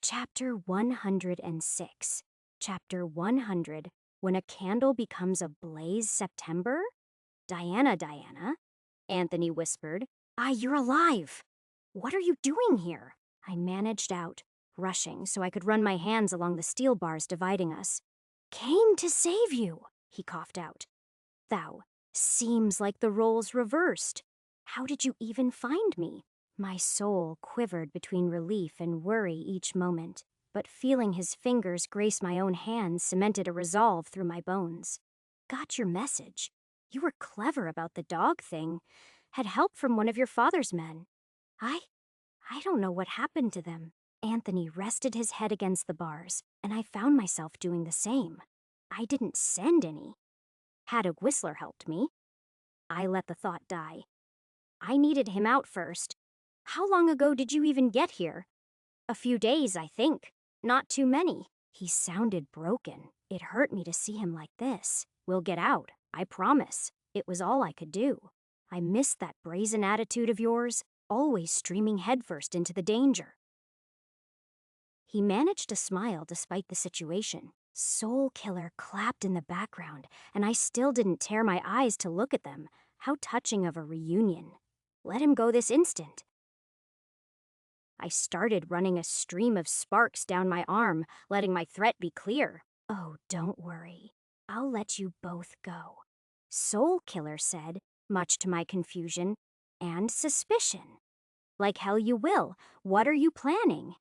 Chapter 106. Chapter 100. When a candle becomes a blaze September? Diana, Anthony whispered. You're alive! What are you doing here? I managed out, rushing so I could run my hands along the steel bars dividing us. Came to save you, he coughed out. Thou, seems like the roles reversed. How did you even find me? My soul quivered between relief and worry each moment, but feeling his fingers grace my own hands cemented a resolve through my bones. Got your message. You were clever about the dog thing. Had help from one of your father's men. I don't know what happened to them. Anthony rested his head against the bars, and I found myself doing the same. I didn't send any. Had a whistler helped me. I let the thought die. I needed him out first. How long ago did you even get here? A few days, I think. Not too many. He sounded broken. It hurt me to see him like this. We'll get out, I promise. It was all I could do. I missed that brazen attitude of yours, always streaming headfirst into the danger. He managed to smile despite the situation. Soul Killer clapped in the background, and I still didn't tear my eyes to look at them. How touching of a reunion. Let him go this instant. I started running a stream of sparks down my arm, letting my threat be clear. Oh, don't worry. I'll let you both go. Soul Killer said, much to my confusion and suspicion. Like hell you will. What are you planning?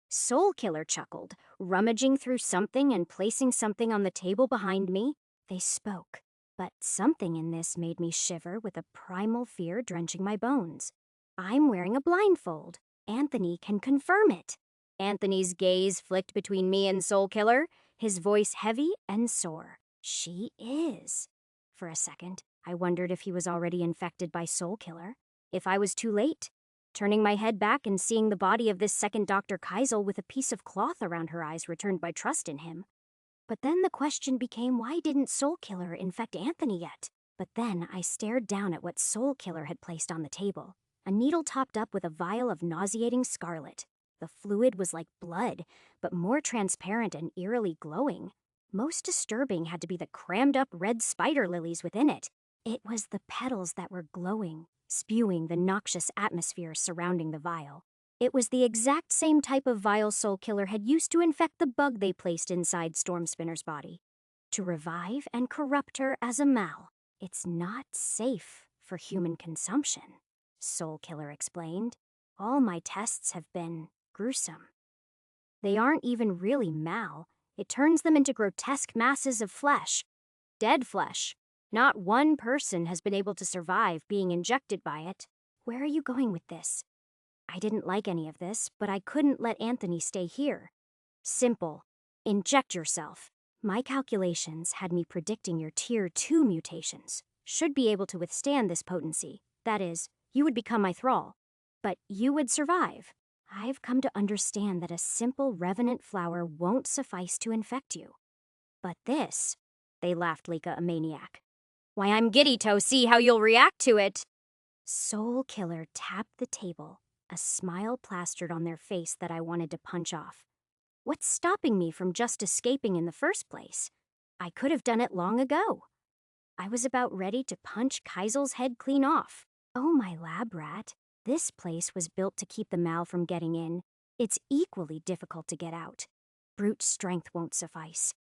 Soul Killer chuckled, rummaging through something and placing something on the table behind me. They spoke, but something in this made me shiver with a primal fear drenching my bones. I'm wearing a blindfold. Anthony can confirm it. Anthony's gaze flicked between me and Soul Killer, his voice heavy and sore. She is. For a second, I wondered if he was already infected by Soul Killer. If I was too late. Turning my head back and seeing the body of this second Dr. Keisel with a piece of cloth around her eyes returned my trust in him. But then the question became, why didn't Soul Killer infect Anthony yet? But then I stared down at what Soul Killer had placed on the table. A needle topped up with a vial of nauseating scarlet. The fluid was like blood, but more transparent and eerily glowing. Most disturbing had to be the crammed-up red spider lilies within it. It was the petals that were glowing, spewing the noxious atmosphere surrounding the vial. It was the exact same type of vial Soul Killer had used to infect the bug they placed inside Stormspinner's body. To revive and corrupt her as a mal. It's not safe for human consumption. Soul Killer explained. All my tests have been gruesome. They aren't even really mal. It turns them into grotesque masses of flesh. Dead flesh. Not one person has been able to survive being injected by it. Where are you going with this? I didn't like any of this, but I couldn't let Anthony stay here. Simple. Inject yourself. My calculations had me predicting your Tier 2 mutations should be able to withstand this potency. That is, you would become my thrall, but you would survive. I've come to understand that a simple revenant flower won't suffice to infect you. But this, they laughed like a maniac. Why, I'm giddy to see how you'll react to it. Soul Killer tapped the table, a smile plastered on their face that I wanted to punch off. What's stopping me from just escaping in the first place? I could have done it long ago. I was about ready to punch Keisel's head clean off. Oh, my lab rat. This place was built to keep the mal from getting in. It's equally difficult to get out. Brute strength won't suffice.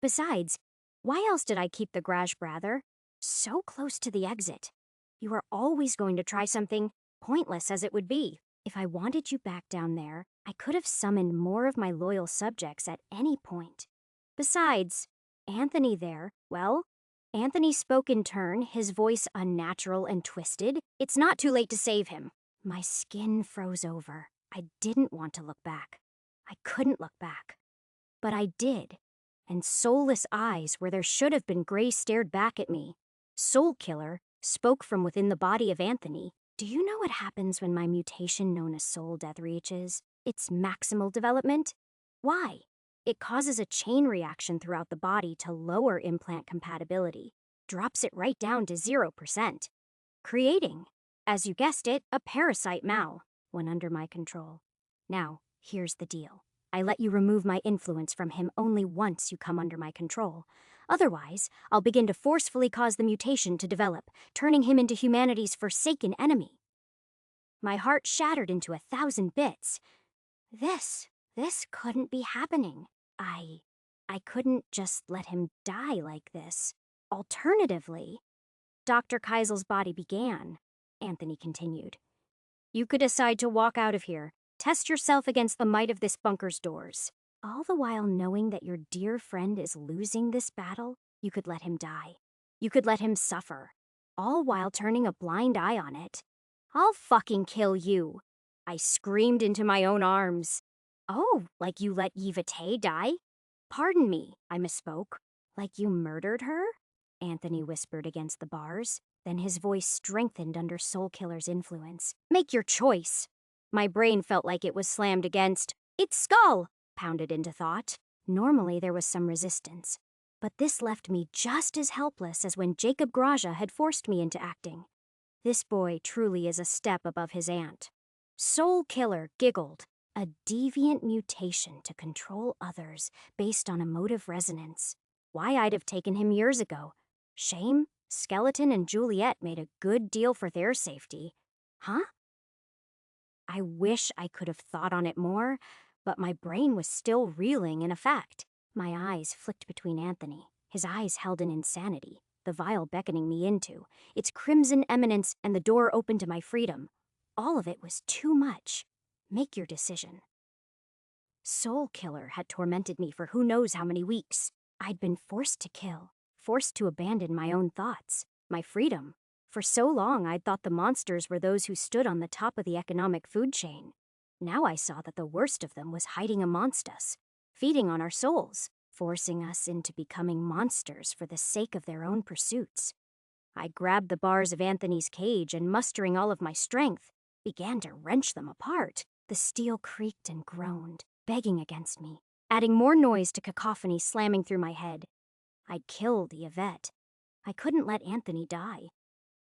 Besides, why else did I keep the garage brother so close to the exit? You are always going to try something, pointless as it would be. If I wanted you back down there, I could have summoned more of my loyal subjects at any point. Besides, Anthony there, well, Anthony spoke in turn, his voice unnatural and twisted. It's not too late to save him. My skin froze over. I didn't want to look back. I couldn't look back. But I did. And soulless eyes where there should have been gray stared back at me. Soul Killer spoke from within the body of Anthony. Do you know what happens when my mutation known as soul death reaches its maximal development? Why? It causes a chain reaction throughout the body to lower implant compatibility, drops it right down to 0%, creating, as you guessed it, a parasite mal when under my control. Now, here's the deal. I let you remove my influence from him only once you come under my control. Otherwise, I'll begin to forcefully cause the mutation to develop, turning him into humanity's forsaken enemy. My heart shattered into 1,000 bits. This couldn't be happening. I couldn't just let him die like this. Alternatively, Dr. Keisel's body began, Anthony continued. You could decide to walk out of here, test yourself against the might of this bunker's doors. All the while knowing that your dear friend is losing this battle, you could let him die. You could let him suffer, all while turning a blind eye on it. I'll fucking kill you. I screamed into my own arms. Oh, like you let Yvette die? Pardon me, I misspoke. Like you murdered her? Anthony whispered against the bars. Then his voice strengthened under Soul Killer's influence. Make your choice. My brain felt like it was slammed against its skull, pounded into thought. Normally there was some resistance, but this left me just as helpless as when Jacob Graja had forced me into acting. This boy truly is a step above his aunt. Soul Killer giggled. A deviant mutation to control others based on emotive resonance. Why, I'd have taken him years ago. Shame, Skeleton, and Juliet made a good deal for their safety. Huh? I wish I could have thought on it more, but my brain was still reeling in effect. My eyes flicked between Anthony, his eyes held in insanity, the vial beckoning me into, its crimson eminence and the door open to my freedom. All of it was too much. Make your decision. Soul Killer had tormented me for who knows how many weeks. I'd been forced to kill, forced to abandon my own thoughts, my freedom. For so long, I'd thought the monsters were those who stood on the top of the economic food chain. Now I saw that the worst of them was hiding amongst us, feeding on our souls, forcing us into becoming monsters for the sake of their own pursuits. I grabbed the bars of Anthony's cage and, mustering all of my strength, began to wrench them apart. The steel creaked and groaned, begging against me, adding more noise to cacophony slamming through my head. I killed Yvette. I couldn't let Anthony die.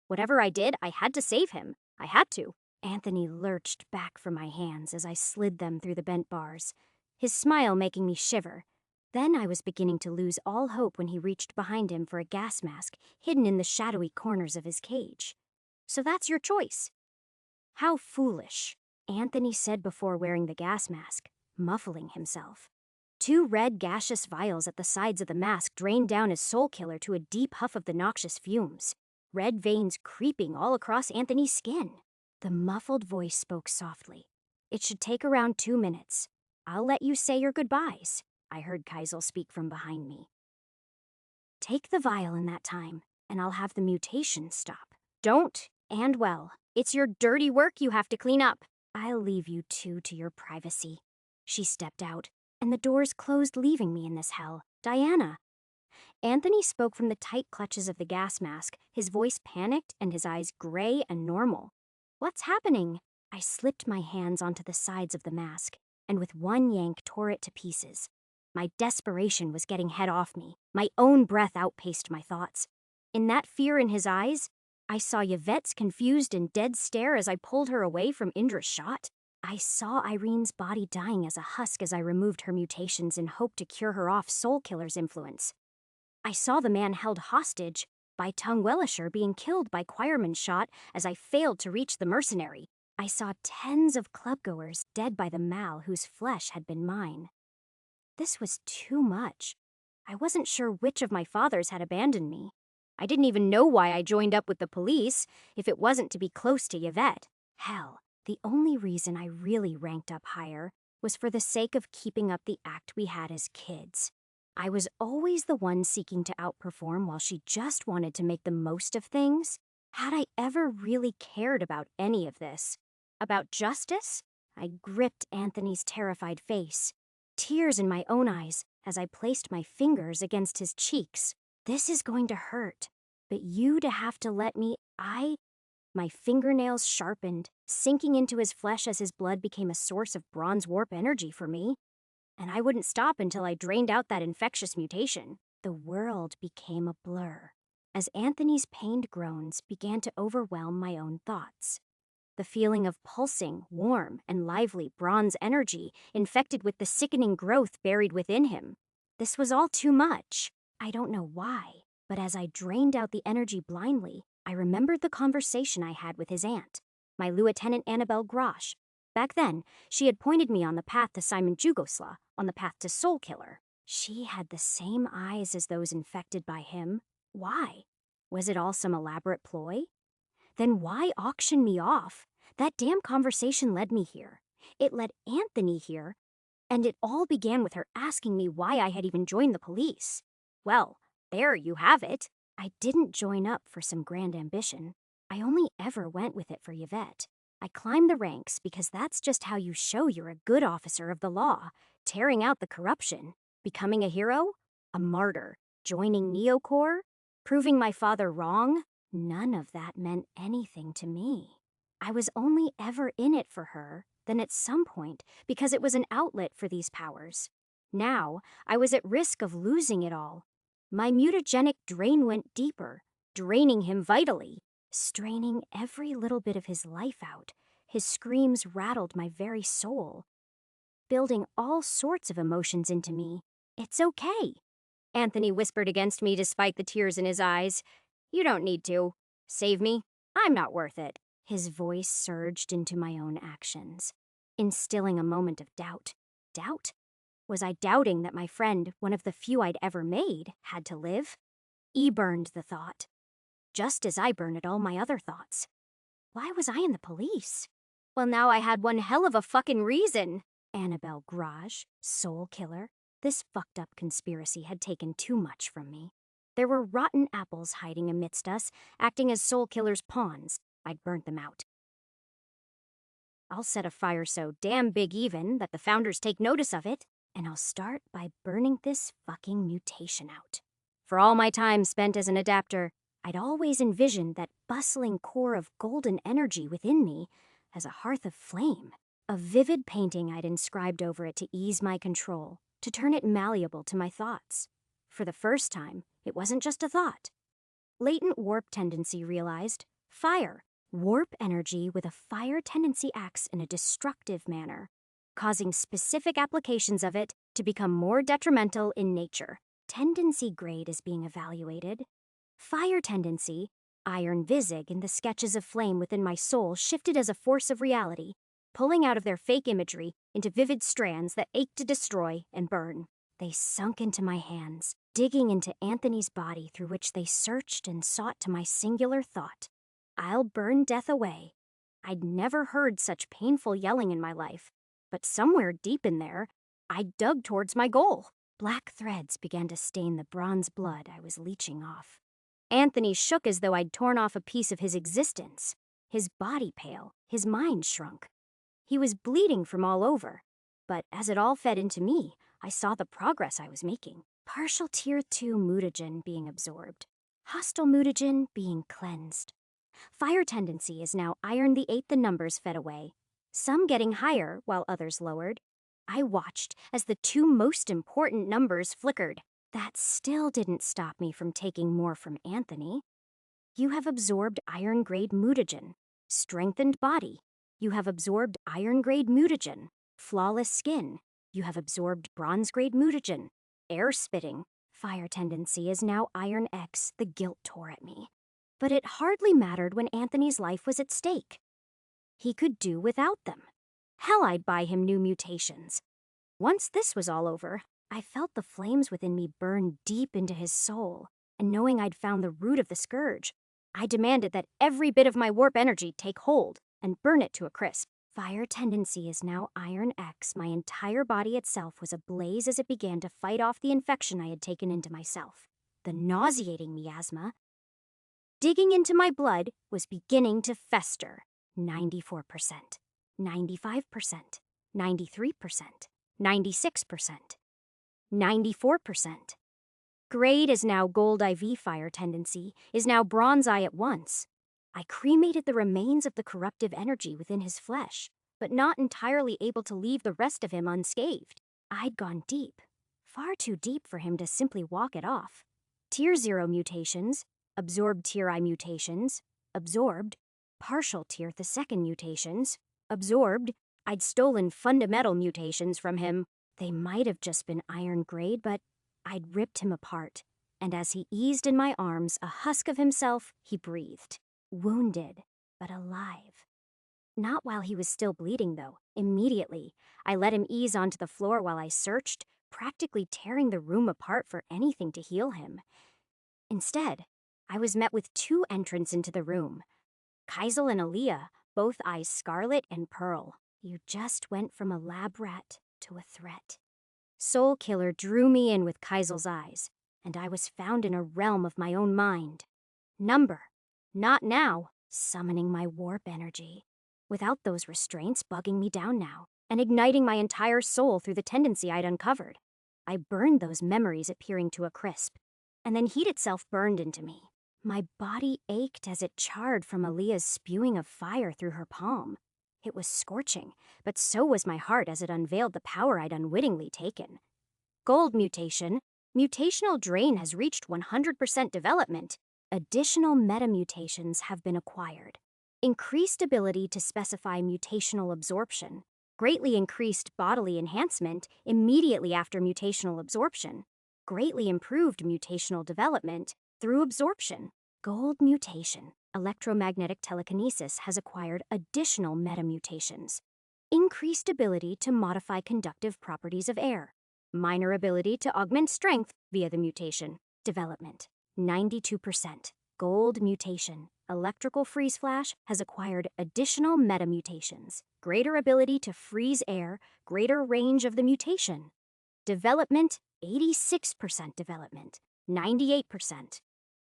Whatever I did, I had to save him. I had to. Anthony lurched back from my hands as I slid them through the bent bars, his smile making me shiver. Then I was beginning to lose all hope when he reached behind him for a gas mask hidden in the shadowy corners of his cage. So that's your choice. How foolish, Anthony said before wearing the gas mask, muffling himself. 2 red gaseous vials at the sides of the mask drained down his Soul Killer to a deep huff of the noxious fumes, red veins creeping all across Anthony's skin. The muffled voice spoke softly. It should take around 2 minutes. I'll let you say your goodbyes, I heard Keisel speak from behind me. Take the vial in that time, and I'll have the mutation stop. Don't, and well, it's your dirty work you have to clean up. I'll leave you two to your privacy. She stepped out, and the doors closed, leaving me in this hell. Diana. Anthony spoke from the tight clutches of the gas mask, his voice panicked and his eyes gray and normal. What's happening? I slipped my hands onto the sides of the mask, and with one yank tore it to pieces. My desperation was getting head off me. My own breath outpaced my thoughts. In that fear in his eyes, I saw Yvette's confused and dead stare as I pulled her away from Indra's shot. I saw Irene's body dying as a husk as I removed her mutations in hope to cure her off Soul Killer's influence. I saw the man held hostage by Tung Wellisher being killed by Quireman's shot as I failed to reach the mercenary. I saw tens of clubgoers dead by the mal whose flesh had been mine. This was too much. I wasn't sure which of my fathers had abandoned me. I didn't even know why I joined up with the police if it wasn't to be close to Yvette. Hell, the only reason I really ranked up higher was for the sake of keeping up the act we had as kids. I was always the one seeking to outperform while she just wanted to make the most of things. Had I ever really cared about any of this? About justice? I gripped Anthony's terrified face, tears in my own eyes as I placed my fingers against his cheeks. This is going to hurt, but you to have to let me, My fingernails sharpened, sinking into his flesh as his blood became a source of bronze warp energy for me. And I wouldn't stop until I drained out that infectious mutation. The world became a blur as Anthony's pained groans began to overwhelm my own thoughts. The feeling of pulsing, warm, and lively bronze energy infected with the sickening growth buried within him. This was all too much. I don't know why, but as I drained out the energy blindly, I remembered the conversation I had with his aunt, my Lieutenant Annabelle Grosh. Back then, she had pointed me on the path to Simon Jugosla, on the path to Soul Killer. She had the same eyes as those infected by him. Why? Was it all some elaborate ploy? Then why auction me off? That damn conversation led me here. It led Anthony here, and it all began with her asking me why I had even joined the police. Well, there you have it. I didn't join up for some grand ambition. I only ever went with it for Yvette. I climbed the ranks because that's just how you show you're a good officer of the law, tearing out the corruption, becoming a hero, a martyr, joining Neocorps, proving my father wrong. None of that meant anything to me. I was only ever in it for her, then at some point, because it was an outlet for these powers. Now, I was at risk of losing it all. My mutagenic drain went deeper, draining him vitally, straining every little bit of his life out. His screams rattled my very soul, building all sorts of emotions into me. It's okay, Anthony whispered against me despite the tears in his eyes. You don't need to. Save me. I'm not worth it. His voice surged into my own actions, instilling a moment of doubt. Doubt? Was I doubting that my friend, one of the few I'd ever made, had to live? E-burned the thought, just as I burned all my other thoughts. Why was I in the police? Well, now I had one hell of a fucking reason. Annabelle Grosh, Soul Killer. This fucked up conspiracy had taken too much from me. There were rotten apples hiding amidst us, acting as Soul Killer's pawns. I'd burnt them out. I'll set a fire so damn big even that the founders take notice of it, and I'll start by burning this fucking mutation out. For all my time spent as an adapter, I'd always envisioned that bustling core of golden energy within me as a hearth of flame. A vivid painting I'd inscribed over it to ease my control, to turn it malleable to my thoughts. For the first time, it wasn't just a thought. Latent warp tendency realized, fire. Warp energy with a fire tendency acts in a destructive manner, causing specific applications of it to become more detrimental in nature. Tendency grade is being evaluated. Fire tendency, iron visig in the sketches of flame within my soul shifted as a force of reality, pulling out of their fake imagery into vivid strands that ached to destroy and burn. They sunk into my hands, digging into Anthony's body through which they searched and sought to my singular thought. I'll burn death away. I'd never heard such painful yelling in my life, but somewhere deep in there, I dug towards my goal. Black threads began to stain the bronze blood I was leeching off. Anthony shook as though I'd torn off a piece of his existence. His body pale, his mind shrunk. He was bleeding from all over, but as it all fed into me, I saw the progress I was making. Partial Tier 2 mutagen being absorbed. Hostile mutagen being cleansed. Fire tendency is now iron the 8th the numbers fed away, some getting higher while others lowered. I watched as the two most important numbers flickered. That still didn't stop me from taking more from Anthony. You have absorbed iron-grade mutagen, strengthened body. You have absorbed iron-grade mutagen, flawless skin. You have absorbed bronze-grade mutagen, air spitting. Fire tendency is now Iron X. The guilt tore at me. But it hardly mattered when Anthony's life was at stake. He could do without them. Hell, I'd buy him new mutations. Once this was all over, I felt the flames within me burn deep into his soul, and knowing I'd found the root of the scourge, I demanded that every bit of my warp energy take hold and burn it to a crisp. Fire tendency is now Iron X. My entire body itself was ablaze as it began to fight off the infection I had taken into myself. The nauseating miasma, digging into my blood, was beginning to fester. 94%, 95%, 93%, 96%, 94%. Grade is now gold IV fire tendency, is now bronze eye at once. I cremated the remains of the corruptive energy within his flesh, but not entirely able to leave the rest of him unscathed. I'd gone deep, far too deep for him to simply walk it off. Tier 0 mutations, absorbed Tier I mutations, absorbed, partial tier the second mutations. Absorbed, I'd stolen fundamental mutations from him. They might have just been iron grade, but I'd ripped him apart. And as he eased in my arms, a husk of himself, he breathed. Wounded, but alive. Not while he was still bleeding, though. Immediately, I let him ease onto the floor while I searched, practically tearing the room apart for anything to heal him. Instead, I was met with two entrants into the room. Kaisel and Aaliyah, both eyes scarlet and pearl. You just went from a lab rat to a threat. Soul Killer drew me in with Kaisel's eyes, and I was found in a realm of my own mind. Number, not now, summoning my warp energy. Without those restraints bugging me down now, and igniting my entire soul through the tendency I'd uncovered. I burned those memories appearing to a crisp, and then heat itself burned into me. My body ached as it charred from Aaliyah's spewing of fire through her palm. It was scorching, but so was my heart as it unveiled the power I'd unwittingly taken. Gold mutation. Mutational drain has reached 100% development. Additional metamutations have been acquired. Increased ability to specify mutational absorption. Greatly increased bodily enhancement immediately after mutational absorption. Greatly improved mutational development through absorption. Gold mutation. Electromagnetic telekinesis has acquired additional metamutations. Increased ability to modify conductive properties of air. Minor ability to augment strength via the mutation. Development. 92%. Gold mutation. Electrical freeze flash has acquired additional metamutations. Greater ability to freeze air, greater range of the mutation. Development, 86% development. 98%.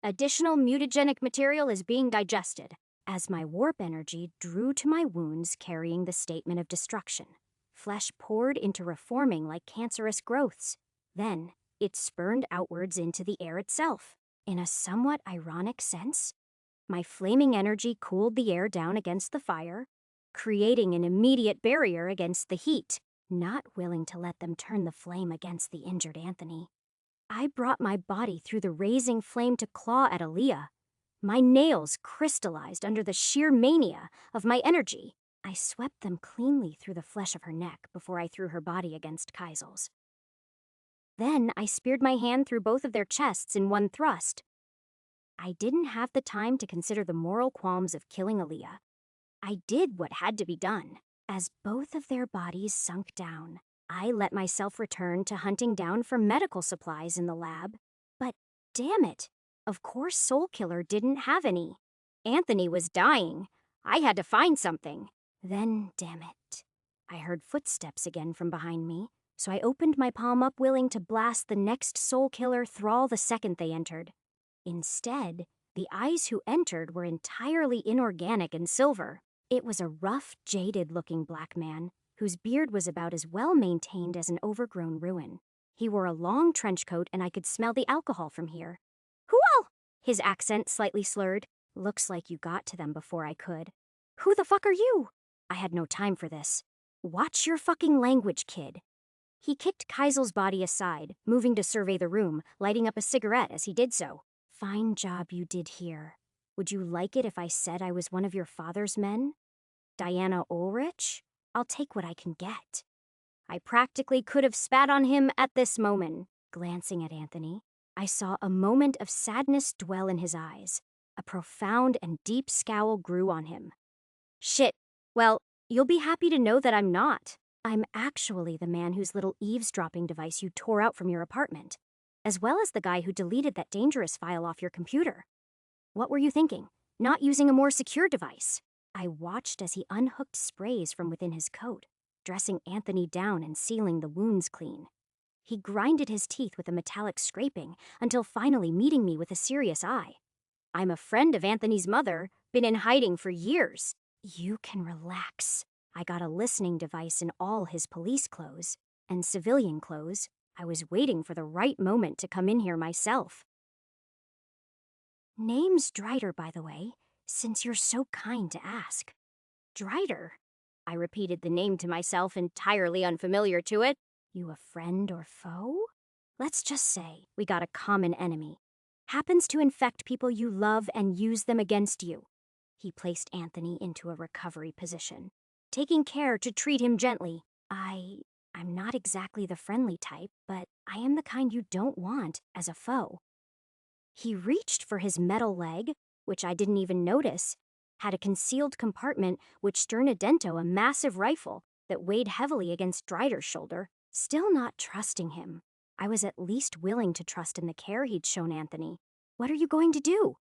Additional mutagenic material is being digested as my warp energy drew to my wounds carrying the statement of destruction. Flesh poured into reforming like cancerous growths. Then, it spurned outwards into the air itself. In a somewhat ironic sense, my flaming energy cooled the air down against the fire, creating an immediate barrier against the heat, not willing to let them turn the flame against the injured Anthony. I brought my body through the raising flame to claw at Aaliyah. My nails crystallized under the sheer mania of my energy. I swept them cleanly through the flesh of her neck before I threw her body against Kaisel's. Then I speared my hand through both of their chests in one thrust. I didn't have the time to consider the moral qualms of killing Aaliyah. I did what had to be done. As both of their bodies sunk down, I let myself return to hunting down for medical supplies in the lab. But damn it, of course Soul Killer didn't have any. Anthony was dying. I had to find something. Then, damn it, I heard footsteps again from behind me, so I opened my palm up willing to blast the next Soul Killer thrall the second they entered. Instead, the eyes who entered were entirely inorganic and silver. It was a rough, jaded-looking black man, whose beard was about as well-maintained as an overgrown ruin. He wore a long trench coat, and I could smell the alcohol from here. "Who all?" His accent slightly slurred. "Looks like you got to them before I could." "Who the fuck are you?" I had no time for this. "Watch your fucking language, kid." He kicked Kaisel's body aside, moving to survey the room, lighting up a cigarette as he did so. "Fine job you did here. Would you like it if I said I was one of your father's men? Diana Ulrich? I'll take what I can get." I practically could have spat on him at this moment. Glancing at Anthony, I saw a moment of sadness dwell in his eyes. A profound and deep scowl grew on him. "Shit. Well, you'll be happy to know that I'm not. I'm actually the man whose little eavesdropping device you tore out from your apartment, as well as the guy who deleted that dangerous file off your computer. What were you thinking? Not using a more secure device?" I watched as he unhooked sprays from within his coat, dressing Anthony down and sealing the wounds clean. He grinded his teeth with a metallic scraping until finally meeting me with a serious eye. "I'm a friend of Anthony's mother, been in hiding for years." "You can relax. I got a listening device in all his police clothes and civilian clothes. I was waiting for the right moment to come in here myself." "Name's Drider, by the way, since you're so kind to ask." "Drider?" I repeated the name to myself, entirely unfamiliar to it. "You a friend or foe?" "Let's just say we got a common enemy. Happens to infect people you love and use them against you. He placed Anthony into a recovery position, taking care to treat him gently. I'm not exactly the friendly type, but I am the kind you don't want as a foe. He reached for his metal leg, which I didn't even notice, had a concealed compartment which Sternadento a massive rifle that weighed heavily against Drider's shoulder, still not trusting him. I was at least willing to trust in the care he'd shown Anthony. What are you going to do?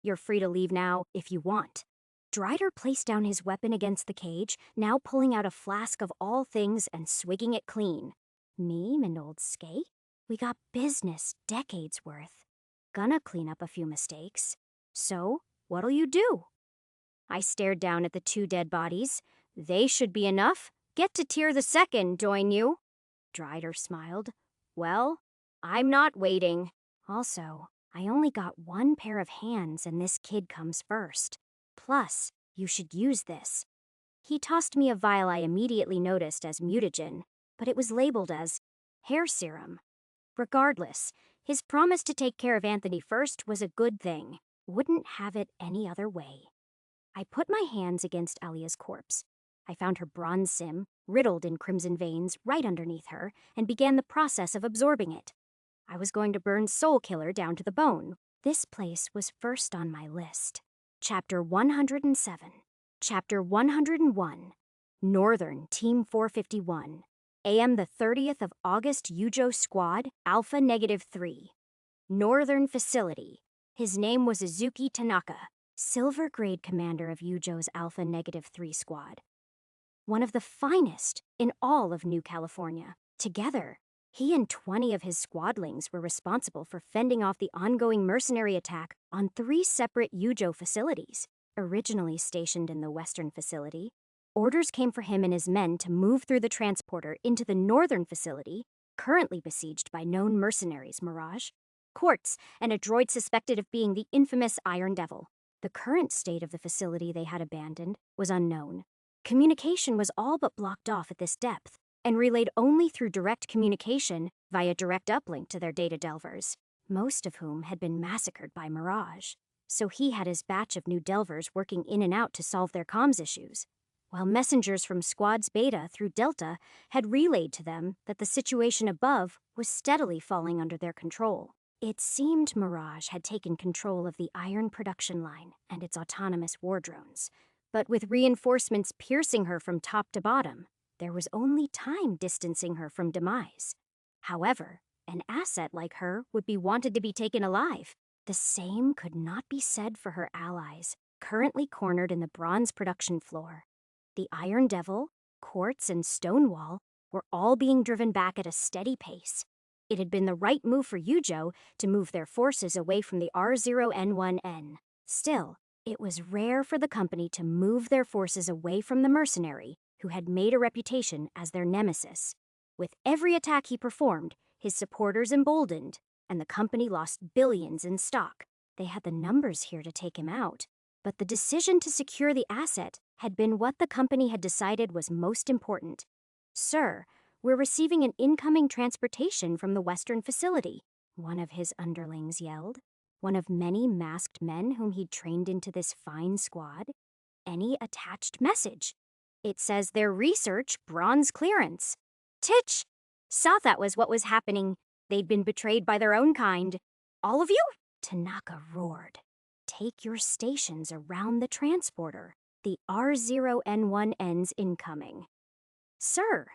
You're free to leave now if you want. Drider placed down his weapon against the cage, now pulling out a flask of all things and swigging it clean. Me and old Skate? We got business decades worth. Gonna clean up a few mistakes. So, what'll you do? I stared down at the two dead bodies. They should be enough. Get to tier the second, join you. Drider smiled. Well, I'm not waiting. Also, I only got one pair of hands and this kid comes first. Plus, you should use this. He tossed me a vial I immediately noticed as mutagen, but it was labeled as hair serum. Regardless, his promise to take care of Anthony first was a good thing. Wouldn't have it any other way. I put my hands against Alia's corpse. I found her bronze sim, riddled in crimson veins, right underneath her, and began the process of absorbing it. I was going to burn Soul Killer down to the bone. This place was first on my list. Chapter 107. Chapter 101. Northern Team 451. AM the 30th of August Yujo Squad, Alpha -3. Northern Facility. His name was Izuki Tanaka, Silver Grade Commander of Yujo's Alpha -3 Squad. One of the finest in all of New California. Together, he and 20 of his squadlings were responsible for fending off the ongoing mercenary attack on 3 separate Yujo facilities. Originally stationed in the Western Facility, orders came for him and his men to move through the transporter into the Northern Facility, currently besieged by known mercenaries Mirage, Quartz, and a droid suspected of being the infamous Iron Devil. The current state of the facility they had abandoned was unknown. Communication was all but blocked off at this depth, and relayed only through direct communication via direct uplink to their data delvers, most of whom had been massacred by Mirage. So he had his batch of new delvers working in and out to solve their comms issues, while messengers from Squads Beta through Delta had relayed to them that the situation above was steadily falling under their control. It seemed Mirage had taken control of the iron production line and its autonomous war drones, but with reinforcements piercing her from top to bottom, there was only time distancing her from demise. However, an asset like her would be wanted to be taken alive. The same could not be said for her allies, currently cornered in the bronze production floor. The Iron Devil, Quartz, and Stonewall were all being driven back at a steady pace. It had been the right move for Yujo to move their forces away from the R0N1N. Still, it was rare for the company to move their forces away from the mercenary who had made a reputation as their nemesis. With every attack he performed, his supporters emboldened, and the company lost billions in stock. They had the numbers here to take him out, but the decision to secure the asset had been what the company had decided was most important. Sir, we're receiving an incoming transportation from the Western Facility, one of his underlings yelled. One of many masked men whom he'd trained into this fine squad. Any attached message. It says their research, bronze clearance. Titch! Saw that was what was happening. They'd been betrayed by their own kind. All of you? Tanaka roared. Take your stations around the transporter. The R0N1N's incoming. Sir!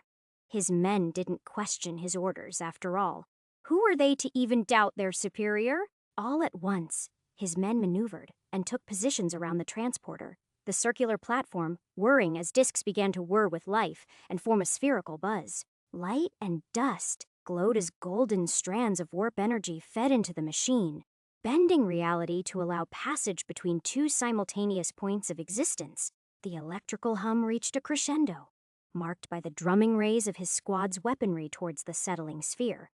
His men didn't question his orders after all. Who were they to even doubt their superior? All at once, his men maneuvered and took positions around the transporter, the circular platform whirring as disks began to whir with life and form a spherical buzz. Light and dust glowed as golden strands of warp energy fed into the machine, bending reality to allow passage between 2 simultaneous points of existence. The electrical hum reached a crescendo, marked by the drumming rays of his squad's weaponry towards the settling sphere,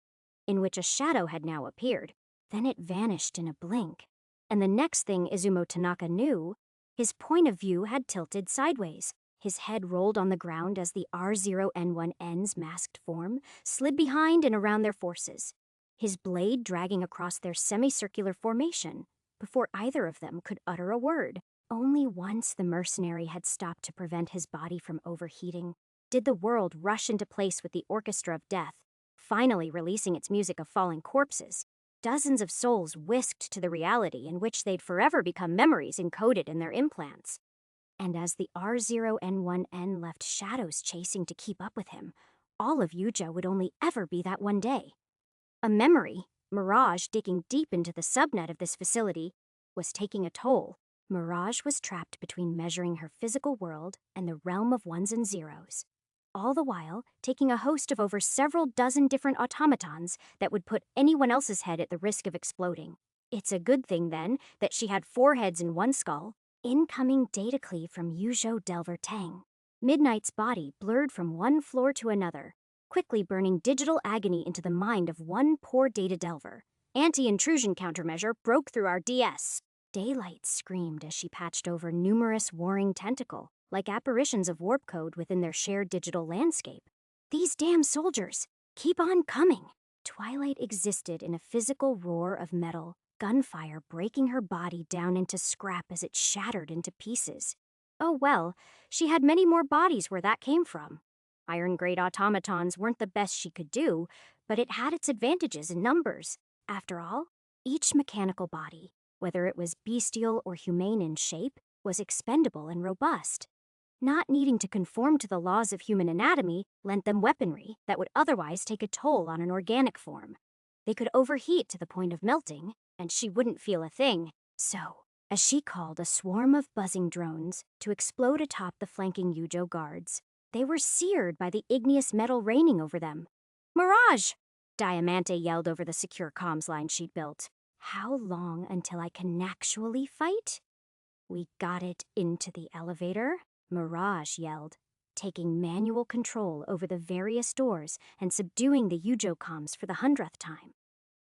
in which a shadow had now appeared. Then it vanished in a blink, and the next thing Izumo Tanaka knew, his point of view had tilted sideways. His head rolled on the ground as the R0N1N's masked form slid behind and around their forces, his blade dragging across their semicircular formation before either of them could utter a word. Only once the mercenary had stopped to prevent his body from overheating did the world rush into place with the orchestra of death, finally releasing its music of falling corpses. Dozens of souls whisked to the reality in which they'd forever become memories encoded in their implants. And as the R0N1N left shadows chasing to keep up with him, all of Yujo would only ever be that one day. A memory, Mirage digging deep into the subnet of this facility, was taking a toll. Mirage was trapped between measuring her physical world and the realm of ones and zeros, all the while taking a host of over several dozen different automatons that would put anyone else's head at the risk of exploding. It's a good thing, then, that she had 4 heads in one skull. Incoming data cleave from Yuzhou Delver Tang. Midnight's body blurred from one floor to another, quickly burning digital agony into the mind of one poor data delver. Anti-intrusion countermeasure broke through our DS. Daylight screamed as she patched over numerous warring tentacle, like apparitions of warp code within their shared digital landscape. These damn soldiers! Keep on coming! Twilight existed in a physical roar of metal, gunfire breaking her body down into scrap as it shattered into pieces. Oh well, she had many more bodies where that came from. Iron-grade automatons weren't the best she could do, but it had its advantages in numbers. After all, each mechanical body, whether it was bestial or humane in shape, was expendable and robust. Not needing to conform to the laws of human anatomy lent them weaponry that would otherwise take a toll on an organic form. They could overheat to the point of melting, and she wouldn't feel a thing. So, as she called a swarm of buzzing drones to explode atop the flanking Yujo guards, they were seared by the igneous metal raining over them. "Mirage!" Diamante yelled over the secure comms line she'd built. "How long until I can actually fight?" "We got it into the elevator," Mirage yelled, taking manual control over the various doors and subduing the Yujo comms for the 100th time.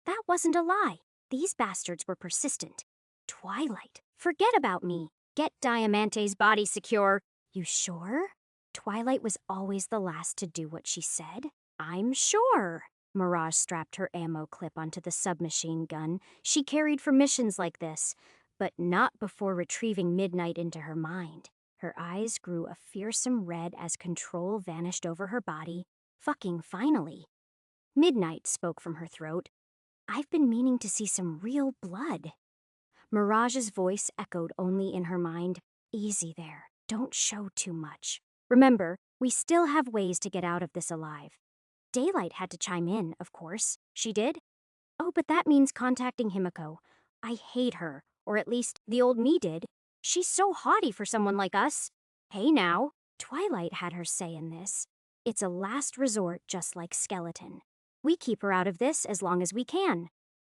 That wasn't a lie. These bastards were persistent. "Twilight, forget about me. Get Diamante's body secure." "You sure?" Twilight was always the last to do what she said. "I'm sure." Mirage strapped her ammo clip onto the submachine gun she carried for missions like this, but not before retrieving Midnight into her mind. Her eyes grew a fearsome red as control vanished over her body. Fucking finally. Midnight spoke from her throat. "I've been meaning to see some real blood." Mirage's voice echoed only in her mind. "Easy there. Don't show too much. Remember, we still have ways to get out of this alive." Daylight had to chime in, of course. She did. "Oh, but that means contacting Himiko. I hate her, or at least the old me did. She's so haughty for someone like us." "Hey now." Twilight had her say in this. "It's a last resort, just like Skeleton. We keep her out of this as long as we can."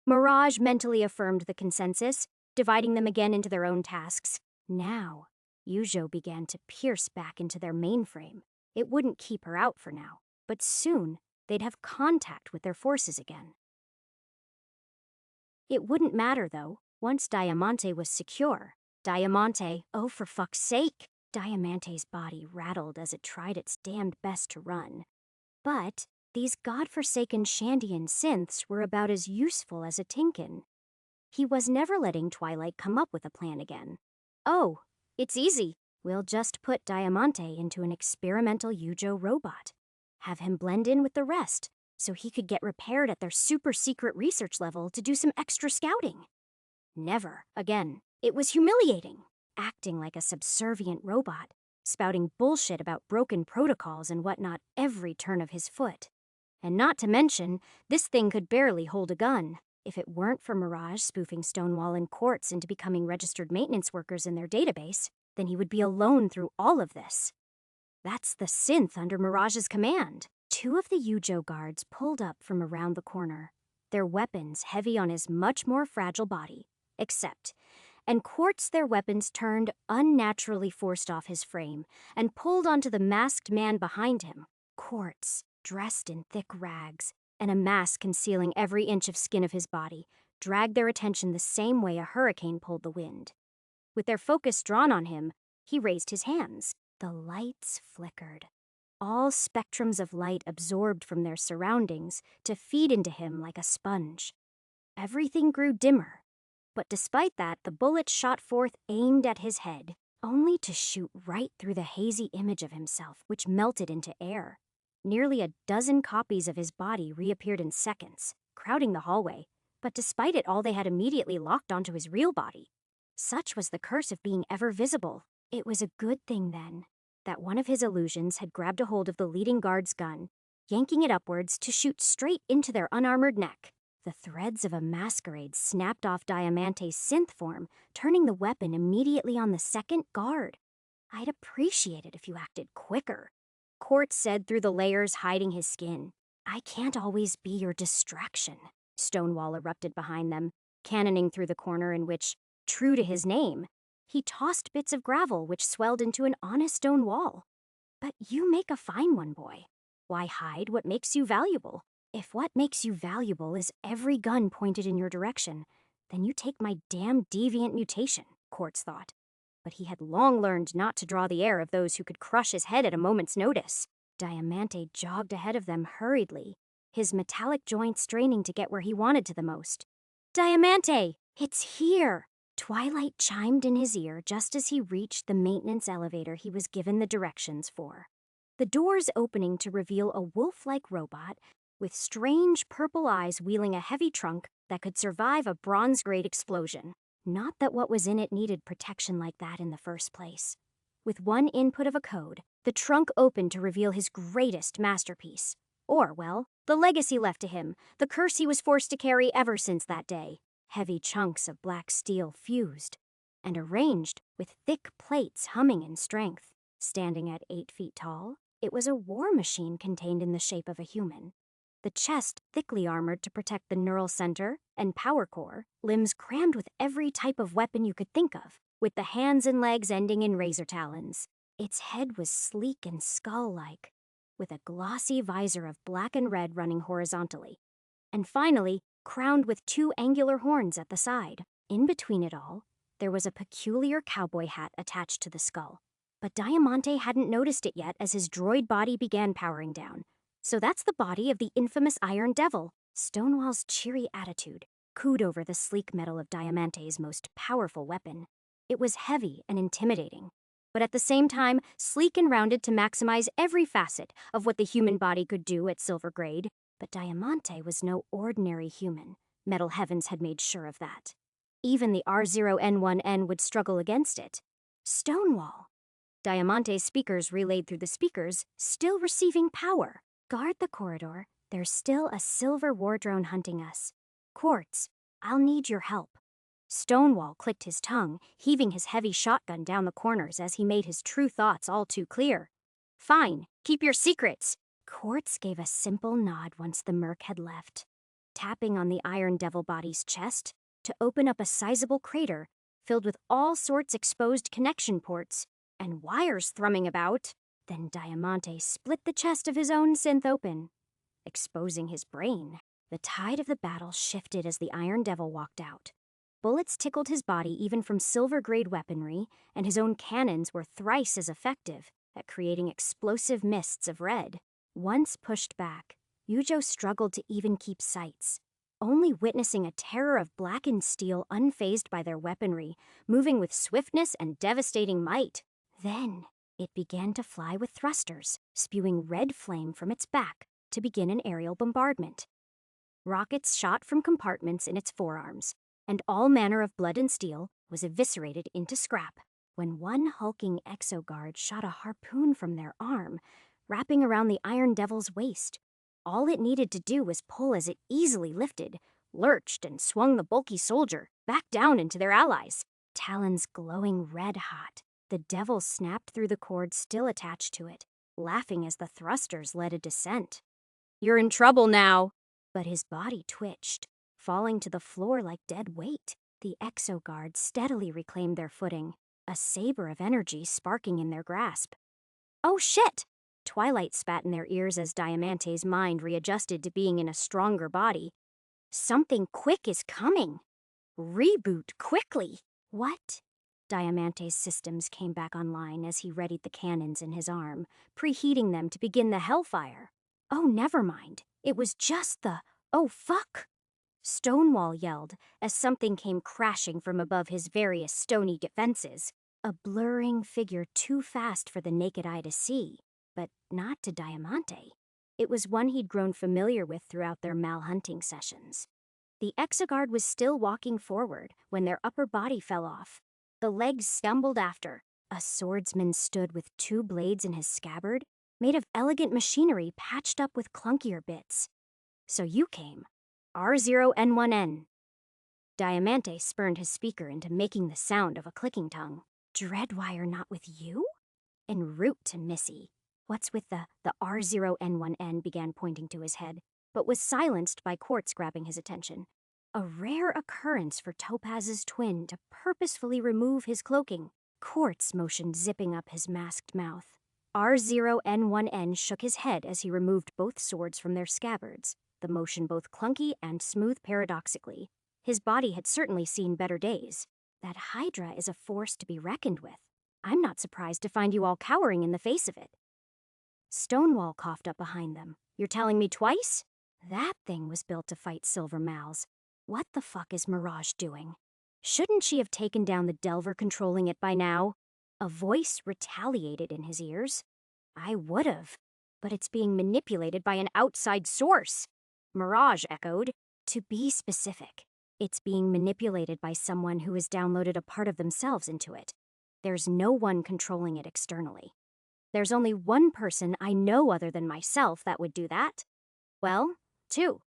Mirage mentally affirmed the consensus, dividing them again into their own tasks. Now, Yujo began to pierce back into their mainframe. It wouldn't keep her out for now, but soon they'd have contact with their forces again. It wouldn't matter, though, once Diamante was secure. Diamante, oh for fuck's sake! Diamante's body rattled as it tried its damned best to run. But these godforsaken Shandian synths were about as useful as a Tinkin. He was never letting Twilight come up with a plan again. "Oh, it's easy. We'll just put Diamante into an experimental Yujo robot. Have him blend in with the rest, so he could get repaired at their super-secret research level to do some extra scouting." Never again. It was humiliating, acting like a subservient robot, spouting bullshit about broken protocols and whatnot every turn of his foot. And not to mention, this thing could barely hold a gun. If it weren't for Mirage spoofing Stonewall and Quartz into becoming registered maintenance workers in their database, then he would be alone through all of this. That's the synth under Mirage's command. 2 of the Yujo guards pulled up from around the corner, their weapons heavy on his much more fragile body, and Quartz their weapons turned unnaturally forced off his frame and pulled onto the masked man behind him. Quartz, dressed in thick rags, and a mask concealing every inch of skin of his body, dragged their attention the same way a hurricane pulled the wind. With their focus drawn on him, he raised his hands. The lights flickered. All spectrums of light absorbed from their surroundings to feed into him like a sponge. Everything grew dimmer. But despite that, the bullets shot forth aimed at his head, only to shoot right through the hazy image of himself, which melted into air. Nearly a dozen copies of his body reappeared in seconds, crowding the hallway, but despite it all they had immediately locked onto his real body. Such was the curse of being ever visible. It was a good thing, then, that one of his illusions had grabbed a hold of the leading guard's gun, yanking it upwards to shoot straight into their unarmored neck. The threads of a masquerade snapped off Diamante's synth form, turning the weapon immediately on the second guard. I'd appreciate it if you acted quicker, Quartz said through the layers hiding his skin. I can't always be your distraction, Stonewall erupted behind them, cannoning through the corner in which, true to his name, he tossed bits of gravel which swelled into an honest stone wall. But you make a fine one, boy. Why hide what makes you valuable? If what makes you valuable is every gun pointed in your direction, then you take my damn deviant mutation, Quartz thought. But he had long learned not to draw the air of those who could crush his head at a moment's notice. Diamante jogged ahead of them hurriedly, his metallic joints straining to get where he wanted to the most. Diamante! It's here! Twilight chimed in his ear just as he reached the maintenance elevator he was given the directions for. The doors opening to reveal a wolf-like robot with strange purple eyes wheeling a heavy trunk that could survive a bronze-grade explosion. Not that what was in it needed protection like that in the first place. With one input of a code, the trunk opened to reveal his greatest masterpiece. Or, well, the legacy left to him, the curse he was forced to carry ever since that day. Heavy chunks of black steel fused, and arranged with thick plates humming in strength. Standing at 8 feet tall, it was a war machine contained in the shape of a human. The chest thickly armored to protect the neural center and power core, limbs crammed with every type of weapon you could think of, with the hands and legs ending in razor talons. Its head was sleek and skull-like, with a glossy visor of black and red running horizontally. And finally, crowned with 2 angular horns at the side. In between it all, there was a peculiar cowboy hat attached to the skull. But Diamante hadn't noticed it yet as his droid body began powering down. So that's the body of the infamous Iron Devil. Stonewall's cheery attitude cooed over the sleek metal of Diamante's most powerful weapon. It was heavy and intimidating, but at the same time, sleek and rounded to maximize every facet of what the human body could do at silver grade. But Diamante was no ordinary human. Metal Heavens had made sure of that. Even the R0N1N would struggle against it. Stonewall. Diamante's speakers relayed through the speakers, still receiving power. Guard the corridor. There's still a silver war drone hunting us. Quartz, I'll need your help. Stonewall clicked his tongue, heaving his heavy shotgun down the corners as he made his true thoughts all too clear. Fine, keep your secrets. Quartz gave a simple nod once the merc had left, tapping on the Iron Devil body's chest to open up a sizable crater filled with all sorts exposed connection ports and wires thrumming about. Then Diamante split the chest of his own synth open, exposing his brain. The tide of the battle shifted as the Iron Devil walked out. Bullets tickled his body even from silver-grade weaponry, and his own cannons were thrice as effective at creating explosive mists of red. Once pushed back, Yujo struggled to even keep sights, only witnessing a terror of blackened steel unfazed by their weaponry, moving with swiftness and devastating might. Then it began to fly with thrusters, spewing red flame from its back to begin an aerial bombardment. Rockets shot from compartments in its forearms, and all manner of blood and steel was eviscerated into scrap. When one hulking exoguard shot a harpoon from their arm, wrapping around the Iron Devil's waist, all it needed to do was pull as it easily lifted, lurched, and swung the bulky soldier back down into their allies. Talons glowing red-hot, the devil snapped through the cord still attached to it, laughing as the thrusters led a descent. "You're in trouble now!" But his body twitched, falling to the floor like dead weight. The exoguards steadily reclaimed their footing, a saber of energy sparking in their grasp. "Oh shit!" Twilight spat in their ears as Diamante's mind readjusted to being in a stronger body. "Something quick is coming! Reboot quickly!" "What?" Diamante's systems came back online as he readied the cannons in his arm, preheating them to begin the hellfire. "Oh, never mind. It was just the, oh fuck!" Stonewall yelled as something came crashing from above his various stony defenses. A blurring figure too fast for the naked eye to see, but not to Diamante. It was one he'd grown familiar with throughout their malhunting sessions. The Exiguard was still walking forward when their upper body fell off. The legs stumbled after. A swordsman stood with two blades in his scabbard, made of elegant machinery patched up with clunkier bits. So you came. R0N1N. Diamante spurned his speaker into making the sound of a clicking tongue. Dreadwire not with you? En route to Missy. What's with the R0N1N began pointing to his head, but was silenced by Quartz grabbing his attention. A rare occurrence for Topaz's twin to purposefully remove his cloaking. Quartz motioned, zipping up his masked mouth. R0N1N shook his head as he removed both swords from their scabbards, the motion both clunky and smooth paradoxically. His body had certainly seen better days. That Hydra is a force to be reckoned with. I'm not surprised to find you all cowering in the face of it. Stonewall coughed up behind them. You're telling me twice? That thing was built to fight Silver Mals. What the fuck is Mirage doing? Shouldn't she have taken down the Delver controlling it by now? A voice retaliated in his ears. I would've, but it's being manipulated by an outside source. Mirage echoed. To be specific, it's being manipulated by someone who has downloaded a part of themselves into it. There's no one controlling it externally. There's only one person I know other than myself that would do that. Well, two.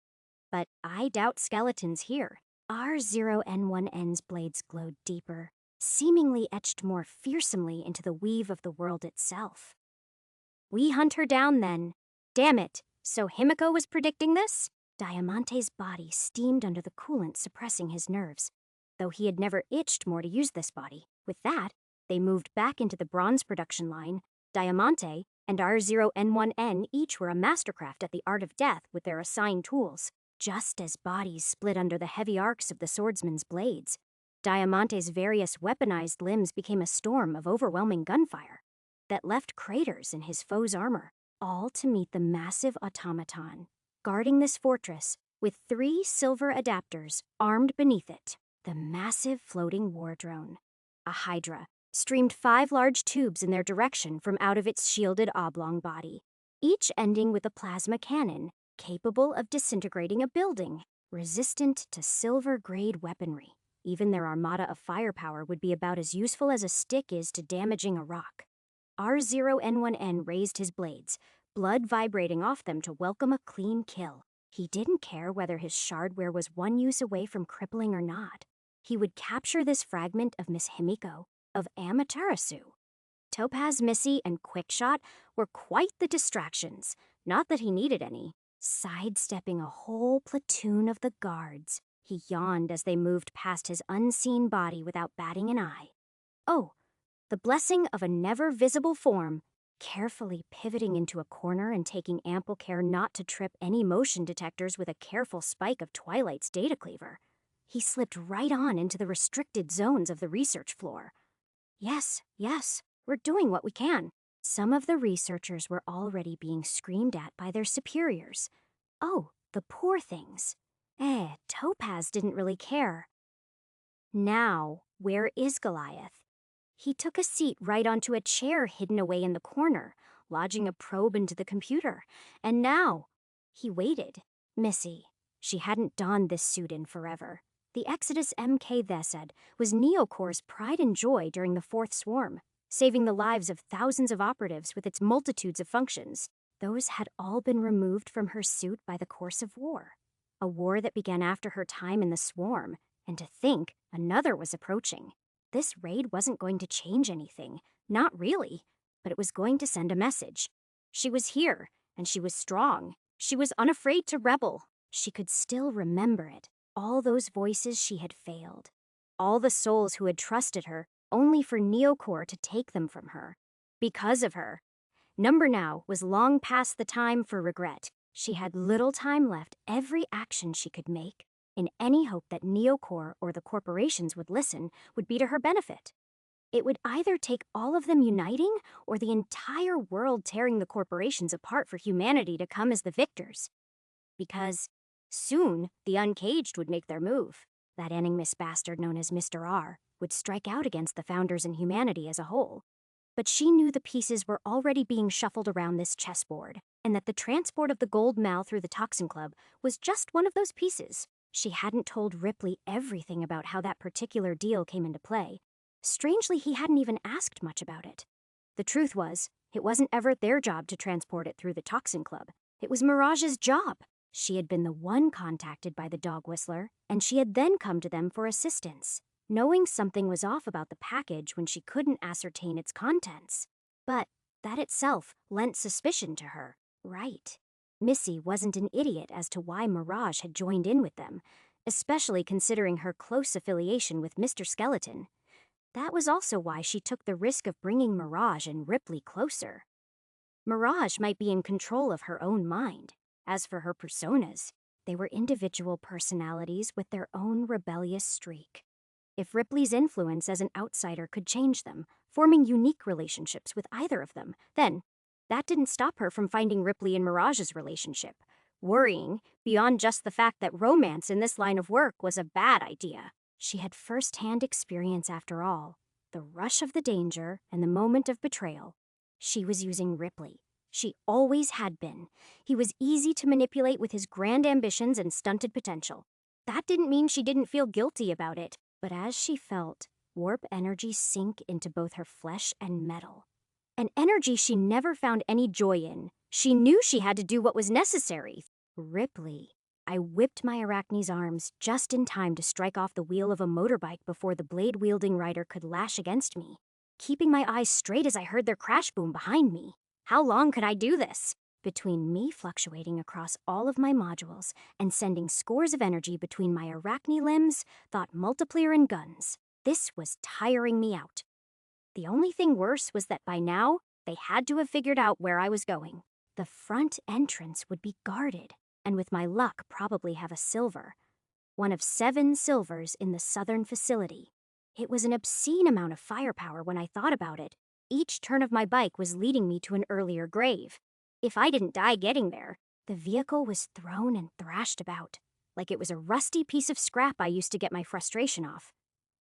But I doubt Skeleton's here. R0N1N's blades glowed deeper, seemingly etched more fearsomely into the weave of the world itself. We hunt her down then. Damn it, so Himiko was predicting this? Diamante's body steamed under the coolant suppressing his nerves, though he had never itched more to use this body. With that, they moved back into the bronze production line. Diamante and R0N1N each were a mastercraft at the art of death with their assigned tools. Just as bodies split under the heavy arcs of the swordsman's blades, Diamante's various weaponized limbs became a storm of overwhelming gunfire that left craters in his foe's armor, all to meet the massive automaton, guarding this fortress with 3 silver adapters armed beneath it. The massive floating war drone, a Hydra, streamed 5 large tubes in their direction from out of its shielded oblong body, each ending with a plasma cannon capable of disintegrating a building, resistant to silver-grade weaponry. Even their armada of firepower would be about as useful as a stick is to damaging a rock. R0N1N raised his blades, blood vibrating off them to welcome a clean kill. He didn't care whether his shardware was 1 use away from crippling or not. He would capture this fragment of Miss Himiko, of Amaterasu. Topaz, Missy, and Quickshot were quite the distractions, not that he needed any. Sidestepping a whole platoon of the guards, he yawned as they moved past his unseen body without batting an eye. Oh, the blessing of a never-visible form, carefully pivoting into a corner and taking ample care not to trip any motion detectors with a careful spike of Twilight's data cleaver. He slipped right on into the restricted zones of the research floor. Yes, we're doing what we can. Some of the researchers were already being screamed at by their superiors. Oh, the poor things. Topaz didn't really care. Now, where is Goliath? He took a seat right onto a chair hidden away in the corner, lodging a probe into the computer. And now, he waited. Missy, she hadn't donned this suit in forever. The Exodus MK Thesed was Neocorp's pride and joy during the 4th swarm, saving the lives of thousands of operatives with its multitudes of functions. Those had all been removed from her suit by the course of war. A war that began after her time in the swarm, and to think another was approaching. This raid wasn't going to change anything, not really, but it was going to send a message. She was here, and she was strong. She was unafraid to rebel. She could still remember it, all those voices she had failed, all the souls who had trusted her, only for Neocorp to take them from her. Because of her. Number Now was long past the time for regret. She had little time left. Every action she could make, in any hope that Neocorp or the corporations would listen, would be to her benefit. It would either take all of them uniting or the entire world tearing the corporations apart for humanity to come as the victors. Because Soon, the uncaged would make their move. That animus bastard known as Mr. R would strike out against the founders and humanity as a whole. But she knew the pieces were already being shuffled around this chessboard, and that the transport of the gold mal through the Toxin Club was just one of those pieces. She hadn't told Ripley everything about how that particular deal came into play. Strangely, he hadn't even asked much about it. The truth was, it wasn't ever their job to transport it through the Toxin Club. It was Mirage's job. She had been the one contacted by the dog whistler, and she had then come to them for assistance, knowing something was off about the package when she couldn't ascertain its contents. But that itself lent suspicion to her, right? Missy wasn't an idiot as to why Mirage had joined in with them, especially considering her close affiliation with Mr. Skeleton. That was also why she took the risk of bringing Mirage and Ripley closer. Mirage might be in control of her own mind. As for her personas, they were individual personalities with their own rebellious streak. If Ripley's influence as an outsider could change them, forming unique relationships with either of them, then that didn't stop her from finding Ripley and Mirage's relationship, worrying beyond just the fact that romance in this line of work was a bad idea. She had first-hand experience after all, the rush of the danger and the moment of betrayal. She was using Ripley. She always had been. He was easy to manipulate with his grand ambitions and stunted potential. That didn't mean she didn't feel guilty about it, but as she felt warp energy sink into both her flesh and metal, an energy she never found any joy in, she knew she had to do what was necessary. Ripley. I whipped my Arachne's arms just in time to strike off the wheel of a motorbike before the blade-wielding rider could lash against me, keeping my eyes straight as I heard their crash boom behind me. How long could I do this? Between me fluctuating across all of my modules and sending scores of energy between my Arachne limbs, thought multiplier and guns, this was tiring me out. The only thing worse was that by now, they had to have figured out where I was going. The front entrance would be guarded, and with my luck probably have a silver. One of 7 silvers in the southern facility. It was an obscene amount of firepower when I thought about it. Each turn of my bike was leading me to an earlier grave. If I didn't die getting there, the vehicle was thrown and thrashed about, like it was a rusty piece of scrap I used to get my frustration off.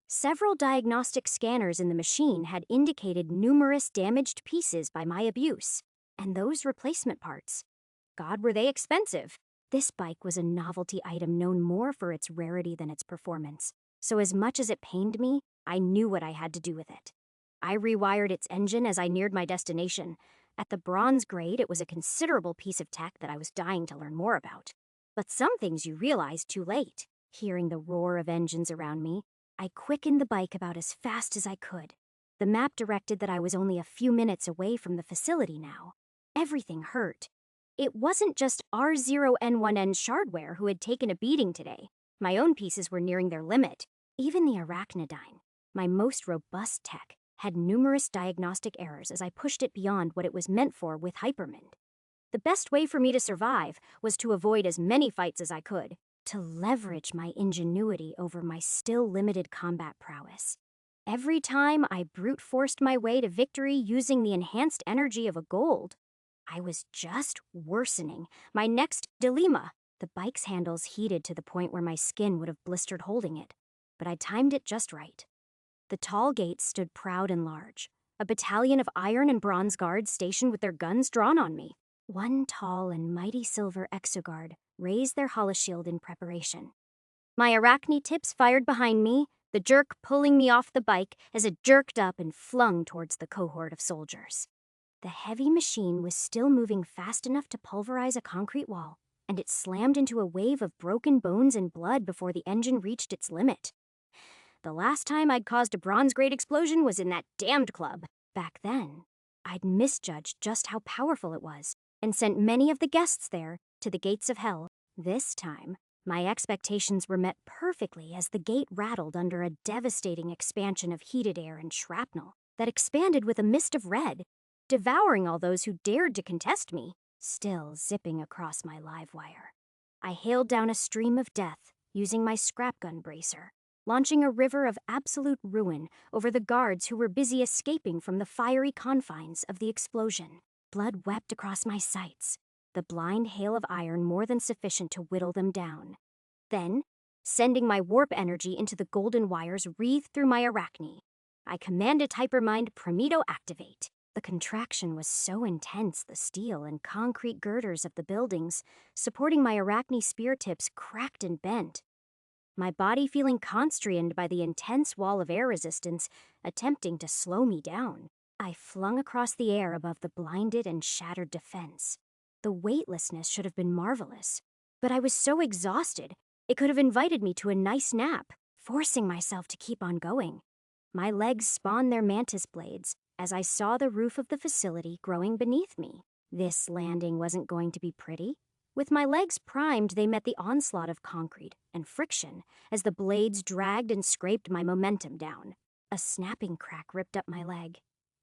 Several diagnostic scanners in the machine had indicated numerous damaged pieces by my abuse, and those replacement parts. God, were they expensive. This bike was a novelty item known more for its rarity than its performance, so as much as it pained me, I knew what I had to do with it. I rewired its engine as I neared my destination. At the bronze grade, it was a considerable piece of tech that I was dying to learn more about. But some things you realize too late. Hearing the roar of engines around me, I quickened the bike about as fast as I could. The map directed that I was only a few minutes away from the facility now. Everything hurt. It wasn't just R0N1N Shardware who had taken a beating today. My own pieces were nearing their limit. Even the Arachnodyne, my most robust tech, had numerous diagnostic errors as I pushed it beyond what it was meant for with Hypermind. The best way for me to survive was to avoid as many fights as I could, to leverage my ingenuity over my still limited combat prowess. Every time I brute forced my way to victory using the enhanced energy of a gold, I was just worsening my next dilemma. The bike's handles heated to the point where my skin would have blistered holding it, but I timed it just right. The tall gates stood proud and large, a battalion of iron and bronze guards stationed with their guns drawn on me. One tall and mighty silver exoguard raised their holoshield in preparation. My Arachne tips fired behind me, the jerk pulling me off the bike as it jerked up and flung towards the cohort of soldiers. The heavy machine was still moving fast enough to pulverize a concrete wall, and it slammed into a wave of broken bones and blood before the engine reached its limit. The last time I'd caused a bronze-grade explosion was in that damned club. Back then, I'd misjudged just how powerful it was, and sent many of the guests there to the gates of hell. This time, my expectations were met perfectly as the gate rattled under a devastating expansion of heated air and shrapnel that expanded with a mist of red, devouring all those who dared to contest me, still zipping across my live wire. I hailed down a stream of death using my scrap gun bracer, launching a river of absolute ruin over the guards who were busy escaping from the fiery confines of the explosion. Blood wept across my sights. the blind hail of iron more than sufficient to whittle them down. Then, sending my warp energy into the golden wires wreathed through my arachne, I commanded Hypermind Prometo activate. The contraction was so intense the steel and concrete girders of the buildings supporting my arachne spear tips cracked and bent. My body feeling constrained by the intense wall of air resistance attempting to slow me down. I flung across the air above the blinded and shattered defense. The weightlessness should have been marvelous, but I was so exhausted it could have invited me to a nice nap, forcing myself to keep on going. My legs spawned their mantis blades as I saw the roof of the facility growing beneath me. This landing wasn't going to be pretty. With my legs primed, they met the onslaught of concrete and friction as the blades dragged and scraped my momentum down. A snapping crack ripped up my leg.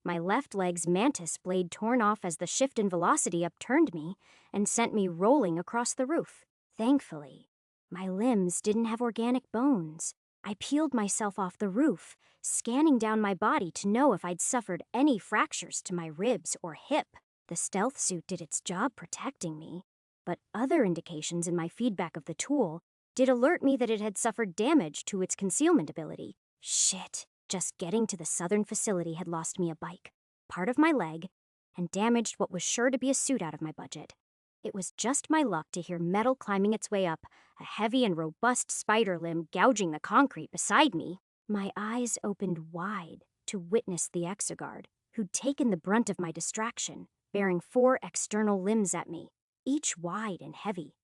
My left leg's mantis blade torn off as the shift in velocity upturned me and sent me rolling across the roof. Thankfully, my limbs didn't have organic bones. I peeled myself off the roof, scanning down my body to know if I'd suffered any fractures to my ribs or hip. The stealth suit did its job protecting me, but other indications in my feedback of the tool did alert me that it had suffered damage to its concealment ability. Shit, just getting to the southern facility had lost me a bike, part of my leg, and damaged what was sure to be a suit out of my budget. It was just my luck to hear metal climbing its way up, a heavy and robust spider limb gouging the concrete beside me. My eyes opened wide to witness the exoguard, who'd taken the brunt of my distraction, bearing 4 external limbs at me, each wide and heavy,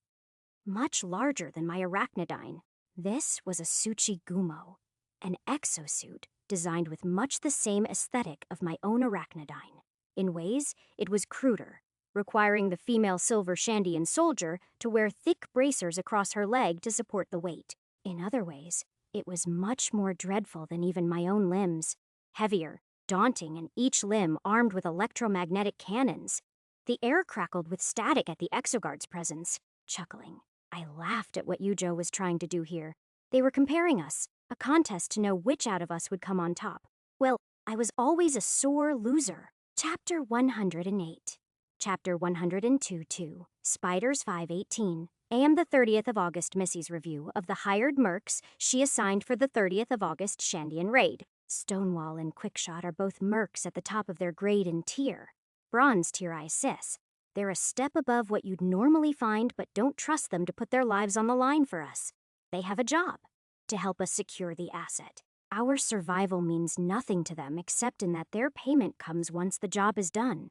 much larger than my arachnodyne. This was a Tsuchigumo, an exosuit designed with much the same aesthetic of my own arachnodyne. In ways, it was cruder, requiring the female silver Shandian soldier to wear thick bracers across her leg to support the weight. In other ways, it was much more dreadful than even my own limbs, heavier, daunting, and each limb armed with electromagnetic cannons. The air crackled with static at the exoguard's presence. Chuckling, I laughed at what Yujo was trying to do here. They were comparing us, a contest to know which out of us would come on top. Well, I was always a sore loser. Chapter 108. Chapter 102-2, Spiders 518. AM the 30th of August Missy's review of the hired mercs she assigned for the 30th of August Shandian raid. Stonewall and Quickshot are both mercs at the top of their grade and tier. Bronze tier ISIS. They're a step above what you'd normally find, but don't trust them to put their lives on the line for us. They have a job to help us secure the asset. Our survival means nothing to them except in that their payment comes once the job is done.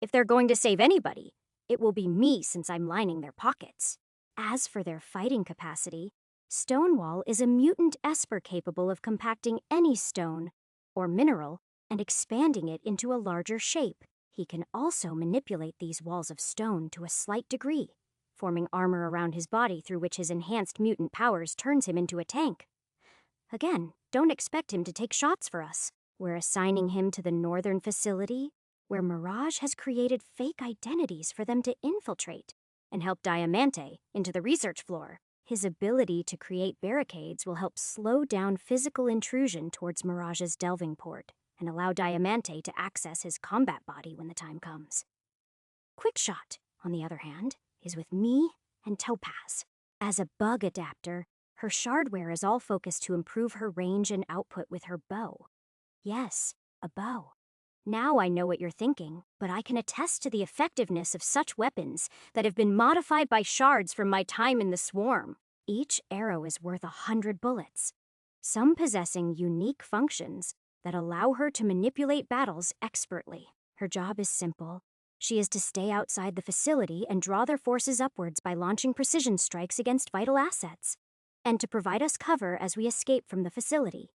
If they're going to save anybody, it will be me since I'm lining their pockets. As for their fighting capacity, Stonewall is a mutant esper capable of compacting any stone or mineral and expanding it into a larger shape. He can also manipulate these walls of stone to a slight degree, forming armor around his body through which his enhanced mutant powers turns him into a tank. Again, don't expect him to take shots for us. We're assigning him to the northern facility, where Mirage has created fake identities for them to infiltrate and help Diamante into the research floor. His ability to create barricades will help slow down physical intrusion towards Mirage's delving port and allow Diamante to access his combat body when the time comes. Quickshot, on the other hand, is with me and Topaz. As a bug adapter, her shardware is all focused to improve her range and output with her bow. Yes, a bow. Now I know what you're thinking, but I can attest to the effectiveness of such weapons that have been modified by shards from my time in the swarm. Each arrow is worth 100 bullets, some possessing unique functions that allow her to manipulate battles expertly. Her job is simple. She is to stay outside the facility and draw their forces upwards by launching precision strikes against vital assets, and to provide us cover as we escape from the facility.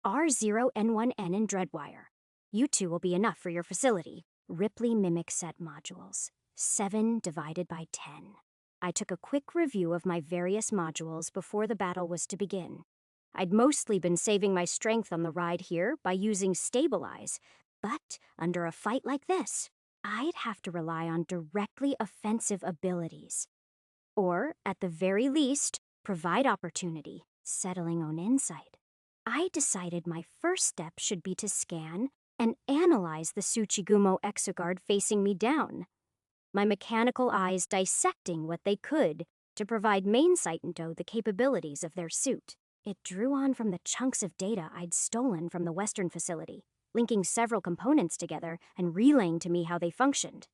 R0N1N and Dreadwire. You two will be enough for your facility. Ripley Mimic Set modules. 7 divided by 10. I took a quick review of my various modules before the battle was to begin. I'd mostly been saving my strength on the ride here by using Stabilize, but under a fight like this, I'd have to rely on directly offensive abilities. Or, at the very least, provide opportunity, settling on insight. I decided my first step should be to scan and analyze the Tsuchigumo exoguard facing me down. my mechanical eyes dissecting what they could to provide Mainsightendoe the capabilities of their suit. It drew on from the chunks of data I'd stolen from the Western facility, linking several components together and relaying to me how they functioned.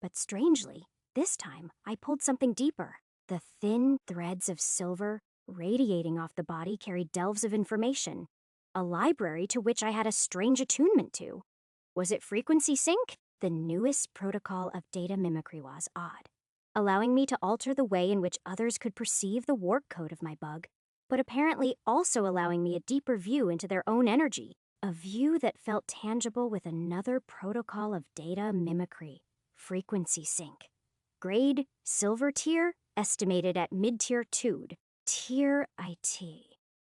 But strangely, this time I pulled something deeper. The thin threads of silver radiating off the body carried delves of information, a library to which I had a strange attunement to. Was it frequency sync? The newest protocol of data mimicry was odd, allowing me to alter the way in which others could perceive the warp code of my bug, but apparently also allowing me a deeper view into their own energy, a view that felt tangible with another protocol of data mimicry, frequency sync. Grade, silver tier, estimated at mid-tier 2. Tier IT.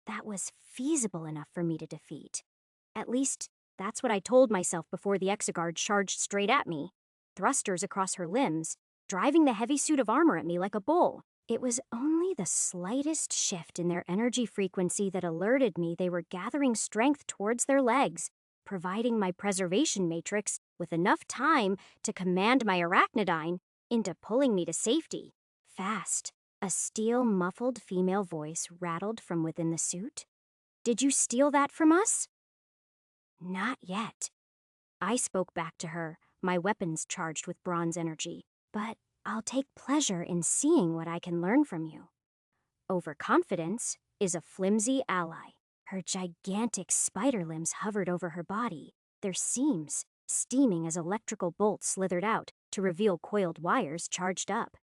That was feasible enough for me to defeat. At least, that's what I told myself before the Exiguard charged straight at me, thrusters across her limbs, driving the heavy suit of armor at me like a bull. It was only the slightest shift in their energy frequency that alerted me they were gathering strength towards their legs, providing my preservation matrix with enough time to command my arachnodyne into pulling me to safety. Fast, a steel-muffled female voice rattled from within the suit. "Did you steal that from us?" "Not yet." I spoke back to her, my weapons charged with bronze energy. "But I'll take pleasure in seeing what I can learn from you." Overconfidence is a flimsy ally. Her gigantic spider limbs hovered over her body, their seams steaming as electrical bolts slithered out to reveal coiled wires charged up.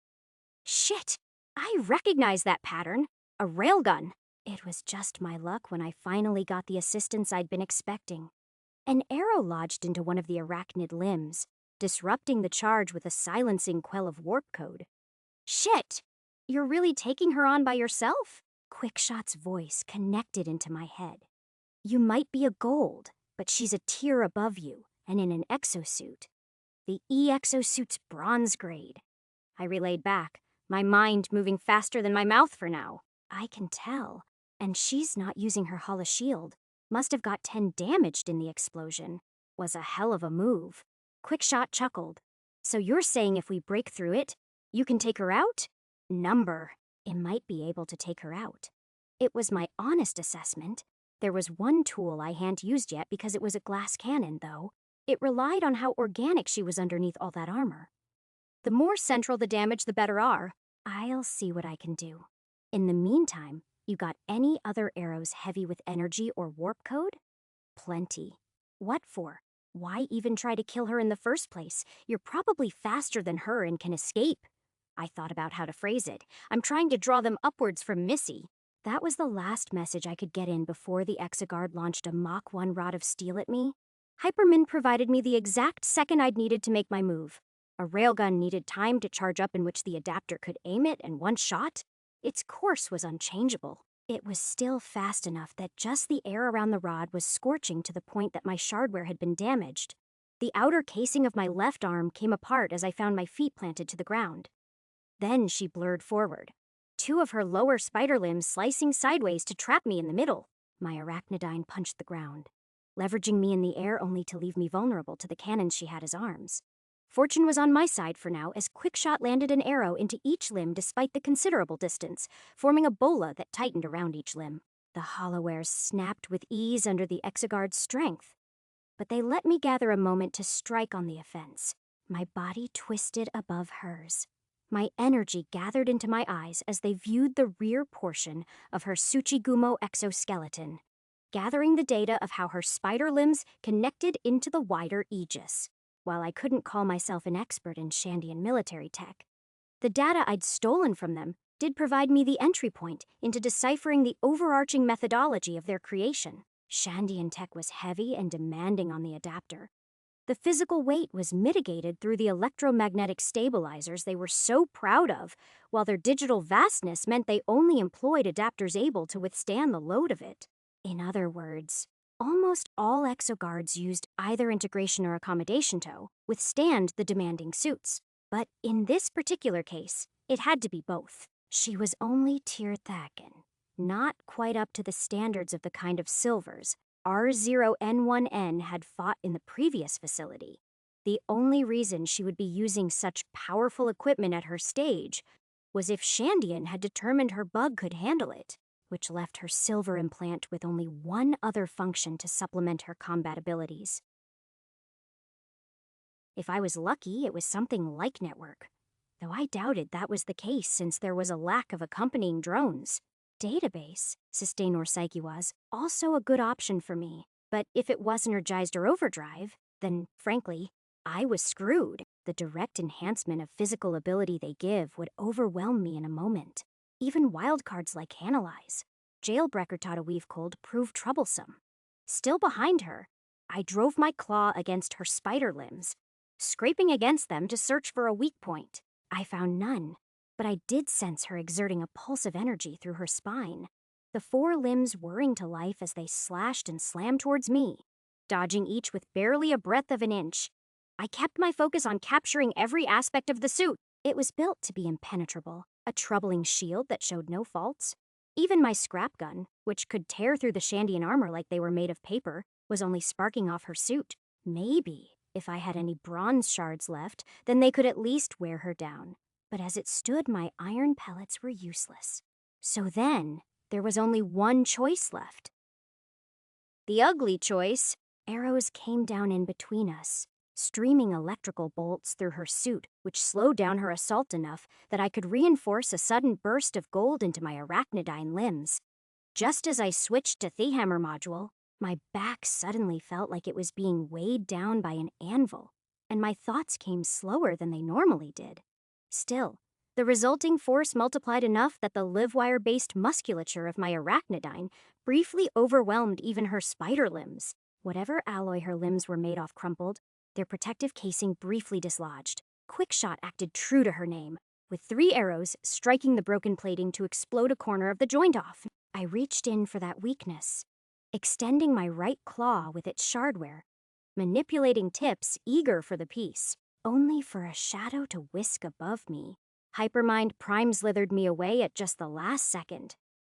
Shit! I recognize that pattern. A railgun. It was just my luck when I finally got the assistance I'd been expecting. An arrow lodged into one of the arachnid limbs, disrupting the charge with a silencing quell of warp code. "Shit! You're really taking her on by yourself?" Quickshot's voice connected into my head. "You might be a gold, but she's a tier above you, and in an exosuit. The E-exosuit's bronze grade." I relayed back, my mind moving faster than my mouth for now. "I can tell. And she's not using her holo shield. Must have got 10 damaged in the explosion. Was a hell of a move." Quickshot chuckled. "So you're saying if we break through it, you can take her out?" Number. It might be able to take her out. It was my honest assessment. There was one tool I hadn't used yet because it was a glass cannon, though. It relied on how organic she was underneath all that armor. The more central the damage, the better are. I'll see what I can do. In the meantime, you got any other arrows heavy with energy or warp code? Plenty. What for? Why even try to kill her in the first place? You're probably faster than her and can escape. I thought about how to phrase it. I'm trying to draw them upwards from Missy. That was the last message I could get in before the Exiguard launched a Mach 1 rod of steel at me. Hypermin provided me the exact second I'd needed to make my move. A railgun needed time to charge up in which the adapter could aim it in one shot. Its course was unchangeable. It was still fast enough that just the air around the rod was scorching to the point that my shardware had been damaged. The outer casing of my left arm came apart as I found my feet planted to the ground. Then she blurred forward, two of her lower spider limbs slicing sideways to trap me in the middle. My arachnodyne punched the ground, leveraging me in the air only to leave me vulnerable to the cannons she had as arms. Fortune was on my side for now as Quickshot landed an arrow into each limb despite the considerable distance, forming a bola that tightened around each limb. The hollowares snapped with ease under the Exiguard's strength, but they let me gather a moment to strike on the offense. My body twisted above hers. My energy gathered into my eyes as they viewed the rear portion of her Tsuchigumo exoskeleton, gathering the data of how her spider limbs connected into the wider aegis. While I couldn't call myself an expert in Shandian military tech, the data I'd stolen from them did provide me the entry point into deciphering the overarching methodology of their creation. Shandian tech was heavy and demanding on the adapter. The physical weight was mitigated through the electromagnetic stabilizers they were so proud of, while their digital vastness meant they only employed adapters able to withstand the load of it. In other words, almost all exoguards used either integration or accommodation to withstand the demanding suits. But in this particular case, it had to be both. She was only tier Thakin, not quite up to the standards of the kind of silvers R0N1N had fought in the previous facility. The only reason she would be using such powerful equipment at her stage was if Shandian had determined her bug could handle it, which left her silver implant with only one other function to supplement her combat abilities. If I was lucky, it was something like network, though I doubted that was the case since there was a lack of accompanying drones. Database, Sustainor Psyche was, also a good option for me, but if it was energized or overdrive, then, frankly, I was screwed. The direct enhancement of physical ability they give would overwhelm me in a moment. Even wildcards like Analyze, Jailbreaker taught a Weave Cold proved troublesome. Still behind her, I drove my claw against her spider limbs, scraping against them to search for a weak point. I found none, but I did sense her exerting a pulse of energy through her spine, the four limbs whirring to life as they slashed and slammed towards me, dodging each with barely a breadth of an inch. I kept my focus on capturing every aspect of the suit. It was built to be impenetrable, a troubling shield that showed no faults. Even my scrap gun, which could tear through the Shandian armor like they were made of paper, was only sparking off her suit. Maybe, if I had any bronze shards left, then they could at least wear her down. But as it stood, my iron pellets were useless. So then, there was only one choice left. The ugly choice. Arrows came down in between us, streaming electrical bolts through her suit, which slowed down her assault enough that I could reinforce a sudden burst of gold into my arachnidine limbs. Just as I switched to Thehammer module, my back suddenly felt like it was being weighed down by an anvil, and my thoughts came slower than they normally did. Still, the resulting force multiplied enough that the livewire-based musculature of my arachnidine briefly overwhelmed even her spider limbs. Whatever alloy her limbs were made off crumpled, their protective casing briefly dislodged. Quickshot acted true to her name, with 3 arrows striking the broken plating to explode a corner of the joint off. I reached in for that weakness, extending my right claw with its shardware, manipulating tips eager for the piece, only for a shadow to whisk above me. Hypermind prime-slithered me away at just the last second,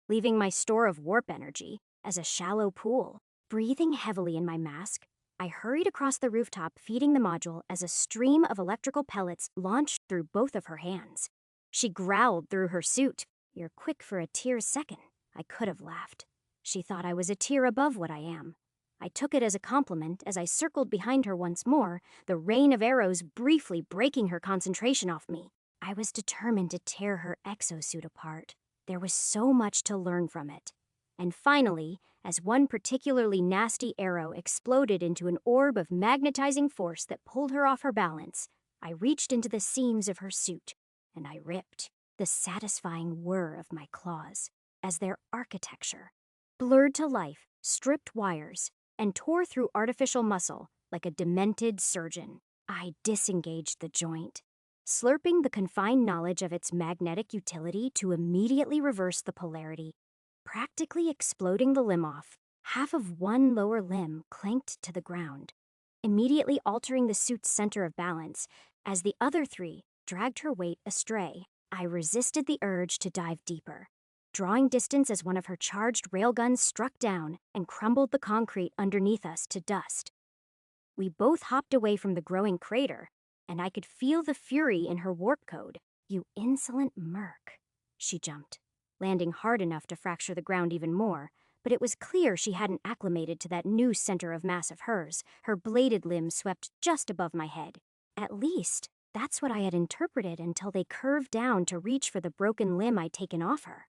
leaving my store of warp energy as a shallow pool. Breathing heavily in my mask, I hurried across the rooftop, feeding the module as a stream of electrical pellets launched through both of her hands. She growled through her suit. "You're quick for a tier second." I could have laughed. She thought I was a tier above what I am. I took it as a compliment as I circled behind her once more, the rain of arrows briefly breaking her concentration off me. I was determined to tear her exosuit apart. There was so much to learn from it. And finally, as one particularly nasty arrow exploded into an orb of magnetizing force that pulled her off her balance, I reached into the seams of her suit, and I ripped the satisfying whir of my claws as their architecture blurred to life, stripped wires, and tore through artificial muscle like a demented surgeon. I disengaged the joint, slurping the confined knowledge of its magnetic utility to immediately reverse the polarity, practically exploding the limb off. Half of one lower limb clanked to the ground, immediately altering the suit's center of balance as the other 3 dragged her weight astray. I resisted the urge to dive deeper, drawing distance as one of her charged railguns struck down and crumbled the concrete underneath us to dust. We both hopped away from the growing crater, and I could feel the fury in her warp code. "You insolent merc." She jumped, landing hard enough to fracture the ground even more, but it was clear she hadn't acclimated to that new center of mass of hers. Her bladed limbs swept just above my head. At least, that's what I had interpreted until they curved down to reach for the broken limb I'd taken off her.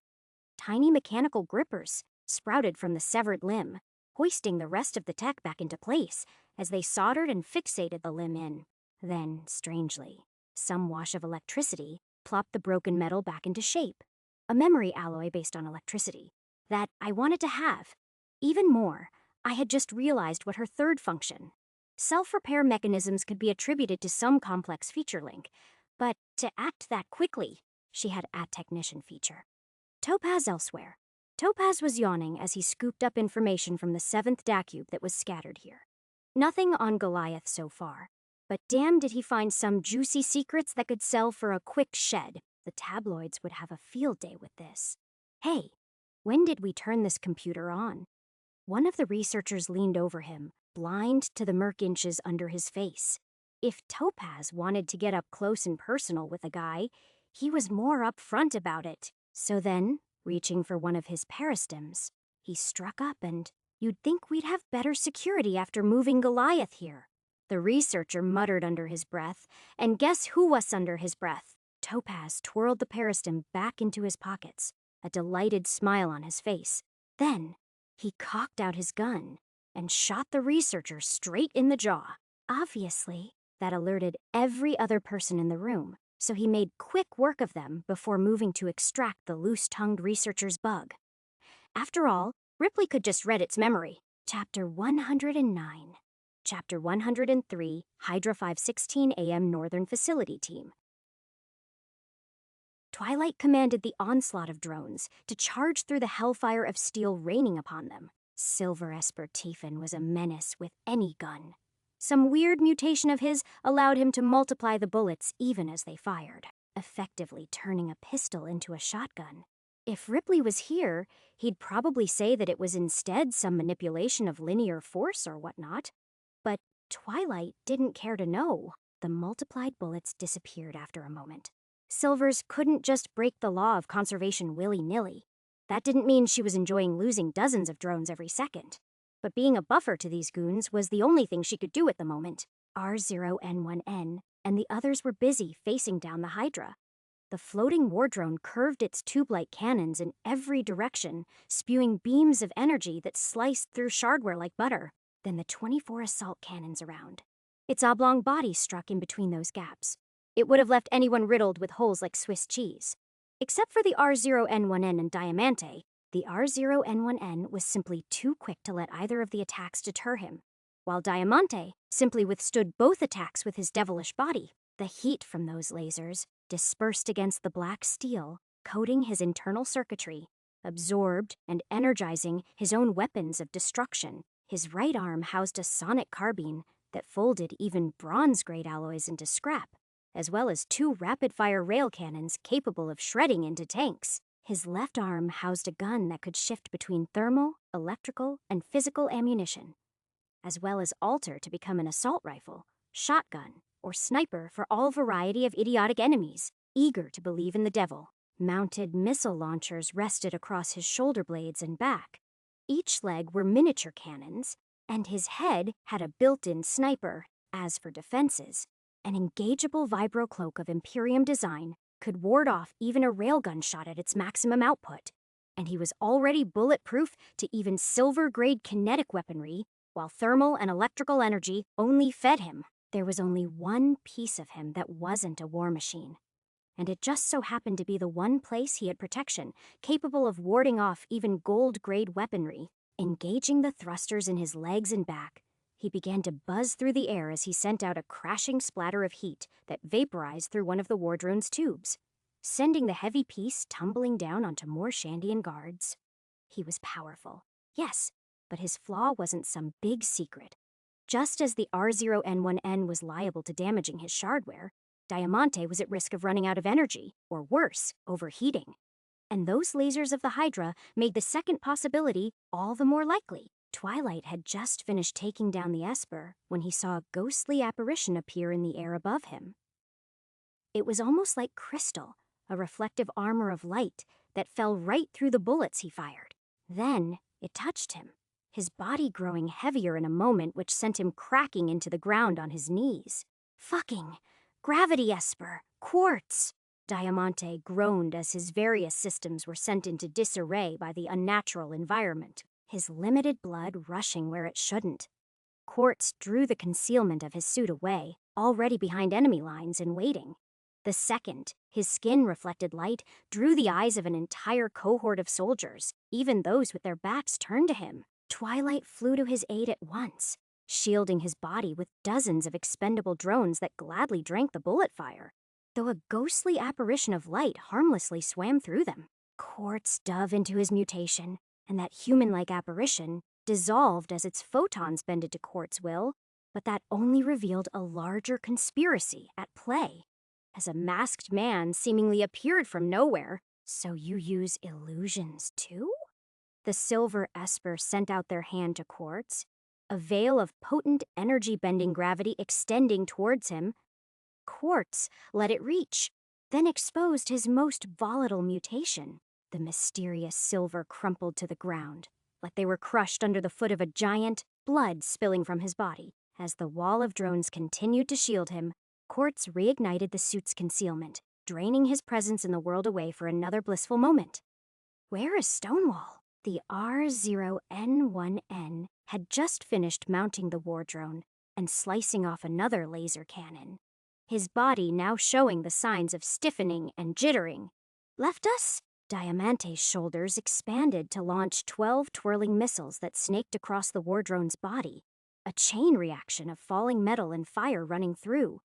Tiny mechanical grippers sprouted from the severed limb, hoisting the rest of the tech back into place as they soldered and fixated the limb in. Then, strangely, some wash of electricity plopped the broken metal back into shape. A memory alloy based on electricity that I wanted to have. Even more, I had just realized what her third function. Self-repair mechanisms could be attributed to some complex feature link, but to act that quickly, she had a technician feature. Topaz elsewhere. Topaz was yawning as he scooped up information from the 7th DACube that was scattered here. Nothing on Goliath so far, but damn did he find some juicy secrets that could sell for a quick shed. The tabloids would have a field day with this. "Hey, when did we turn this computer on?" One of the researchers leaned over him, blind to the merc inches under his face. if Topaz wanted to get up close and personal with a guy, he was more upfront about it. So then, reaching for one of his peristems, he struck up and, "You'd think we'd have better security after moving Goliath here." The researcher muttered under his breath, and guess who was under his breath? Topaz twirled the peristem back into his pockets, a delighted smile on his face. Then, he cocked out his gun and shot the researcher straight in the jaw. Obviously, that alerted every other person in the room, so he made quick work of them before moving to extract the loose-tongued researcher's bug. After all, Ripley could just read its memory. Chapter 109. Chapter 103, Hydra 516 AM Northern Facility Team. Twilight commanded the onslaught of drones to charge through the hellfire of steel raining upon them. Silver Esper Tiefin was a menace with any gun. Some weird mutation of his allowed him to multiply the bullets even as they fired, effectively turning a pistol into a shotgun. If Ripley was here, he'd probably say that it was instead some manipulation of linear force or whatnot. But Twilight didn't care to know. The multiplied bullets disappeared after a moment. Silvers couldn't just break the law of conservation willy-nilly. That didn't mean she was enjoying losing dozens of drones every second. But being a buffer to these goons was the only thing she could do at the moment. R0N1N and the others were busy facing down the Hydra. The floating war drone curved its tube-like cannons in every direction, spewing beams of energy that sliced through shardware like butter. Then the 24 assault cannons around. Its oblong body struck in between those gaps. It would have left anyone riddled with holes like Swiss cheese. Except for the R0N1N and Diamante, the R0N1N was simply too quick to let either of the attacks deter him, while Diamante simply withstood both attacks with his devilish body. The heat from those lasers dispersed against the black steel, coating his internal circuitry, absorbed and energizing his own weapons of destruction. His right arm housed a sonic carbine that folded even bronze-grade alloys into scrap, as well as 2 rapid-fire rail cannons capable of shredding into tanks. His left arm housed a gun that could shift between thermal, electrical, and physical ammunition, as well as alter to become an assault rifle, shotgun, or sniper for all variety of idiotic enemies, eager to believe in the devil. Mounted missile launchers rested across his shoulder blades and back. Each leg were miniature cannons, and his head had a built-in sniper. As for defenses, an engageable vibro-cloak of Imperium design could ward off even a railgun shot at its maximum output, and he was already bulletproof to even silver-grade kinetic weaponry, while thermal and electrical energy only fed him. There was only one piece of him that wasn't a war machine, and it just so happened to be the one place he had protection, capable of warding off even gold-grade weaponry. Engaging the thrusters in his legs and back, he began to buzz through the air as he sent out a crashing splatter of heat that vaporized through one of the war drone's tubes, sending the heavy piece tumbling down onto more Shandian guards. He was powerful, yes, but his flaw wasn't some big secret. Just as the R0N1N was liable to damaging his shardware, Diamante was at risk of running out of energy, or worse, overheating. And those lasers of the Hydra made the second possibility all the more likely. Twilight had just finished taking down the Esper when he saw a ghostly apparition appear in the air above him. It was almost like crystal, a reflective armor of light that fell right through the bullets he fired. Then it touched him, his body growing heavier in a moment which sent him cracking into the ground on his knees. Fucking gravity Esper, quartz! Diamante groaned as his various systems were sent into disarray by the unnatural environment, his limited blood rushing where it shouldn't. Quartz drew the concealment of his suit away, already behind enemy lines and waiting. The second his skin reflected light drew the eyes of an entire cohort of soldiers, even those with their backs turned to him. Twilight flew to his aid at once, shielding his body with dozens of expendable drones that gladly drank the bullet fire, though a ghostly apparition of light harmlessly swam through them. Quartz dove into his mutation, and that human-like apparition dissolved as its photons bended to Quartz's will, but that only revealed a larger conspiracy at play, as a masked man seemingly appeared from nowhere. "So you use illusions too?" The silver Esper sent out their hand to Quartz, a veil of potent energy-bending gravity extending towards him. Quartz let it reach, then exposed his most volatile mutation. The mysterious silver crumpled to the ground, like they were crushed under the foot of a giant, blood spilling from his body. As the wall of drones continued to shield him, Quartz reignited the suit's concealment, draining his presence in the world away for another blissful moment. Where is Stonewall? The R0N1N had just finished mounting the war drone and slicing off another laser cannon, his body now showing the signs of stiffening and jittering. Left us? Diamante's shoulders expanded to launch 12 twirling missiles that snaked across the war drone's body, a chain reaction of falling metal and fire running through.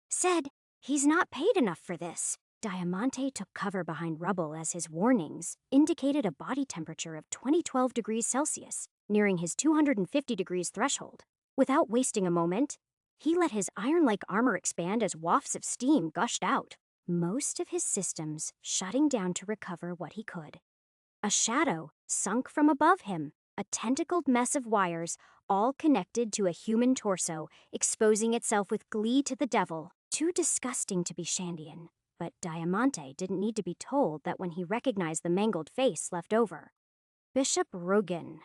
Said, he's not paid enough for this. Diamante took cover behind rubble as his warnings indicated a body temperature of 2012 degrees Celsius, nearing his 250 degrees threshold. Without wasting a moment, he let his iron-like armor expand as wafts of steam gushed out, most of his systems shutting down to recover what he could. A shadow sunk from above him, a tentacled mess of wires, all connected to a human torso, exposing itself with glee to the devil. Too disgusting to be Shandian. But Diamante didn't need to be told that when he recognized the mangled face left over. Bishop Rugen.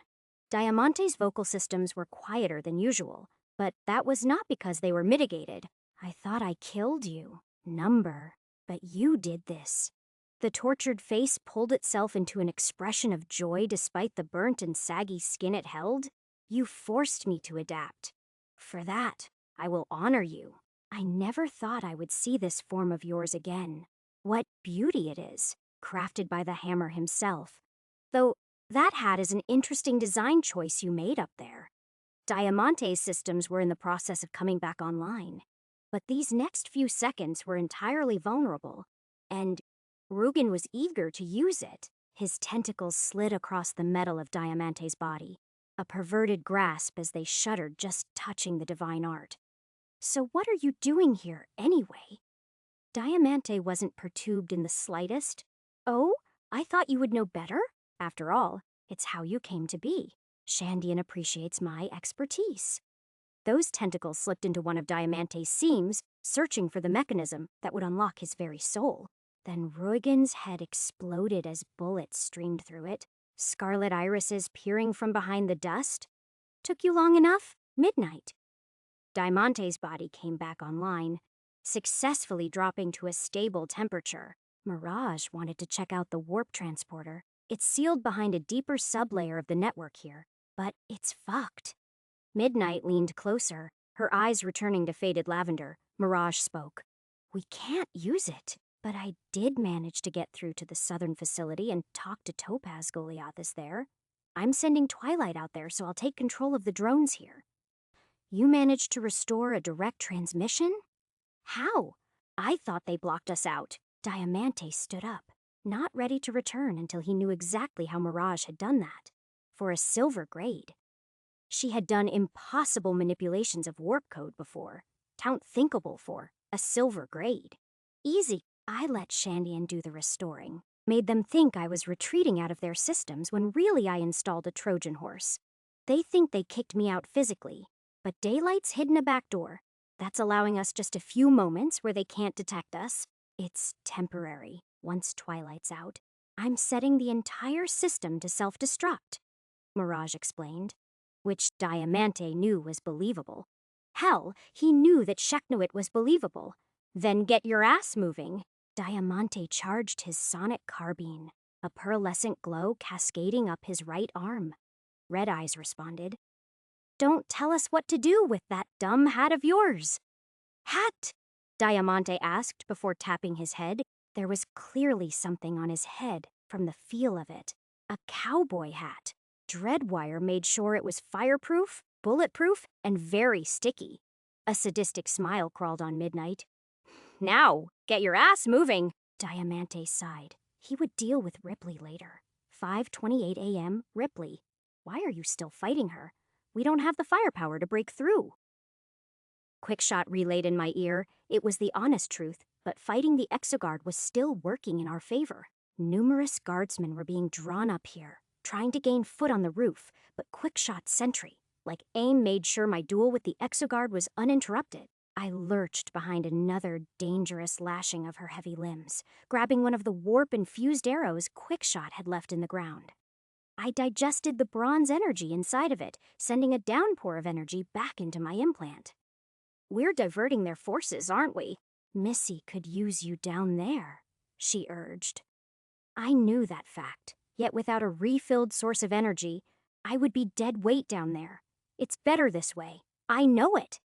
Diamante's vocal systems were quieter than usual, but that was not because they were mitigated. I thought I killed you, number, but you did this. The tortured face pulled itself into an expression of joy despite the burnt and saggy skin it held. You forced me to adapt. For that, I will honor you. I never thought I would see this form of yours again. What beauty it is, crafted by the hammer himself. Though that hat is an interesting design choice you made up there. Diamante's systems were in the process of coming back online, but these next few seconds were entirely vulnerable, and Rugen was eager to use it. His tentacles slid across the metal of Diamante's body, a perverted grasp as they shuddered just touching the divine art. So what are you doing here, anyway? Diamante wasn't perturbed in the slightest. Oh, I thought you would know better. After all, it's how you came to be. Shandian appreciates my expertise. Those tentacles slipped into one of Diamante's seams, searching for the mechanism that would unlock his very soul. Then Ruigen's head exploded as bullets streamed through it, scarlet irises peering from behind the dust. Took you long enough? Midnight. Diamante's body came back online, successfully dropping to a stable temperature. Mirage wanted to check out the warp transporter. It's sealed behind a deeper sublayer of the network here, but it's fucked. Midnight leaned closer, her eyes returning to faded lavender. Mirage spoke. We can't use it, but I did manage to get through to the southern facility and talk to Topaz Goliathus there. I'm sending Twilight out there, so I'll take control of the drones here. You managed to restore a direct transmission? How? I thought they blocked us out. Diamante stood up, not ready to return until he knew exactly how Mirage had done that. For a silver grade. She had done impossible manipulations of warp code before. Count thinkable for a silver grade. Easy. I let Shandian do the restoring. Made them think I was retreating out of their systems when really I installed a Trojan horse. They think they kicked me out physically. But Daylight's hidden a back door. That's allowing us just a few moments where they can't detect us. It's temporary. Once Twilight's out, I'm setting the entire system to self-destruct, Mirage explained, which Diamante knew was believable. Hell, he knew that Sheknuit was believable. Then get your ass moving. Diamante charged his sonic carbine, a pearlescent glow cascading up his right arm. Red Eyes responded. Don't tell us what to do with that dumb hat of yours. Hat? Diamante asked before tapping his head. There was clearly something on his head from the feel of it. A cowboy hat. Dreadwire made sure it was fireproof, bulletproof, and very sticky. A sadistic smile crawled on Midnight. Now, get your ass moving. Diamante sighed. He would deal with Ripley later. 5:28 a.m., Ripley. Why are you still fighting her? We don't have the firepower to break through. Quickshot relayed in my ear. It was the honest truth, but fighting the Exoguard was still working in our favor. Numerous guardsmen were being drawn up here, trying to gain foot on the roof, but Quickshot's sentry, like AIM made sure my duel with the exoguard was uninterrupted. I lurched behind another dangerous lashing of her heavy limbs, grabbing one of the warp-infused arrows Quickshot had left in the ground. I digested the bronze energy inside of it, sending a downpour of energy back into my implant. We're diverting their forces, aren't we? Missy could use you down there, she urged. I knew that fact, yet without a refilled source of energy, I would be dead weight down there. It's better this way. I know it.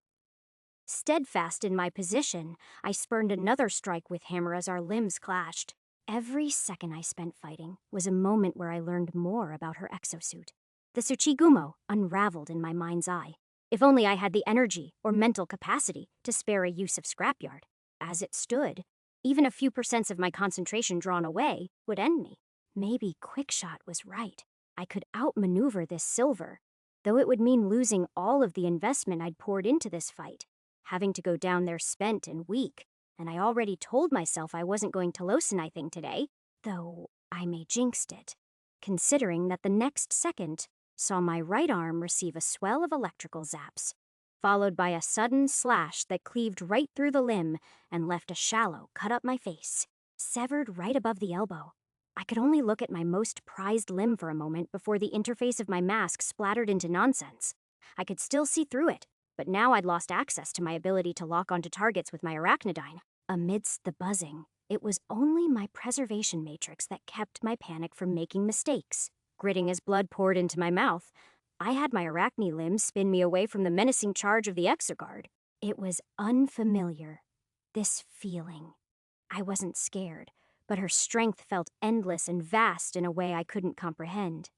Steadfast in my position, I spurned another strike with hammer as our limbs clashed. Every second I spent fighting was a moment where I learned more about her exosuit. The Tsuchigumo unraveled in my mind's eye. If only I had the energy or mental capacity to spare a use of scrapyard. As it stood, even a few percents of my concentration drawn away would end me. Maybe Quickshot was right. I could outmaneuver this silver, though it would mean losing all of the investment I'd poured into this fight, having to go down there spent and weak, and I already told myself I wasn't going to loosen anything today, though I may jinxed it, considering that the next second saw my right arm receive a swell of electrical zaps, followed by a sudden slash that cleaved right through the limb and left a shallow cut up my face, severed right above the elbow. I could only look at my most prized limb for a moment before the interface of my mask splattered into nonsense. I could still see through it, but now I'd lost access to my ability to lock onto targets with my arachnodyne. Amidst the buzzing, it was only my preservation matrix that kept my panic from making mistakes. Gritting as blood poured into my mouth, I had my arachne limbs spin me away from the menacing charge of the exoguard. It was unfamiliar, this feeling. I wasn't scared, but her strength felt endless and vast in a way I couldn't comprehend.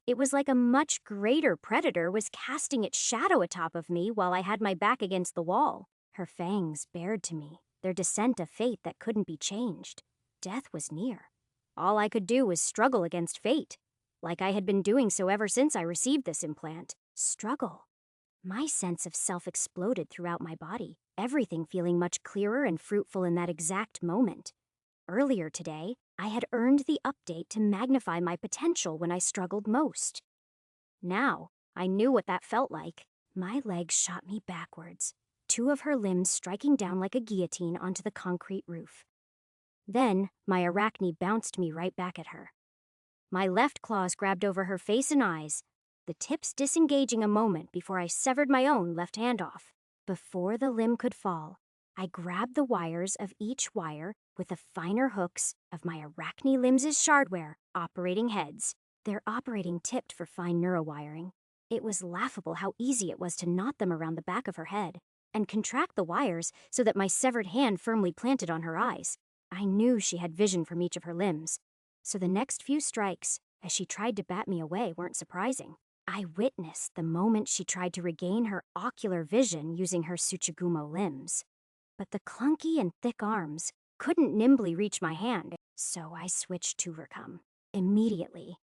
It was like a much greater predator was casting its shadow atop of me while I had my back against the wall. Her fangs bared to me, their descent of fate that couldn't be changed. Death was near. All I could do was struggle against fate, like I had been doing so ever since I received this implant. Struggle. My sense of self exploded throughout my body, everything feeling much clearer and fruitful in that exact moment. Earlier today, I had earned the update to magnify my potential when I struggled most. Now, I knew what that felt like. My legs shot me backwards, two of her limbs striking down like a guillotine onto the concrete roof. Then, my arachne bounced me right back at her. My left claws grabbed over her face and eyes, the tips disengaging a moment before I severed my own left hand off. Before the limb could fall, I grabbed the wires of each wire with the finer hooks of my arachne limbs' shardware operating heads. They're operating tipped for fine neurowiring. It was laughable how easy it was to knot them around the back of her head and contract the wires so that my severed hand firmly planted on her eyes. I knew she had vision from each of her limbs, so the next few strikes, as she tried to bat me away, weren't surprising. I witnessed the moment she tried to regain her ocular vision using her Tsuchigumo limbs. But the clunky and thick arms couldn't nimbly reach my hand, so I switched to Overcome. Immediately.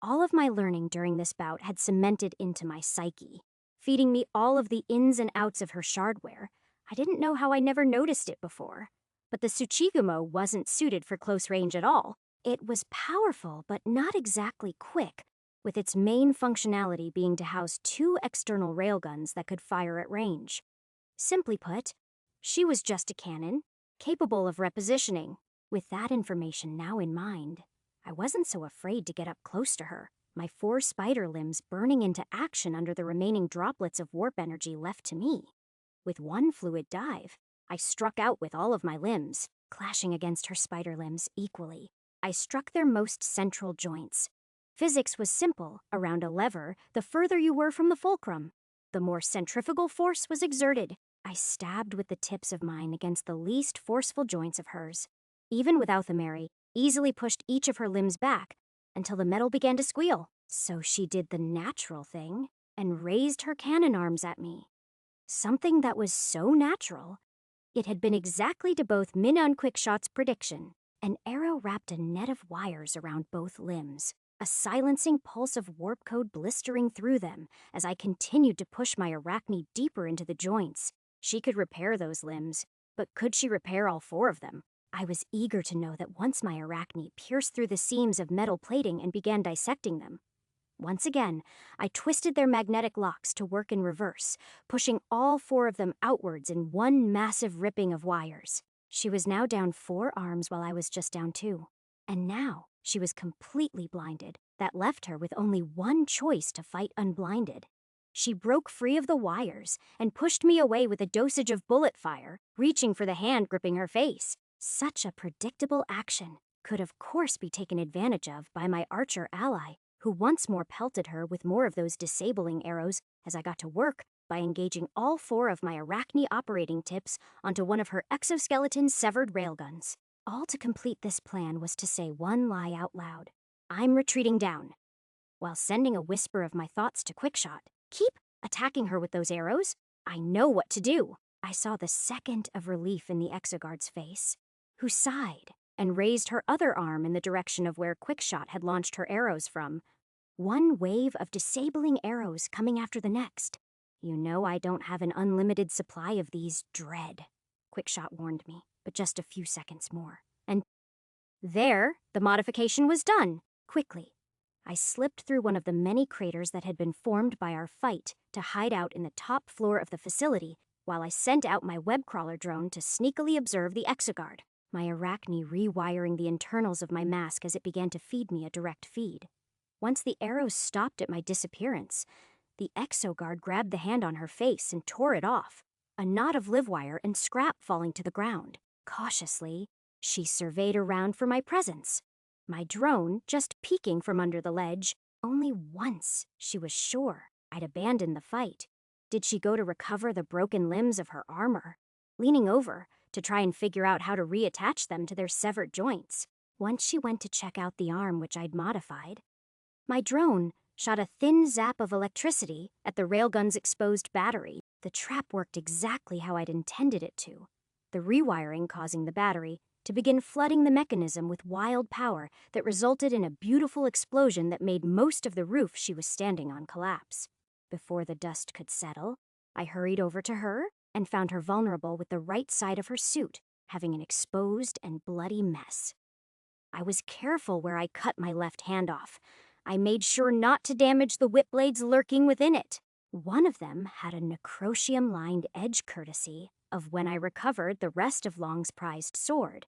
All of my learning during this bout had cemented into my psyche, feeding me all of the ins and outs of her shardware. I didn't know how I never noticed it before. But the Tsuchigumo wasn't suited for close range at all. It was powerful, but not exactly quick, with its main functionality being to house two external railguns that could fire at range. Simply put, she was just a cannon, capable of repositioning. With that information now in mind, I wasn't so afraid to get up close to her, my 4 spider limbs burning into action under the remaining droplets of warp energy left to me. With one fluid dive, I struck out with all of my limbs, clashing against her spider limbs equally. I struck their most central joints. Physics was simple. Around a lever, the further you were from the fulcrum, the more centrifugal force was exerted. I stabbed with the tips of mine against the least forceful joints of hers. Even without the Mary, easily pushed each of her limbs back until the metal began to squeal. So she did the natural thing and raised her cannon arms at me. Something that was so natural, it had been exactly to both Minna and Quickshot's prediction. An arrow wrapped a net of wires around both limbs, a silencing pulse of warp code blistering through them as I continued to push my arachne deeper into the joints. She could repair those limbs, but could she repair all 4 of them? I was eager to know that once my arachne pierced through the seams of metal plating and began dissecting them, Once again, I twisted their magnetic locks to work in reverse, pushing all 4 of them outwards in one massive ripping of wires. She was now down 4 arms while I was just down 2. And now she was completely blinded. That left her with only one choice to fight unblinded. She broke free of the wires and pushed me away with a dosage of bullet fire, reaching for the hand gripping her face. Such a predictable action could of course be taken advantage of by my archer ally, who once more pelted her with more of those disabling arrows as I got to work by engaging all 4 of my Arachne operating tips onto one of her exoskeleton's severed railguns. All to complete this plan was to say one lie out loud. I'm retreating down, while sending a whisper of my thoughts to Quickshot. Keep attacking her with those arrows. I know what to do. I saw the second of relief in the exoguard's face, who sighed and raised her other arm in the direction of where Quickshot had launched her arrows from. One wave of disabling arrows coming after the next. You know I don't have an unlimited supply of these, dread, Quickshot warned me, but just a few seconds more. And there, the modification was done. Quickly, I slipped through one of the many craters that had been formed by our fight to hide out in the top floor of the facility while I sent out my web crawler drone to sneakily observe the exoguard, my Arachne rewiring the internals of my mask as it began to feed me a direct feed. Once the arrows stopped at my disappearance, the exoguard grabbed the hand on her face and tore it off, a knot of live wire and scrap falling to the ground. Cautiously, she surveyed around for my presence, my drone just peeking from under the ledge. Only once she was sure I'd abandoned the fight did she go to recover the broken limbs of her armor, leaning over to try and figure out how to reattach them to their severed joints. Once she went to check out the arm which I'd modified, my drone shot a thin zap of electricity at the railgun's exposed battery. The trap worked exactly how I'd intended it to, the rewiring causing the battery to begin flooding the mechanism with wild power that resulted in a beautiful explosion that made most of the roof she was standing on collapse. Before the dust could settle, I hurried over to her and found her vulnerable with the right side of her suit having an exposed and bloody mess. I was careful where I cut my left hand off. I made sure not to damage the whip blades lurking within it. One of them had a necrotium-lined edge courtesy of when I recovered the rest of Long's prized sword.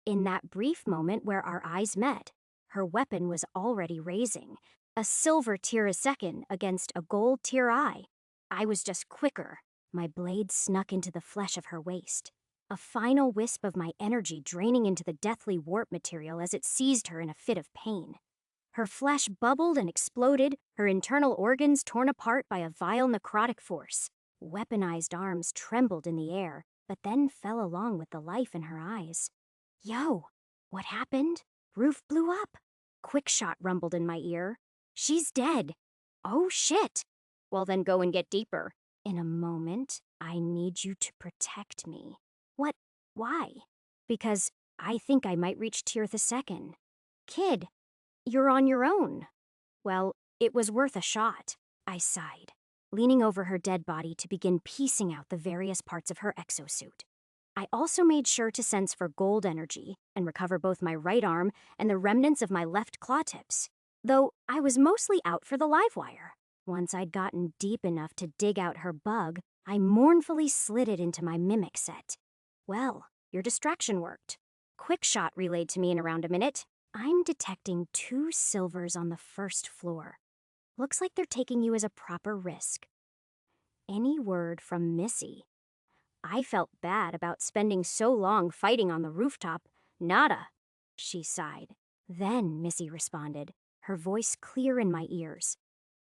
In that brief moment where our eyes met, her weapon was already raising, a silver tier a second against a gold tier eye. I was just quicker. My blade snuck into the flesh of her waist, a final wisp of my energy draining into the deathly warp material as it seized her in a fit of pain. Her flesh bubbled and exploded, her internal organs torn apart by a vile necrotic force. Weaponized arms trembled in the air, but then fell along with the life in her eyes. Yo, what happened? Roof blew up. Quickshot rumbled in my ear. She's dead. Oh shit. Well then go and get deeper. In a moment, I need you to protect me. What? Why? Because I think I might reach Tier the second. Kid, you're on your own. Well, it was worth a shot, I sighed, leaning over her dead body to begin piecing out the various parts of her exosuit. I also made sure to sense for gold energy and recover both my right arm and the remnants of my left claw tips, though I was mostly out for the live wire. Once I'd gotten deep enough to dig out her bug, I mournfully slid it into my mimic set. Well, your distraction worked. Quickshot relayed to me in around a minute. I'm detecting 2 silvers on the first floor. Looks like they're taking you as a proper risk. Any word from Missy? I felt bad about spending so long fighting on the rooftop. Nada, she sighed. Then Missy responded, her voice clear in my ears.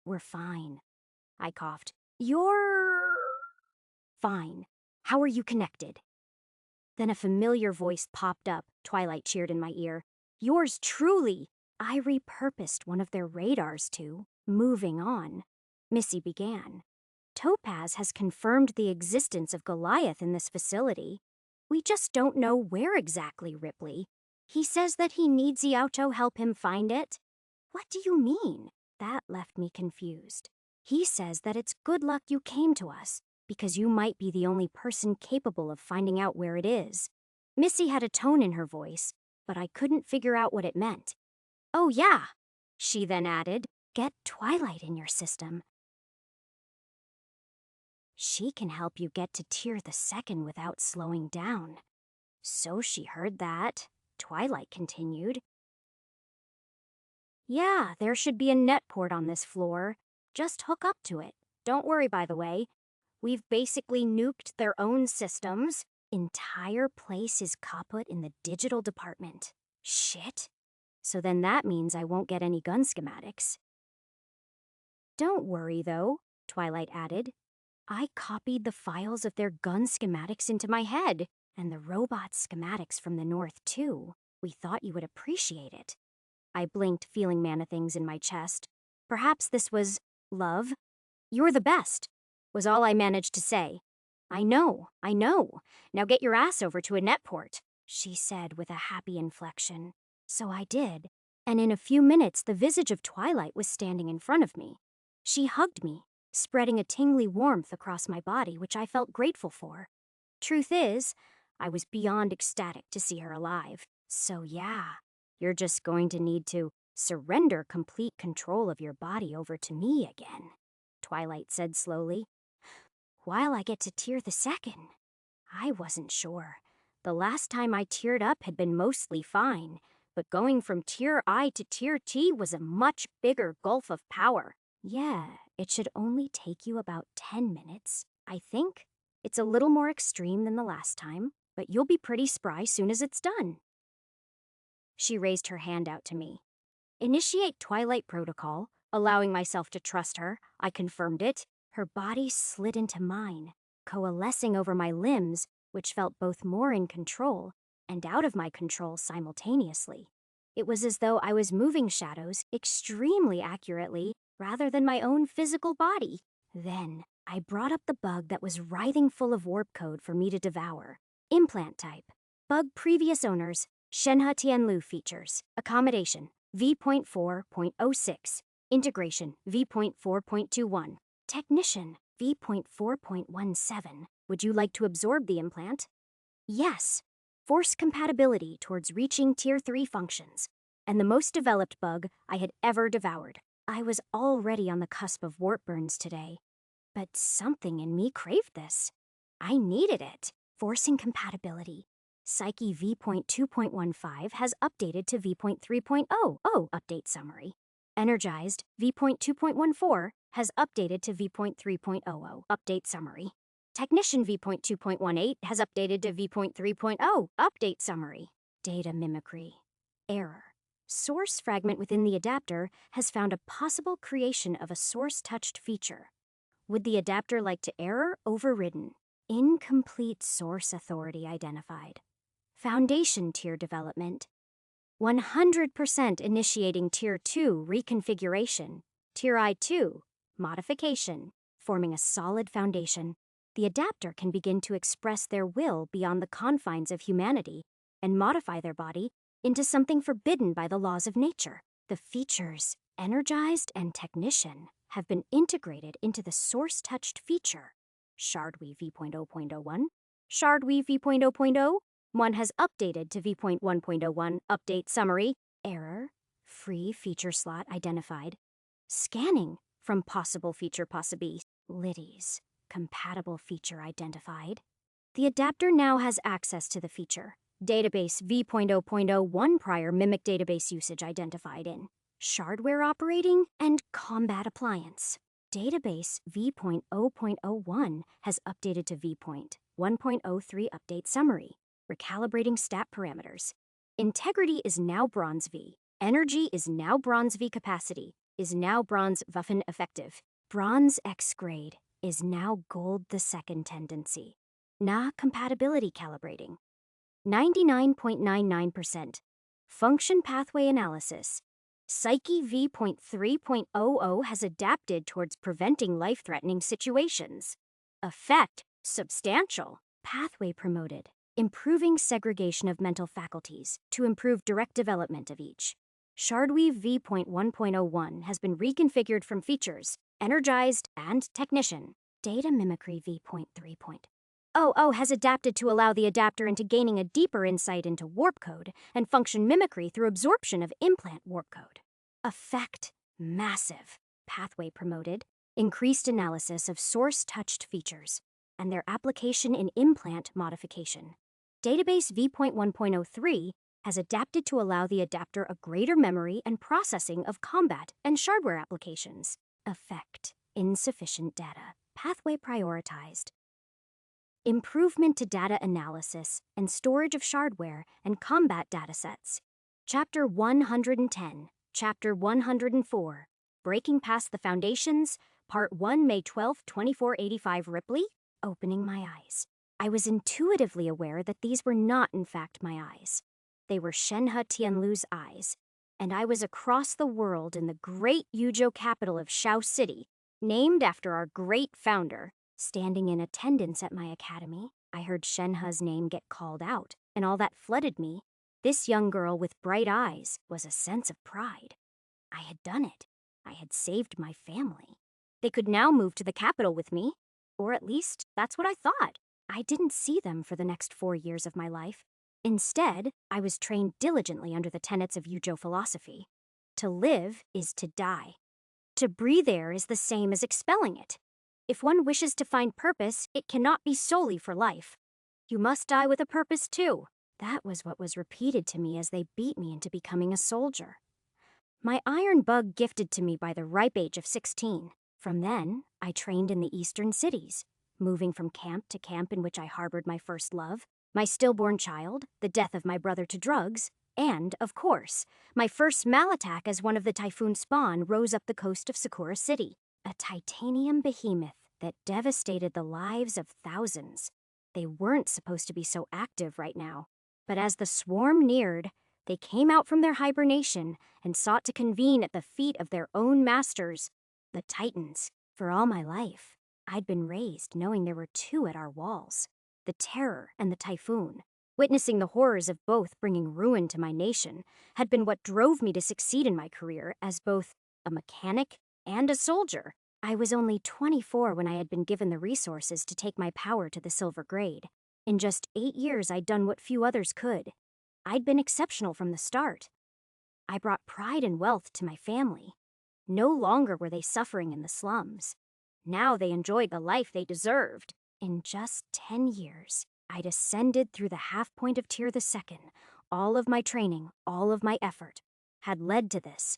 We're fine. I coughed. You're fine. How are you connected? Then a familiar voice popped up, Twilight cheered in my ear. Yours truly. I repurposed one of their radars to. Moving on. Missy began. Topaz has confirmed the existence of Goliath in this facility. We just don't know where exactly, Ripley. He says that he needs Iauto help him find it. What do you mean? That left me confused. He says that it's good luck you came to us, because you might be the only person capable of finding out where it is. Missy had a tone in her voice, but I couldn't figure out what it meant. Oh yeah, she then added. Get Twilight in your system. She can help you get to Tier the Second without slowing down. So she heard that. Twilight continued. Yeah, there should be a net port on this floor. Just hook up to it. Don't worry, by the way. We've basically nuked their own systems. Entire place is kaput in the digital department. Shit. So then that means I won't get any gun schematics. Don't worry, though, Twilight added. I copied the files of their gun schematics into my head, and the robot schematics from the north, too. We thought you would appreciate it. I blinked, feeling man-a-things in my chest. Perhaps this was love. You're the best, was all I managed to say. I know. Now get your ass over to a netport, she said with a happy inflection. So I did, and in a few minutes the visage of Twilight was standing in front of me. She hugged me, spreading a tingly warmth across my body, which I felt grateful for. Truth is, I was beyond ecstatic to see her alive. So yeah, you're just going to need to surrender complete control of your body over to me again, Twilight said slowly. While I get to Tier the Second. I wasn't sure. The last time I tiered up had been mostly fine, but going from Tier I to Tier T was a much bigger gulf of power. Yeah, it should only take you about 10 minutes, I think. It's a little more extreme than the last time, but you'll be pretty spry soon as it's done. She raised her hand out to me. Initiate Twilight Protocol. Allowing myself to trust her, I confirmed it. Her body slid into mine, coalescing over my limbs, which felt both more in control and out of my control simultaneously. It was as though I was moving shadows extremely accurately rather than my own physical body. Then, I brought up the bug that was writhing full of warp code for me to devour. Implant type. Bug previous owners. Shenhe Tianlu features. Accommodation. V.4.06. Integration. V.4.21. Technician. V.4.17. Would you like to absorb the implant? Yes. Force compatibility towards reaching Tier 3 functions. And the most developed bug I had ever devoured. I was already on the cusp of warp burns today. But something in me craved this. I needed it. Forcing compatibility. Psyche V.2.15 has updated to V.3.00 update summary. Energized V.2.14 has updated to V.3.00 update summary. Technician V.2.18 has updated to V.3.0 update summary. Data mimicry. Error. Source fragment within the adapter has found a possible creation of a source-touched feature. Would the adapter like to error overridden? Incomplete source authority identified. Foundation tier development. 100% initiating Tier 2 reconfiguration. Tier I2 modification, forming a solid foundation. The adapter can begin to express their will beyond the confines of humanity and modify their body into something forbidden by the laws of nature. The features, energized and technician, have been integrated into the source-touched feature. Shardweave V.0.01. Shardweave V.0.0. One has updated to V.1.01 update summary. Error. Free feature slot identified. Scanning from possible feature possibilities. Compatible feature identified. The adapter now has access to the feature. Database V.0.01 prior mimic database usage identified in. Shardware operating and combat appliance. Database V.0.01 has updated to V.1.03 update summary. Recalibrating stat parameters. Integrity is now Bronze V. Energy is now Bronze V. Capacity is now Bronze Waffen effective. Bronze X grade is now Gold the second tendency. Na compatibility calibrating. 99.99%. Function pathway analysis. Psyche V.3.00 has adapted towards preventing life-threatening situations. Effect substantial. Pathway promoted. Improving segregation of mental faculties to improve direct development of each. Shardweave V.1.01 has been reconfigured from features, energized, and technician. Data mimicry V.3.00 has adapted to allow the adapter into gaining a deeper insight into warp code and function mimicry through absorption of implant warp code. Effect Massive. Pathway promoted. Increased analysis of source-touched features, and their application in implant modification. Database v.1.03 has adapted to allow the adapter a greater memory and processing of combat and shardware applications. Effect. Insufficient data. Pathway prioritized. Improvement to data analysis and storage of shardware and combat datasets. Chapter 110. Chapter 104. Breaking Past the Foundations. Part 1, May 12, 2485 Ripley. Opening my eyes. I was intuitively aware that these were not in fact my eyes. They were Shenhe Tianlu's eyes, and I was across the world in the great Yuzhou capital of Shao City, named after our great founder. Standing in attendance at my academy, I heard Shenhe's name get called out, and all that flooded me, this young girl with bright eyes, was a sense of pride. I had done it. I had saved my family. They could now move to the capital with me, or at least that's what I thought. I didn't see them for the next 4 years of my life. Instead, I was trained diligently under the tenets of Yuzhou philosophy. To live is to die. To breathe air is the same as expelling it. If one wishes to find purpose, it cannot be solely for life. You must die with a purpose too. That was what was repeated to me as they beat me into becoming a soldier. My iron bug gifted to me by the ripe age of 16. From then, I trained in the eastern cities, moving from camp to camp in which I harbored my first love, my stillborn child, the death of my brother to drugs, and, of course, my first malattack as one of the typhoon spawn rose up the coast of Sakura City, a titanium behemoth that devastated the lives of thousands. They weren't supposed to be so active right now, but as the swarm neared, they came out from their hibernation and sought to convene at the feet of their own masters, the Titans. For all my life, I'd been raised knowing there were two at our walls, the Terror and the Typhoon. Witnessing the horrors of both bringing ruin to my nation had been what drove me to succeed in my career as both a mechanic and a soldier. I was only 24 when I had been given the resources to take my power to the silver grade. In just 8 years, I'd done what few others could. I'd been exceptional from the start. I brought pride and wealth to my family. No longer were they suffering in the slums. Now they enjoyed the life they deserved. In just 10 years, I'd ascended through the half-point of Tier II. All of my training, all of my effort, had led to this.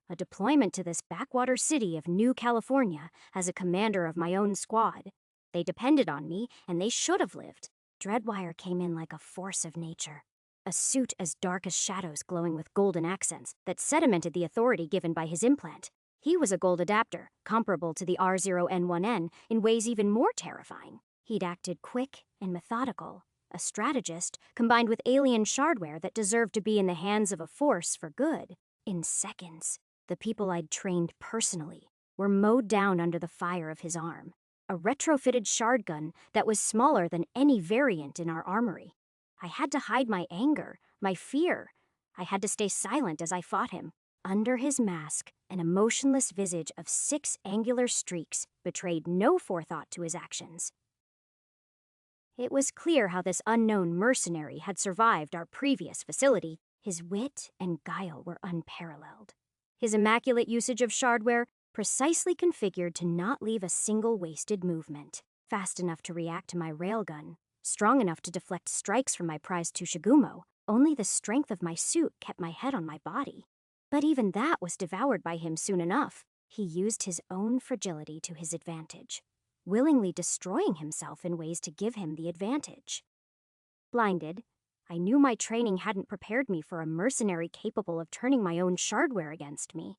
A deployment to this backwater city of New California as a commander of my own squad. They depended on me, and they should have lived. Dreadwire came in like a force of nature. A suit as dark as shadows glowing with golden accents that sedimented the authority given by his implant. He was a gold adapter, comparable to the R0N1N in ways even more terrifying. He'd acted quick and methodical, a strategist combined with alien shardware that deserved to be in the hands of a force for good. In seconds, the people I'd trained personally were mowed down under the fire of his arm. A retrofitted shard gun that was smaller than any variant in our armory. I had to hide my anger, my fear. I had to stay silent as I fought him. Under his mask, an emotionless visage of 6 angular streaks betrayed no forethought to his actions. It was clear how this unknown mercenary had survived our previous facility. His wit and guile were unparalleled. His immaculate usage of shardware precisely configured to not leave a single wasted movement. Fast enough to react to my railgun, strong enough to deflect strikes from my prized Tushagumo. Only the strength of my suit kept my head on my body. But even that was devoured by him soon enough. He used his own fragility to his advantage, willingly destroying himself in ways to give him the advantage. Blinded, I knew my training hadn't prepared me for a mercenary capable of turning my own shardware against me.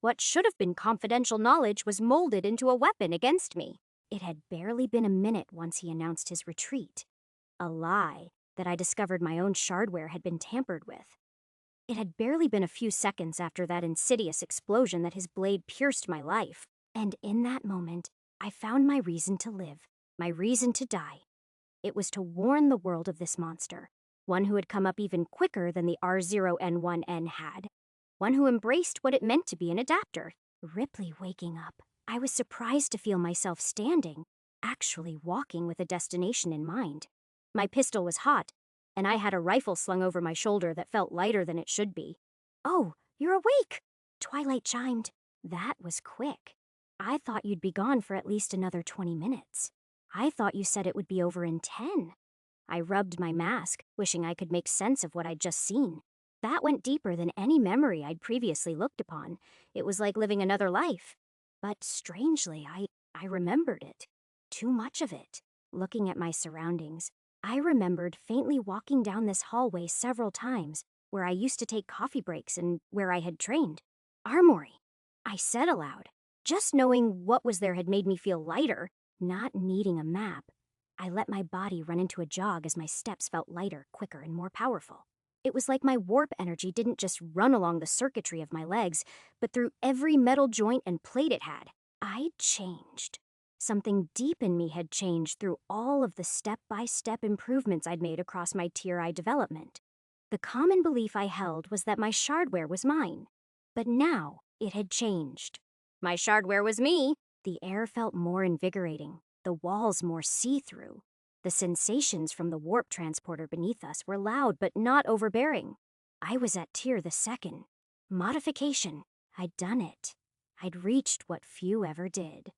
What should have been confidential knowledge was molded into a weapon against me. It had barely been a minute once he announced his retreat. A lie that I discovered my own shardware had been tampered with. It had barely been a few seconds after that insidious explosion that his blade pierced my life. And in that moment, I found my reason to live, my reason to die. It was to warn the world of this monster, one who had come up even quicker than the R0N1N had, one who embraced what it meant to be an adapter. Ripley waking up, I was surprised to feel myself standing, actually walking with a destination in mind. My pistol was hot, and I had a rifle slung over my shoulder that felt lighter than it should be. "Oh, you're awake!" Twilight chimed. That was quick. I thought you'd be gone for at least another 20 minutes. I thought you said it would be over in 10. I rubbed my mask, wishing I could make sense of what I'd just seen. That went deeper than any memory I'd previously looked upon. It was like living another life. But strangely, I remembered it. Too much of it. Looking at my surroundings, I remembered faintly walking down this hallway several times, where I used to take coffee breaks and where I had trained. Armory, I said aloud. Just knowing what was there had made me feel lighter, not needing a map. I let my body run into a jog as my steps felt lighter, quicker, and more powerful. It was like my warp energy didn't just run along the circuitry of my legs, but through every metal joint and plate it had. I'd changed. Something deep in me had changed through all of the step-by-step improvements I'd made across my Tier I development. The common belief I held was that my shardware was mine. But now, it had changed. My shardware was me. The air felt more invigorating, the walls more see-through. The sensations from the warp transporter beneath us were loud but not overbearing. I was at Tier II. Modification. I'd done it. I'd reached what few ever did.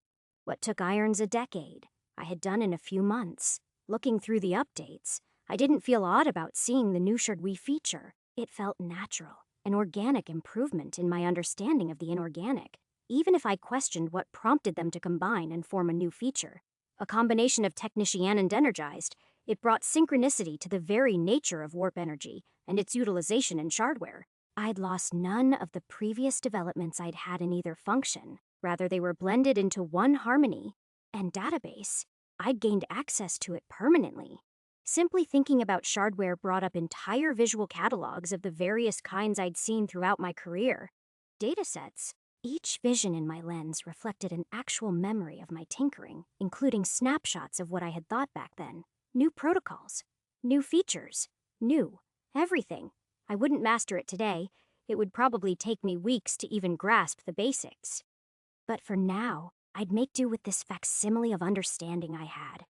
What took Irons a decade, I had done in a few months. Looking through the updates, I didn't feel odd about seeing the new shard feature. It felt natural, an organic improvement in my understanding of the inorganic, even if I questioned what prompted them to combine and form a new feature. A combination of technician and energized, it brought synchronicity to the very nature of warp energy and its utilization in shardware. I'd lost none of the previous developments I'd had in either function. Rather, they were blended into one harmony and database. I'd gained access to it permanently. Simply thinking about shardware brought up entire visual catalogs of the various kinds I'd seen throughout my career. Datasets. Each vision in my lens reflected an actual memory of my tinkering, including snapshots of what I had thought back then. New protocols. New features. New. Everything. I wouldn't master it today. It would probably take me weeks to even grasp the basics. But for now, I'd make do with this facsimile of understanding I had.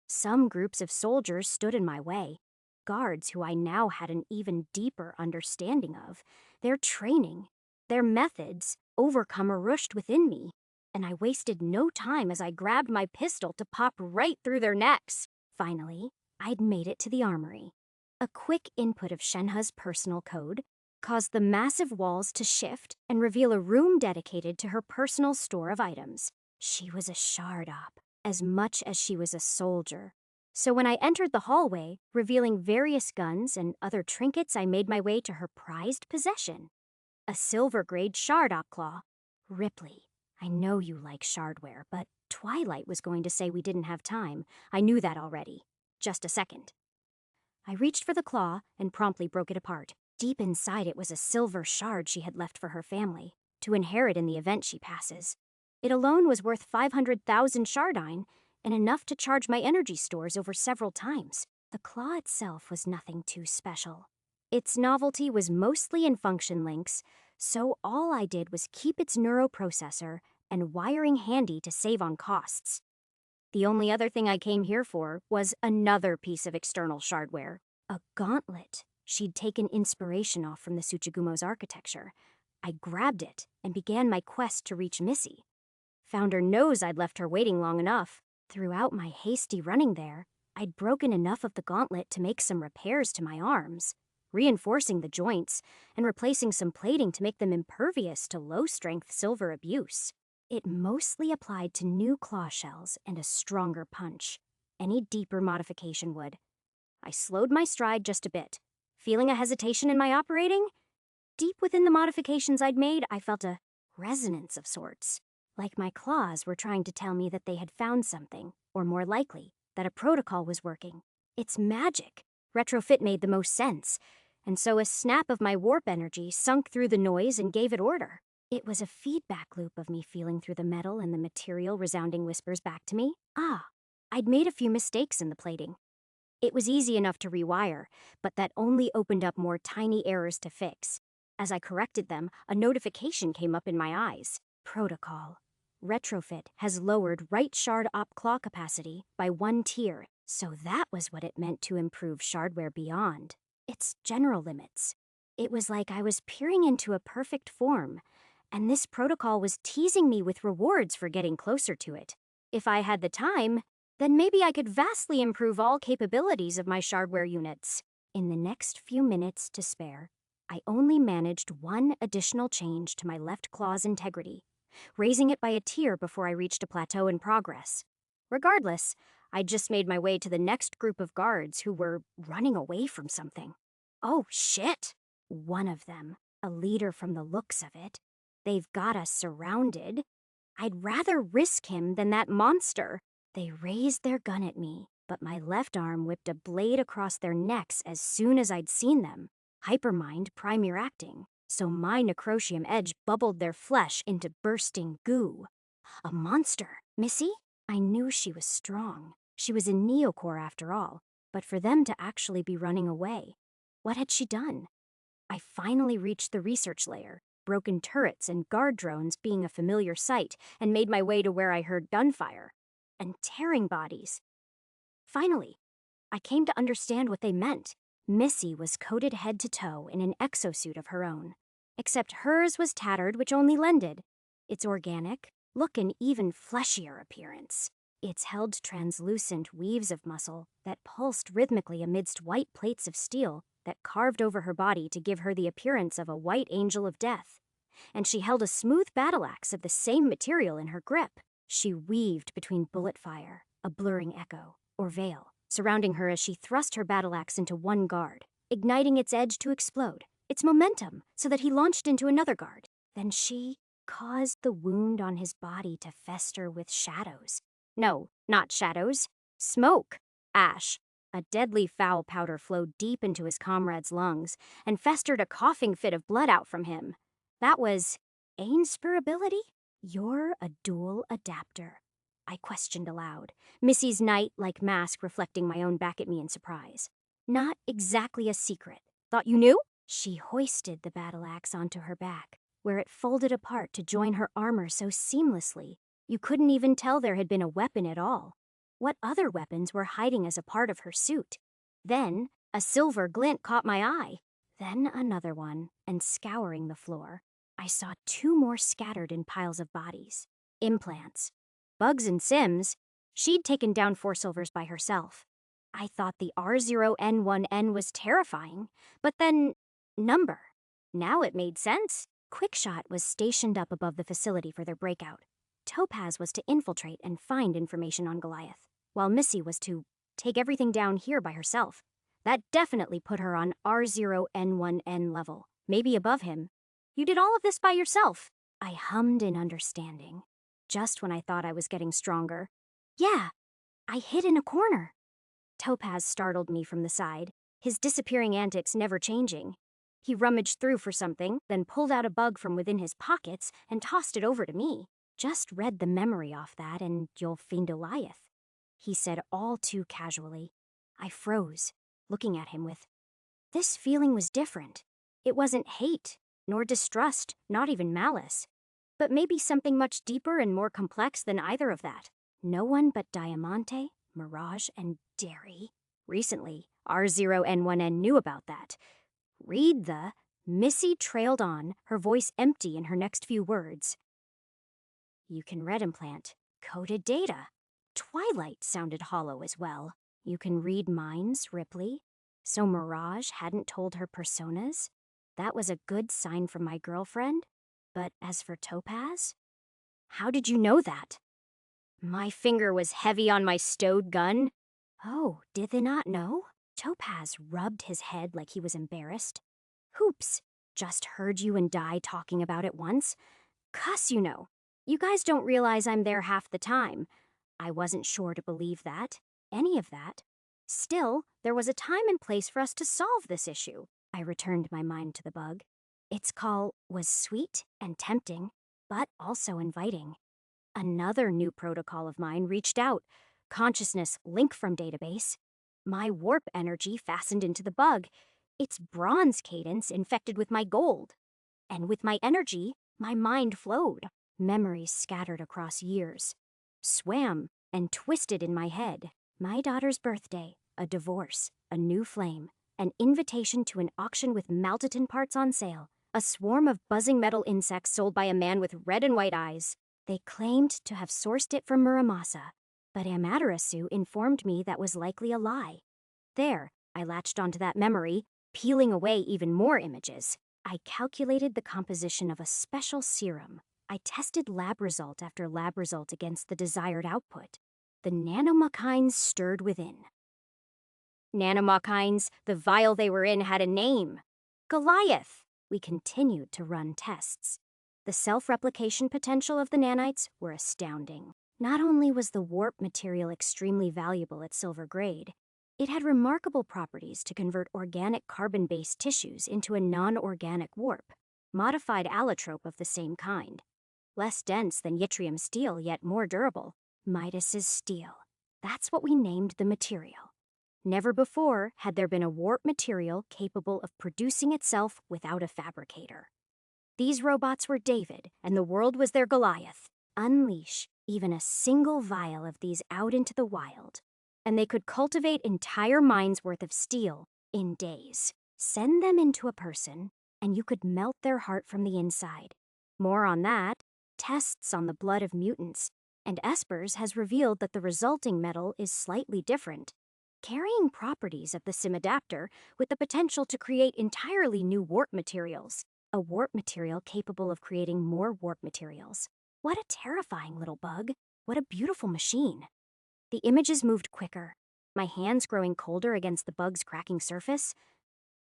Some groups of soldiers stood in my way, guards who I now had an even deeper understanding of. Their training, their methods, overcomer rushed within me, and I wasted no time as I grabbed my pistol to pop right through their necks. Finally, I'd made it to the armory. A quick input of Shenhe's personal code caused the massive walls to shift and reveal a room dedicated to her personal store of items. She was a shard op, as much as she was a soldier. So when I entered the hallway, revealing various guns and other trinkets, I made my way to her prized possession. A silver-grade shard op claw. Ripley, I know you like shardware, but Twilight was going to say we didn't have time. I knew that already. Just a second. I reached for the claw and promptly broke it apart. Deep inside it was a silver shard she had left for her family, to inherit in the event she passes. It alone was worth 500,000 shardine, and enough to charge my energy stores over several times. The claw itself was nothing too special. Its novelty was mostly in function links, so all I did was keep its neuroprocessor and wiring handy to save on costs. The only other thing I came here for was another piece of external shardware, a gauntlet she'd taken inspiration off from the Tsuchigumo's architecture. I grabbed it and began my quest to reach Missy. Founder knows I'd left her waiting long enough. Throughout my hasty running there, I'd broken enough of the gauntlet to make some repairs to my arms, reinforcing the joints and replacing some plating to make them impervious to low-strength silver abuse. It mostly applied to new claw shells and a stronger punch. Any deeper modification would. I slowed my stride just a bit. Feeling a hesitation in my operating? Deep within the modifications I'd made, I felt a resonance of sorts. Like my claws were trying to tell me that they had found something, or more likely, that a protocol was working. It's magic. Retrofit made the most sense, and so a snap of my warp energy sunk through the noise and gave it order. It was a feedback loop of me feeling through the metal and the material resounding whispers back to me. I'd made a few mistakes in the plating. It was easy enough to rewire, but that only opened up more tiny errors to fix. As I corrected them, a notification came up in my eyes. Protocol. Retrofit has lowered right shard op claw capacity by 1 tier, so that was what it meant to improve shardware beyond its general limits. It was like I was peering into a perfect form, and this protocol was teasing me with rewards for getting closer to it. If I had the time, then maybe I could vastly improve all capabilities of my shardware units. In the next few minutes to spare, I only managed one additional change to my left claw's integrity, raising it by a tier before I reached a plateau in progress. Regardless, I'd just made my way to the next group of guards who were running away from something. Oh, shit! One of them, a leader from the looks of it. They've got us surrounded. I'd rather risk him than that monster. They raised their gun at me, but my left arm whipped a blade across their necks as soon as I'd seen them. Hypermind Primere acting, so my necrotium edge bubbled their flesh into bursting goo. A monster, Missy? I knew she was strong. She was in Neocore after all, but for them to actually be running away, what had she done? I finally reached the research layer, broken turrets and guard drones being a familiar sight, and made my way to where I heard gunfire. And tearing bodies. Finally, I came to understand what they meant. Missy was coated head to toe in an exosuit of her own, except hers was tattered, which only lended its organic, look an even fleshier appearance. Its held translucent weaves of muscle that pulsed rhythmically amidst white plates of steel that carved over her body to give her the appearance of a white angel of death. And she held a smooth battle axe of the same material in her grip. She weaved between bullet fire, a blurring echo, or veil, surrounding her as she thrust her battle axe into one guard, igniting its edge to explode, its momentum, so that he launched into another guard. Then she caused the wound on his body to fester with shadows. No, not shadows. Smoke. Ash. A deadly foul powder flowed deep into his comrade's lungs and festered a coughing fit of blood out from him. That was inspirability? You're a dual adapter, I questioned aloud, Missy's knight-like mask reflecting my own back at me in surprise. Not exactly a secret. Thought you knew? She hoisted the battle axe onto her back, where it folded apart to join her armor so seamlessly, you couldn't even tell there had been a weapon at all. What other weapons were hiding as a part of her suit? Then, a silver glint caught my eye. Then another one, and scouring the floor, I saw two more scattered in piles of bodies. Implants. Bugs and Sims. She'd taken down 4 silvers by herself. I thought the R0N1N was terrifying, but then, number. Now it made sense. Quickshot was stationed up above the facility for their breakout. Topaz was to infiltrate and find information on Goliath, while Missy was to take everything down here by herself. That definitely put her on R0N1N level, maybe above him. You did all of this by yourself. I hummed in understanding, just when I thought I was getting stronger. Yeah, I hid in a corner. Topaz startled me from the side, his disappearing antics never changing. He rummaged through for something, then pulled out a bug from within his pockets and tossed it over to me. Just read the memory off that and you'll find Goliath, he said all too casually. I froze, looking at him with. This feeling was different. It wasn't hate, nor distrust, not even malice, but maybe something much deeper and more complex than either of that. No one but Diamante, Mirage, and Derry. Recently, R0N1N knew about that. Read the. Missy trailed on, her voice empty in her next few words. You can red implant coded data. Twilight sounded hollow as well. You can read minds, Ripley. So Mirage hadn't told her personas? That was a good sign from my girlfriend. But as for Topaz? How did you know that? My finger was heavy on my stowed gun. Oh, did they not know? Topaz rubbed his head like he was embarrassed. Hoops, just heard you and Di talking about it once. Cuss, you know. You guys don't realize I'm there half the time. I wasn't sure to believe that, any of that. Still, there was a time and place for us to solve this issue. I returned my mind to the bug. Its call was sweet and tempting, but also inviting. Another new protocol of mine reached out. Consciousness link from database. My warp energy fastened into the bug. Its bronze cadence infected with my gold. And with my energy, my mind flowed. Memories scattered across years. Swam and twisted in my head. My daughter's birthday, a divorce, a new flame, an invitation to an auction with Maltaton parts on sale, a swarm of buzzing metal insects sold by a man with red and white eyes. They claimed to have sourced it from Muramasa, but Amaterasu informed me that was likely a lie. There, I latched onto that memory, peeling away even more images. I calculated the composition of a special serum. I tested lab result after lab result against the desired output. The nanomachines stirred within. Nanomachines, the vial they were in, had a name. Goliath. We continued to run tests. The self-replication potential of the nanites were astounding. Not only was the warp material extremely valuable at silver grade, it had remarkable properties to convert organic carbon-based tissues into a non-organic warp, modified allotrope of the same kind. Less dense than yttrium steel, yet more durable. Midas's steel. That's what we named the material. Never before had there been a warp material capable of producing itself without a fabricator. These robots were David, and the world was their Goliath. Unleash even a single vial of these out into the wild, and they could cultivate entire mines worth of steel in days. Send them into a person, and you could melt their heart from the inside. More on that, tests on the blood of mutants, and Espers has revealed that the resulting metal is slightly different, carrying properties of the SIM-adapter with the potential to create entirely new warp materials. A warp material capable of creating more warp materials. What a terrifying little bug. What a beautiful machine. The images moved quicker, my hands growing colder against the bug's cracking surface.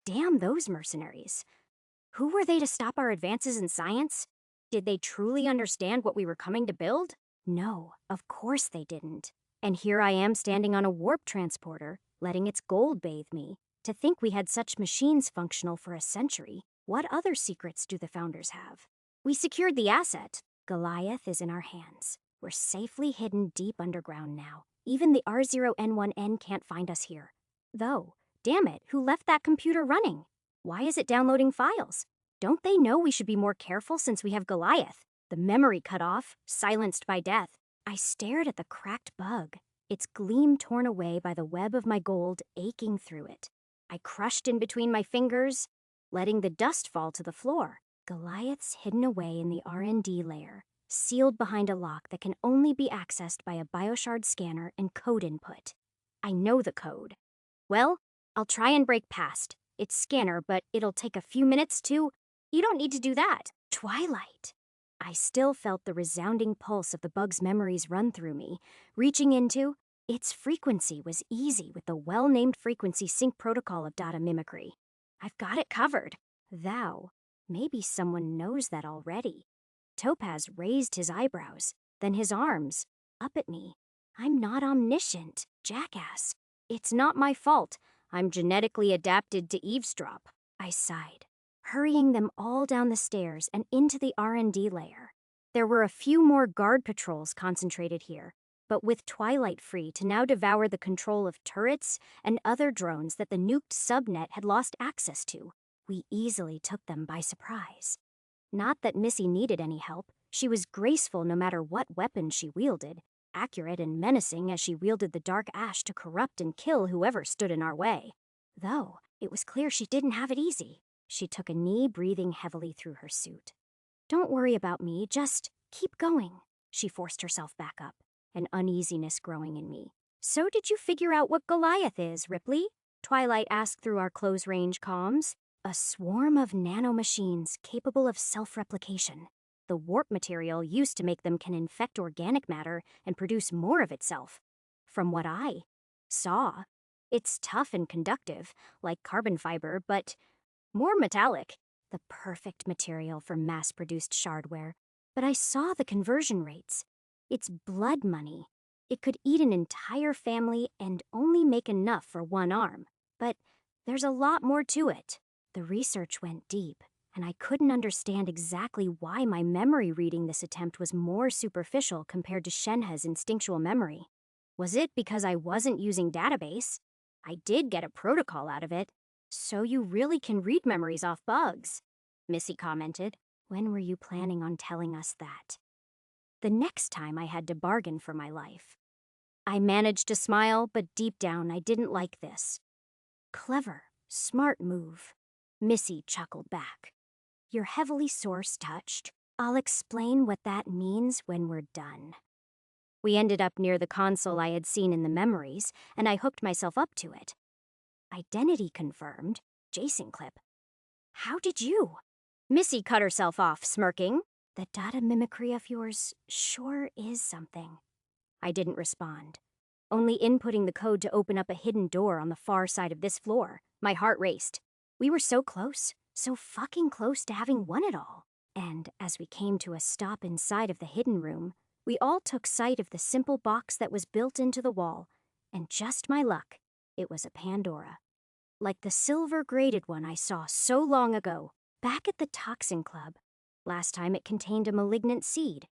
Damn those mercenaries. Who were they to stop our advances in science? Did they truly understand what we were coming to build? No, of course they didn't. And here I am standing on a warp transporter, letting its gold bathe me. To think we had such machines functional for a century. What other secrets do the founders have? We secured the asset. Goliath is in our hands. We're safely hidden deep underground now. Even the R0N1N can't find us here. Though, damn it, who left that computer running? Why is it downloading files? Don't they know we should be more careful since we have Goliath? The memory cut off, silenced by death. I stared at the cracked bug, its gleam torn away by the web of my gold aching through it. I crushed in between my fingers, letting the dust fall to the floor. Goliath's hidden away in the R&D layer, sealed behind a lock that can only be accessed by a bioshard scanner and code input. I know the code. Well, I'll try and break past. It's scanner, but it'll take a few minutes to... You don't need to do that. Twilight. I still felt the resounding pulse of the bug's memories run through me, reaching into... Its frequency was easy with the well-named frequency sync protocol of data mimicry. I've got it covered. Thou. Maybe someone knows that already. Topaz raised his eyebrows, then his arms, up at me. I'm not omniscient, jackass. It's not my fault. I'm genetically adapted to eavesdrop. I sighed, hurrying them all down the stairs and into the R&D layer. There were a few more guard patrols concentrated here, but with Twilight free to now devour the control of turrets and other drones that the nuked subnet had lost access to, we easily took them by surprise. Not that Missy needed any help. She was graceful no matter what weapon she wielded, accurate and menacing as she wielded the dark ash to corrupt and kill whoever stood in our way. Though, it was clear she didn't have it easy. She took a knee, breathing heavily through her suit. Don't worry about me, just keep going. She forced herself back up, an uneasiness growing in me. So did you figure out what Goliath is, Ripley? Twilight asked through our close-range comms. A swarm of nanomachines capable of self-replication. The warp material used to make them can infect organic matter and produce more of itself. From what I saw, it's tough and conductive, like carbon fiber, but more metallic. The perfect material for mass-produced shardware. But I saw the conversion rates. It's blood money. It could eat an entire family and only make enough for one arm. But there's a lot more to it. The research went deep, and I couldn't understand exactly why my memory reading this attempt was more superficial compared to Shenhe's instinctual memory. Was it because I wasn't using database? I did get a protocol out of it. So you really can read memories off bugs, Missy commented. When were you planning on telling us that? The next time I had to bargain for my life. I managed to smile, but deep down I didn't like this. Clever, smart move. Missy chuckled back. You're heavily source touched. I'll explain what that means when we're done. We ended up near the console I had seen in the memories, and I hooked myself up to it. Identity confirmed. Jason clip. How did you? Missy cut herself off, smirking. That data mimicry of yours sure is something. I didn't respond, only inputting the code to open up a hidden door on the far side of this floor. My heart raced. We were so close, so fucking close to having won it all. And as we came to a stop inside of the hidden room, we all took sight of the simple box that was built into the wall, and just my luck, it was a Pandora. Like the silver-graded one I saw so long ago, back at the Toxin Club. Last time it contained a malignant seed,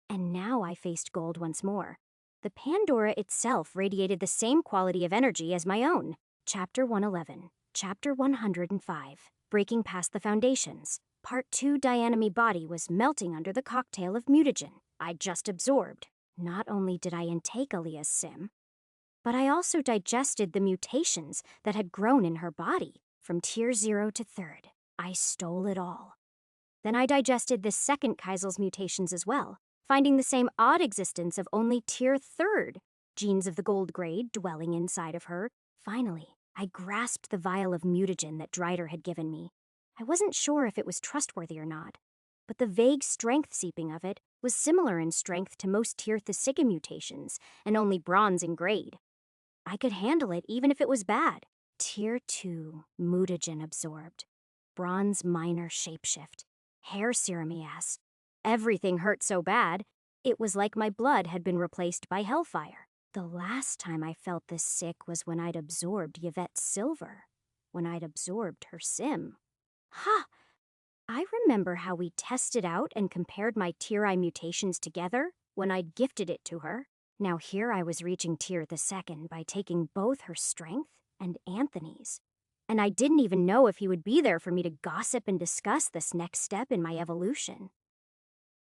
and now I faced gold once more. The Pandora itself radiated the same quality of energy as my own. Chapter 111, Chapter 105, Breaking Past the Foundations. Part 2 Dianamy body was melting under the cocktail of mutagen I'd just absorbed. Not only did I intake Aaliyah's sim, but I also digested the mutations that had grown in her body from Tier 0 to 3rd. I stole it all. Then I digested the second Kaisel's mutations as well, finding the same odd existence of only Tier 3rd genes of the gold grade dwelling inside of her. Finally, I grasped the vial of mutagen that Dryder had given me. I wasn't sure if it was trustworthy or not, but the vague strength seeping of it was similar in strength to most Tier Thesiga mutations, and only bronze in grade. I could handle it even if it was bad. Tier 2 mutagen absorbed. Bronze minor shapeshift. Hair serum ass. Everything hurt so bad, it was like my blood had been replaced by hellfire. The last time I felt this sick was when I'd absorbed Yvette's silver. When I'd absorbed her sim. Ha! I remember how we tested out and compared my Tier I mutations together when I'd gifted it to her. Now here I was reaching Tier the 2nd by taking both her strength and Anthony's. And I didn't even know if he would be there for me to gossip and discuss this next step in my evolution.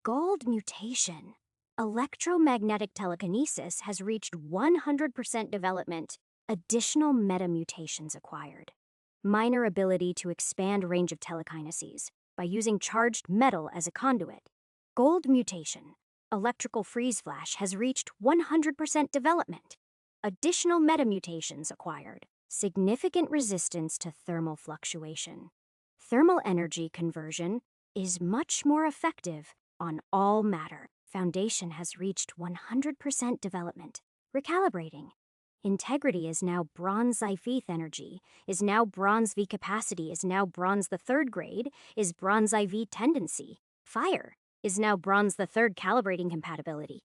Gold mutation. Electromagnetic telekinesis has reached 100% development. Additional metamutations acquired. Minor ability to expand range of telekineses by using charged metal as a conduit. Gold mutation. Electrical freeze flash has reached 100% development. Additional metamutations acquired. Significant resistance to thermal fluctuation. Thermal energy conversion is much more effective on all matter. Foundation has reached 100% development. Recalibrating. Integrity is now bronze IV energy, is now bronze V capacity, is now bronze the 3rd grade, is bronze IV tendency. Fire is now bronze the 3rd calibrating compatibility.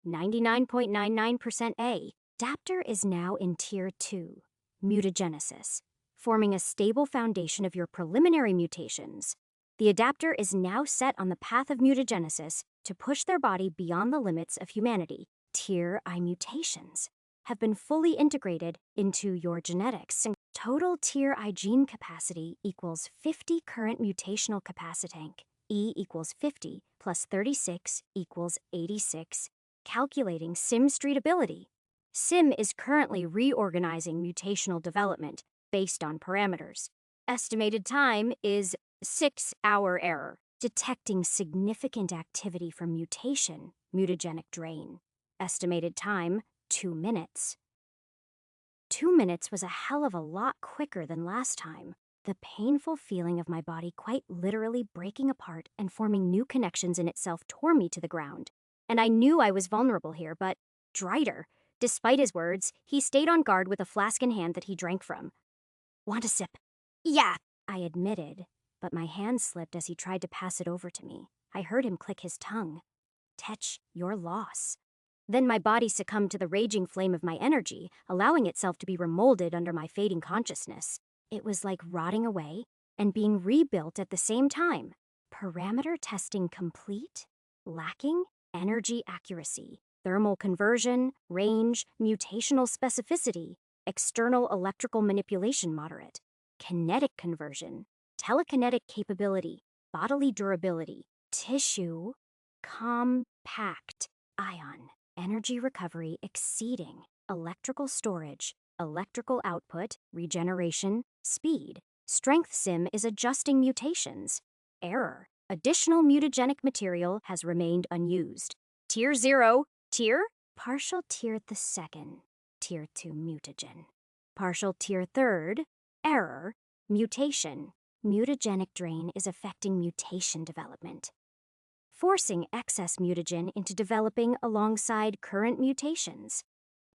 99.99% A. Adapter is now in Tier 2. Mutagenesis, forming a stable foundation of your preliminary mutations. The adapter is now set on the path of mutagenesis to push their body beyond the limits of humanity. Tier I mutations have been fully integrated into your genetics. Total Tier I gene capacity equals 50 current mutational capacitank. E equals 50 plus 36 equals 86. Calculating Sim Street ability. Sim is currently reorganizing mutational development based on parameters. Estimated time is 6-hour error. Detecting significant activity from mutation, mutagenic drain. Estimated time, 2 minutes. 2 minutes was a hell of a lot quicker than last time. The painful feeling of my body quite literally breaking apart and forming new connections in itself tore me to the ground. And I knew I was vulnerable here, but Dryder, despite his words, he stayed on guard with a flask in hand that he drank from. Want a sip? Yeah, I admitted, but my hand slipped as he tried to pass it over to me. I heard him click his tongue. Tetch, your loss. Then my body succumbed to the raging flame of my energy, allowing itself to be remolded under my fading consciousness. It was like rotting away and being rebuilt at the same time. Parameter testing complete? Lacking? Energy accuracy, thermal conversion, range, mutational specificity, external electrical manipulation moderate, kinetic conversion, telekinetic capability, bodily durability, tissue, compact, ion, energy recovery exceeding, electrical storage, electrical output, regeneration, speed. Strength sim is adjusting mutations. error. Additional mutagenic material has remained unused. Tier 0, tier, partial tier the second, tier 2 mutagen. Partial tier third, error, mutation. Mutagenic drain is affecting mutation development, forcing excess mutagen into developing alongside current mutations.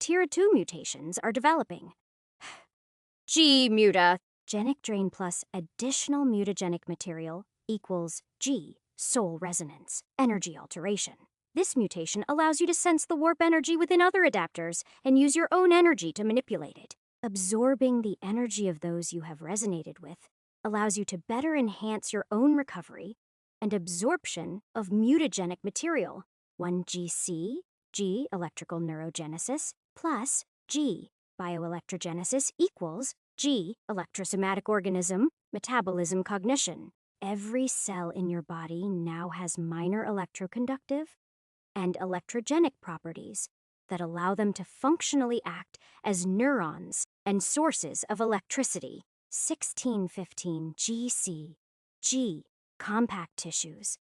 Tier 2 mutations are developing. G muta. Genic drain plus additional mutagenic material equals G, soul resonance, energy alteration. This mutation allows you to sense the warp energy within other adapters and use your own energy to manipulate it. Absorbing the energy of those you have resonated with allows you to better enhance your own recovery and absorption of mutagenic material. 1GC, G, electrical neurogenesis, plus G, bioelectrogenesis equals G, electrosomatic organism, metabolism cognition. Every cell in your body now has minor electroconductive and electrogenic properties that allow them to functionally act as neurons and sources of electricity. 1615 GC, G, compact tissues,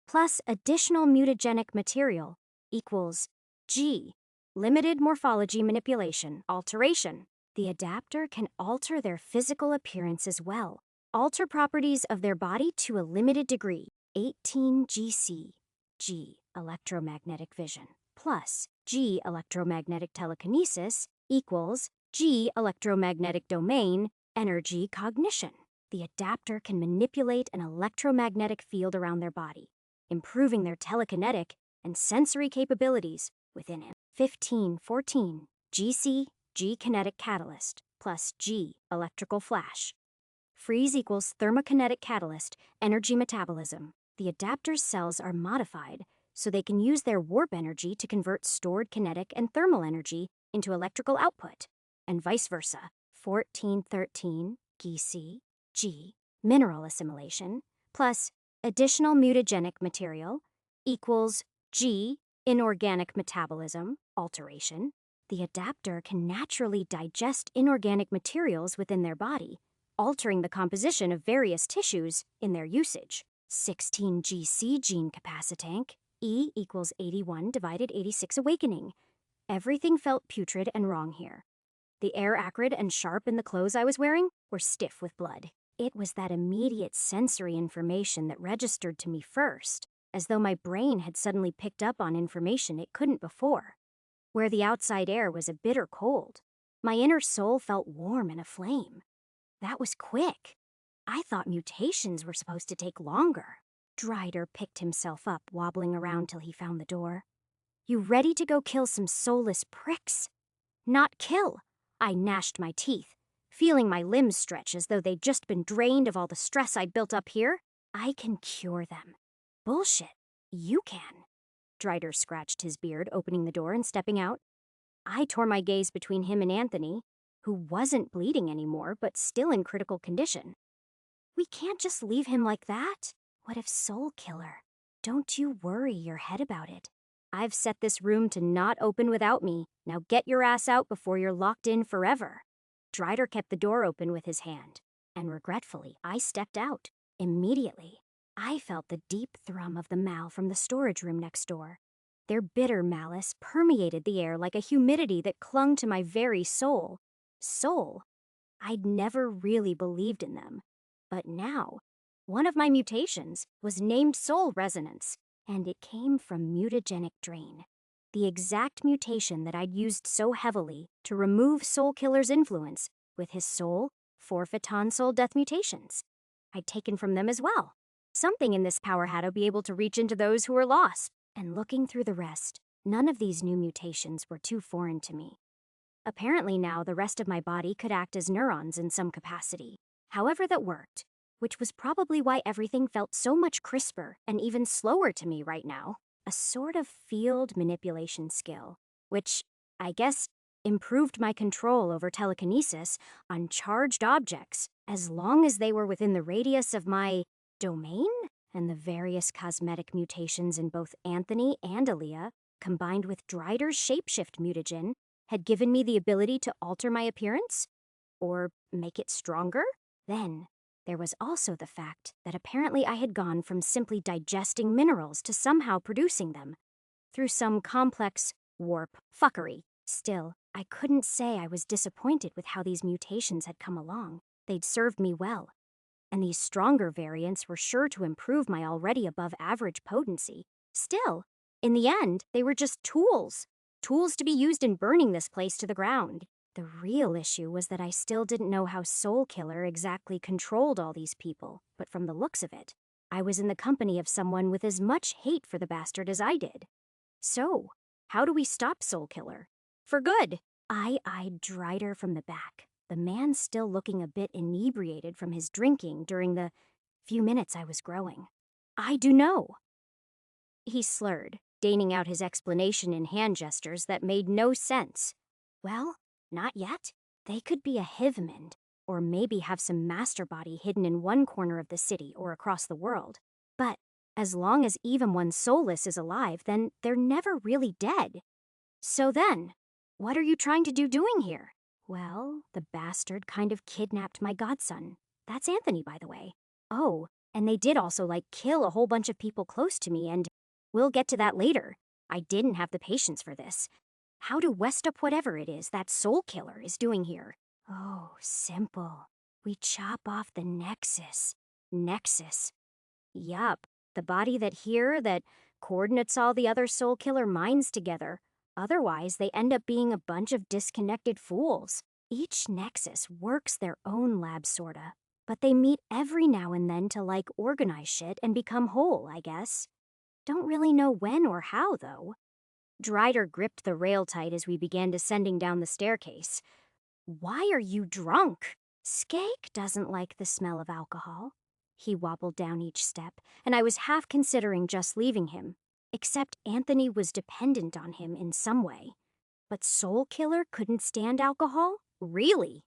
plus additional mutagenic material equals G, limited morphology manipulation, alteration. The adapter can alter their physical appearance as well, alter properties of their body to a limited degree. 18 GC, G, electromagnetic vision, plus G, electromagnetic telekinesis equals G, electromagnetic domain, energy cognition. The adapter can manipulate an electromagnetic field around their body, improving their telekinetic and sensory capabilities within it. 1514 GC, G kinetic catalyst plus G electrical flash. Freeze equals thermokinetic catalyst, energy metabolism. The adapter's cells are modified so they can use their warp energy to convert stored kinetic and thermal energy into electrical output, and vice versa. 1413 GC, G, mineral assimilation, plus additional mutagenic material equals G, inorganic metabolism, alteration. The adapter can naturally digest inorganic materials within their body, altering the composition of various tissues in their usage. 16 GC gene capacitank, E equals 81 divided 86 awakening. Everything felt putrid and wrong here. The air acrid and sharp in the clothes I was wearing were stiff with blood. It was that immediate sensory information that registered to me first, as though my brain had suddenly picked up on information it couldn't before. Where the outside air was a bitter cold, my inner soul felt warm and aflame. That was quick. I thought mutations were supposed to take longer. Drider picked himself up, wobbling around till he found the door. You ready to go kill some soulless pricks? Not kill. I gnashed my teeth, feeling my limbs stretch as though they'd just been drained of all the stress I'd built up here. I can cure them. Bullshit. You can. Drider scratched his beard, opening the door and stepping out. I tore my gaze between him and Anthony, who wasn't bleeding anymore, but still in critical condition. We can't just leave him like that. What if Soul Killer? Don't you worry your head about it. I've set this room to not open without me. Now get your ass out before you're locked in forever. Drider kept the door open with his hand, and regretfully, I stepped out. Immediately, I felt the deep thrum of the mal from the storage room next door. Their bitter malice permeated the air like a humidity that clung to my very soul. Soul? I'd never really believed in them. But now, one of my mutations was named Soul Resonance, and it came from mutagenic drain, the exact mutation that I'd used so heavily to remove Soul Killer's influence with his soul, forfeiton soul death mutations. I'd taken from them as well. Something in this power had to be able to reach into those who were lost. And looking through the rest, none of these new mutations were too foreign to me. Apparently now the rest of my body could act as neurons in some capacity. However that worked, which was probably why everything felt so much crisper and even slower to me right now. A sort of field manipulation skill, which, I guess, improved my control over telekinesis on charged objects as long as they were within the radius of my domain. And the various cosmetic mutations in both Anthony and Aaliyah, combined with Drider's shapeshift mutagen, had given me the ability to alter my appearance? Or make it stronger? Then, There was also the fact that apparently I had gone from simply digesting minerals to somehow producing them, through some complex warp fuckery. Still, I couldn't say I was disappointed with how these mutations had come along. They'd served me well, and these stronger variants were sure to improve my already above average potency. Still, in the end, they were just tools. Tools to be used in burning this place to the ground. The real issue was that I still didn't know how Soul Killer exactly controlled all these people, but from the looks of it, I was in the company of someone with as much hate for the bastard as I did. So, how do we stop Soul Killer? For good. I eyed Drider from the back, the man still looking a bit inebriated from his drinking during the few minutes I was growing. I do know. He slurred, deigning out his explanation in hand gestures that made no sense. Well, not yet. They could be a Hivmand, or maybe have some master body hidden in one corner of the city or across the world. But as long as even one soulless is alive, then they're never really dead. So then, what are you trying to do doing here? Well, the bastard kind of kidnapped my godson. That's Anthony, by the way. Oh, and they did also, kill a whole bunch of people close to me, and we'll get to that later. I didn't have the patience for this. How to west up whatever it is that Soul Killer is doing here? Oh, simple. We chop off the nexus. Nexus. Yup, the body that coordinates all the other Soul Killer minds together. Otherwise, they end up being a bunch of disconnected fools. Each nexus works their own lab, sorta. But they meet every now and then to, organize shit and become whole, I guess. Don't really know when or how, though. Drider gripped the rail tight as we began descending down the staircase. Why are you drunk? Skake doesn't like the smell of alcohol. He wobbled down each step, and I was half considering just leaving him. Except Anthony was dependent on him in some way. But Soul Killer couldn't stand alcohol? Really?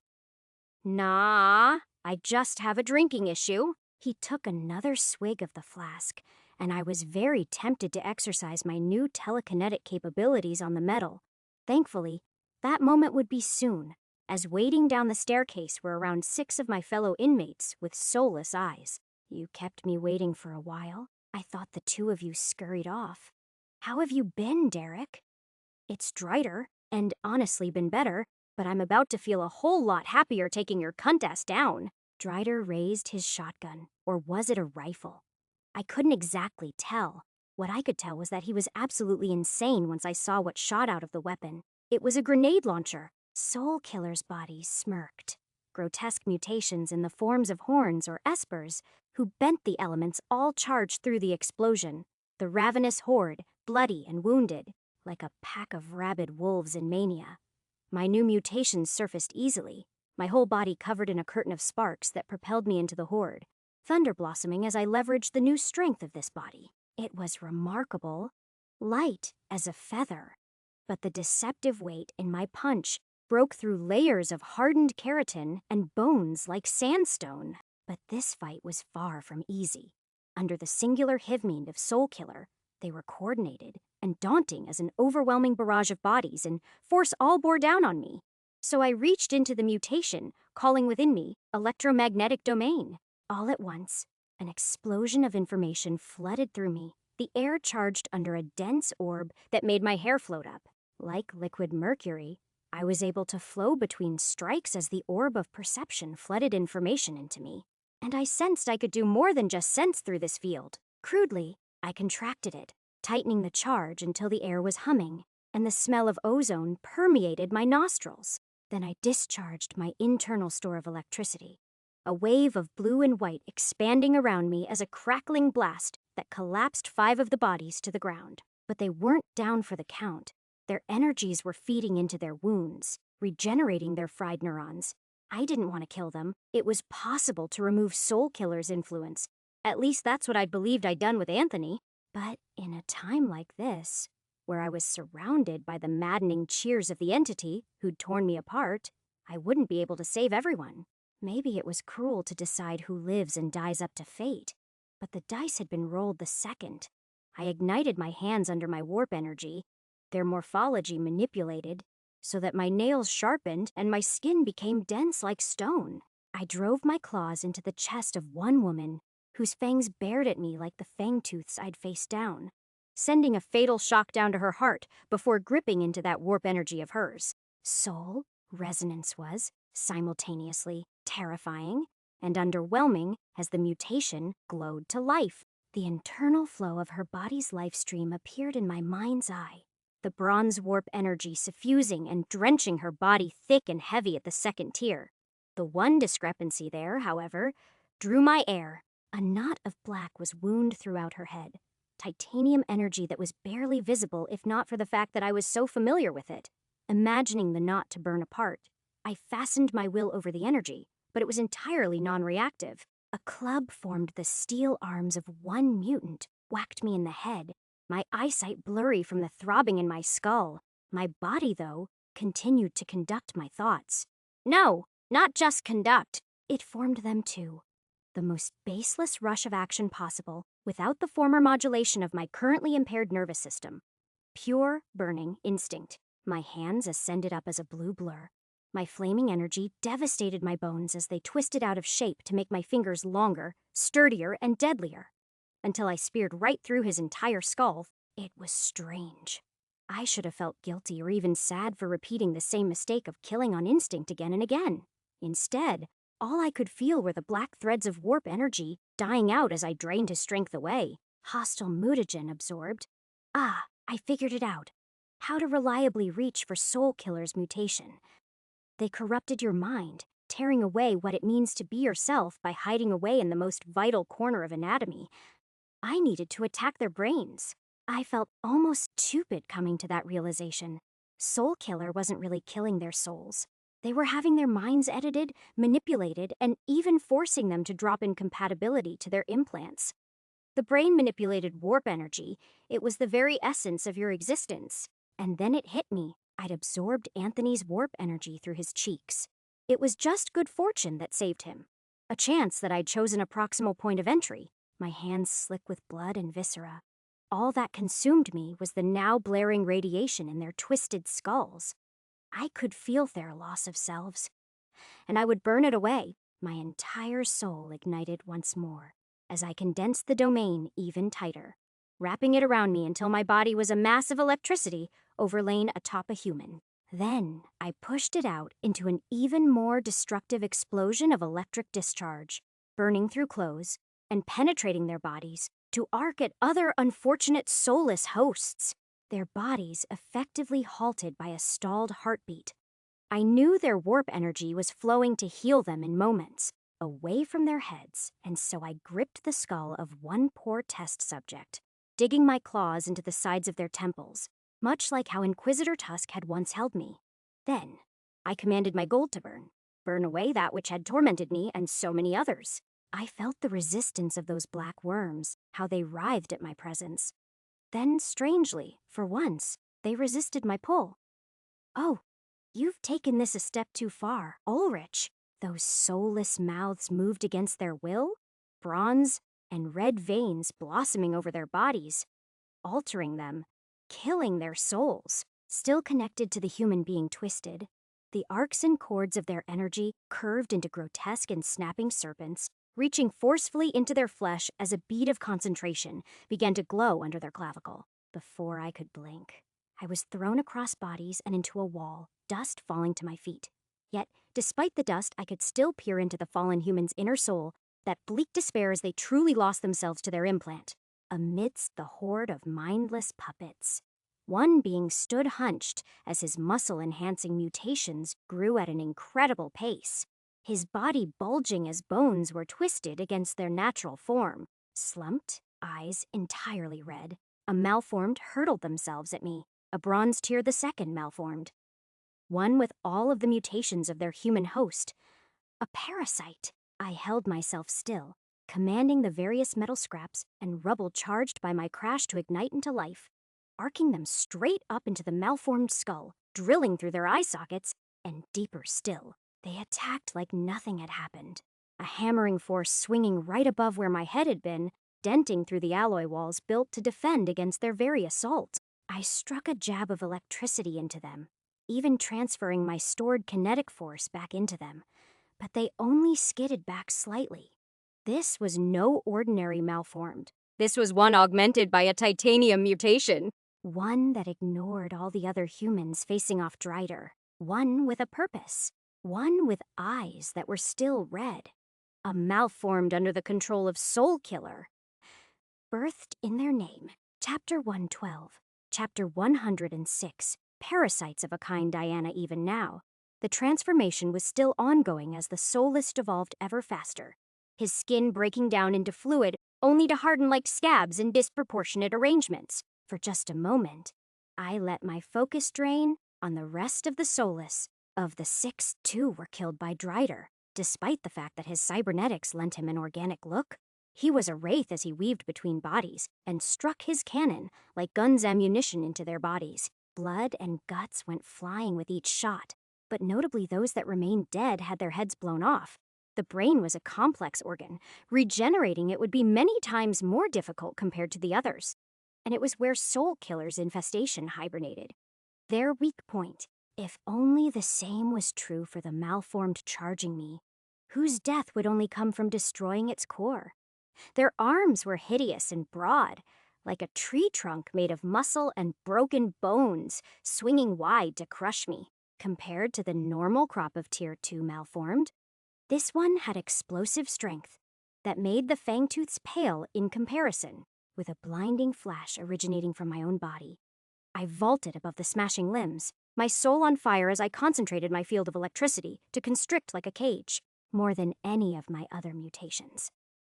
Nah, I just have a drinking issue. He took another swig of the flask, and I was very tempted to exercise my new telekinetic capabilities on the metal. Thankfully, that moment would be soon, as waiting down the staircase were around 6 of my fellow inmates with soulless eyes. You kept me waiting for a while. I thought the 2 of you scurried off. How have you been, Derek? It's Drider, and honestly been better, but I'm about to feel a whole lot happier taking your cunt ass down. Drider raised his shotgun, or was it a rifle? I couldn't exactly tell. What I could tell was that he was absolutely insane once I saw what shot out of the weapon. It was a grenade launcher. Soul Killer's body smirked. Grotesque mutations in the forms of horns or espers, who bent the elements all charged through the explosion. The ravenous horde, bloody and wounded, like a pack of rabid wolves in mania. My new mutations surfaced easily, my whole body covered in a curtain of sparks that propelled me into the horde, thunder blossoming as I leveraged the new strength of this body. It was remarkable, light as a feather, but the deceptive weight in my punch broke through layers of hardened keratin and bones like sandstone. But this fight was far from easy. Under the singular Hivmand of Soul Killer, they were coordinated and daunting as an overwhelming barrage of bodies, and force all bore down on me. So I reached into the mutation, calling within me electromagnetic domain. All at once, an explosion of information flooded through me, the air charged under a dense orb that made my hair float up. Like liquid mercury, I was able to flow between strikes as the orb of perception flooded information into me. And I sensed I could do more than just sense through this field. Crudely, I contracted it, tightening the charge until the air was humming, and the smell of ozone permeated my nostrils. Then I discharged my internal store of electricity, a wave of blue and white expanding around me as a crackling blast that collapsed 5 of the bodies to the ground. But they weren't down for the count. Their energies were feeding into their wounds, regenerating their fried neurons. I didn't want to kill them. It was possible to remove Soul Killer's influence. At least that's what I'd believed I'd done with Anthony. But in a time like this, where I was surrounded by the maddening cheers of the entity who'd torn me apart, I wouldn't be able to save everyone. Maybe it was cruel to decide who lives and dies up to fate, but the dice had been rolled the second. I ignited my hands under my warp energy, their morphology manipulated, so that my nails sharpened and my skin became dense like stone. I drove my claws into the chest of one woman whose fangs bared at me like the fangtooths I'd faced down, sending a fatal shock down to her heart before gripping into that warp energy of hers. Soul resonance was, simultaneously, terrifying and underwhelming as the mutation glowed to life. The internal flow of her body's life stream appeared in my mind's eye, the bronze warp energy suffusing and drenching her body thick and heavy at the second tier. The one discrepancy there, however, drew my air. A knot of black was wound throughout her head, titanium energy that was barely visible if not for the fact that I was so familiar with it. Imagining the knot to burn apart, I fastened my will over the energy, but it was entirely non-reactive. A club formed the steel arms of one mutant, whacked me in the head, my eyesight blurry from the throbbing in my skull. My body, though, continued to conduct my thoughts. No, not just conduct. It formed them too. The most baseless rush of action possible, without the former modulation of my currently impaired nervous system. Pure, burning instinct. My hands ascended up as a blue blur. My flaming energy devastated my bones as they twisted out of shape to make my fingers longer, sturdier, and deadlier. Until I speared right through his entire skull. It was strange. I should have felt guilty or even sad for repeating the same mistake of killing on instinct again and again. Instead, all I could feel were the black threads of warp energy dying out as I drained his strength away. Hostile mutagen absorbed. I figured it out. How to reliably reach for Soul Killer's mutation. They corrupted your mind, tearing away what it means to be yourself by hiding away in the most vital corner of anatomy. I needed to attack their brains. I felt almost stupid coming to that realization. Soul Killer wasn't really killing their souls. They were having their minds edited, manipulated, and even forcing them to drop incompatibility to their implants. The brain manipulated warp energy. It was the very essence of your existence. And then it hit me. I'd absorbed Anthony's warp energy through his cheeks. It was just good fortune that saved him. A chance that I'd chosen a proximal point of entry, my hands slick with blood and viscera. All that consumed me was the now blaring radiation in their twisted skulls. I could feel their loss of selves, and I would burn it away. My entire soul ignited once more, as I condensed the domain even tighter, wrapping it around me until my body was a mass of electricity overlain atop a human. Then I pushed it out into an even more destructive explosion of electric discharge, burning through clothes and penetrating their bodies to arc at other unfortunate soulless hosts, their bodies effectively halted by a stalled heartbeat. I knew their warp energy was flowing to heal them in moments, away from their heads, and so I gripped the skull of one poor test subject, digging my claws into the sides of their temples, much like how Inquisitor Tusk had once held me. Then, I commanded my gold to burn away that which had tormented me and so many others. I felt the resistance of those black worms, how they writhed at my presence. Then, strangely, for once, they resisted my pull. Oh, you've taken this a step too far, Ulrich. Those soulless mouths moved against their will, bronze and red veins blossoming over their bodies, altering them, killing their souls, still connected to the human being twisted. The arcs and cords of their energy curved into grotesque and snapping serpents, reaching forcefully into their flesh as a bead of concentration began to glow under their clavicle. Before I could blink, I was thrown across bodies and into a wall, dust falling to my feet. Yet, despite the dust, I could still peer into the fallen human's inner soul, that bleak despair as they truly lost themselves to their implant, amidst the horde of mindless puppets. One being stood hunched as his muscle-enhancing mutations grew at an incredible pace, his body bulging as bones were twisted against their natural form. Slumped, eyes entirely red, a malformed hurtled themselves at me. A bronze tier the second malformed. One with all of the mutations of their human host. A parasite. I held myself still, commanding the various metal scraps and rubble charged by my crash to ignite into life, arcing them straight up into the malformed skull, drilling through their eye sockets, and deeper still. They attacked like nothing had happened, a hammering force swinging right above where my head had been, denting through the alloy walls built to defend against their very assault. I struck a jab of electricity into them, even transferring my stored kinetic force back into them. but they only skidded back slightly. This was no ordinary malformed. This was one augmented by a titanium mutation. One that ignored all the other humans facing off Drider. One with a purpose. One with eyes that were still red. A malformed under the control of Soul Killer. Birthed in their name, Chapter 112, Chapter 106, Parasites of a Kind Diana even now. The transformation was still ongoing as the soulless devolved ever faster, his skin breaking down into fluid only to harden like scabs in disproportionate arrangements. For just a moment, I let my focus drain on the rest of the soulless. Of the 6, 2 were killed by Drider, despite the fact that his cybernetics lent him an organic look. He was a wraith as he weaved between bodies and struck his cannon like guns' ammunition into their bodies. Blood and guts went flying with each shot, but notably those that remained dead had their heads blown off. The brain was a complex organ. Regenerating it would be many times more difficult compared to the others. And it was where Soul Killer's infestation hibernated. Their weak point. If only the same was true for the malformed charging me, whose death would only come from destroying its core. Their arms were hideous and broad, like a tree trunk made of muscle and broken bones, swinging wide to crush me. Compared to the normal crop of Tier 2 malformed, this one had explosive strength that made the fangtooths pale in comparison, with a blinding flash originating from my own body. I vaulted above the smashing limbs, my soul on fire as I concentrated my field of electricity to constrict like a cage, more than any of my other mutations.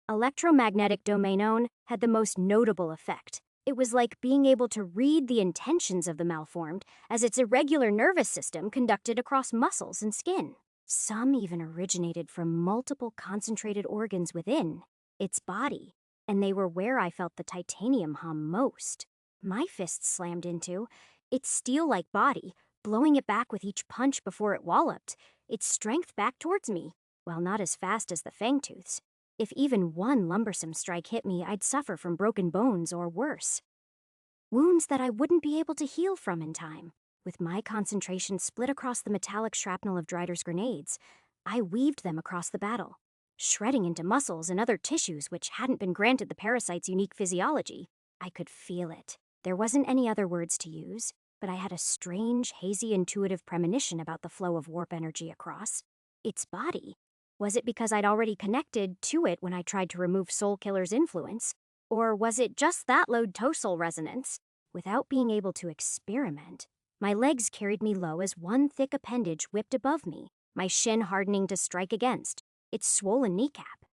Electromagnetic domainone had the most notable effect. It was like being able to read the intentions of the malformed as its irregular nervous system conducted across muscles and skin. Some even originated from multiple concentrated organs within its body, and they were where I felt the titanium hum most. My fists slammed into its steel-like body, blowing it back with each punch before it walloped, its strength back towards me, while not as fast as the fangtooths. If even one lumbersome strike hit me, I'd suffer from broken bones or worse. Wounds that I wouldn't be able to heal from in time. With my concentration split across the metallic shrapnel of Drider's grenades, I weaved them across the battle, shredding into muscles and other tissues which hadn't been granted the parasite's unique physiology. I could feel it. There wasn't any other words to use, but I had a strange, hazy, intuitive premonition about the flow of warp energy across its body. Was it because I'd already connected to it when I tried to remove Soul Killer's influence? Or was it just that low tosal resonance? Without being able to experiment, my legs carried me low as one thick appendage whipped above me, my shin hardening to strike against its swollen kneecap.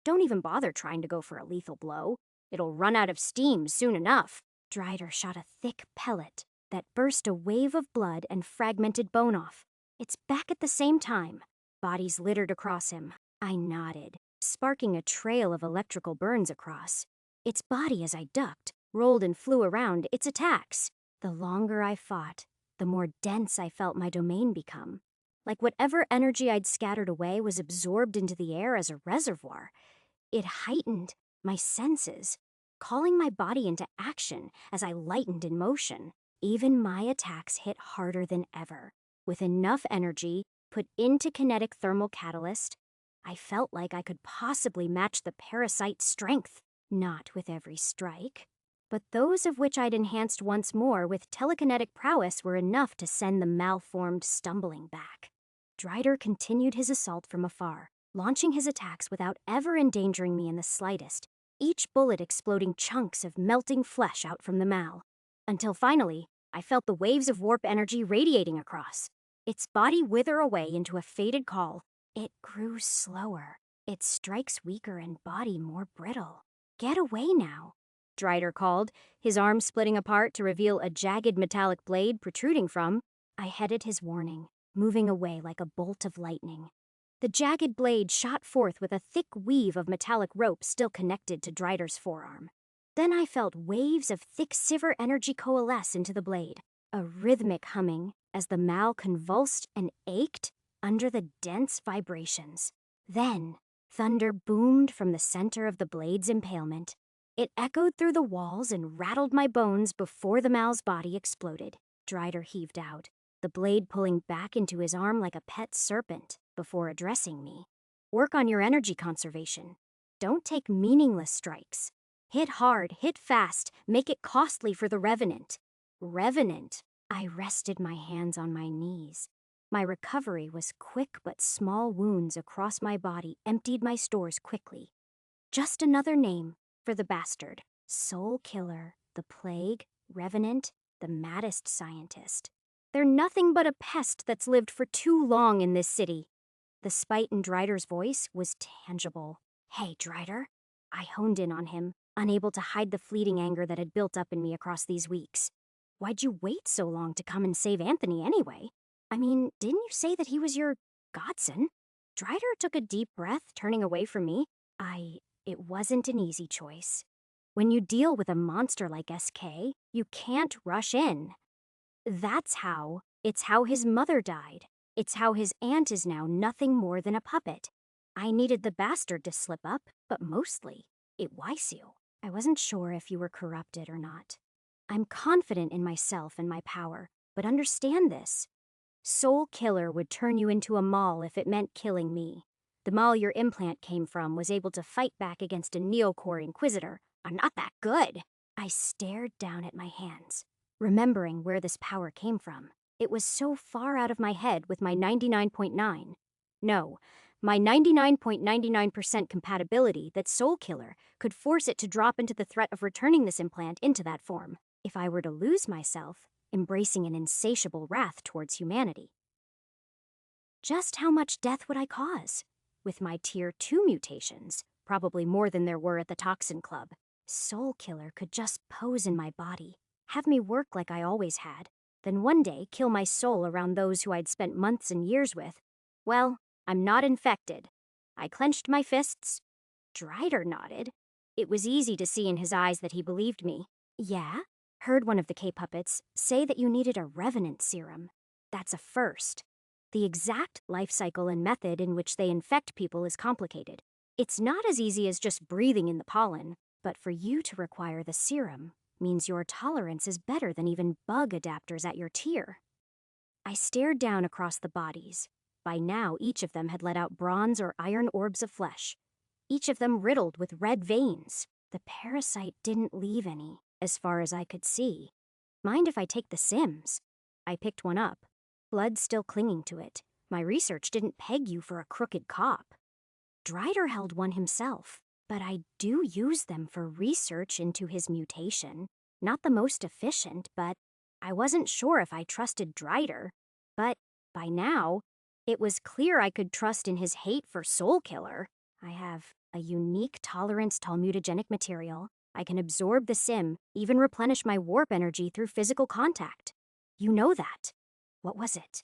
Don't even bother trying to go for a lethal blow. It'll run out of steam soon enough. Drider shot a thick pellet that burst a wave of blood and fragmented bone off. It's back at the same time. Bodies littered across him. I nodded, sparking a trail of electrical burns across its body as I ducked, rolled and flew around its attacks. The longer I fought, the more dense I felt my domain become. Like whatever energy I'd scattered away was absorbed into the air as a reservoir. It heightened my senses, calling my body into action as I lightened in motion. Even my attacks hit harder than ever. With enough energy put into kinetic thermal catalyst, I felt like I could possibly match the parasite's strength. Not with every strike, but those of which I'd enhanced once more with telekinetic prowess were enough to send the malformed stumbling back. Drider continued his assault from afar, launching his attacks without ever endangering me in the slightest, each bullet exploding chunks of melting flesh out from the mal. Until finally, I felt the waves of warp energy radiating across, its body wither away into a faded call. It grew slower, its strikes weaker and body more brittle. Get away now, Drider called, his arm splitting apart to reveal a jagged metallic blade protruding from. I headed his warning, moving away like a bolt of lightning. The jagged blade shot forth with a thick weave of metallic rope still connected to Drider's forearm. Then I felt waves of thick Sivir energy coalesce into the blade, a rhythmic humming as the mal convulsed and ached under the dense vibrations. Then thunder boomed from the center of the blade's impalement. It echoed through the walls and rattled my bones before the mal's body exploded. Drider heaved out, the blade pulling back into his arm like a pet serpent. before addressing me. Work on your energy conservation. Don't take meaningless strikes. Hit hard, hit fast, make it costly for the Revenant. Revenant. I rested my hands on my knees. My recovery was quick, but small wounds across my body emptied my stores quickly. Just another name for the bastard. Soul Killer, the Plague, Revenant, the maddest scientist. They're nothing but a pest that's lived for too long in this city. The spite in Drider's voice was tangible. Hey, Drider. I honed in on him, unable to hide the fleeting anger that had built up in me across these weeks. Why'd you wait so long to come and save Anthony anyway? I mean, didn't you say that he was your godson? Drider took a deep breath, turning away from me. It wasn't an easy choice. When you deal with a monster like SK, you can't rush in. It's how his mother died. It's how his aunt is now nothing more than a puppet. I needed the bastard to slip up, but mostly, it was you. I wasn't sure if you were corrupted or not. I'm confident in myself and my power, but understand this. Soul Killer would turn you into a Maul if it meant killing me. The Maul your implant came from was able to fight back against a Neocore Inquisitor. I'm not that good. I stared down at my hands, remembering where this power came from. It was so far out of my head with my 99.9. No, my 99.99% compatibility that Soul Killer could force it to drop into the threat of returning this implant into that form. If I were to lose myself, embracing an insatiable wrath towards humanity. Just how much death would I cause? With my Tier 2 mutations, probably more than there were at the Toxin Club, Soul Killer could just pose in my body, have me work like I always had, then one day kill my soul around those who I'd spent months and years with. Well, I'm not infected. I clenched my fists. Drider nodded. It was easy to see in his eyes that he believed me. Yeah? Heard one of the K-puppets say that you needed a Revenant serum. That's a first. The exact life cycle and method in which they infect people is complicated. It's not as easy as just breathing in the pollen, but for you to require the serum means your tolerance is better than even bug adapters at your tier. I stared down across the bodies. By now, each of them had let out bronze or iron orbs of flesh, each of them riddled with red veins. The parasite didn't leave any, as far as I could see. Mind if I take the Sims? I picked one up. Blood still clinging to it. My research didn't peg you for a crooked cop. Drider held one himself, but I do use them for research into his mutation. Not the most efficient, but I wasn't sure if I trusted Drider. But by now, it was clear I could trust in his hate for Soul Killer. I have a unique tolerance to mutagenic material. I can absorb the Sim, even replenish my warp energy through physical contact. You know that. What was it?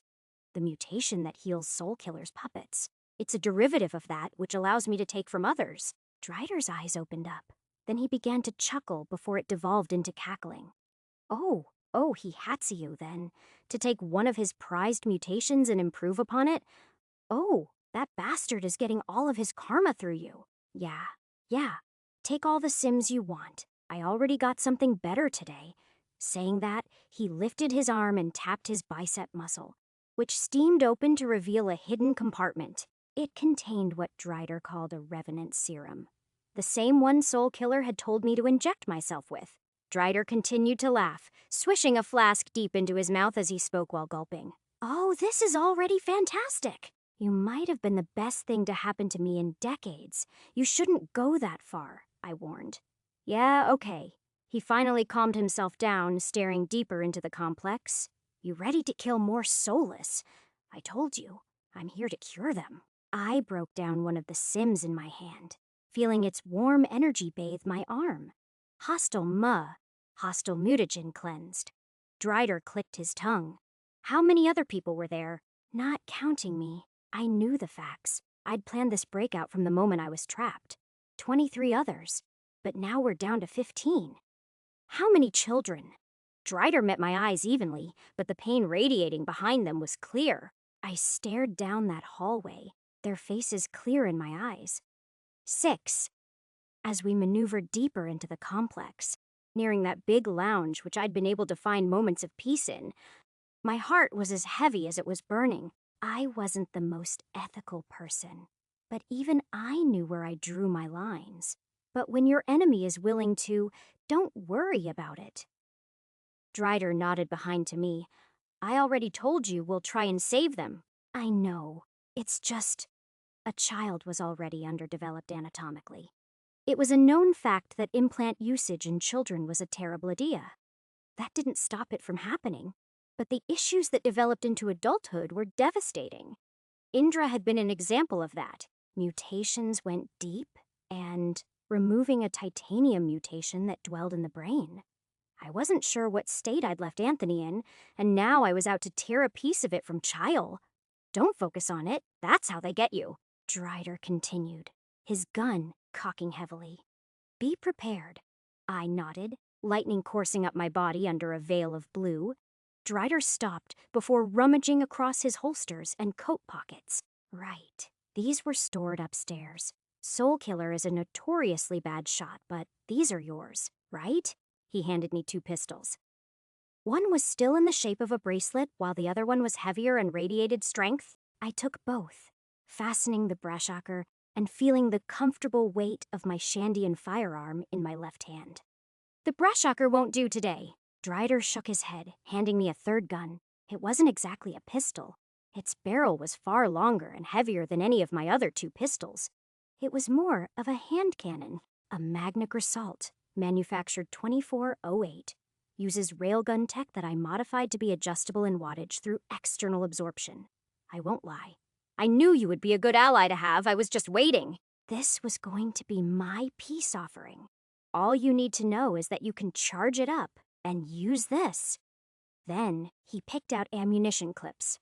The mutation that heals Soul Killer's puppets. It's a derivative of that which allows me to take from others. Drider's eyes opened up. Then he began to chuckle before it devolved into cackling. Oh, he hats you then. To take one of his prized mutations and improve upon it? Oh, that bastard is getting all of his karma through you. Yeah. Take all the Sims you want. I already got something better today. Saying that, he lifted his arm and tapped his bicep muscle, which steamed open to reveal a hidden compartment. It contained what Drider called a Revenant serum. The same one Soul Killer had told me to inject myself with. Drider continued to laugh, swishing a flask deep into his mouth as he spoke while gulping. Oh, this is already fantastic. You might have been the best thing to happen to me in decades. You shouldn't go that far, I warned. Yeah, okay. He finally calmed himself down, staring deeper into the complex. You ready to kill more soulless? I told you, I'm here to cure them. I broke down one of the Sims in my hand, feeling its warm energy bathe my arm. Hostile mutagen cleansed. Drider clicked his tongue. How many other people were there? Not counting me. I knew the facts. I'd planned this breakout from the moment I was trapped. 23 others. But now we're down to 15. How many children? Drider met my eyes evenly, but the pain radiating behind them was clear. I stared down that hallway, their faces clear in my eyes. 6. As we maneuvered deeper into the complex, nearing that big lounge which I'd been able to find moments of peace in, my heart was as heavy as it was burning. I wasn't the most ethical person, but even I knew where I drew my lines. But when your enemy is willing to, don't worry about it. Drider nodded behind to me. I already told you we'll try and save them. I know. It's just... A child was already underdeveloped anatomically. It was a known fact that implant usage in children was a terrible idea. That didn't stop it from happening, but the issues that developed into adulthood were devastating. Indra had been an example of that. Mutations went deep, and removing a titanium mutation that dwelled in the brain. I wasn't sure what state I'd left Anthony in, and now I was out to tear a piece of it from Chile. Don't focus on it, that's how they get you. Drider continued, his gun cocking heavily. Be prepared. I nodded, lightning coursing up my body under a veil of blue. Drider stopped before rummaging across his holsters and coat pockets. Right, these were stored upstairs. Soulkiller is a notoriously bad shot, but these are yours, right? He handed me 2 pistols. One was still in the shape of a bracelet, while the other one was heavier and radiated strength. I took both, fastening the Brashaker and feeling the comfortable weight of my Shandian firearm in my left hand. The Brashaker won't do today. Drider shook his head, handing me a 3rd gun. It wasn't exactly a pistol. Its barrel was far longer and heavier than any of my other 2 pistols. It was more of a hand cannon, a Magna Grisalt, manufactured 2408. Uses railgun tech that I modified to be adjustable in wattage through external absorption. I won't lie. I knew you would be a good ally to have. I was just waiting. This was going to be my peace offering. All you need to know is that you can charge it up and use this. Then he picked out ammunition clips.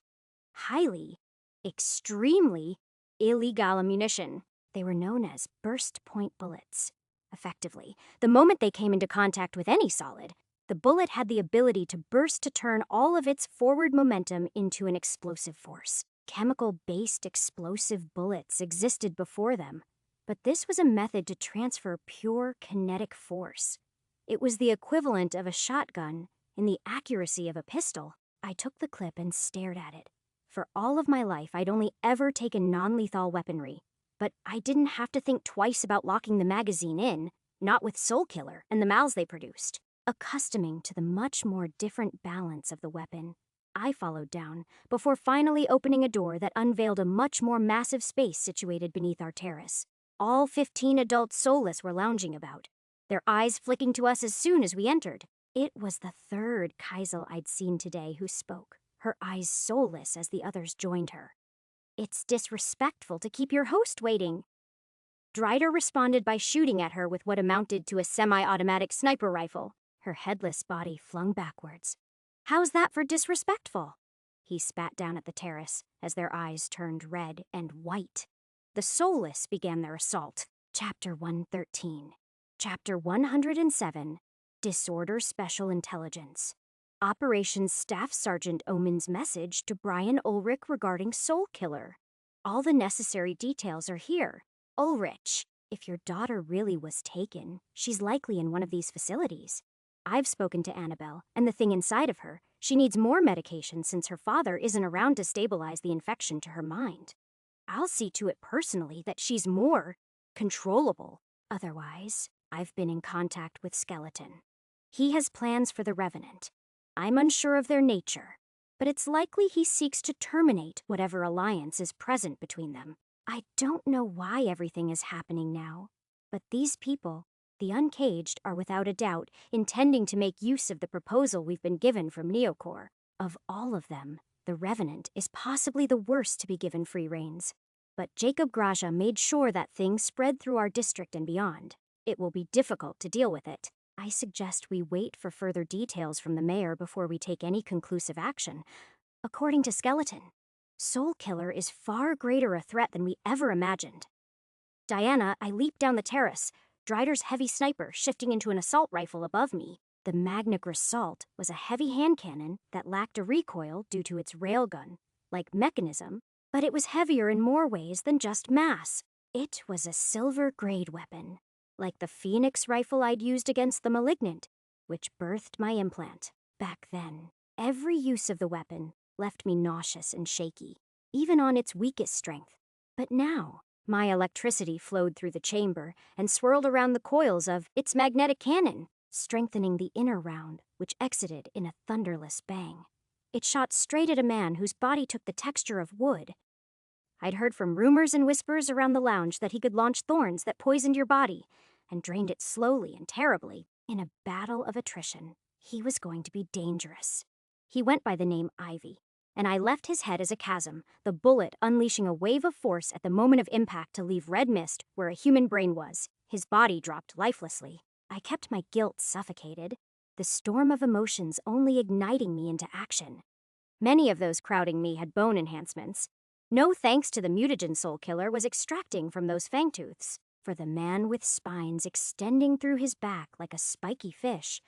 Highly, extremely illegal ammunition. They were known as burst point bullets. Effectively, the moment they came into contact with any solid, the bullet had the ability to burst to turn all of its forward momentum into an explosive force. Chemical-based explosive bullets existed before them, but this was a method to transfer pure kinetic force. It was the equivalent of a shotgun in the accuracy of a pistol. I took the clip and stared at it. For all of my life, I'd only ever taken non-lethal weaponry, but I didn't have to think twice about locking the magazine in, not with Soulkiller and the mals they produced. Accustoming to the much more different balance of the weapon, I followed down before finally opening a door that unveiled a much more massive space situated beneath our terrace. All 15 adult soulless were lounging about, their eyes flicking to us as soon as we entered. It was the 3rd Kaisel I'd seen today who spoke, her eyes soulless as the others joined her. It's disrespectful to keep your host waiting. Drider responded by shooting at her with what amounted to a semi-automatic sniper rifle, her headless body flung backwards. How's that for disrespectful? He spat down at the terrace as their eyes turned red and white. The soulless began their assault. Chapter 113. Chapter 107. Disorder Special Intelligence. Operations Staff Sergeant Omen's message to Brian Ulrich regarding Soulkiller. All the necessary details are here. Ulrich, if your daughter really was taken, she's likely in one of these facilities. I've spoken to Annabelle, and the thing inside of her, she needs more medication since her father isn't around to stabilize the infection to her mind. I'll see to it personally that she's more controllable. Otherwise, I've been in contact with Skeleton. He has plans for the Revenant. I'm unsure of their nature, but it's likely he seeks to terminate whatever alliance is present between them. I don't know why everything is happening now, but these people, the Uncaged, are without a doubt intending to make use of the proposal we've been given from Neocore. Of all of them, the Revenant is possibly the worst to be given free reins. But Jacob Graja made sure that thing spread through our district and beyond. It will be difficult to deal with it. I suggest we wait for further details from the mayor before we take any conclusive action. According to Skeleton, Soulkiller is far greater a threat than we ever imagined. Diana, I leaped down the terrace, Drider's heavy sniper shifting into an assault rifle above me. The Magna Grisalt was a heavy hand cannon that lacked a recoil due to its railgun-like mechanism, but it was heavier in more ways than just mass. It was a silver-grade weapon, like the Phoenix rifle I'd used against the Malignant, which birthed my implant. Back then, every use of the weapon left me nauseous and shaky. even on its weakest strength. But now, my electricity flowed through the chamber and swirled around the coils of its magnetic cannon, strengthening the inner round, which exited in a thunderless bang. It shot straight at a man whose body took the texture of wood. I'd heard from rumors and whispers around the lounge that he could launch thorns that poisoned your body and drained it slowly and terribly. In a battle of attrition, he was going to be dangerous. He went by the name Ivy, and I left his head as a chasm, the bullet unleashing a wave of force at the moment of impact to leave red mist where a human brain was. His body dropped lifelessly. I kept my guilt suffocated, the storm of emotions only igniting me into action. Many of those crowding me had bone enhancements. No thanks to the mutagen soul killer was extracting from those fangtooths, for the man with spines extending through his back like a spiky fish.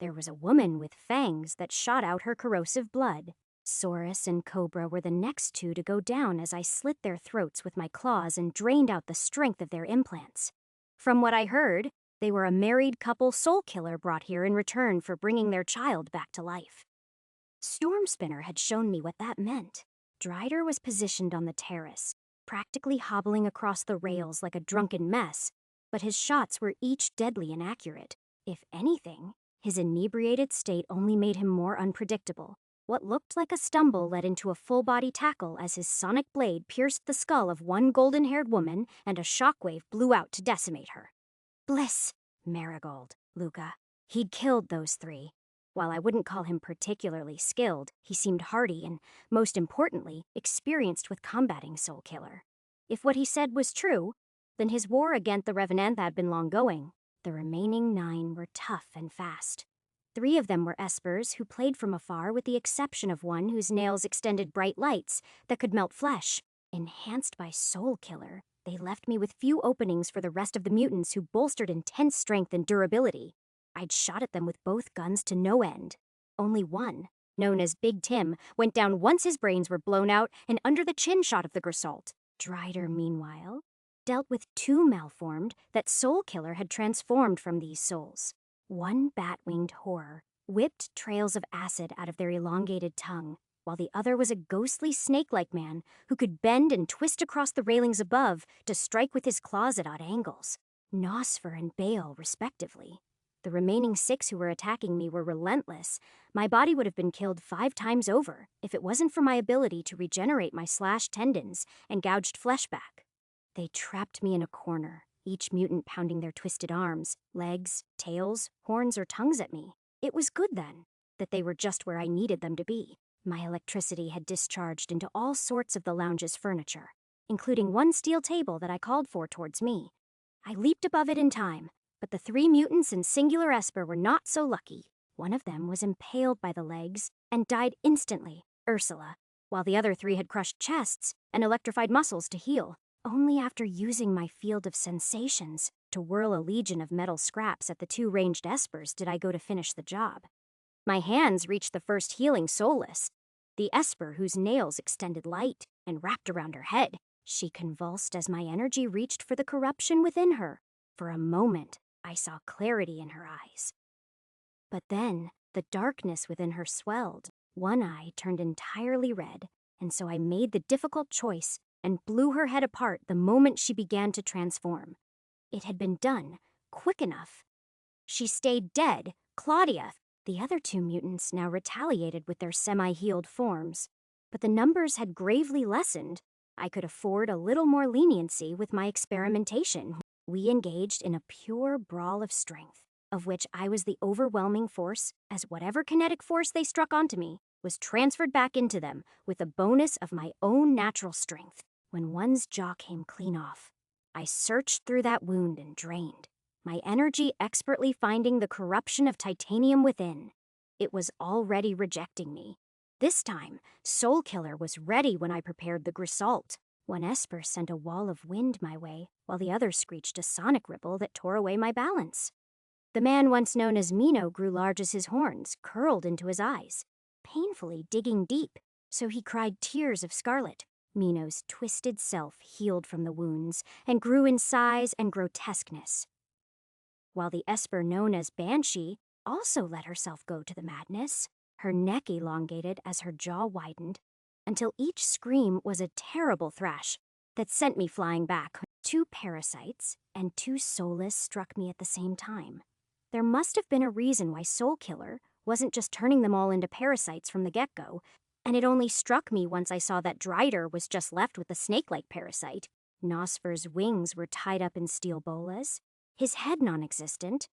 There was a woman with fangs that shot out her corrosive blood. Saurus and Cobra were the next two to go down as I slit their throats with my claws and drained out the strength of their implants. From what I heard, they were a married couple soul killer brought here in return for bringing their child back to life. Stormspinner had shown me what that meant. Drider was positioned on the terrace, practically hobbling across the rails like a drunken mess, but his shots were each deadly inaccurate. If anything, his inebriated state only made him more unpredictable. What looked like a stumble led into a full-body tackle as his sonic blade pierced the skull of one golden-haired woman and a shockwave blew out to decimate her. Bliss, Marigold, Luca. He'd killed those three. While I wouldn't call him particularly skilled, he seemed hardy and, most importantly, experienced with combating Soul Killer. If what he said was true, then his war against the Revenant had been long going. The remaining 9 were tough and fast. 3 of them were espers who played from afar with the exception of one whose nails extended bright lights that could melt flesh. Enhanced by Soul Killer, they left me with few openings for the rest of the mutants who bolstered intense strength and durability. I'd shot at them with both guns to no end. Only one, known as Big Tim, went down once his brains were blown out and under the chin shot of the Grissault. Drider, meanwhile, dealt with 2 malformed that Soul Killer had transformed from these souls. One bat-winged horror whipped trails of acid out of their elongated tongue, while the other was a ghostly snake-like man who could bend and twist across the railings above to strike with his claws at odd angles. Nosfer and Bale, respectively. The remaining 6 who were attacking me were relentless. My body would have been killed 5 times over if it wasn't for my ability to regenerate my slashed tendons and gouged flesh back. They trapped me in a corner, each mutant pounding their twisted arms, legs, tails, horns, or tongues at me. It was good then, that they were just where I needed them to be. My electricity had discharged into all sorts of the lounge's furniture, including one steel table that I called for towards me. I leaped above it in time, but the 3 mutants and singular Esper were not so lucky. One of them was impaled by the legs and died instantly, Ursula, while the other 3 had crushed chests and electrified muscles to heal. Only after using my field of sensations to whirl a legion of metal scraps at the 2 ranged Espers did I go to finish the job. My hands reached the first healing soulless, the Esper whose nails extended light and wrapped around her head. She convulsed as my energy reached for the corruption within her. For a moment, I saw clarity in her eyes. But then, the darkness within her swelled. One eye turned entirely red, and so I made the difficult choice and blew her head apart the moment she began to transform. It had been done, quick enough. She stayed dead, Claudia. The other 2 mutants now retaliated with their semi-healed forms, but the numbers had gravely lessened. I could afford a little more leniency with my experimentation. We engaged in a pure brawl of strength, of which I was the overwhelming force, as whatever kinetic force they struck onto me was transferred back into them with the bonus of my own natural strength. When one's jaw came clean off, I searched through that wound and drained, my energy expertly finding the corruption of titanium within. It was already rejecting me. This time, Soul Killer was ready when I prepared the Grissault. One Esper sent a wall of wind my way, while the other screeched a sonic ripple that tore away my balance. The man once known as Mino grew large as his horns, curled into his eyes, painfully digging deep, so he cried tears of scarlet. Mino's twisted self healed from the wounds and grew in size and grotesqueness, while the Esper known as Banshee also let herself go to the madness. Her neck elongated as her jaw widened, until each scream was a terrible thrash that sent me flying back. 2 parasites and 2 soulless struck me at the same time. There must have been a reason why Soul Killer wasn't just turning them all into parasites from the get-go, and it only struck me once I saw that Drider was just left with the snake-like parasite. Nosfer's wings were tied up in steel bolas, his head non-existent.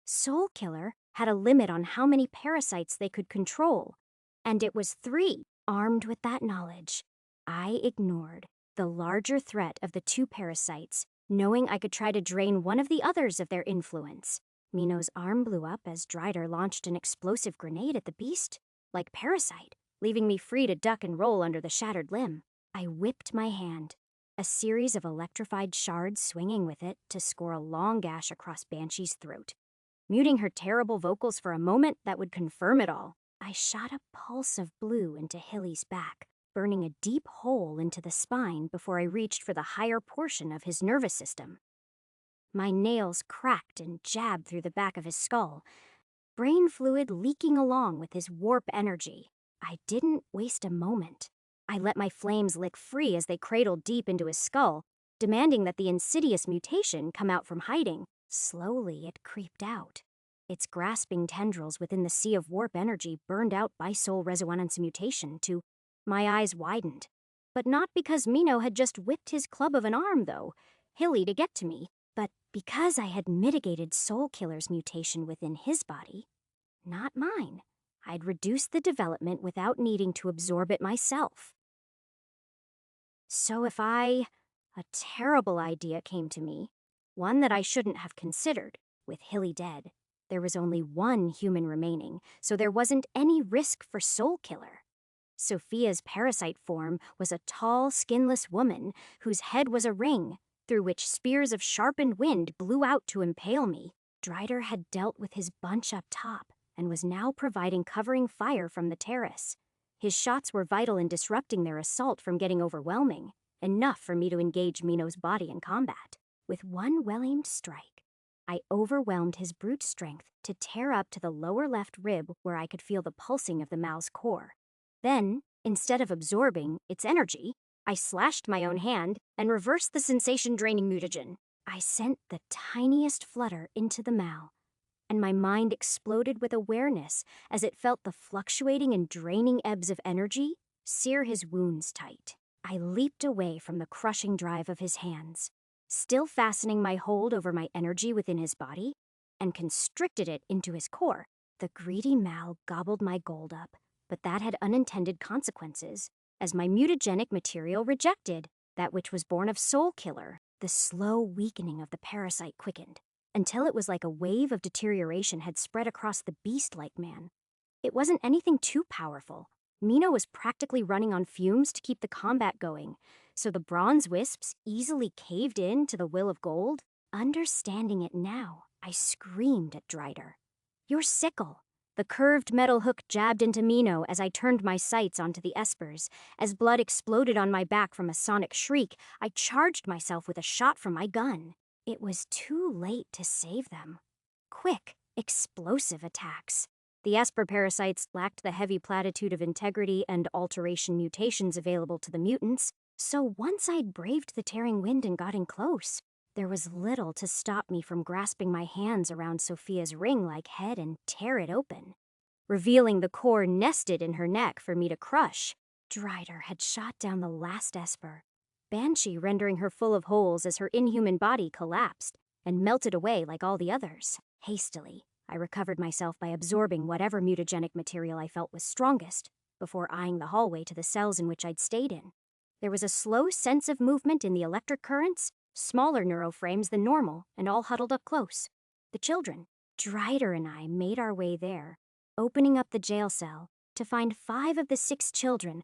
Soul Killer had a limit on how many parasites they could control, and it was 3. Armed with that knowledge, I ignored the larger threat of the 2 parasites, knowing I could try to drain one of the others of their influence. Mino's arm blew up as Drider launched an explosive grenade at the beast, like Parasite, leaving me free to duck and roll under the shattered limb. I whipped my hand, a series of electrified shards swinging with it to score a long gash across Banshee's throat. Muting her terrible vocals for a moment that would confirm it all, I shot a pulse of blue into Hilly's back, burning a deep hole into the spine before I reached for the higher portion of his nervous system. My nails cracked and jabbed through the back of his skull, brain fluid leaking along with his warp energy. I didn't waste a moment. I let my flames lick free as they cradled deep into his skull, demanding that the insidious mutation come out from hiding. Slowly it creeped out. Its grasping tendrils within the sea of warp energy burned out by soul resonance mutation to... My eyes widened. But not because Mino had just whipped his club of an arm, though, Hilly to get to me, but because I had mitigated Soul Killer's mutation within his body, not mine. I'd reduced the development without needing to absorb it myself. So a terrible idea came to me, one that I shouldn't have considered. With Hilly dead, there was only 1 human remaining, so there wasn't any risk for Soul Killer. Sophia's parasite form was a tall, skinless woman whose head was a ring, through which spears of sharpened wind blew out to impale me. Drider had dealt with his bunch up top and was now providing covering fire from the terrace. His shots were vital in disrupting their assault from getting overwhelming, enough for me to engage Mino's body in combat. With one well-aimed strike, I overwhelmed his brute strength to tear up to the lower left rib where I could feel the pulsing of the Mal's core. Then, instead of absorbing its energy, I slashed my own hand and reversed the sensation-draining mutagen. I sent the tiniest flutter into the Mal, and my mind exploded with awareness as it felt the fluctuating and draining ebbs of energy sear his wounds tight. I leaped away from the crushing drive of his hands, still fastening my hold over my energy within his body, and constricted it into his core. The greedy Mal gobbled my gold up, but that had unintended consequences, as my mutagenic material rejected that which was born of Soul Killer. The slow weakening of the parasite quickened, until it was like a wave of deterioration had spread across the beast-like man. It wasn't anything too powerful. Mino was practically running on fumes to keep the combat going, so the bronze wisps easily caved in to the will of gold. Understanding it now, I screamed at Drider. "Your sickle!" The curved metal hook jabbed into Mino as I turned my sights onto the espers. As blood exploded on my back from a sonic shriek, I charged myself with a shot from my gun. It was too late to save them. Quick, explosive attacks. The Esper parasites lacked the heavy platitude of integrity and alteration mutations available to the mutants, so once I'd braved the tearing wind and got in close, there was little to stop me from grasping my hands around Sophia's ring-like head and tear it open, revealing the core nested in her neck for me to crush. Drider had shot down the last Esper, Banshee rendering her full of holes as her inhuman body collapsed and melted away like all the others. Hastily, I recovered myself by absorbing whatever mutagenic material I felt was strongest, before eyeing the hallway to the cells in which I'd stayed in. There was a slow sense of movement in the electric currents, smaller neuroframes than normal, and all huddled up close. The children. Drider and I made our way there, opening up the jail cell to find 5 of the 6 children,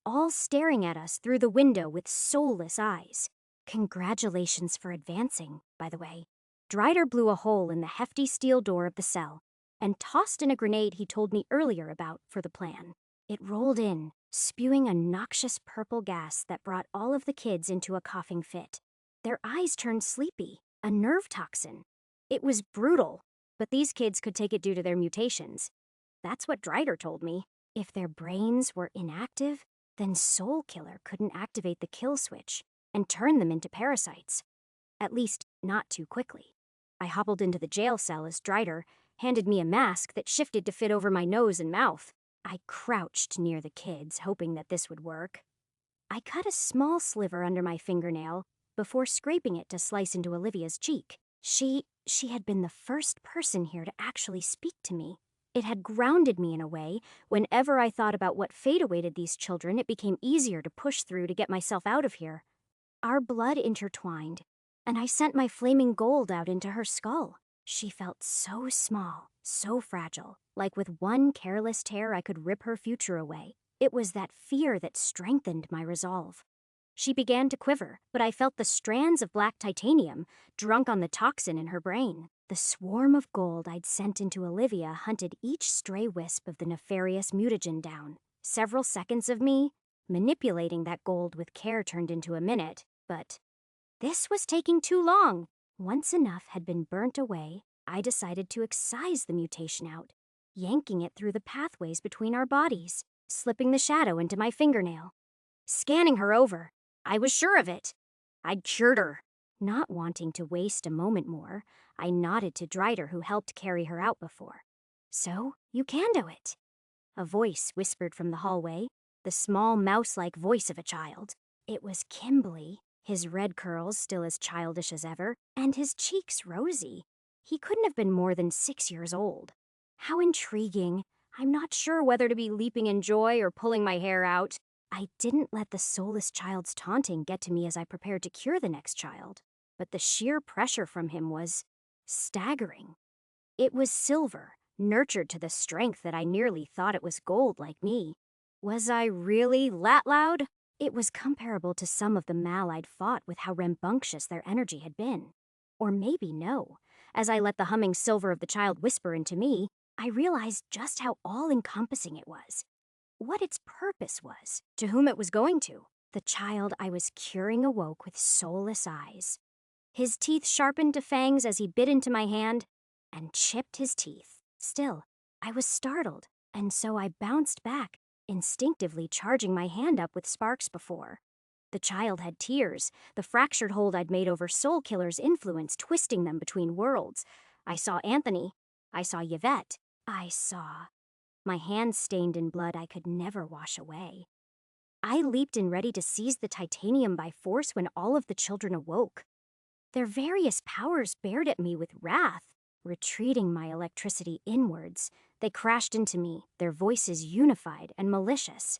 all staring at us through the window with soulless eyes. Congratulations for advancing, by the way. Drider blew a hole in the hefty steel door of the cell and tossed in a grenade he told me earlier about for the plan. It rolled in, spewing a noxious purple gas that brought all of the kids into a coughing fit. Their eyes turned sleepy, a nerve toxin. It was brutal, but these kids could take it due to their mutations. That's what Drider told me. If their brains were inactive, then Soul Killer couldn't activate the kill switch and turn them into parasites. At least, not too quickly. I hobbled into the jail cell as Drider handed me a mask that shifted to fit over my nose and mouth. I crouched near the kids, hoping that this would work. I cut a small sliver under my fingernail before scraping it to slice into Olivia's cheek. She had been the first person here to actually speak to me. It had grounded me in a way. Whenever I thought about what fate awaited these children, it became easier to push through to get myself out of here. Our blood intertwined, and I sent my flaming gold out into her skull. She felt so small, so fragile, like with one careless tear I could rip her future away. It was that fear that strengthened my resolve. She began to quiver, but I felt the strands of black titanium, drunk on the toxin in her brain. The swarm of gold I'd sent into Olivia hunted each stray wisp of the nefarious mutagen down. Several seconds of me manipulating that gold with care turned into a minute, but this was taking too long. Once enough had been burnt away, I decided to excise the mutation out, yanking it through the pathways between our bodies, slipping the shadow into my fingernail. Scanning her over, I was sure of it. I'd cured her. Not wanting to waste a moment more, I nodded to Drider, who helped carry her out before. So, you can do it. A voice whispered from the hallway, the small mouse-like voice of a child. It was Kimberly, his red curls still as childish as ever, and his cheeks rosy. He couldn't have been more than 6 years old. How intriguing. I'm not sure whether to be leaping in joy or pulling my hair out. I didn't let the soulless child's taunting get to me as I prepared to cure the next child, but the sheer pressure from him was staggering. It was silver, nurtured to the strength that I nearly thought it was gold like me. Was I really that loud? It was comparable to some of the Mal I'd fought with how rambunctious their energy had been. Or maybe no. As I let the humming silver of the child whisper into me, I realized just how all-encompassing it was. What its purpose was, to whom it was going to. The child I was curing awoke with soulless eyes. His teeth sharpened to fangs as he bit into my hand and chipped his teeth. Still, I was startled, and so I bounced back, instinctively charging my hand up with sparks before. The child had tears, the fractured hold I'd made over Soul Killer's influence twisting them between worlds. I saw Anthony. I saw Yvette. I saw... My hands stained in blood I could never wash away. I leaped in ready to seize the titanium by force when all of the children awoke. Their various powers bared at me with wrath. Retreating my electricity inwards, they crashed into me, their voices unified and malicious.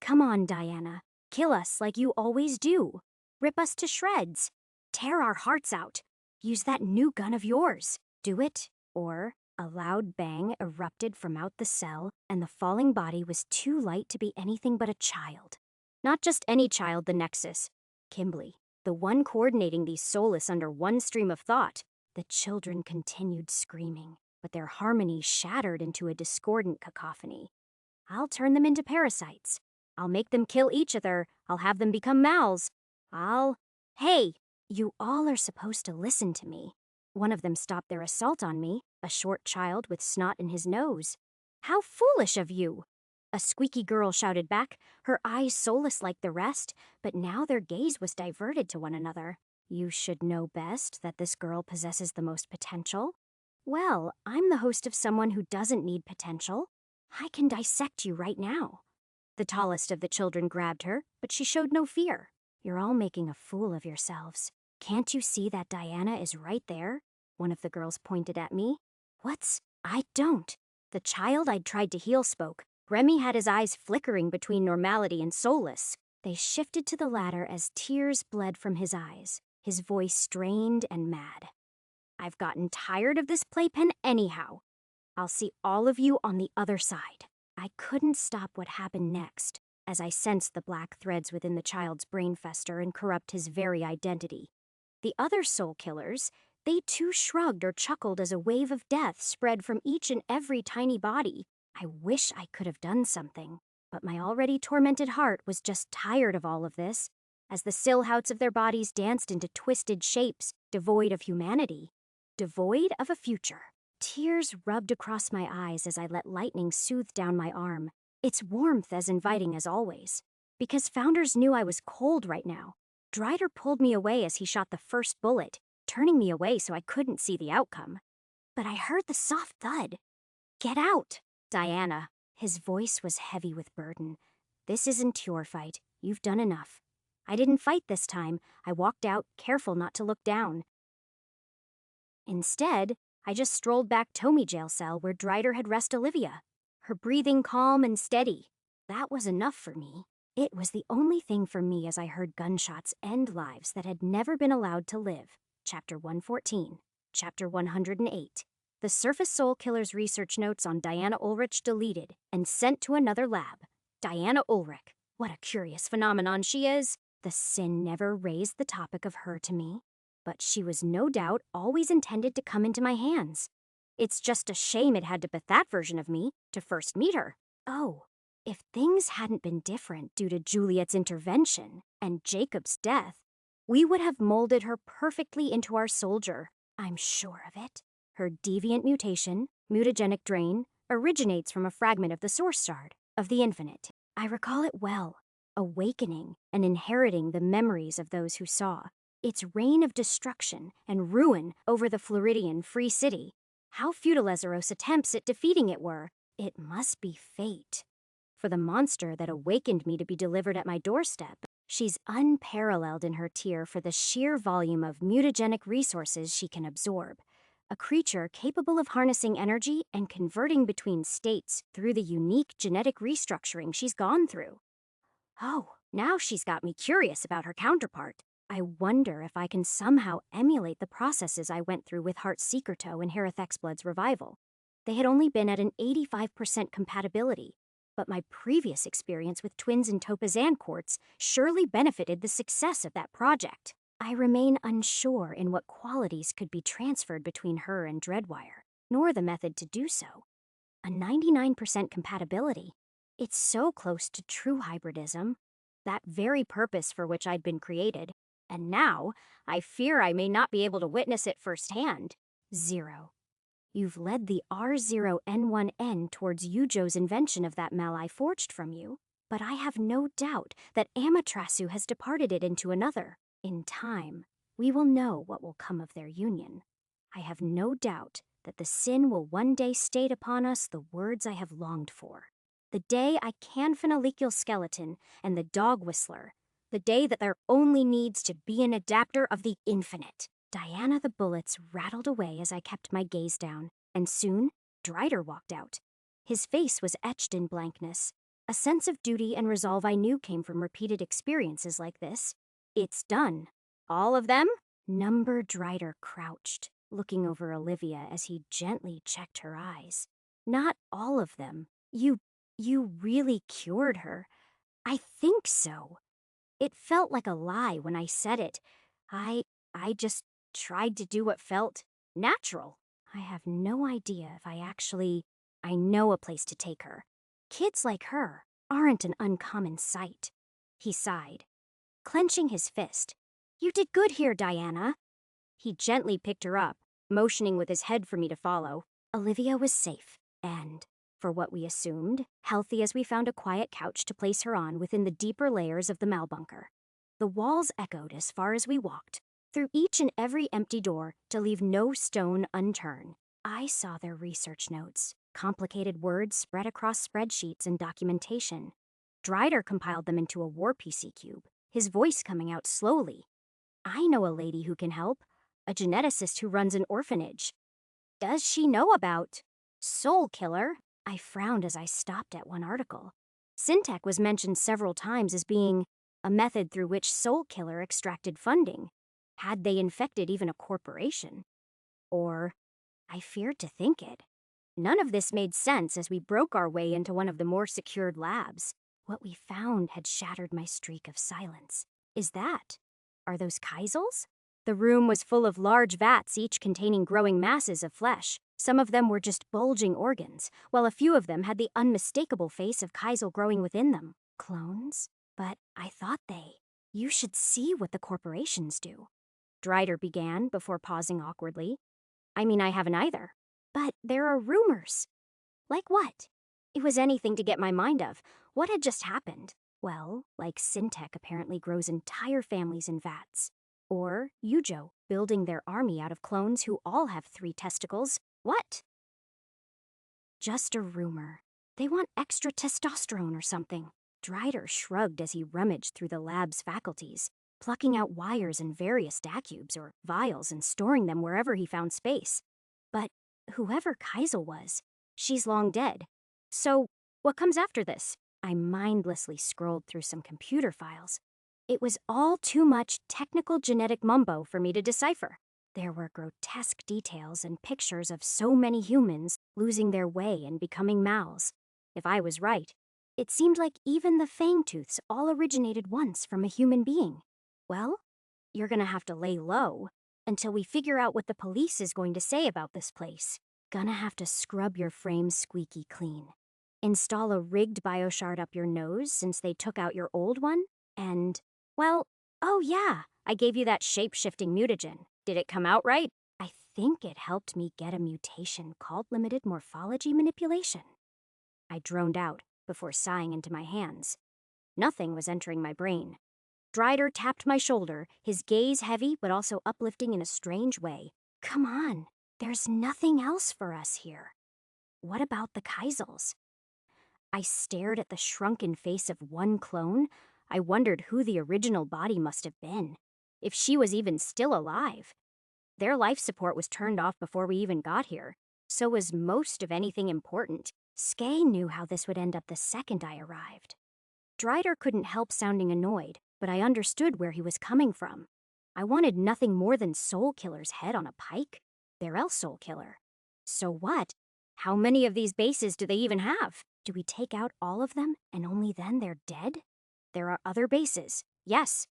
Come on, Diana. Kill us like you always do. Rip us to shreds. Tear our hearts out. Use that new gun of yours. Do it, or... A loud bang erupted from out the cell, and the falling body was too light to be anything but a child. Not just any child, the Nexus. Kimberly, the one coordinating these soulless under one stream of thought. The children continued screaming, but their harmony shattered into a discordant cacophony. I'll turn them into parasites. I'll make them kill each other. I'll have them become Mals. Hey, you all are supposed to listen to me. One of them stopped their assault on me, a short child with snot in his nose. How foolish of you! A squeaky girl shouted back, her eyes soulless like the rest, but now their gaze was diverted to one another. You should know best that this girl possesses the most potential. Well, I'm the host of someone who doesn't need potential. I can dissect you right now. The tallest of the children grabbed her, but she showed no fear. You're all making a fool of yourselves. Can't you see that Diana is right there? One of the girls pointed at me. I don't. The child I'd tried to heal spoke. Remy had his eyes flickering between normality and soulless. They shifted to the latter as tears bled from his eyes, his voice strained and mad. I've gotten tired of this playpen anyhow. I'll see all of you on the other side. I couldn't stop what happened next, as I sensed the black threads within the child's brain fester and corrupt his very identity. The other soul killers, they too shrugged or chuckled as a wave of death spread from each and every tiny body. I wish I could have done something, but my already tormented heart was just tired of all of this, as the silhouettes of their bodies danced into twisted shapes, devoid of humanity, devoid of a future. Tears rubbed across my eyes as I let lightning soothe down my arm, its warmth as inviting as always. because Founders knew I was cold right now. Drider pulled me away as he shot the first bullet, turning me away so I couldn't see the outcome. But I heard the soft thud. Get out, Diana. His voice was heavy with burden. This isn't your fight. You've done enough. I didn't fight this time. I walked out, careful not to look down. Instead, I just strolled back Tommy jail cell where Drider had rested Olivia. Her breathing calm and steady. That was enough for me. It was the only thing for me as I heard gunshots end lives that had never been allowed to live. Chapter 114. Chapter 108. The Surface Soul Killer's research notes on Diana Ulrich deleted and sent to another lab. Diana Ulrich. What a curious phenomenon she is. The Sin never raised the topic of her to me, but she was no doubt always intended to come into my hands. It's just a shame it had to be that version of me to first meet her. Oh, if things hadn't been different due to Juliet's intervention and Jacob's death, we would have molded her perfectly into our soldier. I'm sure of it. Her deviant mutation, mutagenic drain, originates from a fragment of the source shard, of the infinite. I recall it well, awakening and inheriting the memories of those who saw. Its reign of destruction and ruin over the Floridian free city. How futile Azeros' attempts at defeating it were. It must be fate. For the monster that awakened me to be delivered at my doorstep, she's unparalleled in her tier for the sheer volume of mutagenic resources she can absorb. A creature capable of harnessing energy and converting between states through the unique genetic restructuring she's gone through. Oh, now she's got me curious about her counterpart. I wonder if I can somehow emulate the processes I went through with Heart's Secreto and Herethexblood's revival. They had only been at an 85% compatibility, but my previous experience with twins and Topazan quartz surely benefited the success of that project. I remain unsure in what qualities could be transferred between her and Dreadwire, nor the method to do so. A 99% compatibility. It's so close to true hybridism, that very purpose for which I'd been created, and now I fear I may not be able to witness it firsthand. 0. You've led the R0N1N towards Yujo's invention of that mal I forged from you, but I have no doubt that Amaterasu has departed it into another. In time, we will know what will come of their union. I have no doubt that the Sin will one day state upon us the words I have longed for. The day I can Phenolichial Skeleton and the Dog Whistler. The day that there only needs to be an adapter of the infinite. Diana the bullets rattled away as I kept my gaze down, and soon Drider walked out. His face was etched in blankness. A sense of duty and resolve I knew came from repeated experiences like this. It's done. All of them? Number Drider crouched, looking over Olivia as he gently checked her eyes. Not all of them. You really cured her. I think so. It felt like a lie when I said it. I just tried to do what felt natural. I have no idea if I know a place to take her. Kids like her aren't an uncommon sight. He sighed, clenching his fist. You did good here, Diana. He gently picked her up, motioning with his head for me to follow. Olivia was safe, and, for what we assumed, healthy as we found a quiet couch to place her on within the deeper layers of the malbunker. The walls echoed as far as we walked, through each and every empty door to leave no stone unturned. I saw their research notes, complicated words spread across spreadsheets and documentation. Drider compiled them into a war PC cube, his voice coming out slowly. I know a lady who can help, a geneticist who runs an orphanage. Does she know about Soul Killer? I frowned as I stopped at one article. Syntech was mentioned several times as being a method through which Soul Killer extracted funding. Had they infected even a corporation? Or, I feared to think it. None of this made sense as we broke our way into one of the more secured labs. What we found had shattered my streak of silence. Are those Kaisels? The room was full of large vats, each containing growing masses of flesh. Some of them were just bulging organs, while a few of them had the unmistakable face of Kaisel growing within them. Clones? But I thought You should see what the corporations do. Drider began before pausing awkwardly. I mean, I haven't either. But there are rumors. Like what? It was anything to get my mind of. What had just happened? Well, like Syntech apparently grows entire families in vats. Or Yujo building their army out of clones who all have 3 testicles. What? Just a rumor. They want extra testosterone or something. Drider shrugged as he rummaged through the lab's faculties, plucking out wires in various dacubes or vials and storing them wherever he found space. But whoever Kaisel was, she's long dead. So, what comes after this? I mindlessly scrolled through some computer files. It was all too much technical genetic mumbo for me to decipher. There were grotesque details and pictures of so many humans losing their way and becoming Mals. If I was right, it seemed like even the Fangtooths all originated once from a human being. Well, you're gonna have to lay low until we figure out what the police is going to say about this place. Gonna have to scrub your frame squeaky clean. Install a rigged bioshard up your nose since they took out your old one, and, well, oh yeah, I gave you that shape-shifting mutagen. Did it come out right? I think it helped me get a mutation called limited morphology manipulation. I droned out before sighing into my hands. Nothing was entering my brain. Drider tapped my shoulder, his gaze heavy but also uplifting in a strange way. Come on, there's nothing else for us here. What about the Kaisels? I stared at the shrunken face of one clone. I wondered who the original body must have been, if she was even still alive. Their life support was turned off before we even got here. So was most of anything important. Skay knew how this would end up the second I arrived. Drider couldn't help sounding annoyed, but I understood where he was coming from. I wanted nothing more than Soul Killer's head on a pike. They're El Soul Killer. So what? How many of these bases do they even have? Do we take out all of them and only then they're dead? There are other bases, yes.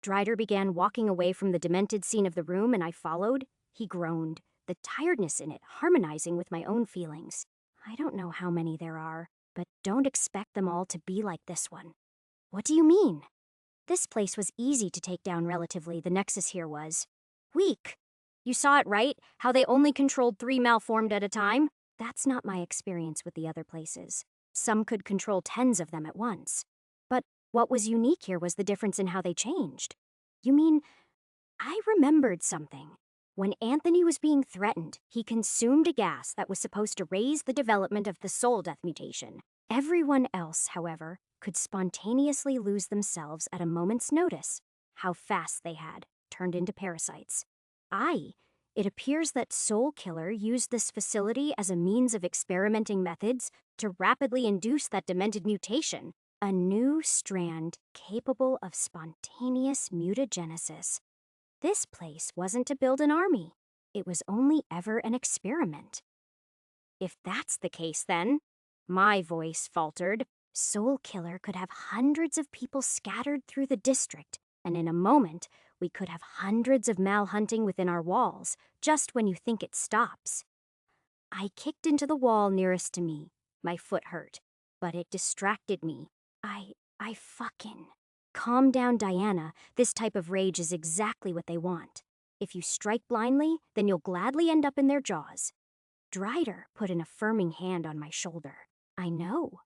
Drider began walking away from the demented scene of the room and I followed. He groaned, the tiredness in it harmonizing with my own feelings. I don't know how many there are, but don't expect them all to be like this one. What do you mean? This place was easy to take down relatively, the Nexus here was. Weak. You saw it, right? How they only controlled 3 malformed at a time? That's not my experience with the other places. Some could control 10s of them at once. But what was unique here was the difference in how they changed. You mean, I remembered something. When Anthony was being threatened, he consumed a gas that was supposed to raise the development of the soul death mutation. Everyone else, however, could spontaneously lose themselves at a moment's notice. How fast they had turned into parasites. It appears that Soul Killer used this facility as a means of experimenting methods to rapidly induce that demented mutation, a new strand capable of spontaneous mutagenesis. This place wasn't to build an army. It was only ever an experiment. If that's the case, then, my voice faltered, Soul Killer could have hundreds of people scattered through the district, and in a moment, we could have hundreds of Mal hunting within our walls, just when you think it stops. I kicked into the wall nearest to me. My foot hurt, but it distracted me. I fucking... Calm down, Diana. This type of rage is exactly what they want. If you strike blindly, then you'll gladly end up in their jaws. Drider put an affirming hand on my shoulder. I know.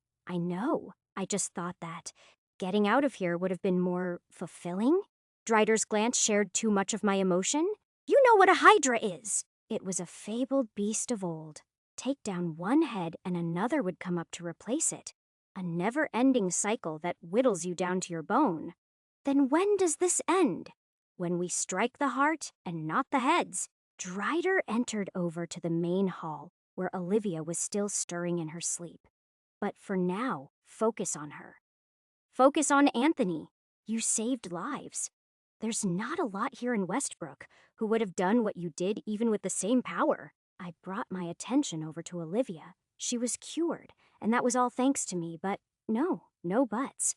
I just thought that getting out of here would have been more fulfilling. Drider's glance shared too much of my emotion. You know what a Hydra is! It was a fabled beast of old. Take down one head and another would come up to replace it. A never-ending cycle that whittles you down to your bone. Then when does this end? When we strike the heart and not the heads. Drider entered over to the main hall, where Olivia was still stirring in her sleep. But for now, focus on her. Focus on Anthony. You saved lives. There's not a lot here in Westbrook who would have done what you did even with the same power. I brought my attention over to Olivia. She was cured, and that was all thanks to me, but no buts.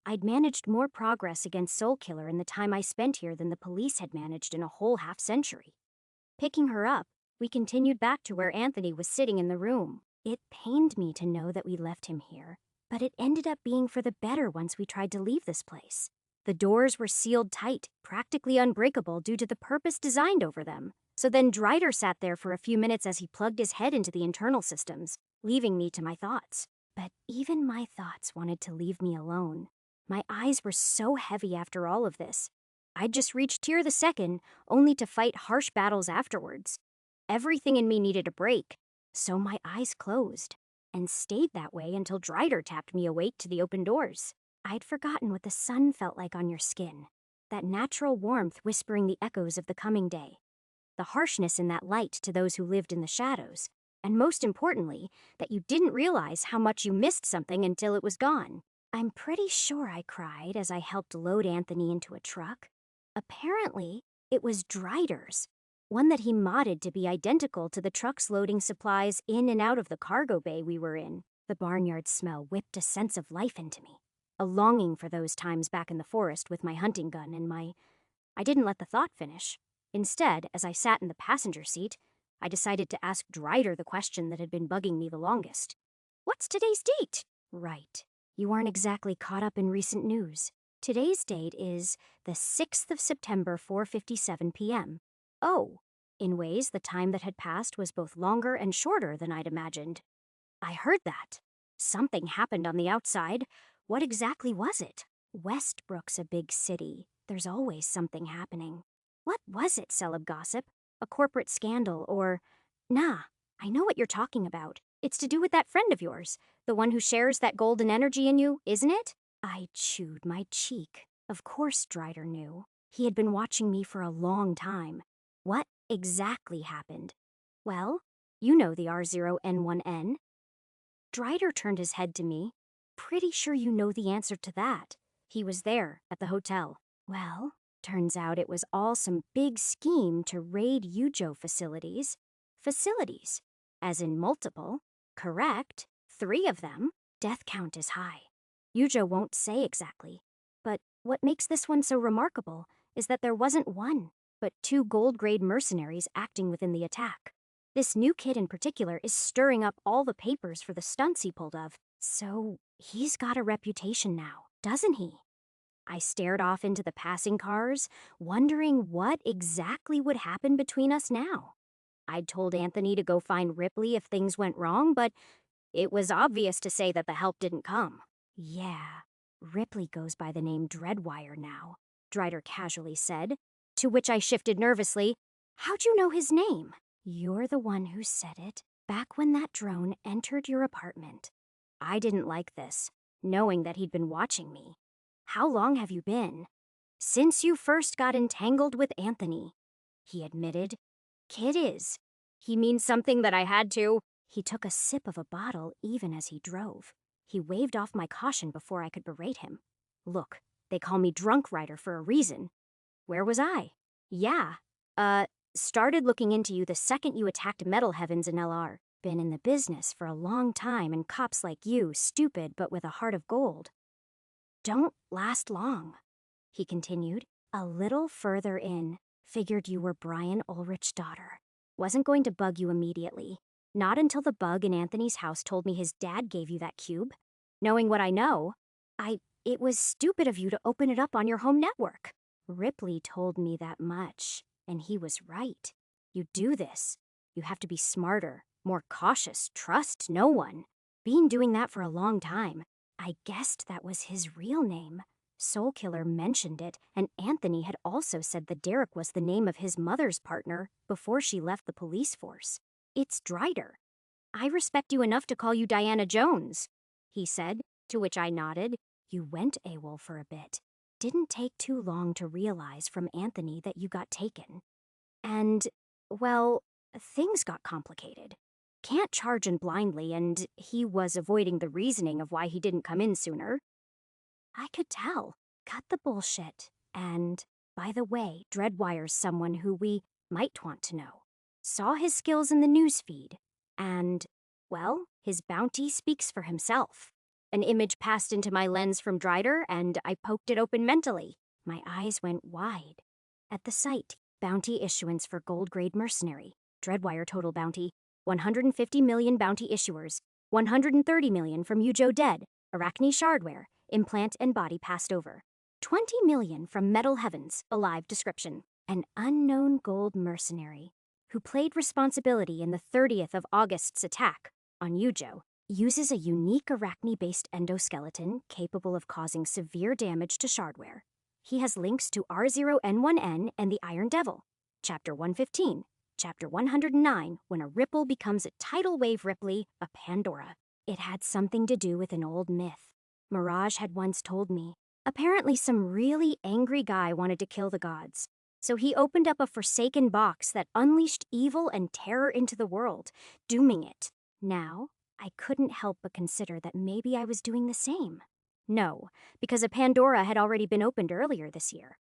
I'd managed more progress against Soul Killer in the time I spent here than the police had managed in a whole half-century. Picking her up, we continued back to where Anthony was sitting in the room. It pained me to know that we left him here, but it ended up being for the better once we tried to leave this place. The doors were sealed tight, practically unbreakable due to the purpose designed over them. So then Drider sat there for a few minutes as he plugged his head into the internal systems, leaving me to my thoughts. But even my thoughts wanted to leave me alone. My eyes were so heavy after all of this. I'd just reached tier the second, only to fight harsh battles afterwards. Everything in me needed a break, so my eyes closed, and stayed that way until Drider tapped me awake to the open doors. I'd forgotten what the sun felt like on your skin, that natural warmth whispering the echoes of the coming day, the harshness in that light to those who lived in the shadows, and most importantly, that you didn't realize how much you missed something until it was gone. I'm pretty sure I cried as I helped load Anthony into a truck. Apparently, it was Drider's, one that he modded to be identical to the trucks loading supplies in and out of the cargo bay we were in. The barnyard smell whipped a sense of life into me, a longing for those times back in the forest with my hunting gun and I didn't let the thought finish. Instead, as I sat in the passenger seat, I decided to ask Drider the question that had been bugging me the longest. What's today's date? Right. You aren't exactly caught up in recent news. Today's date is the 6th of September, 4:57 p.m. Oh, in ways the time that had passed was both longer and shorter than I'd imagined. I heard that. Something happened on the outside. What exactly was it? Westbrook's a big city. There's always something happening. What was it, celeb gossip? A corporate scandal or... Nah, I know what you're talking about. It's to do with that friend of yours, the one who shares that golden energy in you, isn't it? I chewed my cheek. Of course Drider knew. He had been watching me for a long time. What exactly happened? Well, you know the R0N1N. Drider turned his head to me. Pretty sure you know the answer to that. He was there, at the hotel. Well, turns out it was all some big scheme to raid Ujo facilities. Facilities. As in multiple. Correct. 3 of them. Death count is high. Ujo won't say exactly. But what makes this one so remarkable is that there wasn't one, but 2 gold-grade mercenaries acting within the attack. This new kid in particular is stirring up all the papers for the stunts he pulled of. So he's got a reputation now, doesn't he? I stared off into the passing cars, wondering what exactly would happen between us now. I'd told Anthony to go find Ripley if things went wrong, but it was obvious to say that the help didn't come. Yeah, Ripley goes by the name Dreadwire now, Drider casually said, to which I shifted nervously. How'd you know his name? You're the one who said it, back when that drone entered your apartment. I didn't like this, knowing that he'd been watching me. How long have you been? Since you first got entangled with Anthony, he admitted. Kid is. He means something that I had to. He took a sip of a bottle even as he drove. He waved off my caution before I could berate him. Look, they call me Drunk Rider for a reason. Where was I? Yeah, started looking into you the second you attacked Metal Heavens in LR. Been in the business for a long time, and cops like you, stupid but with a heart of gold, don't last long, he continued. A little further in, figured you were Brian Ulrich's daughter. Wasn't going to bug you immediately. Not until the bug in Anthony's house told me his dad gave you that cube. Knowing what I know, it was stupid of you to open it up on your home network. Ripley told me that much, and he was right. You do this. You have to be smarter, more cautious, trust no one. Been doing that for a long time. I guessed that was his real name. Soul Killer mentioned it, and Anthony had also said that Derek was the name of his mother's partner before she left the police force. It's Drider. I respect you enough to call you Diana Jones, he said, to which I nodded. You went AWOL for a bit. Didn't take too long to realize from Anthony that you got taken. And, well, things got complicated. Can't charge him blindly, and he was avoiding the reasoning of why he didn't come in sooner. I could tell. Cut the bullshit. And, by the way, Dreadwire's someone who we might want to know. Saw his skills in the newsfeed. And, well, his bounty speaks for himself. An image passed into my lens from Drider, and I poked it open mentally. My eyes went wide. At the sight, bounty issuance for gold-grade mercenary. Dreadwire total bounty. 150 million bounty issuers. 130 million from Ujo Dead. Arachne Shardware. Implant and body passed over. 20 million from Metal Heavens. Alive description. An unknown gold mercenary who played responsibility in the 30th of August's attack on Ujo. Uses a unique arachne-based endoskeleton capable of causing severe damage to shardware. He has links to R0N1N and the Iron Devil. Chapter 115. Chapter 109, when a ripple becomes a tidal wave Ripley, a Pandora. It had something to do with an old myth. Mirage had once told me. Apparently some really angry guy wanted to kill the gods. So he opened up a forsaken box that unleashed evil and terror into the world, dooming it. Now, I couldn't help but consider that maybe I was doing the same. No, because a Pandora had already been opened earlier this year.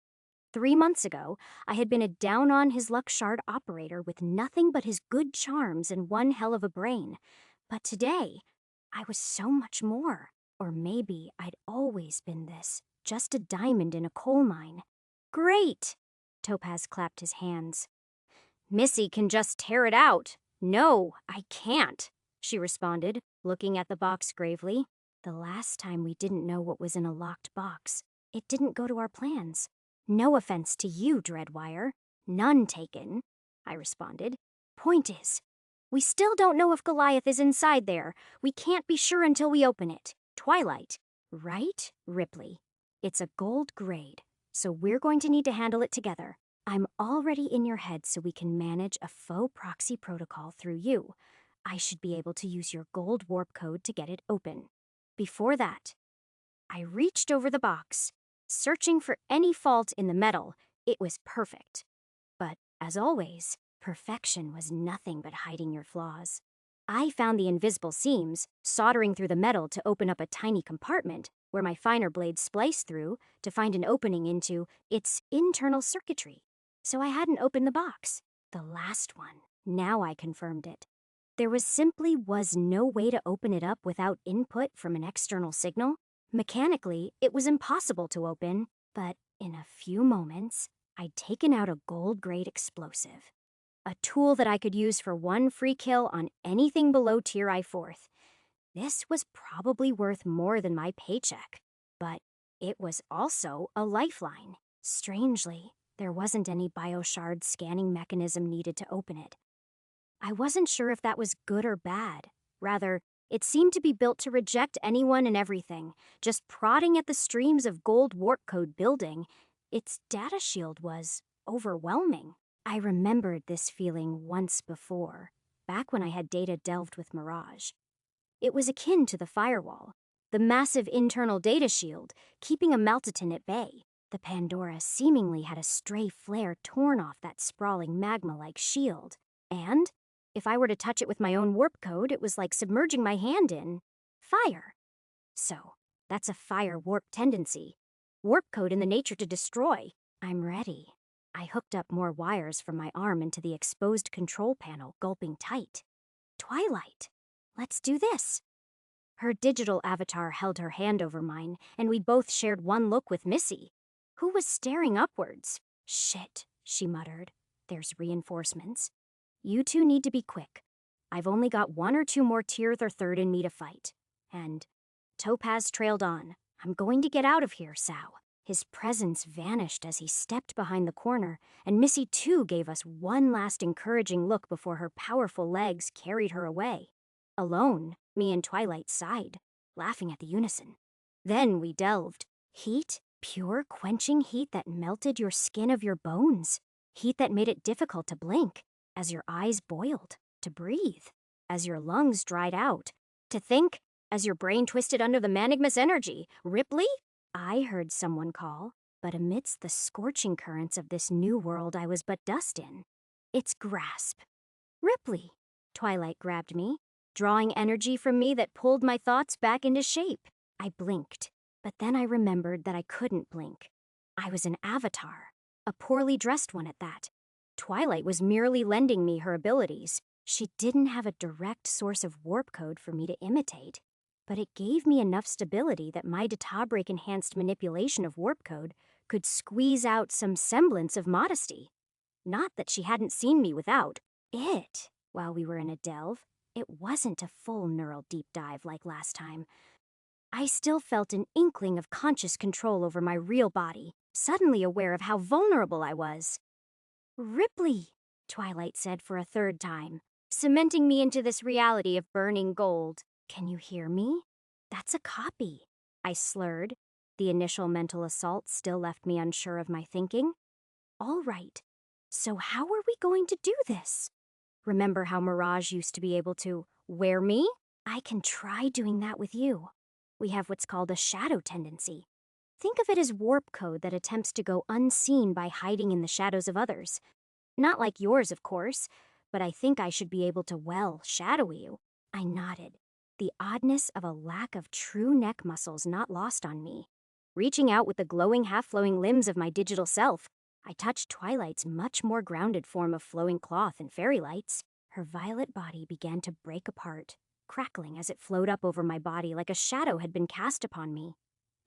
3 months ago, I had been a down-on-his-luck shard operator with nothing but his good charms and one hell of a brain. But today, I was so much more. Or maybe I'd always been this, just a diamond in a coal mine. Great! Topaz clapped his hands. Missy can just tear it out. No, I can't, she responded, looking at the box gravely. The last time we didn't know what was in a locked box, it didn't go to our plans. No offense to you, Dreadwire. None taken, I responded. Point is, we still don't know if Goliath is inside there. We can't be sure until we open it. Twilight. Right, Ripley? It's a gold grade, so we're going to need to handle it together. I'm already in your head so we can manage a faux proxy protocol through you. I should be able to use your gold warp code to get it open. Before that, I reached over the box, searching for any fault in the metal. It was perfect. But, as always, perfection was nothing but hiding your flaws. I found the invisible seams, soldering through the metal to open up a tiny compartment where my finer blades spliced through to find an opening into its internal circuitry. So I hadn't opened the box. The last one. Now I confirmed it. There simply was no way to open it up without input from an external signal. Mechanically, it was impossible to open, but in a few moments, I'd taken out a gold-grade explosive. A tool that I could use for one free kill on anything below Tier I-4th. This was probably worth more than my paycheck, but it was also a lifeline. Strangely, there wasn't any bioshard scanning mechanism needed to open it. I wasn't sure if that was good or bad. Rather, it seemed to be built to reject anyone and everything, just prodding at the streams of gold warp code building. Its data shield was overwhelming. I remembered this feeling once before, back when I had data delved with Mirage. It was akin to the firewall, the massive internal data shield, keeping a Maltitan at bay. The Pandora seemingly had a stray flare torn off that sprawling magma-like shield. And if I were to touch it with my own warp code, it was like submerging my hand in fire. So, that's a fire warp tendency. Warp code in the nature to destroy. I'm ready. I hooked up more wires from my arm into the exposed control panel, gulping tight. Twilight, let's do this. Her digital avatar held her hand over mine, and we both shared one look with Missy, who was staring upwards. Shit, she muttered. There's reinforcements. You two need to be quick. I've only got 1 or 2 more tier or third in me to fight. And Topaz trailed on. I'm going to get out of here, Sal. His presence vanished as he stepped behind the corner, and Missy too gave us one last encouraging look before her powerful legs carried her away. Alone, me and Twilight sighed, laughing at the unison. Then we delved. Heat, pure quenching heat that melted your skin of your bones. Heat that made it difficult to blink, as your eyes boiled, to breathe, as your lungs dried out, to think, as your brain twisted under the manigmus energy. Ripley? I heard someone call, but amidst the scorching currents of this new world I was but dust in. Its grasp. Ripley! Twilight grabbed me, drawing energy from me that pulled my thoughts back into shape. I blinked, but then I remembered that I couldn't blink. I was an avatar, a poorly dressed one at that. Twilight was merely lending me her abilities. She didn't have a direct source of warp code for me to imitate, but it gave me enough stability that my databrick-enhanced manipulation of warp code could squeeze out some semblance of modesty. Not that she hadn't seen me without it while we were in a delve. It wasn't a full neural deep dive like last time. I still felt an inkling of conscious control over my real body, suddenly aware of how vulnerable I was. Ripley, Twilight said for a third time, cementing me into this reality of burning gold. Can you hear me? That's a copy. I slurred. The initial mental assault still left me unsure of my thinking. All right. So how are we going to do this? Remember how Mirage used to be able to wear me? I can try doing that with you. We have what's called a shadow tendency. Think of it as warp code that attempts to go unseen by hiding in the shadows of others. Not like yours, of course, but I think I should be able to, well, shadow you. I nodded, the oddness of a lack of true neck muscles not lost on me. Reaching out with the glowing, half-flowing limbs of my digital self, I touched Twilight's much more grounded form of flowing cloth and fairy lights. Her violet body began to break apart, crackling as it flowed up over my body like a shadow had been cast upon me.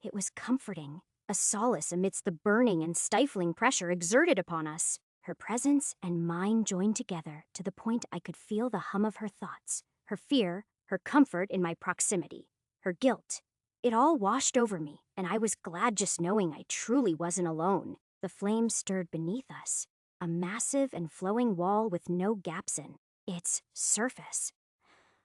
It was comforting, a solace amidst the burning and stifling pressure exerted upon us. Her presence and mine joined together to the point I could feel the hum of her thoughts, her fear, her comfort in my proximity, her guilt. It all washed over me, and I was glad just knowing I truly wasn't alone. The flame stirred beneath us, a massive and flowing wall with no gaps in its surface.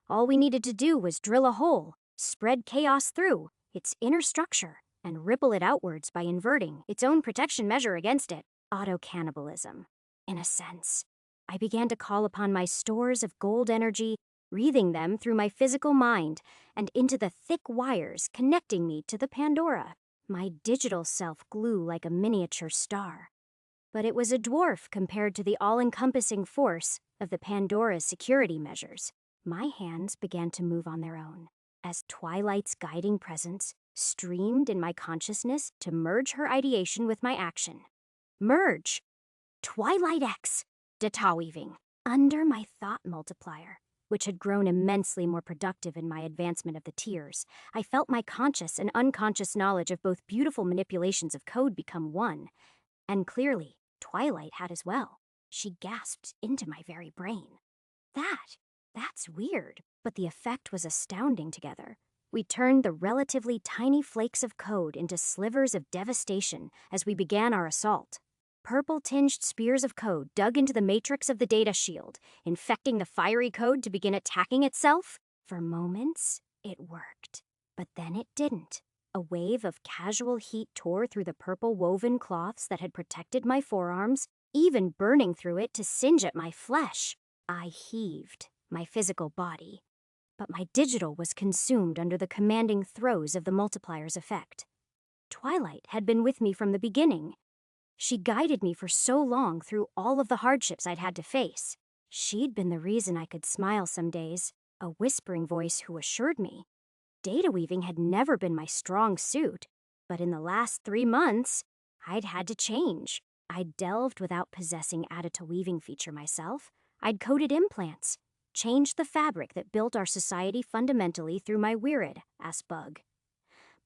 All we needed to do was drill a hole, spread chaos through its inner structure, and ripple it outwards by inverting its own protection measure against it. Auto-cannibalism, in a sense. I began to call upon my stores of gold energy, breathing them through my physical mind and into the thick wires connecting me to the Pandora. My digital self grew like a miniature star. But it was a dwarf compared to the all-encompassing force of the Pandora's security measures. My hands began to move on their own, as Twilight's guiding presence streamed in my consciousness to merge her ideation with my action. Merge! Twilight X! Data weaving. Under my thought multiplier, which had grown immensely more productive in my advancement of the tiers, I felt my conscious and unconscious knowledge of both beautiful manipulations of code become one. And clearly, Twilight had as well. She gasped into my very brain. That's weird, but the effect was astounding together. We turned the relatively tiny flakes of code into slivers of devastation as we began our assault. Purple-tinged spears of code dug into the matrix of the data shield, infecting the fiery code to begin attacking itself. For moments, it worked. But then it didn't. A wave of casual heat tore through the purple woven cloths that had protected my forearms, even burning through it to singe at my flesh. I heaved, my physical body. But my digital was consumed under the commanding throes of the multiplier's effect. Twilight had been with me from the beginning. She guided me for so long through all of the hardships I'd had to face. She'd been the reason I could smile some days, a whispering voice who assured me. Data weaving had never been my strong suit, but in the last 3 months, I'd had to change. I'd delved without possessing Adata weaving feature myself. I'd coded implants, changed the fabric that built our society fundamentally through my Wirid as bug.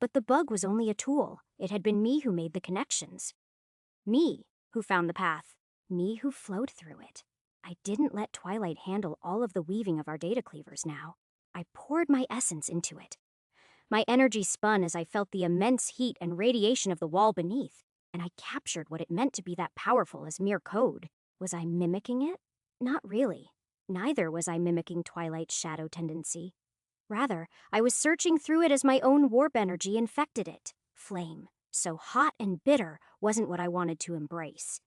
But the bug was only a tool. It had been me who made the connections. Me who found the path. Me who flowed through it. I didn't let Twilight handle all of the weaving of our data cleavers now. I poured my essence into it. My energy spun as I felt the immense heat and radiation of the wall beneath, and I captured what it meant to be that powerful as mere code. Was I mimicking it? Not really. Neither was I mimicking Twilight's shadow tendency. Rather, I was searching through it as my own warp energy infected it. Flame, so hot and bitter, wasn't what I wanted to embrace.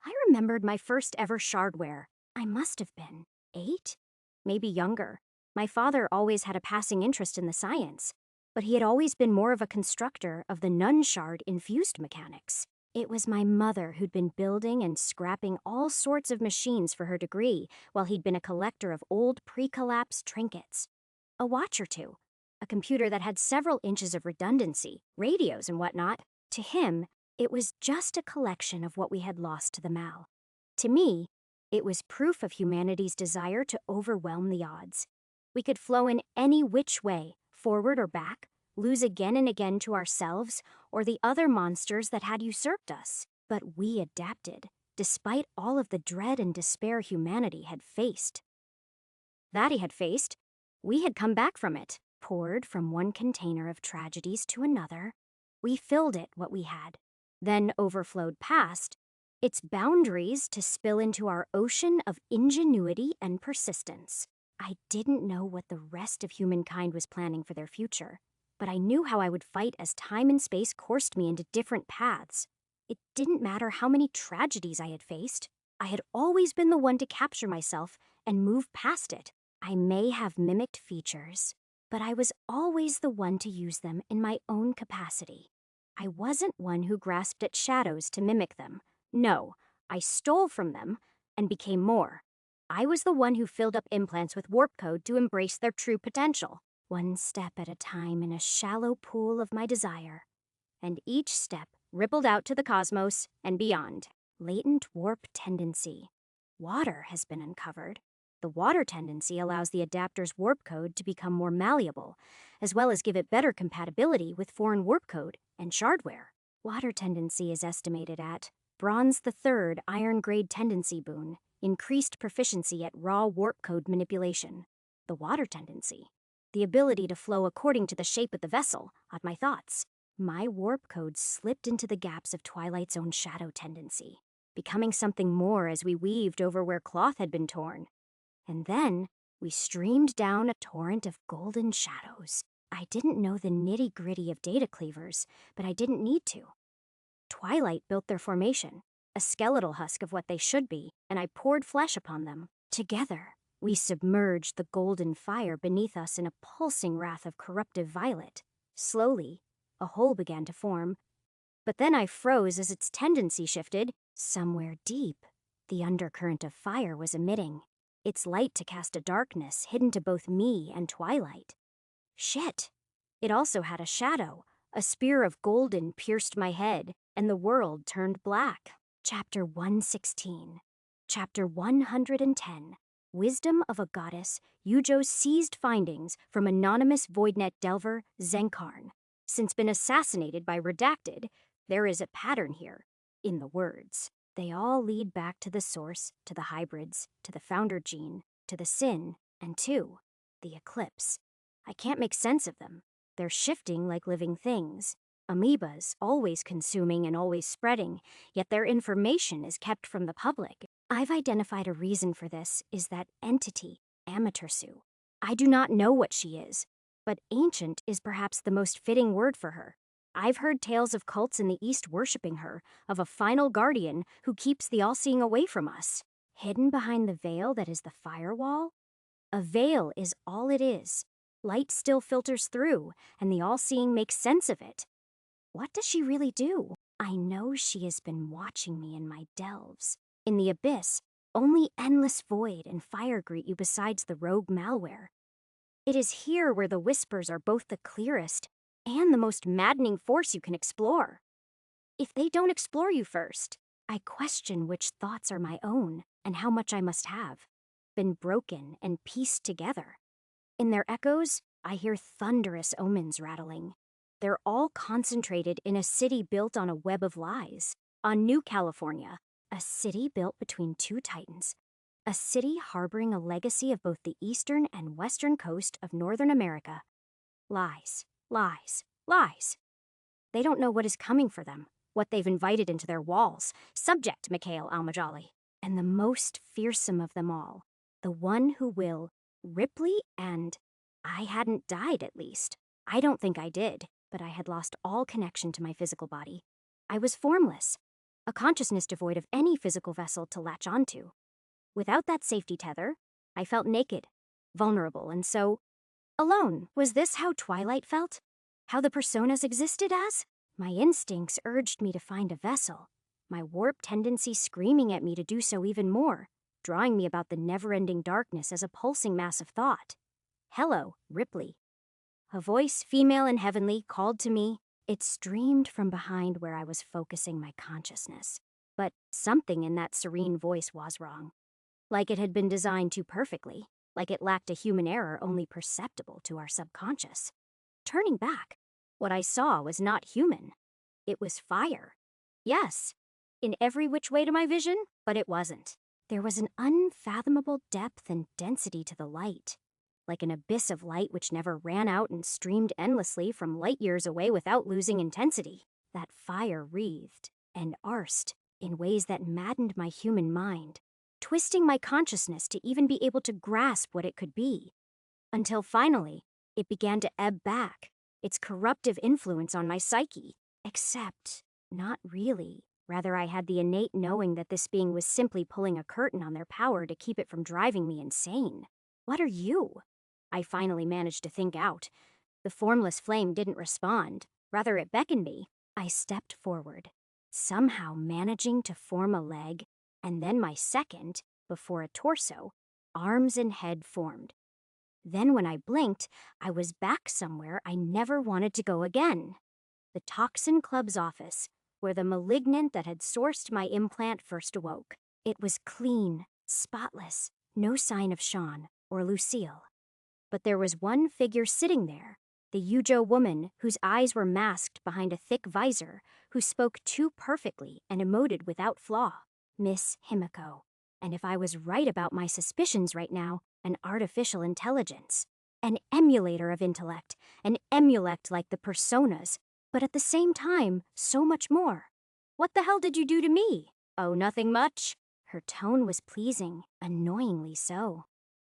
I remembered my first ever shardware. I must have been 8? Maybe younger. My father always had a passing interest in the science, but he had always been more of a constructor of the non-shard infused mechanics. It was my mother who'd been building and scrapping all sorts of machines for her degree, while he'd been a collector of old pre-collapse trinkets. A watch or two, a computer that had several inches of redundancy, radios and whatnot. To him, it was just a collection of what we had lost to the Mal. To me, it was proof of humanity's desire to overwhelm the odds. We could flow in any which way, forward or back, lose again and again to ourselves or the other monsters that had usurped us. But we adapted, despite all of the dread and despair humanity had faced. We had come back from it, poured from one container of tragedies to another. We filled it what we had, then overflowed past its boundaries to spill into our ocean of ingenuity and persistence. I didn't know what the rest of humankind was planning for their future, but I knew how I would fight as time and space coursed me into different paths. It didn't matter how many tragedies I had faced. I had always been the one to capture myself and move past it. I may have mimicked features, but I was always the one to use them in my own capacity. I wasn't one who grasped at shadows to mimic them. No, I stole from them and became more. I was the one who filled up implants with warp code to embrace their true potential, one step at a time in a shallow pool of my desire. And each step rippled out to the cosmos and beyond. Latent warp tendency. Water has been uncovered. The water tendency allows the adapter's warp code to become more malleable, as well as give it better compatibility with foreign warp code and shardware. Water tendency is estimated at Bronze the Third Iron Grade Tendency Boon, increased proficiency at raw warp code manipulation. The water tendency, the ability to flow according to the shape of the vessel, on my thoughts. My warp code slipped into the gaps of Twilight's own shadow tendency, becoming something more as we weaved over where cloth had been torn. And then we streamed down a torrent of golden shadows. I didn't know the nitty-gritty of data cleavers, but I didn't need to. Twilight built their formation, a skeletal husk of what they should be, and I poured flesh upon them. Together, we submerged the golden fire beneath us in a pulsing wrath of corruptive violet. Slowly, a hole began to form, but then I froze as its tendency shifted. Somewhere deep, the undercurrent of fire was emitting, its light to cast a darkness hidden to both me and Twilight. Shit! It also had a shadow. A spear of golden pierced my head, and the world turned black. Chapter 116. Chapter 110. Wisdom of a Goddess, Yujo's seized findings from anonymous Voidnet delver Zenkarn. Since been assassinated by Redacted, there is a pattern here, in the words. They all lead back to the source, to the hybrids, to the founder gene, to the sin, and to the eclipse. I can't make sense of them. They're shifting like living things. Amoebas, always consuming and always spreading, yet their information is kept from the public. I've identified a reason for this is that entity, Amaterasu. I do not know what she is, but ancient is perhaps the most fitting word for her. I've heard tales of cults in the East worshipping her, of a final guardian who keeps the all-seeing away from us. Hidden behind the veil that is the firewall? A veil is all it is. Light still filters through, and the all-seeing makes sense of it. What does she really do? I know she has been watching me in my delves. In the abyss, only endless void and fire greet you besides the rogue malware. It is here where the whispers are both the clearest and the most maddening force you can explore. If they don't explore you first, I question which thoughts are my own and how much I must have been broken and pieced together. In their echoes, I hear thunderous omens rattling. They're all concentrated in a city built on a web of lies. On New California, a city built between two titans. A city harboring a legacy of both the eastern and western coast of Northern America. Lies, lies, lies. They don't know what is coming for them, what they've invited into their walls. Subject Mikhail Almajali. And the most fearsome of them all, the one who will, Ripley, and I hadn't died at least. I don't think I did, but I had lost all connection to my physical body. I was formless, a consciousness devoid of any physical vessel to latch onto. Without that safety tether, I felt naked, vulnerable, and so alone. Was this how Twilight felt? How the personas existed as? My instincts urged me to find a vessel, my warp tendency screaming at me to do so even more, drawing me about the never-ending darkness as a pulsing mass of thought. Hello, Ripley. A voice, female and heavenly, called to me. It streamed from behind where I was focusing my consciousness. But something in that serene voice was wrong. Like it had been designed too perfectly, like it lacked a human error only perceptible to our subconscious. Turning back, what I saw was not human. It was fire. Yes, in every which way to my vision, but it wasn't. There was an unfathomable depth and density to the light, like an abyss of light which never ran out and streamed endlessly from light years away without losing intensity. That fire wreathed and arsed in ways that maddened my human mind. twisting my consciousness to even be able to grasp what it could be. Until finally, it began to ebb back, its corruptive influence on my psyche. Except, not really. Rather, I had the innate knowing that this being was simply pulling a curtain on their power to keep it from driving me insane. What are you? I finally managed to think out. The formless flame didn't respond. Rather, it beckoned me. I stepped forward, somehow managing to form a leg, and then my second, before a torso, arms and head formed. Then when I blinked, I was back somewhere I never wanted to go again. The Toxin Club's office, where the malignant that had sourced my implant first awoke. It was clean, spotless, no sign of Sean or Lucille. But there was one figure sitting there, the Yujo woman whose eyes were masked behind a thick visor, who spoke too perfectly and emoted without flaw. Miss Himiko. And if I was right about my suspicions right now, an artificial intelligence. An emulator of intellect, an emulect like the personas, but at the same time, so much more. What the hell did you do to me? Oh, nothing much. Her tone was pleasing, annoyingly so.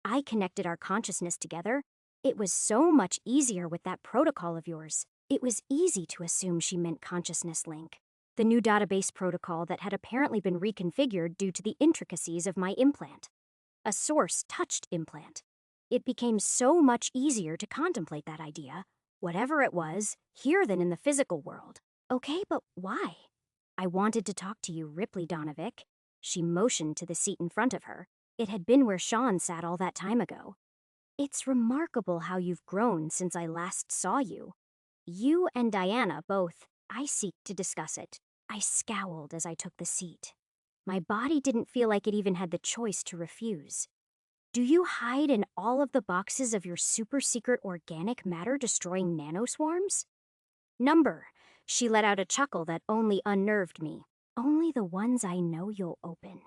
I connected our consciousness together. It was so much easier with that protocol of yours. It was easy to assume she meant consciousness link, the new database protocol that had apparently been reconfigured due to the intricacies of my implant. A source-touched implant. It became so much easier to contemplate that idea, whatever it was, here than in the physical world. Okay, but why? I wanted to talk to you, Ripley Donovic. She motioned to the seat in front of her. It had been where Sean sat all that time ago. It's remarkable how you've grown since I last saw you. You and Diana both. I seek to discuss it. I scowled as I took the seat. My body didn't feel like it even had the choice to refuse. Do you hide in all of the boxes of your super-secret organic matter-destroying nanoswarms? Number. She let out a chuckle that only unnerved me. Only the ones I know you'll open.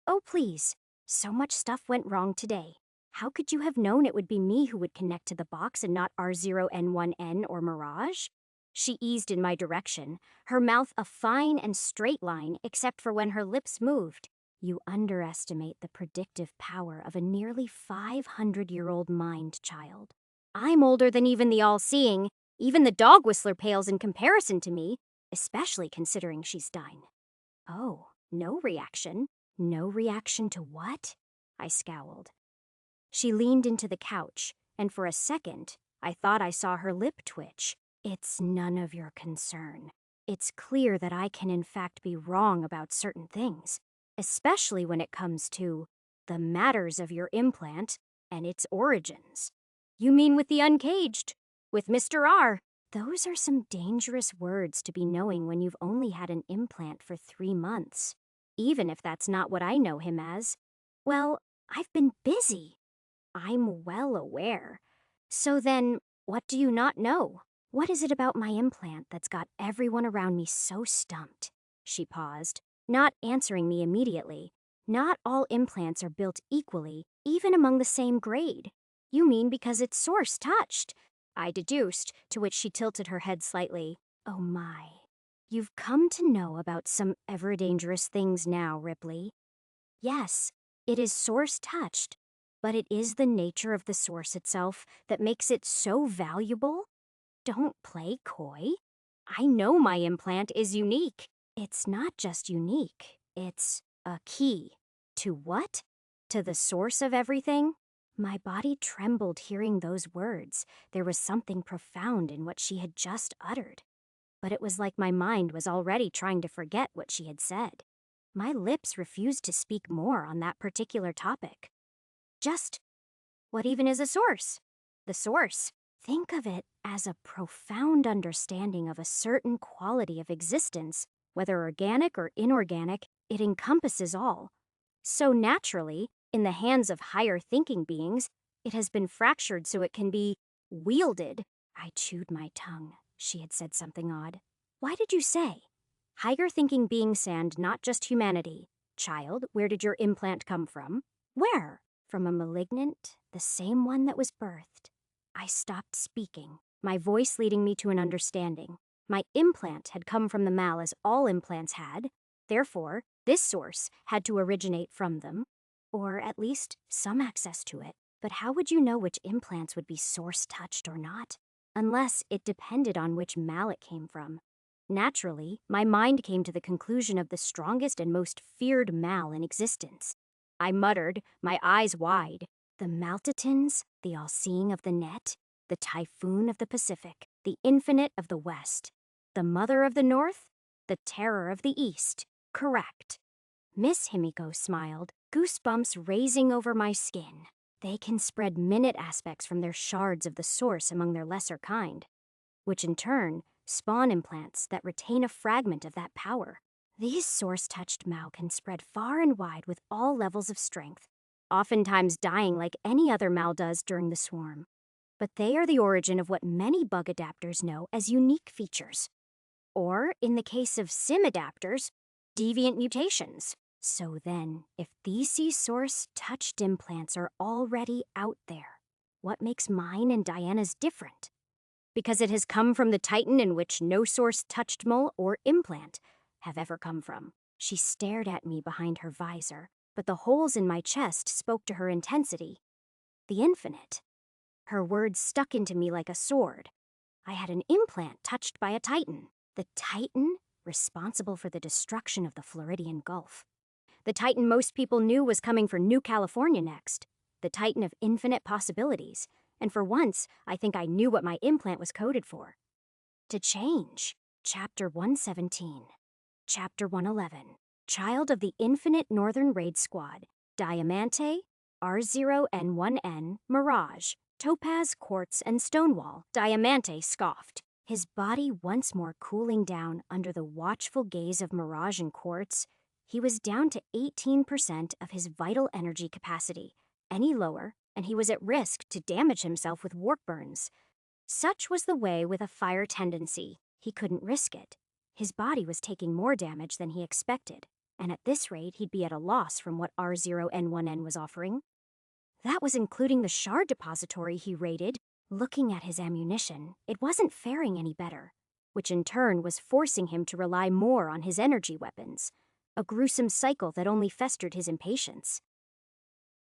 Oh, please. So much stuff went wrong today. How could you have known it would be me who would connect to the box and not R0N1N or Mirage? She eased in my direction, her mouth a fine and straight line except for when her lips moved. You underestimate the predictive power of a nearly 500-year-old mind, child. I'm older than even the all-seeing. Even the dog whistler pales in comparison to me, especially considering she's dine. Oh, no reaction? No reaction to what? I scowled. She leaned into the couch, and for a second, I thought I saw her lip twitch. It's none of your concern. It's clear that I can in fact be wrong about certain things, especially when it comes to the matters of your implant and its origins. You mean with the uncaged? With Mr. R? Those are some dangerous words to be knowing when you've only had an implant for 3 months. Even if that's not what I know him as. Well, I've been busy. I'm well aware. So then, what do you not know? What is it about my implant that's got everyone around me so stumped? She paused, not answering me immediately. Not all implants are built equally, even among the same grade. You mean because it's source-touched? I deduced, to which she tilted her head slightly. Oh my. You've come to know about some ever-dangerous things now, Ripley. Yes, it is source-touched, but it is the nature of the source itself that makes it so valuable. Don't play coy. I know my implant is unique. It's not just unique, it's a key. To what? To the source of everything? My body trembled hearing those words. There was something profound in what she had just uttered. But it was like my mind was already trying to forget what she had said. My lips refused to speak more on that particular topic. Just, what even is a source? The source. Think of it as a profound understanding of a certain quality of existence. Whether organic or inorganic, it encompasses all. So naturally, in the hands of higher thinking beings, it has been fractured so it can be wielded. I chewed my tongue. She had said something odd. Why did you say? Higher thinking beings and not just humanity. Child, where did your implant come from? Where? From a malignant, the same one that was birthed. I stopped speaking, my voice leading me to an understanding. My implant had come from the Mal as all implants had. Therefore, this source had to originate from them. or at least some access to it. But how would you know which implants would be source-touched or not? Unless it depended on which mal it came from. Naturally, my mind came to the conclusion of the strongest and most feared mal in existence. I muttered, my eyes wide. The Maltitans, the all-seeing of the net, the typhoon of the Pacific, the infinite of the West, the mother of the North, the terror of the East. Correct. Miss Himiko smiled, goosebumps raising over my skin. They can spread minute aspects from their shards of the source among their lesser kind, which in turn spawn implants that retain a fragment of that power. These source-touched Mao can spread far and wide with all levels of strength, oftentimes dying like any other Mal does during the swarm. But they are the origin of what many bug adapters know as unique features. Or, in the case of sim adapters, deviant mutations. So then, if these source-touched implants are already out there, what makes mine and Diana's different? Because it has come from the Titan in which no source-touched mole or implant have ever come from. She stared at me behind her visor, but the holes in my chest spoke to her intensity. The infinite. Her words stuck into me like a sword. I had an implant touched by a Titan. The Titan responsible for the destruction of the Floridian Gulf. The Titan most people knew was coming for New California next. The Titan of infinite possibilities. And for once, I think I knew what my implant was coded for. To change. Chapter 117. Chapter 111. Child of the Infinite Northern Raid Squad. Diamante, R0N1N, Mirage, Topaz, Quartz, and Stonewall. Diamante scoffed, his body once more cooling down under the watchful gaze of Mirage and Quartz. He was down to 18% of his vital energy capacity. Any lower, and he was at risk to damage himself with warp burns. Such was the way with a fire tendency. He couldn't risk it. His body was taking more damage than he expected, and at this rate he'd be at a loss from what R0N1N was offering. That was including the shard depository he raided. Looking at his ammunition, it wasn't faring any better, which in turn was forcing him to rely more on his energy weapons, a gruesome cycle that only festered his impatience.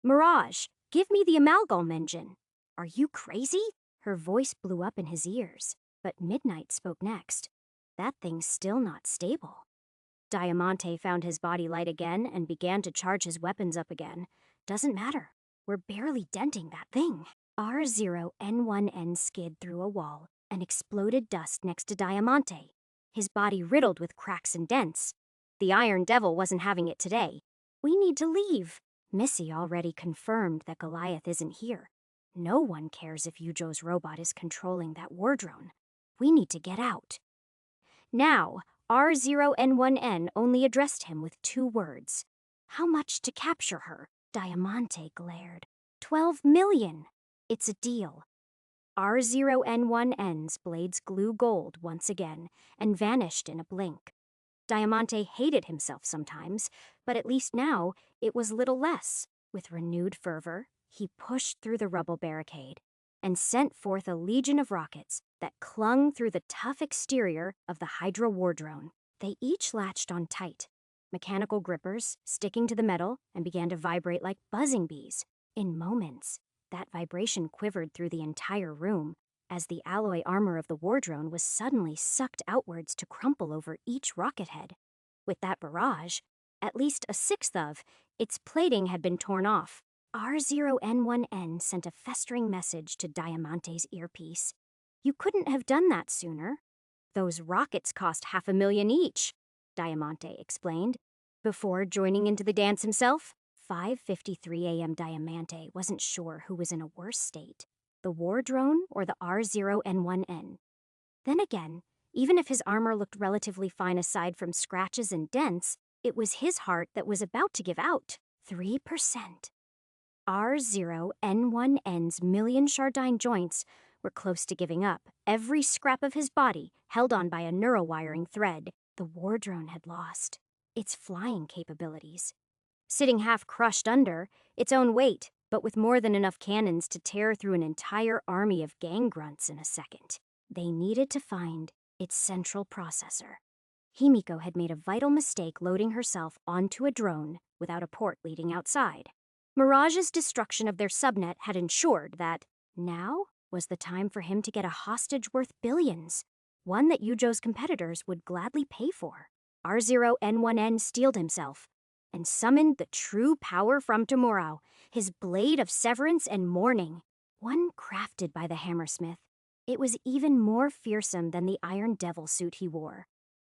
Mirage, give me the amalgam engine. Are you crazy? Her voice blew up in his ears, but Midnight spoke next. That thing's still not stable. Diamante found his body light again and began to charge his weapons up again. Doesn't matter. We're barely denting that thing. R0N1N skid through a wall and exploded dust next to Diamante, his body riddled with cracks and dents. The Iron Devil wasn't having it today. We need to leave. Missy already confirmed that Goliath isn't here. No one cares if Yujo's robot is controlling that war drone. We need to get out. Now, R0N1N only addressed him with 2 words. How much to capture her? Diamante glared. 12 million. It's a deal. R0N1N's blades glue gold once again and vanished in a blink. Diamante hated himself sometimes, but at least now it was little less. With renewed fervor, he pushed through the rubble barricade and sent forth a legion of rockets that clung through the tough exterior of the Hydra war drone. They each latched on tight, mechanical grippers sticking to the metal, and began to vibrate like buzzing bees. In moments, that vibration quivered through the entire room as the alloy armor of the war drone was suddenly sucked outwards to crumple over each rocket head. With that barrage, at least a sixth of its plating had been torn off. R0N1N sent a festering message to Diamante's earpiece. You couldn't have done that sooner. Those rockets cost $500,000 each, Diamante explained, before joining into the dance himself. 5:53 a.m. Diamante wasn't sure who was in a worse state, the war drone or the R0N1N. Then again, even if his armor looked relatively fine aside from scratches and dents, it was his heart that was about to give out. 3%. R0N1N's million Chardine joints were close to giving up. Every scrap of his body held on by a neurowiring thread. The war drone had lost its flying capabilities, sitting half crushed under its own weight, but with more than enough cannons to tear through an entire army of gang grunts in a second. They needed to find its central processor. Himiko had made a vital mistake loading herself onto a drone without a port leading outside. Mirage's destruction of their subnet had ensured that now was the time for him to get a hostage worth billions, one that Yujo's competitors would gladly pay for. R0N1N steeled himself and summoned the true power from tomorrow, his blade of severance and mourning, one crafted by the hammersmith. It was even more fearsome than the Iron Devil suit he wore.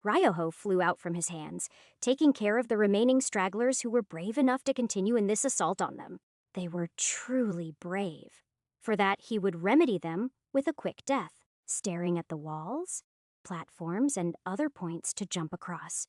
Ryoho flew out from his hands, taking care of the remaining stragglers who were brave enough to continue in this assault on them. They were truly brave. For that, he would remedy them with a quick death, staring at the walls, platforms, and other points to jump across.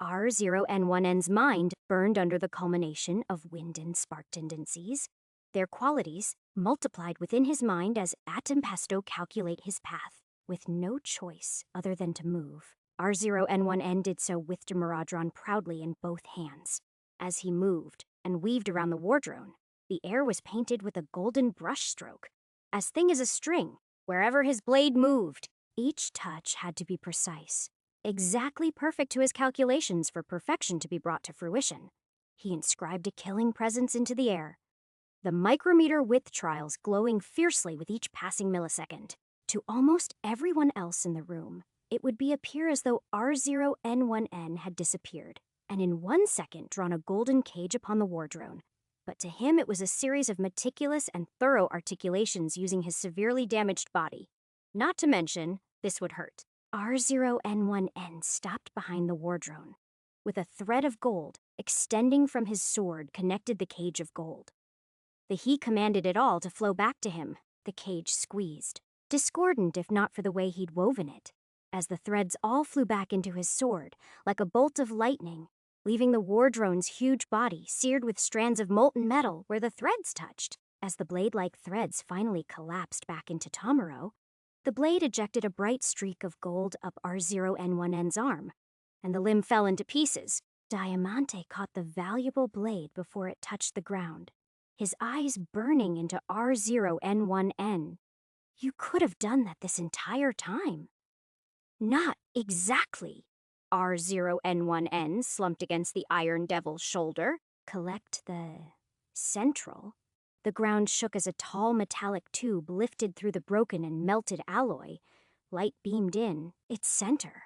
R0N1N's mind burned under the culmination of wind and spark tendencies. Their qualities multiplied within his mind as Atom Pesto calculate his path, with no choice other than to move. R0N1N did so with Demiradron proudly in both hands. As he moved and weaved around the wardrone, the air was painted with a golden brushstroke, as thin as a string, wherever his blade moved. Each touch had to be precise, exactly perfect to his calculations for perfection to be brought to fruition. He inscribed a killing presence into the air, the micrometer width trials glowing fiercely with each passing millisecond. To almost everyone else in the room, it would appear as though R0N1N had disappeared, and in 1 second drawn a golden cage upon the wardrone. But to him it was a series of meticulous and thorough articulations using his severely damaged body. Not to mention, this would hurt. R0N1N stopped behind the wardrone, with a thread of gold extending from his sword connected the cage of gold. He commanded it all to flow back to him, the cage squeezed, discordant if not for the way he'd woven it, as the threads all flew back into his sword like a bolt of lightning, leaving the wardrone's huge body seared with strands of molten metal where the threads touched. As the blade-like threads finally collapsed back into Tomoro, the blade ejected a bright streak of gold up R0N1N's arm, and the limb fell into pieces. Diamante caught the valuable blade before it touched the ground, his eyes burning into R0N1N. You could have done that this entire time. Not exactly. R0N1N slumped against the Iron Devil's shoulder. Collect the central. The ground shook as a tall metallic tube lifted through the broken and melted alloy. Light beamed in, its center.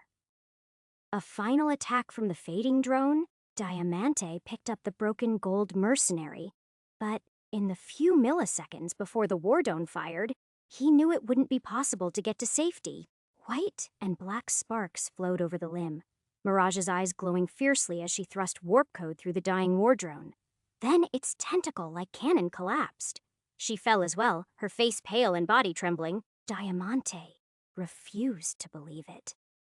A final attack from the fading drone, Diamante picked up the broken gold mercenary. But in the few milliseconds before the wardrone fired, he knew it wouldn't be possible to get to safety. White and black sparks flowed over the limb, Mirage's eyes glowing fiercely as she thrust warp code through the dying wardrone. Then its tentacle-like cannon collapsed. She fell as well, her face pale and body trembling. Diamante refused to believe it.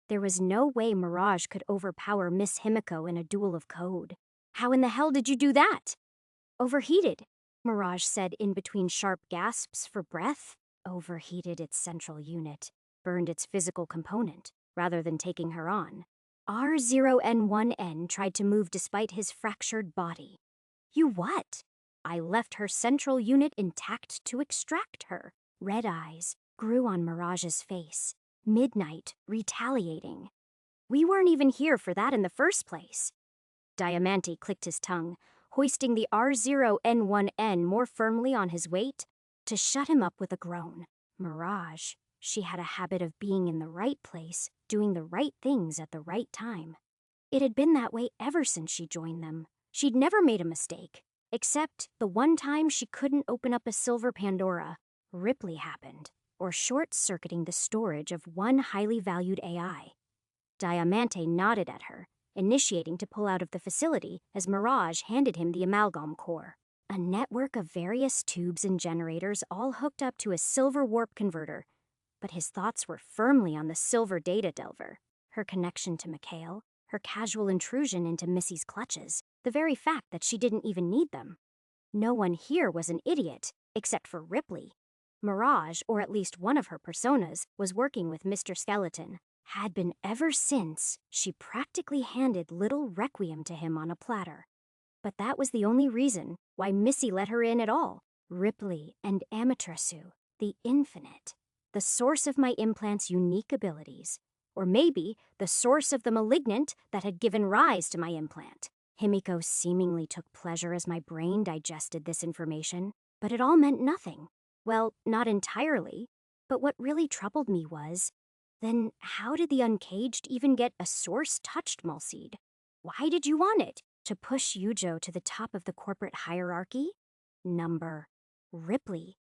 There was no way Mirage could overpower Miss Himiko in a duel of code. How in the hell did you do that? Overheated, Mirage said in between sharp gasps for breath. Overheated its central unit, burned its physical component, rather than taking her on. R0N1N tried to move despite his fractured body. You what? I left her central unit intact to extract her. Red eyes grew on Mirage's face, midnight retaliating. We weren't even here for that in the first place. Diamante clicked his tongue, hoisting the R0N1N more firmly on his weight to shut him up with a groan. Mirage, she had a habit of being in the right place, doing the right things at the right time. It had been that way ever since she joined them. She'd never made a mistake, except the one time she couldn't open up a silver Pandora. Ripley happened, or short-circuiting the storage of one highly valued AI. Diamante nodded at her, initiating to pull out of the facility as Mirage handed him the amalgam core. A network of various tubes and generators all hooked up to a silver warp converter, but his thoughts were firmly on the silver data delver. Her connection to Mikhail, her casual intrusion into Missy's clutches, the very fact that she didn't even need them. No one here was an idiot, except for Ripley. Mirage, or at least one of her personas, was working with Mr. Skeleton. Had been ever since she practically handed little requiem to him on a platter. But that was the only reason why Missy let her in at all. Ripley and Amaterasu, the infinite, the source of my implant's unique abilities, or maybe the source of the malignant that had given rise to my implant. Himiko seemingly took pleasure as my brain digested this information, but it all meant nothing. Well, not entirely. But what really troubled me was, then how did the Uncaged even get a source-touched Mulseed? Why did you want it? To push Yujo to the top of the corporate hierarchy? Number. Ripley.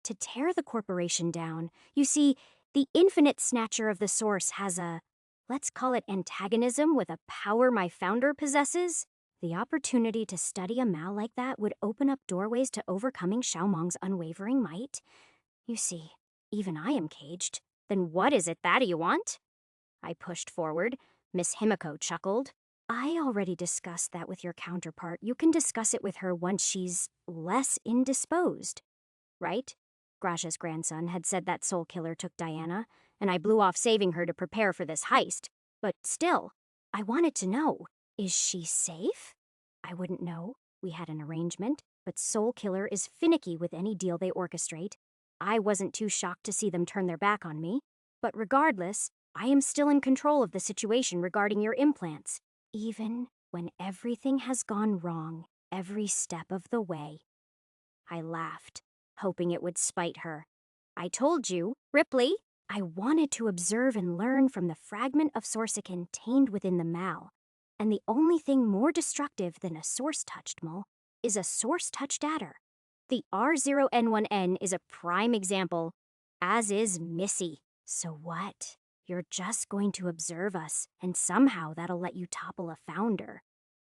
To tear the corporation down. You see, the infinite snatcher of the source has a, let's call it antagonism with a power my founder possesses. The opportunity to study a Mal like that would open up doorways to overcoming Xiaomong's unwavering might. You see, even I am caged. Then what is it that you want? I pushed forward. Miss Himiko chuckled. I already discussed that with your counterpart. You can discuss it with her once she's less indisposed. Right? Gracia's grandson had said that Soul Killer took Diana, and I blew off saving her to prepare for this heist. But still, I wanted to know, is she safe? I wouldn't know. We had an arrangement, but Soul Killer is finicky with any deal they orchestrate. I wasn't too shocked to see them turn their back on me. But regardless, I am still in control of the situation regarding your implants, even when everything has gone wrong every step of the way. I laughed, hoping it would spite her. I told you, Ripley, I wanted to observe and learn from the fragment of Source contained within the Mal. And the only thing more destructive than a source-touched mole is a source-touched adder. The R0N1N is a prime example, as is Missy. So what? You're just going to observe us, and somehow that'll let you topple a founder.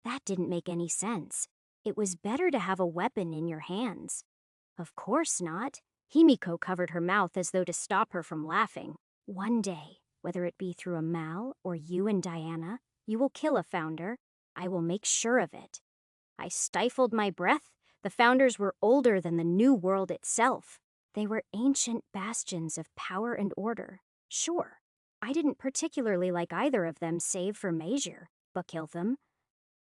That didn't make any sense. It was better to have a weapon in your hands. Of course not. Himiko covered her mouth as though to stop her from laughing. One day, whether it be through a Mal or you and Diana, you will kill a founder. I will make sure of it. I stifled my breath. The founders were older than the New World itself. They were ancient bastions of power and order. Sure, I didn't particularly like either of them save for Major, but kill them.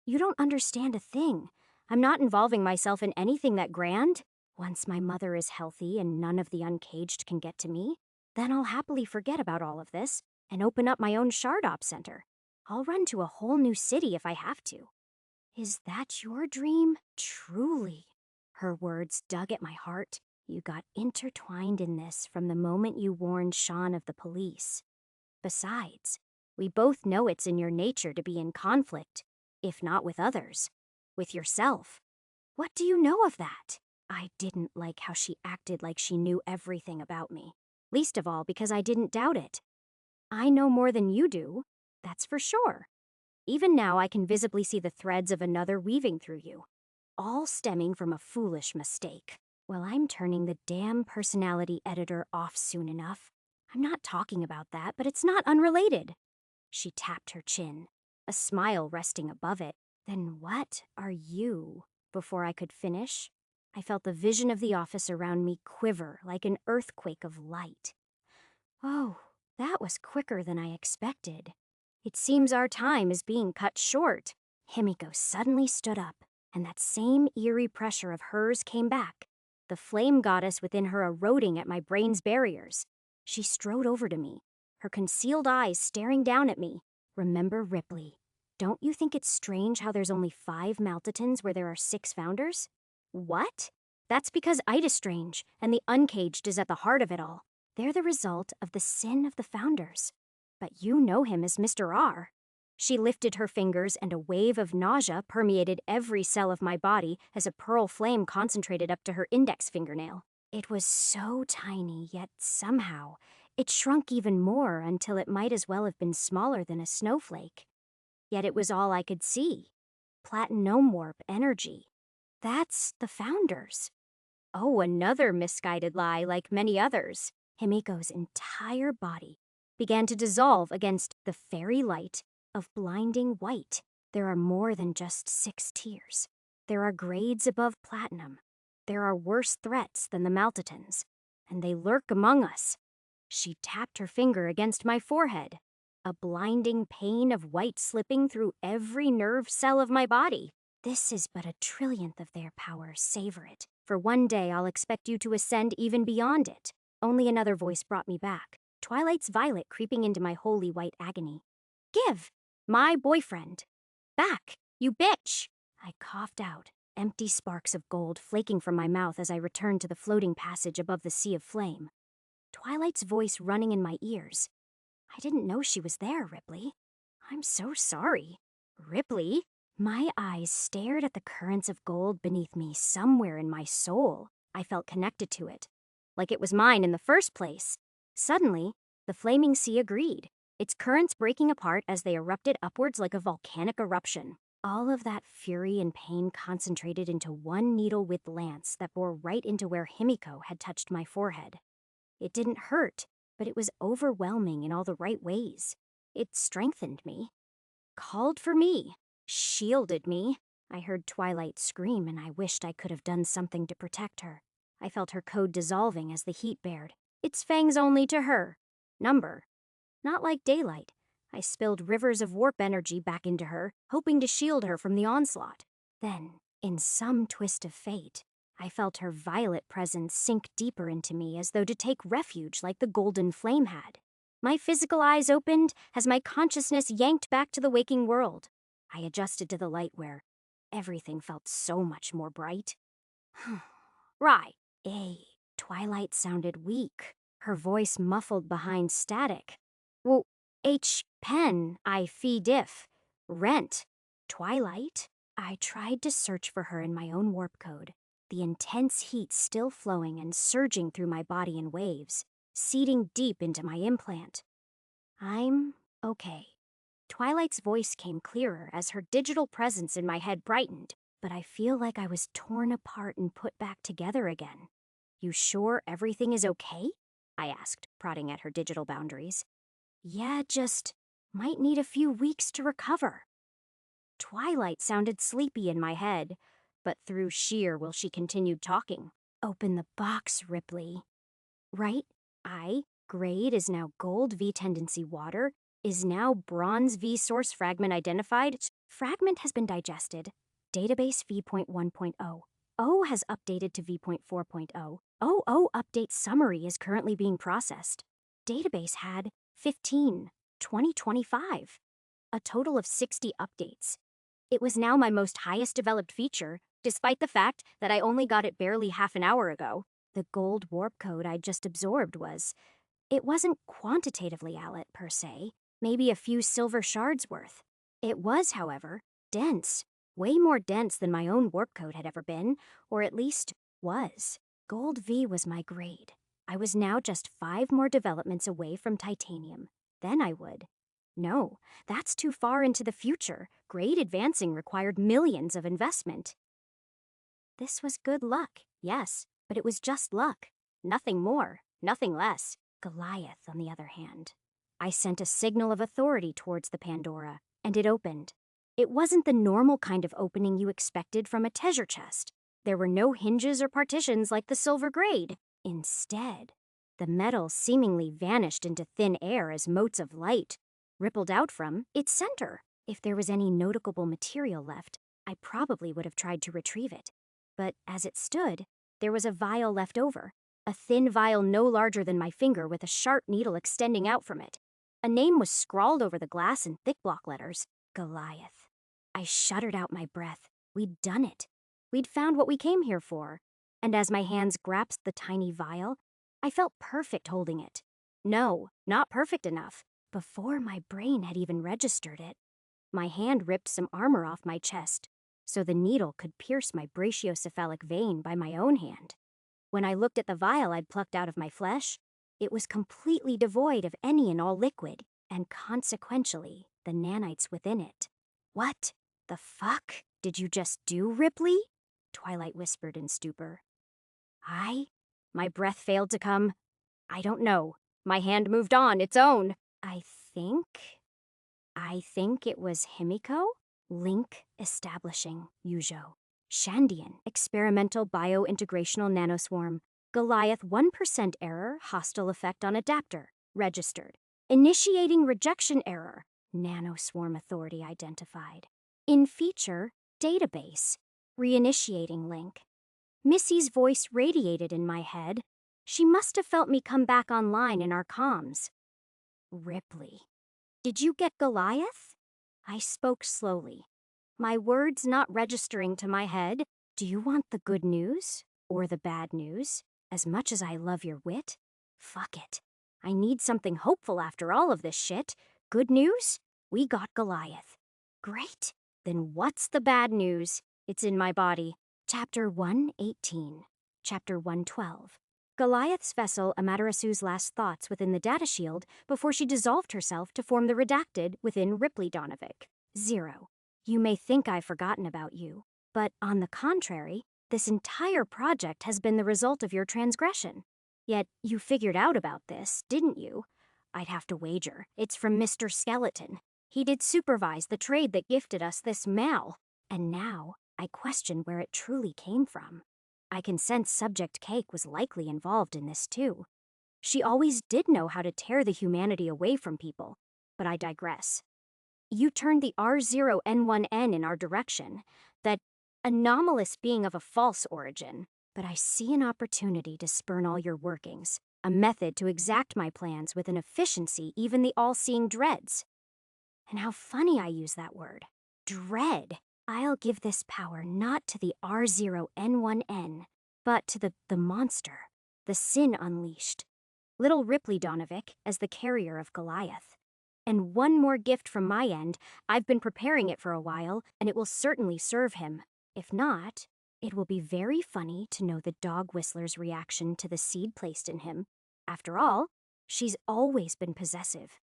You don't understand a thing. I'm not involving myself in anything that grand. Once my mother is healthy and none of the Uncaged can get to me, then I'll happily forget about all of this and open up my own Shardop Center. I'll run to a whole new city if I have to. Is that your dream? Truly. Her words dug at my heart. You got intertwined in this from the moment you warned Sean of the police. Besides, we both know it's in your nature to be in conflict, if not with others, with yourself. What do you know of that? I didn't like how she acted like she knew everything about me, least of all because I didn't doubt it. I know more than you do, that's for sure. Even now I can visibly see the threads of another weaving through you, all stemming from a foolish mistake. Well, I'm turning the damn personality editor off soon enough. I'm not talking about that, but it's not unrelated. She tapped her chin, a smile resting above it. Then what are you? Before I could finish, I felt the vision of the office around me quiver like an earthquake of light. Oh, that was quicker than I expected. It seems our time is being cut short. Himiko suddenly stood up, and that same eerie pressure of hers came back, the flame goddess within her eroding at my brain's barriers. She strode over to me, her concealed eyes staring down at me. Remember Ripley. Don't you think it's strange how there's only 5 Maltitans where there are 6 founders? What? That's because Ida's strange, and the Uncaged is at the heart of it all. They're the result of the sin of the founders. But you know him as Mr. R. She lifted her fingers, and a wave of nausea permeated every cell of my body as a pearl flame concentrated up to her index fingernail. It was so tiny, yet somehow, it shrunk even more until it might as well have been smaller than a snowflake. Yet it was all I could see. Platinum warp energy. That's the founders. Oh, another misguided lie like many others. Himiko's entire body began to dissolve against the fairy light of blinding white. There are more than just 6 tiers. There are grades above platinum. There are worse threats than the Maltitans, and they lurk among us. She tapped her finger against my forehead, a blinding pain of white slipping through every nerve cell of my body. This is but a trillionth of their power, savor it. For one day I'll expect you to ascend even beyond it. Only another voice brought me back, Twilight's violet creeping into my holy white agony. Give! My boyfriend! Back! You bitch! I coughed out, empty sparks of gold flaking from my mouth as I returned to the floating passage above the sea of flame. Twilight's voice running in my ears. I didn't know she was there, Ripley. I'm so sorry. Ripley? My eyes stared at the currents of gold beneath me somewhere in my soul. I felt connected to it, like it was mine in the first place. Suddenly, the flaming sea agreed, its currents breaking apart as they erupted upwards like a volcanic eruption. All of that fury and pain concentrated into one needle-width lance that bore right into where Himiko had touched my forehead. It didn't hurt, but it was overwhelming in all the right ways. It strengthened me, called for me, shielded me. I heard Twilight scream, and I wished I could have done something to protect her. I felt her code dissolving as the heat bared. Its fangs only to her. Number. Not like daylight. I spilled rivers of warp energy back into her, hoping to shield her from the onslaught. Then, in some twist of fate, I felt her violet presence sink deeper into me as though to take refuge like the golden flame had. My physical eyes opened as my consciousness yanked back to the waking world. I adjusted to the light where everything felt so much more bright. Right. Twilight sounded weak, her voice muffled behind static. Well, Pen, I fee diff. Rent. Twilight? I tried to search for her in my own warp code, the intense heat still flowing and surging through my body in waves, seeding deep into my implant. I'm okay. Twilight's voice came clearer as her digital presence in my head brightened, but I feel like I was torn apart and put back together again. You sure everything is okay? I asked, prodding at her digital boundaries. Yeah, just might need a few weeks to recover. Twilight sounded sleepy in my head, but through sheer will she continued talking. Open the box, Ripley. Right? Grade is now gold V tendency water, is now bronze V source fragment identified. Fragment has been digested. Database V.1.0. O has updated to V.4.0. OO update summary is currently being processed. Database had 2025. A total of 60 updates. It was now my most highest developed feature, despite the fact that I only got it barely half an hour ago. The gold warp code I just absorbed it wasn't quantitatively alloy per se, maybe a few silver shards worth. It was, however, dense, way more dense than my own warp code had ever been, or at least was. Gold V was my grade. I was now just 5 more developments away from titanium. Then I would. No, that's too far into the future. Grade advancing required millions of investment. This was good luck, yes, but it was just luck. Nothing more, nothing less. Goliath, on the other hand. I sent a signal of authority towards the Pandora, and it opened. It wasn't the normal kind of opening you expected from a treasure chest. There were no hinges or partitions like the silver grade. Instead, the metal seemingly vanished into thin air as motes of light rippled out from its center. If there was any noticeable material left, I probably would have tried to retrieve it. But as it stood, there was a vial left over. A thin vial no larger than my finger with a sharp needle extending out from it. A name was scrawled over the glass in thick block letters. Goliath. I shuddered out my breath. We'd done it. We'd found what we came here for. And as my hands grasped the tiny vial, I felt perfect holding it. No, not perfect enough. Before my brain had even registered it, my hand ripped some armor off my chest, so the needle could pierce my brachiocephalic vein by my own hand. When I looked at the vial I'd plucked out of my flesh, it was completely devoid of any and all liquid, and consequentially, the nanites within it. What the fuck did you just do, Ripley? Twilight whispered in stupor. My breath failed to come. I don't know. My hand moved on its own. I think it was Himiko? Link establishing, Yujo. Shandian, experimental biointegrational nanoswarm. Goliath 1% error, hostile effect on adapter. Registered. Initiating rejection error. Nanoswarm authority identified. In feature, database. Reinitiating link. Missy's voice radiated in my head. She must have felt me come back online in our comms. Ripley. Did you get Goliath? I spoke slowly. my words not registering to my head. Do you want the good news or the bad news? As much as I love your wit, fuck it. I need something hopeful after all of this shit. Good news? We got Goliath. Great. Then what's the bad news? It's in my body. Chapter 118. Chapter 112. Goliath's vessel Amaterasu's last thoughts within the data shield before she dissolved herself to form the redacted within Ripley Donovic. 0. You may think I've forgotten about you, but on the contrary, this entire project has been the result of your transgression. Yet you figured out about this, didn't you? I'd have to wager. It's from Mr. Skeleton. He did supervise the trade that gifted us this mal. And now, I question where it truly came from. I can sense Subject Cake was likely involved in this too. She always did know how to tear the humanity away from people, but I digress. You turned the R0N1N in our direction, that anomalous being of a false origin, but I see an opportunity to spurn all your workings, a method to exact my plans with an efficiency even the all-seeing dreads. And how funny I use that word. Dread. I'll give this power not to the R0N1N, but to the monster, the sin unleashed. Little Ripley Donovic as the carrier of Goliath. And one more gift from my end. I've been preparing it for a while, and it will certainly serve him. If not, it will be very funny to know the dog whistler's reaction to the seed placed in him. After all, she's always been possessive.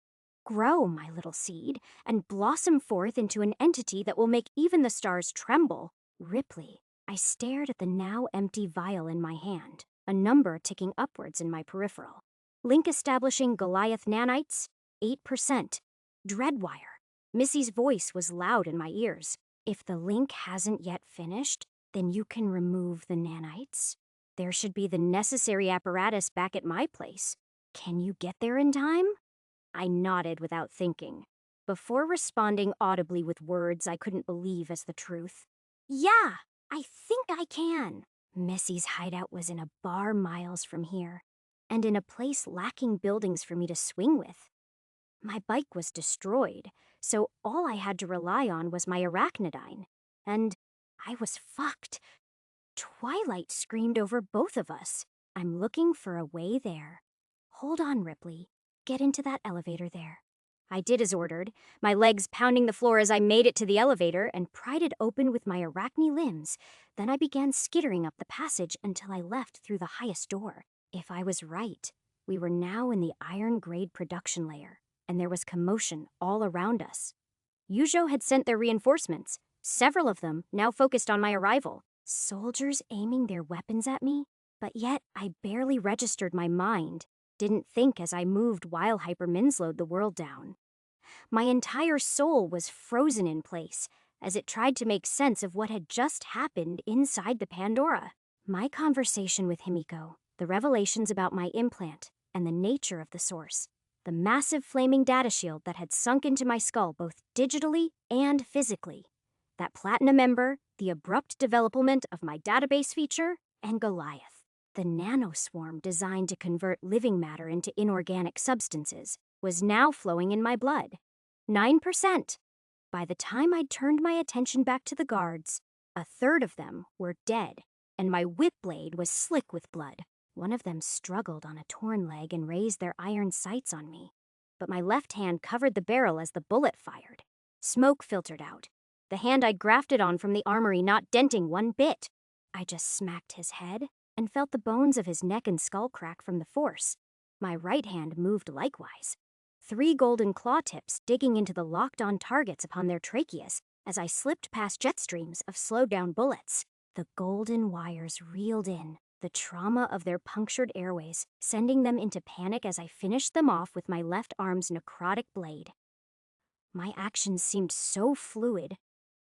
Grow, my little seed, and blossom forth into an entity that will make even the stars tremble. Ripley. I stared at the now empty vial in my hand, a number ticking upwards in my peripheral. Link establishing Goliath nanites, 8%. Dreadwire. Missy's voice was loud in my ears. If the link hasn't yet finished, then you can remove the nanites. There should be the necessary apparatus back at my place. Can you get there in time? I nodded without thinking, before responding audibly with words I couldn't believe as the truth. Yeah, I think I can. Missy's hideout was in a bar miles from here, and in a place lacking buildings for me to swing with. My bike was destroyed, so all I had to rely on was my arachnidine, and I was fucked. Twilight screamed over both of us. I'm looking for a way there. Hold on, Ripley. Get into that elevator there. I did as ordered, my legs pounding the floor as I made it to the elevator and pried it open with my arachne limbs. Then I began skittering up the passage until I left through the highest door. If I was right, we were now in the iron-grade production layer, and there was commotion all around us. Yujo had sent their reinforcements, several of them now focused on my arrival. Soldiers aiming their weapons at me? But yet I barely registered my mind. Didn't think as I moved while Hyper Minslowed the world down. My entire soul was frozen in place as it tried to make sense of what had just happened inside the Pandora. My conversation with Himiko, the revelations about my implant, and the nature of the source. The massive flaming data shield that had sunk into my skull both digitally and physically. That platinum ember, the abrupt development of my database feature, and Goliath. The nanoswarm designed to convert living matter into inorganic substances was now flowing in my blood. 9%. By the time I'd turned my attention back to the guards, a third of them were dead, and my whip blade was slick with blood. One of them struggled on a torn leg and raised their iron sights on me, but my left hand covered the barrel as the bullet fired. Smoke filtered out, the hand I'd grafted on from the armory not denting one bit. I just smacked his head and felt the bones of his neck and skull crack from the force. My right hand moved likewise. 3 golden claw tips digging into the locked-on targets upon their tracheas as I slipped past jet streams of slowed-down bullets. The golden wires reeled in, the trauma of their punctured airways, sending them into panic as I finished them off with my left arm's necrotic blade. My actions seemed so fluid,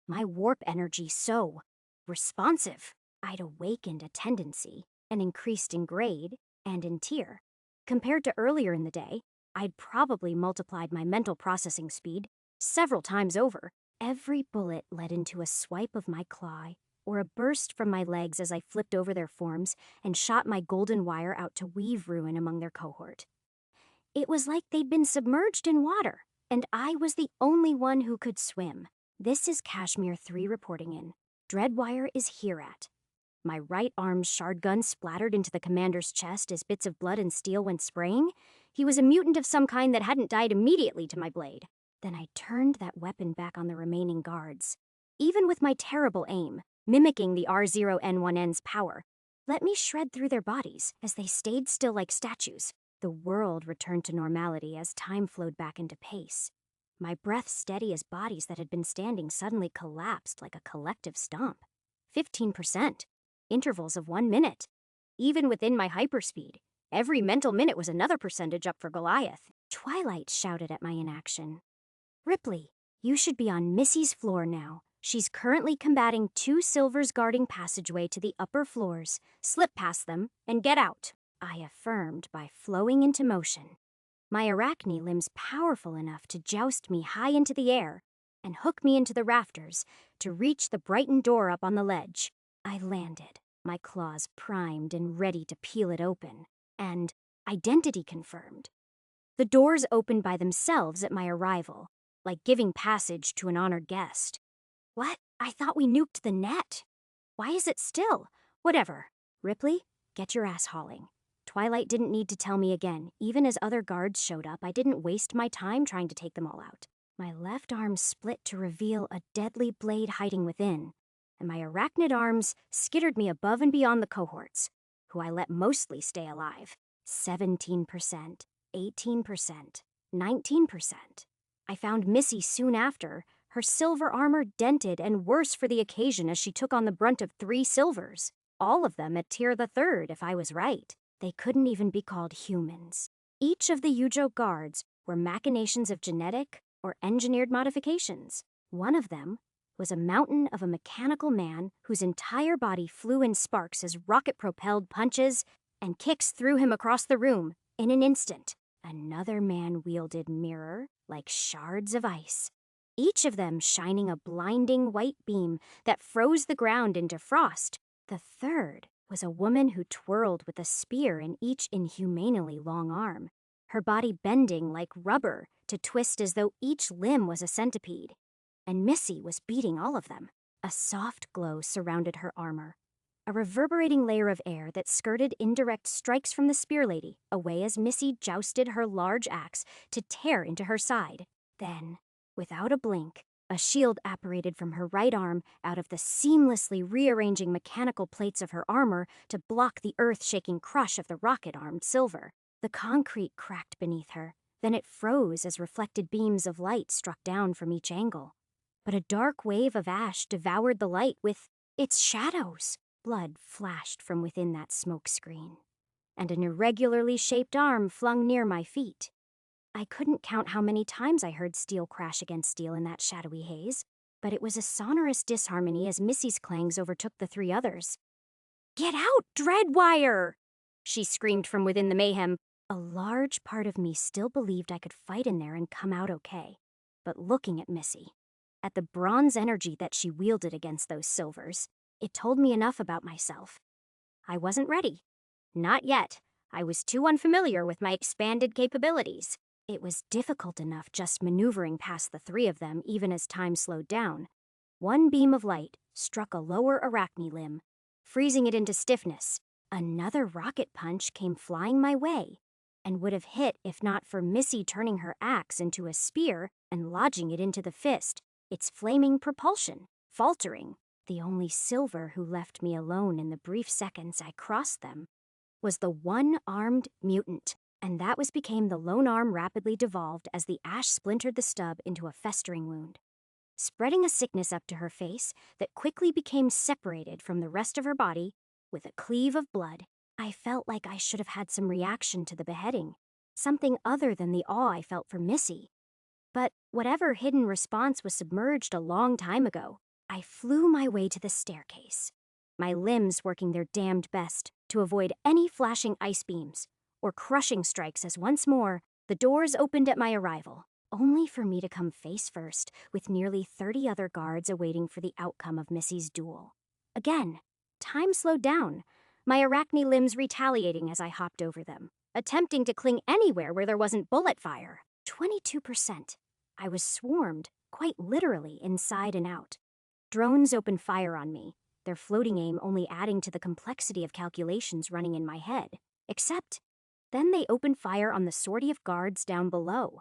my warp energy so responsive. I'd awakened a tendency, and increased in grade and in tier. Compared to earlier in the day, I'd probably multiplied my mental processing speed several times over. Every bullet led into a swipe of my claw, or a burst from my legs as I flipped over their forms and shot my golden wire out to weave ruin among their cohort. It was like they'd been submerged in water, and I was the only one who could swim. This is Kashmir 3 reporting in. Dreadwire is here at. My right arm's shard gun splattered into the commander's chest as bits of blood and steel went spraying. He was a mutant of some kind that hadn't died immediately to my blade. Then I turned that weapon back on the remaining guards. Even with my terrible aim, mimicking the R0N1N's power, let me shred through their bodies as they stayed still like statues. The world returned to normality as time flowed back into pace. My breath steady as bodies that had been standing suddenly collapsed like a collective stomp. 15%. Intervals of 1 minute. Even within my hyperspeed, every mental minute was another percentage up for Goliath. Twilight shouted at my inaction. Ripley, you should be on Missy's floor now. She's currently combating 2 silvers guarding passageway to the upper floors. Slip past them and get out, I affirmed by flowing into motion. My arachne limbs powerful enough to joust me high into the air and hook me into the rafters to reach the brightened door up on the ledge. I landed, my claws primed and ready to peel it open, and identity confirmed. The doors opened by themselves at my arrival, like giving passage to an honored guest. What? I thought we nuked the net. Why is it still? Whatever. Ripley, get your ass hauling. Twilight didn't need to tell me again. Even as other guards showed up, I didn't waste my time trying to take them all out. My left arm split to reveal a deadly blade hiding within, and my arachnid arms skittered me above and beyond the cohorts, who I let mostly stay alive. 17%, 18%, 19%. I found Missy soon after, her silver armor dented and worse for the occasion as she took on the brunt of 3 silvers. All of them at tier the 3rd, if I was right. They couldn't even be called humans. Each of the Yujo guards were machinations of genetic or engineered modifications. One of them was a mountain of a mechanical man whose entire body flew in sparks as rocket-propelled punches and kicks threw him across the room in an instant. Another man wielded mirror like shards of ice, each of them shining a blinding white beam that froze the ground into frost. The third was a woman who twirled with a spear in each inhumanely long arm, her body bending like rubber to twist as though each limb was a centipede. And Missy was beating all of them. A soft glow surrounded her armor, a reverberating layer of air that skirted indirect strikes from the spear lady away as Missy jousted her large axe to tear into her side. Then, without a blink, a shield apparated from her right arm out of the seamlessly rearranging mechanical plates of her armor to block the earth-shaking crush of the rocket-armed silver. The concrete cracked beneath her. Then it froze as reflected beams of light struck down from each angle. But a dark wave of ash devoured the light with its shadows. Blood flashed from within that smoke screen, and an irregularly shaped arm flung near my feet. I couldn't count how many times I heard steel crash against steel in that shadowy haze, but it was a sonorous disharmony as Missy's clangs overtook the 3 others. "Get out, Dreadwire!" she screamed from within the mayhem. A large part of me still believed I could fight in there and come out okay. But looking at Missy, at the bronze energy that she wielded against those silvers, it told me enough about myself. I wasn't ready. Not yet. I was too unfamiliar with my expanded capabilities. It was difficult enough just maneuvering past the 3 of them even as time slowed down. One beam of light struck a lower arachne limb, freezing it into stiffness. Another rocket punch came flying my way and would have hit if not for Missy turning her axe into a spear and lodging it into the fist, its flaming propulsion faltering. The only silver who left me alone in the brief seconds I crossed them was the one-armed mutant, and that became the lone arm rapidly devolved as the ash splintered the stub into a festering wound, spreading a sickness up to her face that quickly became separated from the rest of her body with a cleave of blood. I felt like I should have had some reaction to the beheading, something other than the awe I felt for Missy. But whatever hidden response was submerged a long time ago. I flew my way to the staircase, my limbs working their damned best to avoid any flashing ice beams or crushing strikes as once more the doors opened at my arrival, only for me to come face first with nearly 30 other guards awaiting for the outcome of Missy's duel. Again, time slowed down, my arachne limbs retaliating as I hopped over them, attempting to cling anywhere where there wasn't bullet fire. 22%. I was swarmed quite literally inside and out. Drones opened fire on me, their floating aim only adding to the complexity of calculations running in my head. Except, then they opened fire on the sortie of guards down below.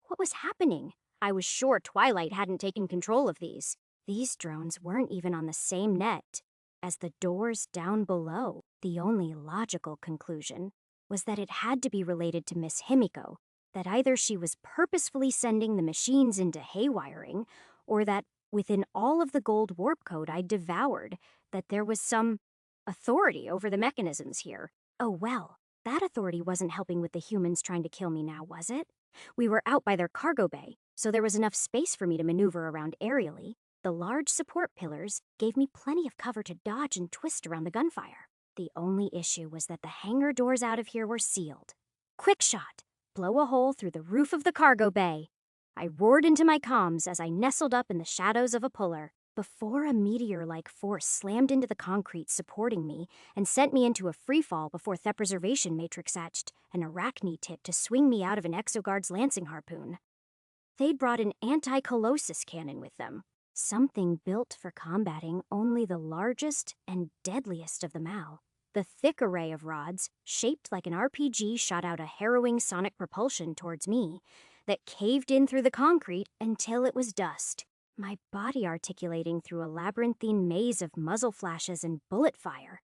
What was happening? I was sure Twilight hadn't taken control of these. These drones weren't even on the same net as the doors down below. The only logical conclusion was that it had to be related to Miss Himiko, that either she was purposefully sending the machines into haywiring, or that within all of the gold warp code I devoured, that there was some authority over the mechanisms here. Oh well, that authority wasn't helping with the humans trying to kill me now, was it? We were out by their cargo bay, so there was enough space for me to maneuver around aerially. The large support pillars gave me plenty of cover to dodge and twist around the gunfire. The only issue was that the hangar doors out of here were sealed. Quick shot! Blow a hole through the roof of the cargo bay. I roared into my comms as I nestled up in the shadows of a puller. Before a meteor-like force slammed into the concrete supporting me and sent me into a freefall before the preservation matrix etched an arachne tip to swing me out of an exoguard's lancing harpoon. They'd brought an anti-colossus cannon with them, something built for combating only the largest and deadliest of them all. The thick array of rods, shaped like an RPG, shot out a harrowing sonic propulsion towards me that caved in through the concrete until it was dust, my body articulating through a labyrinthine maze of muzzle flashes and bullet fire.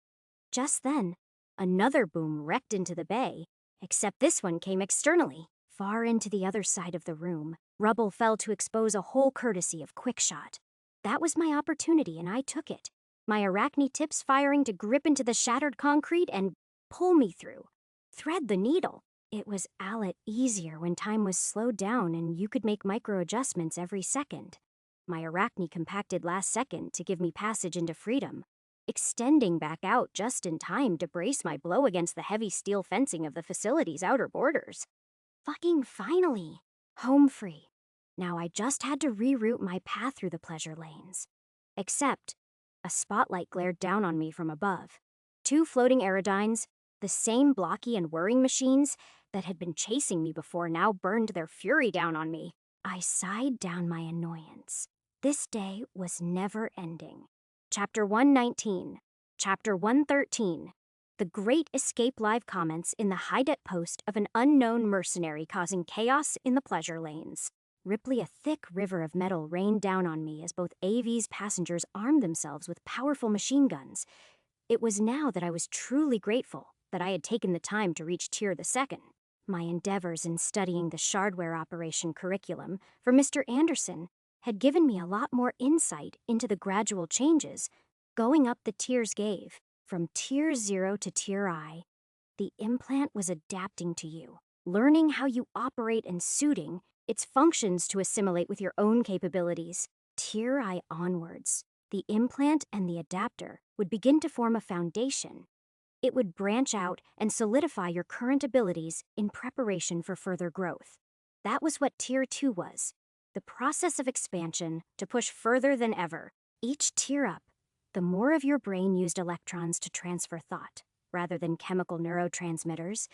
Just then, another boom wrecked into the bay, except this one came externally, far into the other side of the room. Rubble fell to expose a hole courtesy of quick shot. That was my opportunity, and I took it. My arachne tips firing to grip into the shattered concrete and pull me through. Thread the needle. It was a lot easier when time was slowed down and you could make micro adjustments every second. My arachne compacted last second to give me passage into freedom, extending back out just in time to brace my blow against the heavy steel fencing of the facility's outer borders. Fucking finally! Home free. Now I just had to reroute my path through the pleasure lanes. Except, a spotlight glared down on me from above. Two floating aerodynes, the same blocky and whirring machines that had been chasing me before, now burned their fury down on me. I sighed down my annoyance. This day was never ending. Chapter 119. Chapter 113. The Great Escape live comments in the hideout post of an unknown mercenary causing chaos in the pleasure lanes. Ripley, a thick river of metal rained down on me as both AV's passengers armed themselves with powerful machine guns. It was now that I was truly grateful that I had taken the time to reach Tier the Second. My endeavors in studying the Shardware Operation curriculum for Mr. Anderson had given me a lot more insight into the gradual changes going up the tiers gave. From Tier 0 to Tier I, the implant was adapting to you, learning how you operate and suiting its functions to assimilate with your own capabilities. Tier I onwards, the implant and the adapter would begin to form a foundation. It would branch out and solidify your current abilities in preparation for further growth. That was what Tier 2 was, the process of expansion to push further than ever. Each tier up, the more of your brain used electrons to transfer thought, rather than chemical neurotransmitters.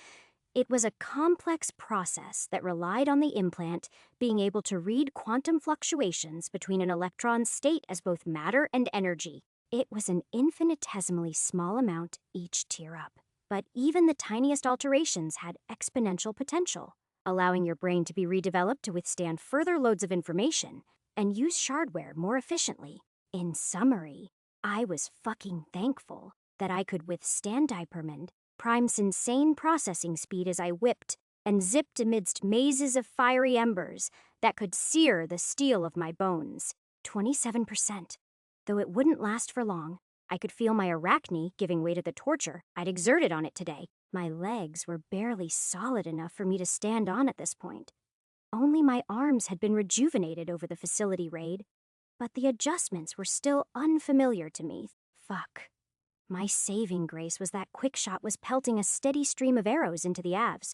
It was a complex process that relied on the implant being able to read quantum fluctuations between an electron's state as both matter and energy. It was an infinitesimally small amount each tier up, but even the tiniest alterations had exponential potential, allowing your brain to be redeveloped to withstand further loads of information and use Shardware more efficiently. In summary, I was fucking thankful that I could withstand Dipermond Prime's insane processing speed as I whipped and zipped amidst mazes of fiery embers that could sear the steel of my bones. 27%. Though it wouldn't last for long, I could feel my arachne giving way to the torture I'd exerted on it today. My legs were barely solid enough for me to stand on at this point. Only my arms had been rejuvenated over the facility raid, but the adjustments were still unfamiliar to me. Fuck. My saving grace was that Quickshot was pelting a steady stream of arrows into the avs.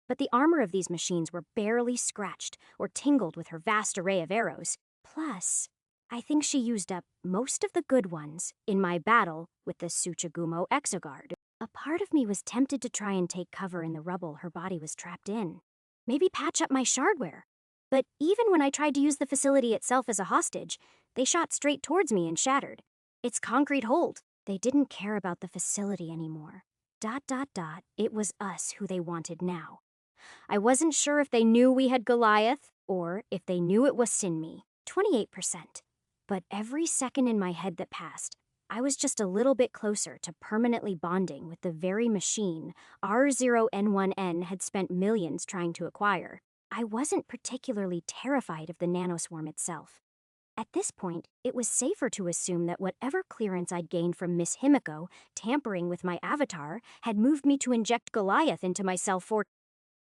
But the armor of these machines were barely scratched or tingled with her vast array of arrows. Plus, I think she used up most of the good ones in my battle with the Tsuchigumo Exoguard. A part of me was tempted to try and take cover in the rubble her body was trapped in. Maybe patch up my Shardware. But even when I tried to use the facility itself as a hostage, they shot straight towards me and shattered. Its concrete hold. They didn't care about the facility anymore. ... It was us who they wanted now. I wasn't sure if they knew we had Goliath, or if they knew it was Sinmi. 28%. But every second in my head that passed, I was just a little bit closer to permanently bonding with the very machine R0N1N had spent millions trying to acquire. I wasn't particularly terrified of the nanoswarm itself. At this point, it was safer to assume that whatever clearance I'd gained from Miss Himiko tampering with my avatar had moved me to inject Goliath into myself for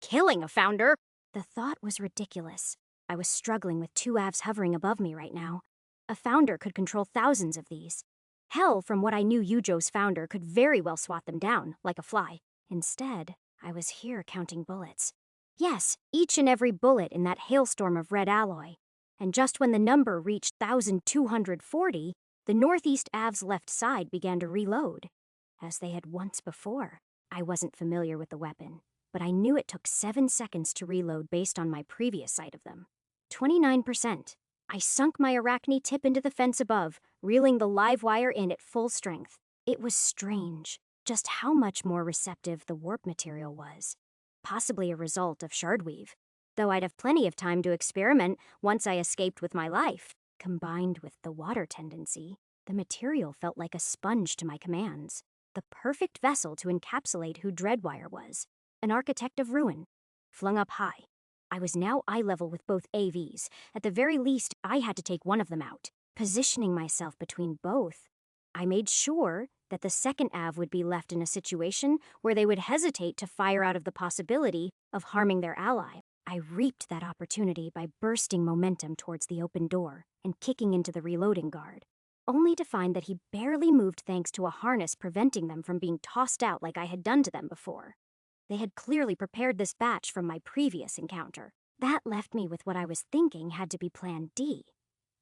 killing a founder. The thought was ridiculous. I was struggling with two avs hovering above me right now. A founder could control thousands of these. Hell, from what I knew, Yujo's founder could very well swat them down, like a fly. Instead, I was here counting bullets. Yes, each and every bullet in that hailstorm of red alloy. And just when the number reached 1,240, the northeast av's left side began to reload, as they had once before. I wasn't familiar with the weapon, but I knew it took 7 seconds to reload based on my previous sight of them. 29%. I sunk my arachne tip into the fence above, reeling the live wire in at full strength. It was strange, just how much more receptive the warp material was. Possibly a result of shardweave, though I'd have plenty of time to experiment once I escaped with my life. Combined with the water tendency, the material felt like a sponge to my commands. The perfect vessel to encapsulate who Dreadwire was. An architect of ruin, flung up high. I was now eye level with both AVs. At the very least, I had to take one of them out. Positioning myself between both, I made sure that the second AV would be left in a situation where they would hesitate to fire out of the possibility of harming their ally. I reaped that opportunity by bursting momentum towards the open door and kicking into the reloading guard, only to find that he barely moved thanks to a harness preventing them from being tossed out like I had done to them before. They had clearly prepared this batch from my previous encounter. That left me with what I was thinking had to be Plan D.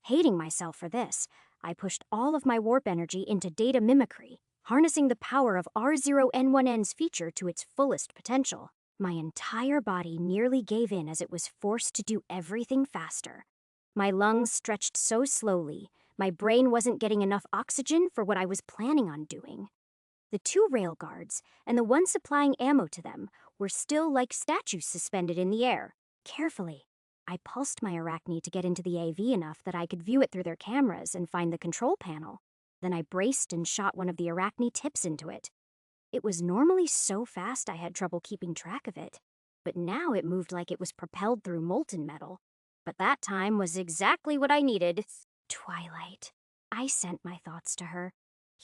Hating myself for this, I pushed all of my warp energy into data mimicry, harnessing the power of R0N1N's feature to its fullest potential. My entire body nearly gave in as it was forced to do everything faster. My lungs stretched so slowly, my brain wasn't getting enough oxygen for what I was planning on doing. The two rail guards, and the one supplying ammo to them, were still like statues suspended in the air. Carefully, I pulsed my arachne to get into the AV enough that I could view it through their cameras and find the control panel. Then I braced and shot one of the arachne tips into it. It was normally so fast I had trouble keeping track of it, but now it moved like it was propelled through molten metal. But that time was exactly what I needed. Twilight. I sent my thoughts to her.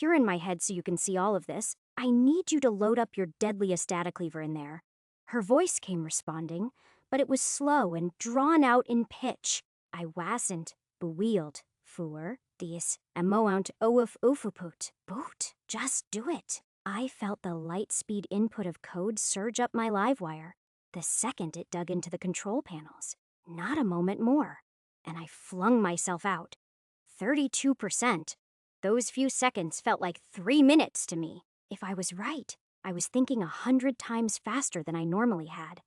You're in my head so you can see all of this. I need you to load up your deadliest data cleaver in there. Her voice came responding, but it was slow and drawn out in pitch. I wasn't, bewheeled, fuer, dies, amount ouf ufuput. Boot, just do it. I felt the light speed input of code surge up my live wire. The second it dug into the control panels. Not a moment more. And I flung myself out. 32%. Those few seconds felt like 3 minutes to me. If I was right, I was thinking 100 times faster than I normally had.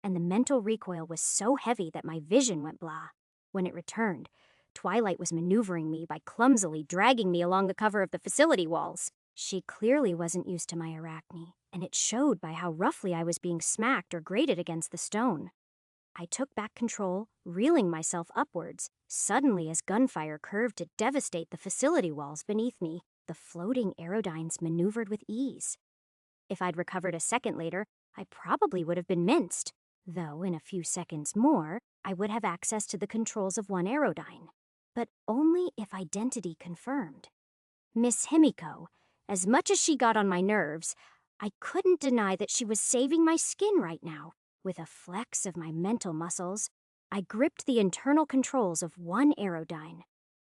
And the mental recoil was so heavy that my vision went blah. When it returned, Twilight was maneuvering me by clumsily dragging me along the cover of the facility walls. She clearly wasn't used to my arachne, and it showed by how roughly I was being smacked or grated against the stone. I took back control, reeling myself upwards, suddenly as gunfire curved to devastate the facility walls beneath me. The floating aerodynes maneuvered with ease. If I'd recovered a second later, I probably would have been minced, though in a few seconds more, I would have access to the controls of one aerodyne. But only if identity confirmed. Miss Himiko, as much as she got on my nerves, I couldn't deny that she was saving my skin right now. With a flex of my mental muscles, I gripped the internal controls of one aerodyne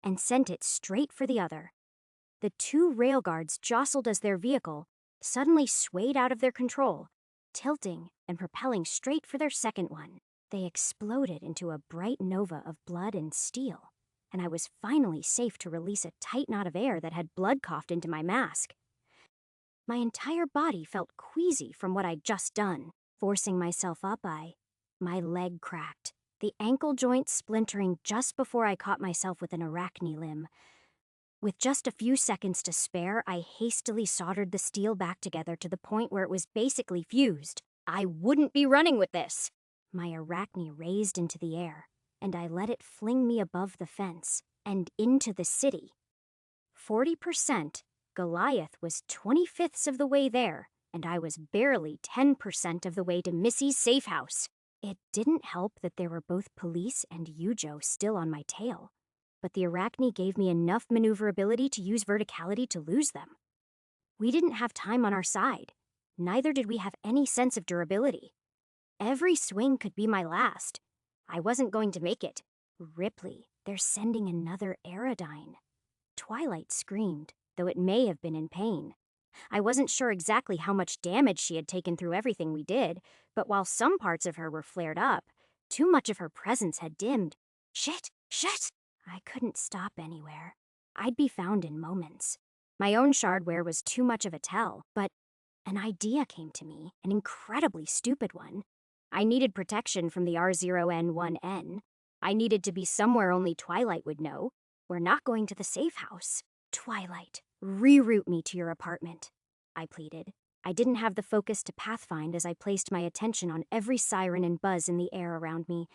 and sent it straight for the other. The two railguards jostled as their vehicle suddenly swayed out of their control, tilting and propelling straight for their second one. They exploded into a bright nova of blood and steel, and I was finally safe to release a tight knot of air that had blood coughed into my mask. My entire body felt queasy from what I'd just done. Forcing myself up, my leg cracked, the ankle joint splintering just before I caught myself with an arachne limb. With just a few seconds to spare, I hastily soldered the steel back together to the point where it was basically fused. I wouldn't be running with this. My arachne raised into the air, and I let it fling me above the fence and into the city. 40%, Goliath was 25ths of the way there, and I was barely 10% of the way to Missy's safe house. It didn't help that there were both police and Yujo still on my tail, but the arachne gave me enough maneuverability to use verticality to lose them. We didn't have time on our side. Neither did we have any sense of durability. Every swing could be my last. I wasn't going to make it. Ripley, they're sending another Aerodyne. Twilight screamed, though it may have been in pain. I wasn't sure exactly how much damage she had taken through everything we did, but while some parts of her were flared up, too much of her presence had dimmed. Shit! I couldn't stop anywhere. I'd be found in moments. My own shardware was too much of a tell, but an idea came to me, an incredibly stupid one. I needed protection from the R0N1N. I needed to be somewhere only Twilight would know. We're not going to the safe house. Twilight, reroute me to your apartment, I pleaded. I didn't have the focus to pathfind as I placed my attention on every siren and buzz in the air around me.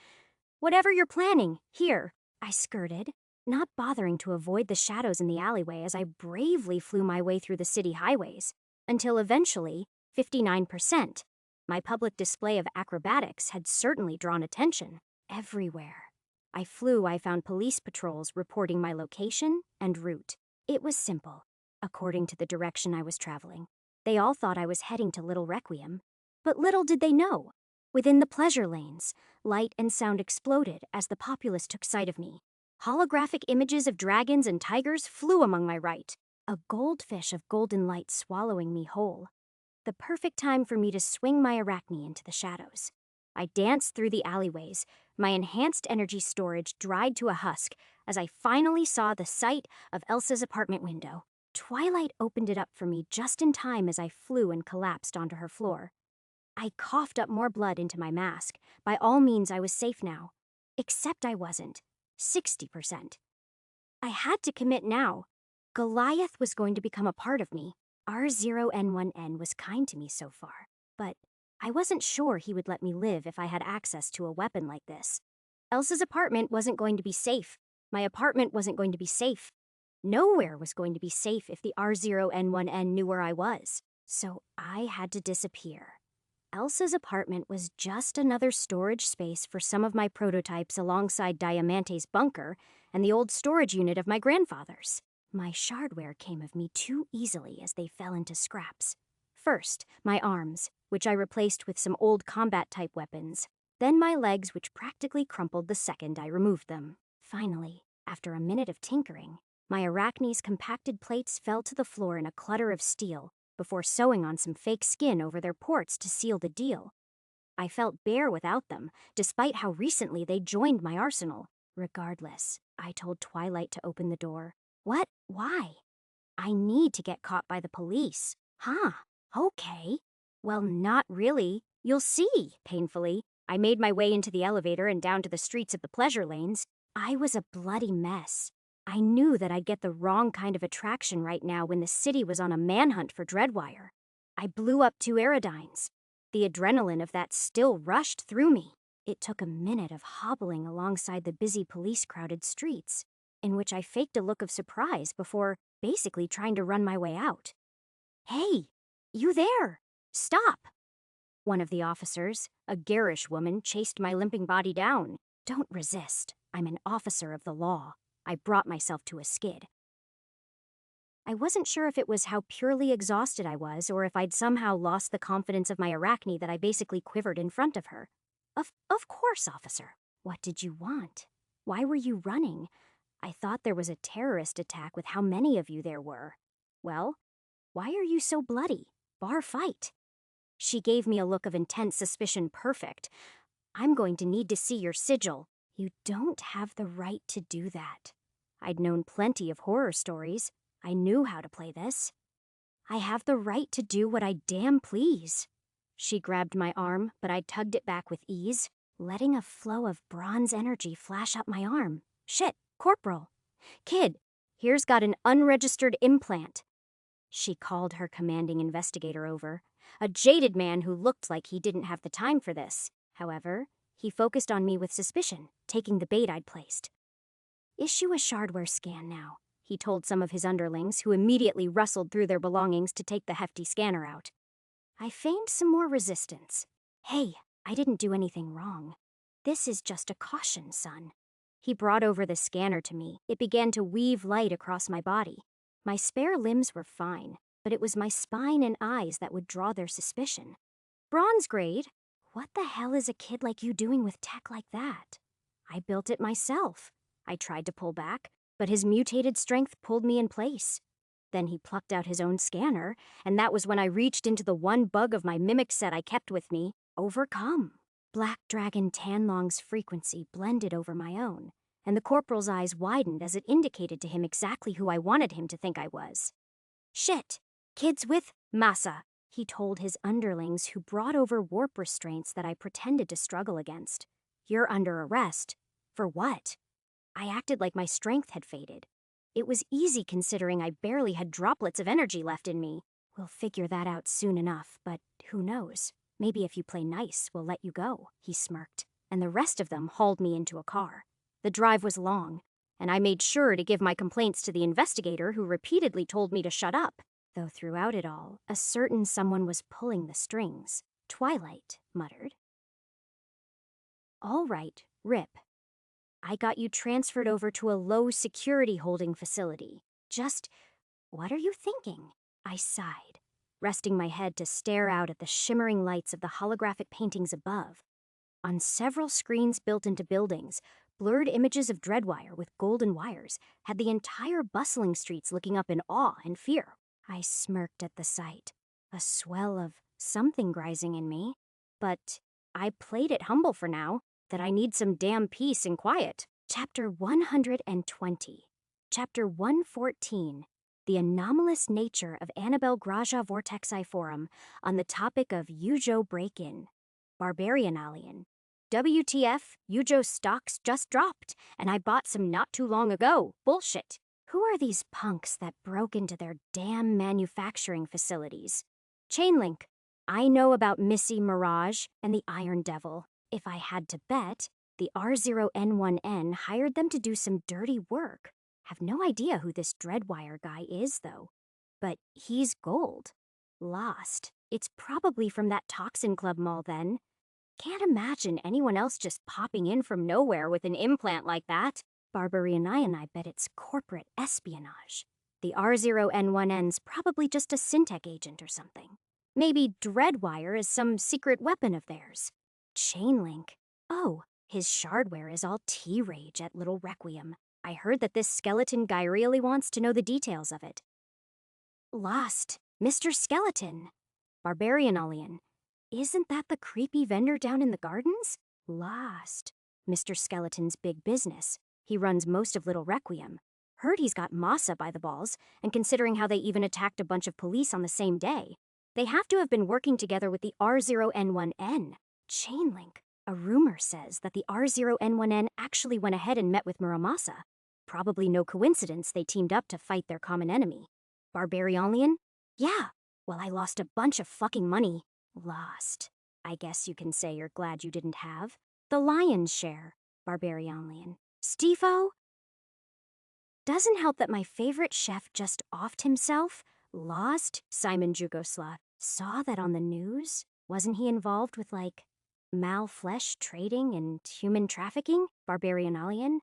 Whatever you're planning, here, I skirted, not bothering to avoid the shadows in the alleyway as I bravely flew my way through the city highways, until eventually, 59%. My public display of acrobatics had certainly drawn attention. Everywhere I flew, I found police patrols reporting my location and route. It was simple, according to the direction I was traveling. They all thought I was heading to Little Requiem, but little did they know. Within the pleasure lanes, light and sound exploded as the populace took sight of me. Holographic images of dragons and tigers flew among my right, a goldfish of golden light swallowing me whole. The perfect time for me to swing my arachne into the shadows. I danced through the alleyways, my enhanced energy storage dried to a husk as I finally saw the sight of Elsa's apartment window. Twilight opened it up for me just in time as I flew and collapsed onto her floor. I coughed up more blood into my mask. By all means, I was safe now. Except I wasn't. 60%. I had to commit now. Goliath was going to become a part of me. R0N1N was kind to me so far, but I wasn't sure he would let me live if I had access to a weapon like this. Elsa's apartment wasn't going to be safe. My apartment wasn't going to be safe. Nowhere was going to be safe if the R0N1N knew where I was. So I had to disappear. Elsa's apartment was just another storage space for some of my prototypes alongside Diamante's bunker and the old storage unit of my grandfather's. My shardware came of me too easily as they fell into scraps. First, my arms, which I replaced with some old combat-type weapons. Then my legs, which practically crumpled the second I removed them. Finally, after a minute of tinkering, my arachne's compacted plates fell to the floor in a clutter of steel before sewing on some fake skin over their ports to seal the deal. I felt bare without them, despite how recently they joined my arsenal. Regardless, I told Twilight to open the door. What? Why? I need to get caught by the police. Huh. Okay. Well, not really. You'll see, painfully. I made my way into the elevator and down to the streets of the pleasure lanes. I was a bloody mess. I knew that I'd get the wrong kind of attraction right now when the city was on a manhunt for Dreadwire. I blew up 2 Aerodynes. The adrenaline of that still rushed through me. It took a minute of hobbling alongside the busy police-crowded streets, in which I faked a look of surprise before basically trying to run my way out. Hey, you there! Stop! One of the officers, a garish woman, chased my limping body down. Don't resist. I'm an officer of the law. I brought myself to a skid. I wasn't sure if it was how purely exhausted I was or if I'd somehow lost the confidence of my arachne that I basically quivered in front of her. Of course, officer. What did you want? Why were you running? I thought there was a terrorist attack with how many of you there were. Well, why are you so bloody? Bar fight. She gave me a look of intense suspicion. Perfect. I'm going to need to see your sigil. You don't have the right to do that. I'd known plenty of horror stories. I knew how to play this. I have the right to do what I damn please. She grabbed my arm, but I tugged it back with ease. letting a flow of bronze energy flash up my arm. Shit, Corporal. Kid, here's got an unregistered implant. She called her commanding investigator over, a jaded man who looked like he didn't have the time for this. However, he focused on me with suspicion, taking the bait I'd placed. Issue a shardware scan now, he told some of his underlings, who immediately rustled through their belongings to take the hefty scanner out. I feigned some more resistance. Hey, I didn't do anything wrong. This is just a caution, son. He brought over the scanner to me. It began to weave light across my body. My spare limbs were fine, but it was my spine and eyes that would draw their suspicion. Bronze grade? What the hell is a kid like you doing with tech like that? I built it myself. I tried to pull back, but his mutated strength pulled me in place. Then he plucked out his own scanner, and that was when I reached into the one bug of my mimic set I kept with me, overcome. Black Dragon Tanlong's frequency blended over my own, and the corporal's eyes widened as it indicated to him exactly who I wanted him to think I was. Shit, kids with massa, he told his underlings, who brought over warp restraints that I pretended to struggle against. You're under arrest. For what? I acted like my strength had faded. It was easy considering I barely had droplets of energy left in me. We'll figure that out soon enough, but who knows? Maybe if you play nice, we'll let you go, he smirked, and the rest of them hauled me into a car. The drive was long, and I made sure to give my complaints to the investigator, who repeatedly told me to shut up, though throughout it all, a certain someone was pulling the strings. Twilight muttered. All right, Rip. I got you transferred over to a low-security holding facility. Just, what are you thinking? I sighed, resting my head to stare out at the shimmering lights of the holographic paintings above. On several screens built into buildings, blurred images of dreadwire with golden wires had the entire bustling streets looking up in awe and fear. I smirked at the sight, a swell of something rising in me. But I played it humble for now, that I need some damn peace and quiet. Chapter 120. Chapter 114. The anomalous nature of Annabelle Graja Vortexi Forum on the topic of Yujo break-in. Barbarian Alien. WTF, Yujo stocks just dropped, and I bought some not too long ago. Bullshit. Who are these punks that broke into their damn manufacturing facilities? Chainlink. I know about Missy Mirage and the Iron Devil. If I had to bet, the R0N1N hired them to do some dirty work. Have no idea who this Dreadwire guy is, though. But he's gold. Lost. It's probably from that Toxin Club mall, then. Can't imagine anyone else just popping in from nowhere with an implant like that. Barbarian and I bet it's corporate espionage. The R0N1N's probably just a Syntech agent or something. Maybe Dreadwire is some secret weapon of theirs. Chainlink. Oh, his shardware is all T-Rage at Little Requiem. I heard that this skeleton guy really wants to know the details of it. Lost. Mr. Skeleton. Barbarian Alien. Isn't that the creepy vendor down in the gardens? Lost. Mr. Skeleton's big business. He runs most of Little Requiem. Heard he's got Massa by the balls, and considering how they even attacked a bunch of police on the same day, they have to have been working together with the R0N1N. Chainlink. A rumor says that the R0N1N actually went ahead and met with Muramasa. Probably no coincidence they teamed up to fight their common enemy. Barbarian? Yeah. Well, I lost a bunch of fucking money. Lost. I guess you can say you're glad you didn't have. The lion's share. Barbarian. Stefo? Doesn't help that my favorite chef just offed himself. Lost. Simon Jugosla. Saw that on the news. Wasn't he involved with, like, mal-flesh trading and human trafficking? Barbarian Alien?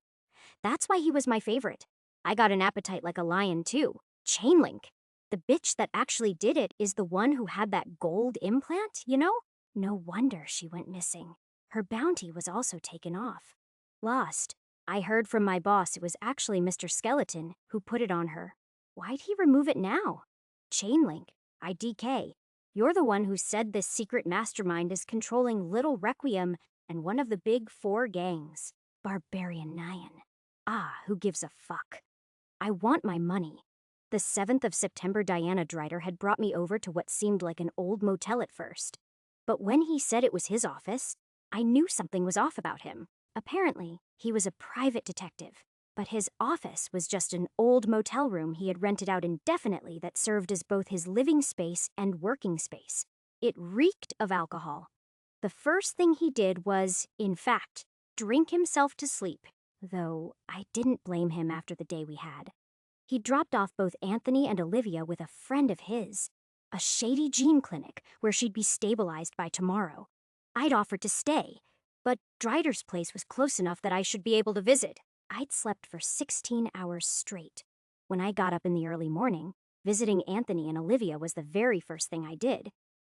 That's why he was my favorite. I got an appetite like a lion, too. Chainlink. The bitch that actually did it is the one who had that gold implant, you know? No wonder she went missing. Her bounty was also taken off. Lost. I heard from my boss it was actually Mr. Skeleton who put it on her. Why'd he remove it now? Chainlink. IDK. You're the one who said this secret mastermind is controlling Little Requiem and one of the big 4 gangs. Barbarian Nyan. Ah, who gives a fuck? I want my money. The 7th of September Diana Drider had brought me over to what seemed like an old motel at first. But when he said it was his office, I knew something was off about him. Apparently, he was a private detective, but his office was just an old motel room he had rented out indefinitely that served as both his living space and working space. It reeked of alcohol. The first thing he did was, in fact, drink himself to sleep, though I didn't blame him after the day we had. He dropped off both Anthony and Olivia with a friend of his, a shady gene clinic where she'd be stabilized by tomorrow. I'd offered to stay, but Dryder's place was close enough that I should be able to visit. I'd slept for 16 hours straight. When I got up in the early morning, visiting Anthony and Olivia was the very first thing I did.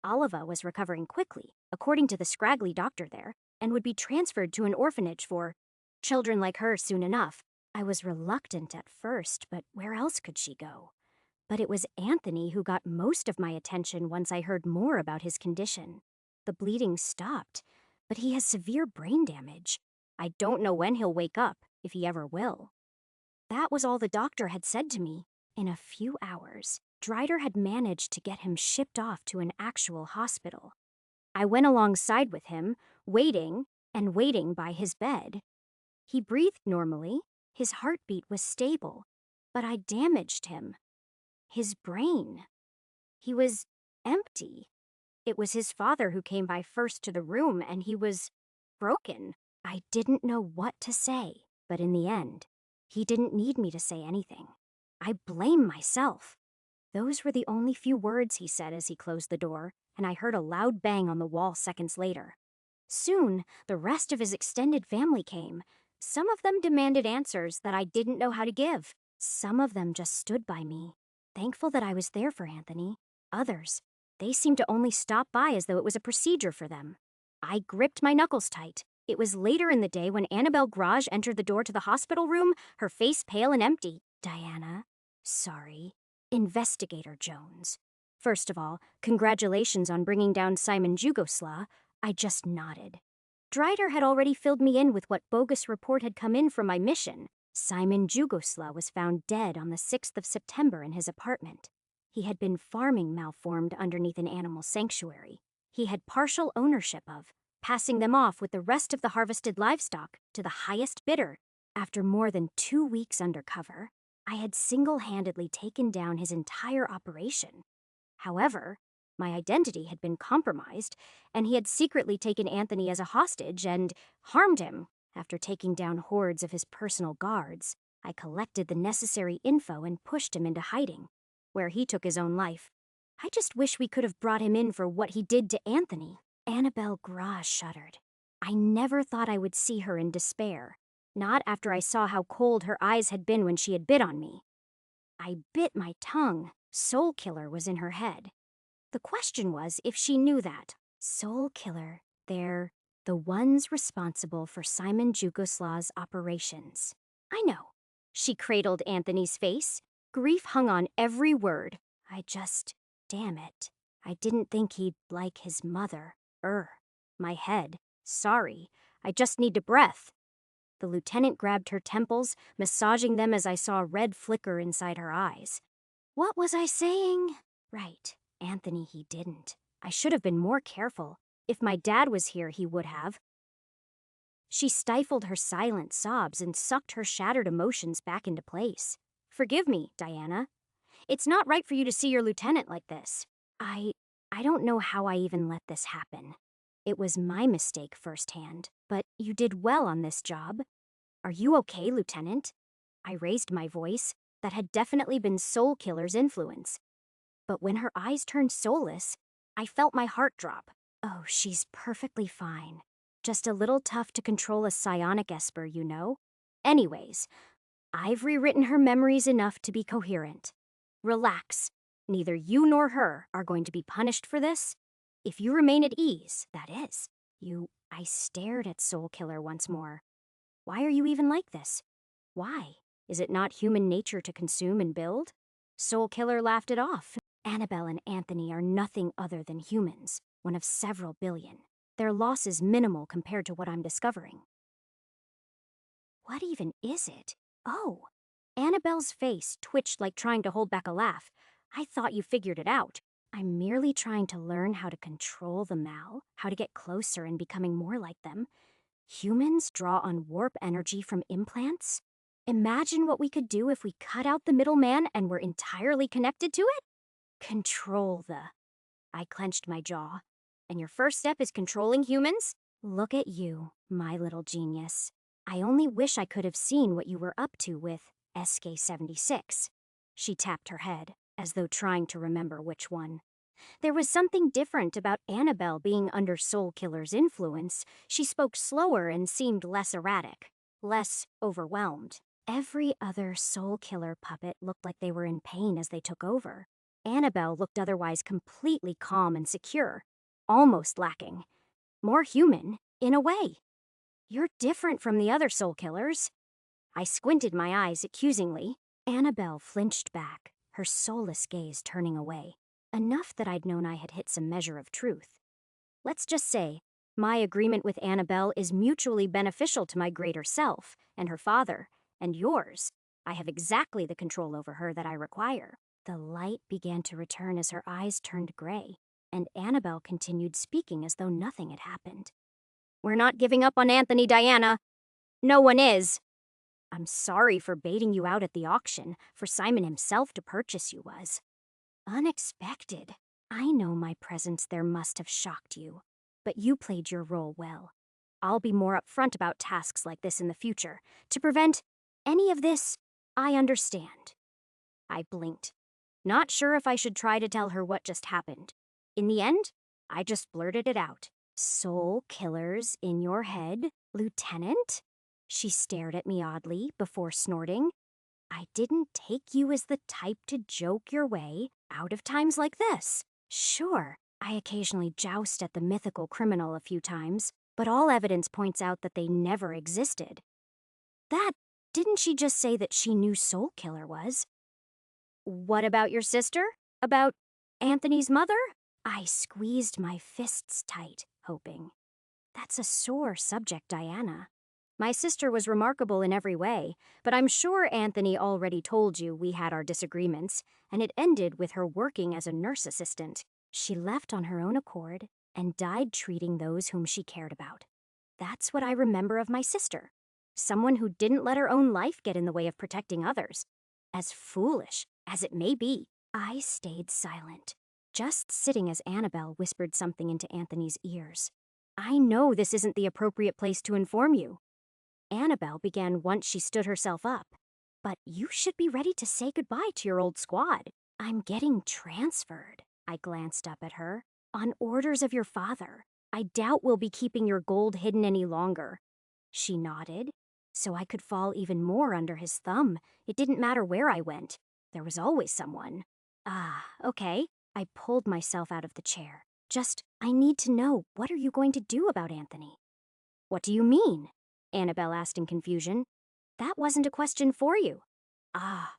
Oliva was recovering quickly, according to the scraggly doctor there, and would be transferred to an orphanage for children like her soon enough. I was reluctant at first, but where else could she go? But it was Anthony who got most of my attention once I heard more about his condition. The bleeding stopped, but he has severe brain damage. I don't know when he'll wake up, if he ever will. That was all the doctor had said to me. In a few hours, Dryder had managed to get him shipped off to an actual hospital. I went alongside with him, waiting and waiting by his bed. He breathed normally, his heartbeat was stable, but I damaged him. His brain. He was empty. It was his father who came by first to the room, and he was broken. I didn't know what to say, but in the end, he didn't need me to say anything. I blame myself. Those were the only few words he said as he closed the door, and I heard a loud bang on the wall seconds later. Soon, the rest of his extended family came. Some of them demanded answers that I didn't know how to give. Some of them just stood by me, thankful that I was there for Anthony. Others, they seemed to only stop by as though it was a procedure for them. I gripped my knuckles tight. It was later in the day when Annabelle Grage entered the door to the hospital room, her face pale and empty. Diana, sorry. Investigator Jones. First of all, congratulations on bringing down Simon Jugosla. I just nodded. Dryder had already filled me in with what bogus report had come in from my mission. Simon Jugosla was found dead on the 6th of September in his apartment. He had been farming malformed underneath an animal sanctuary. He had partial ownership of, passing them off with the rest of the harvested livestock to the highest bidder. After more than 2 weeks undercover, I had single-handedly taken down his entire operation. However, my identity had been compromised, and he had secretly taken Anthony as a hostage and harmed him. After taking down hordes of his personal guards, I collected the necessary info and pushed him into hiding, where he took his own life. I just wish we could have brought him in for what he did to Anthony. Annabelle Grage shuddered. I never thought I would see her in despair, not after I saw how cold her eyes had been when she had bit on me. I bit my tongue. Soul Killer was in her head. The question was if she knew that. Soul Killer, they're the ones responsible for Simon Jugosla's operations. I know. She cradled Anthony's face. Grief hung on every word. Damn it. I didn't think he'd like his mother. My head. Sorry. I just need a breath. The lieutenant grabbed her temples, massaging them as I saw a red flicker inside her eyes. What was I saying? Right. Anthony, he didn't. I should have been more careful. If my dad was here, he would have. She stifled her silent sobs and sucked her shattered emotions back into place. Forgive me, Diana. It's not right for you to see your lieutenant like this. I don't know how I even let this happen. It was my mistake firsthand, but you did well on this job. Are you okay, Lieutenant? I raised my voice. That had definitely been Soul Killer's influence. But when her eyes turned soulless, I felt my heart drop. Oh, she's perfectly fine. Just a little tough to control a psionic esper, you know? Anyways, I've rewritten her memories enough to be coherent. Relax. Neither you nor her are going to be punished for this. If you remain at ease, that is. I stared at Soul Killer once more. Why are you even like this? Why? Is it not human nature to consume and build? Soul Killer laughed it off. Annabelle and Anthony are nothing other than humans, one of several billion. Their loss is minimal compared to what I'm discovering. What even is it? Oh, Annabelle's face twitched like trying to hold back a laugh. I thought you figured it out. I'm merely trying to learn how to control the Mal, how to get closer and becoming more like them. Humans draw on warp energy from implants? Imagine what we could do if we cut out the middleman and were entirely connected to it? Control the... I clenched my jaw. And your first step is controlling humans? Look at you, my little genius. I only wish I could have seen what you were up to with SK-76. She tapped her head, as though trying to remember which one. There was something different about Annabelle being under Soul Killer's influence. She spoke slower and seemed less erratic, less overwhelmed. Every other Soul Killer puppet looked like they were in pain as they took over. Annabelle looked otherwise completely calm and secure, almost lacking. More human, in a way. You're different from the other Soul Killers. I squinted my eyes accusingly. Annabelle flinched back, her soulless gaze turning away. Enough that I'd known I had hit some measure of truth. Let's just say, my agreement with Annabelle is mutually beneficial to my greater self, and her father, and yours. I have exactly the control over her that I require. The light began to return as her eyes turned gray, and Annabelle continued speaking as though nothing had happened. We're not giving up on Anthony, Diana. No one is. I'm sorry for baiting you out at the auction, for Simon himself to purchase you was. Unexpected. I know my presence there must have shocked you, but you played your role well. I'll be more upfront about tasks like this in the future. To prevent any of this, I understand. I blinked, not sure if I should try to tell her what just happened. In the end, I just blurted it out. Soul Killers in your head, Lieutenant? She stared at me oddly before snorting. I didn't take you as the type to joke your way out of times like this. Sure, I occasionally joust at the mythical criminal a few times, but all evidence points out that they never existed. Didn't she just say that she knew Soul Killer was? What about your sister? About Anthony's mother? I squeezed my fists tight, hoping. That's a sore subject, Diana. My sister was remarkable in every way, but I'm sure Anthony already told you we had our disagreements, and it ended with her working as a nurse assistant. She left on her own accord and died treating those whom she cared about. That's what I remember of my sister. Someone who didn't let her own life get in the way of protecting others. As foolish as it may be, I stayed silent, just sitting as Annabelle whispered something into Anthony's ears. I know this isn't the appropriate place to inform you. Annabelle began once she stood herself up. But you should be ready to say goodbye to your old squad. I'm getting transferred. I glanced up at her. On orders of your father. I doubt we'll be keeping your gold hidden any longer. She nodded. So I could fall even more under his thumb. It didn't matter where I went. There was always someone. Okay. I pulled myself out of the chair. I need to know, what are you going to do about Anthony? What do you mean? Annabelle asked in confusion. That wasn't a question for you.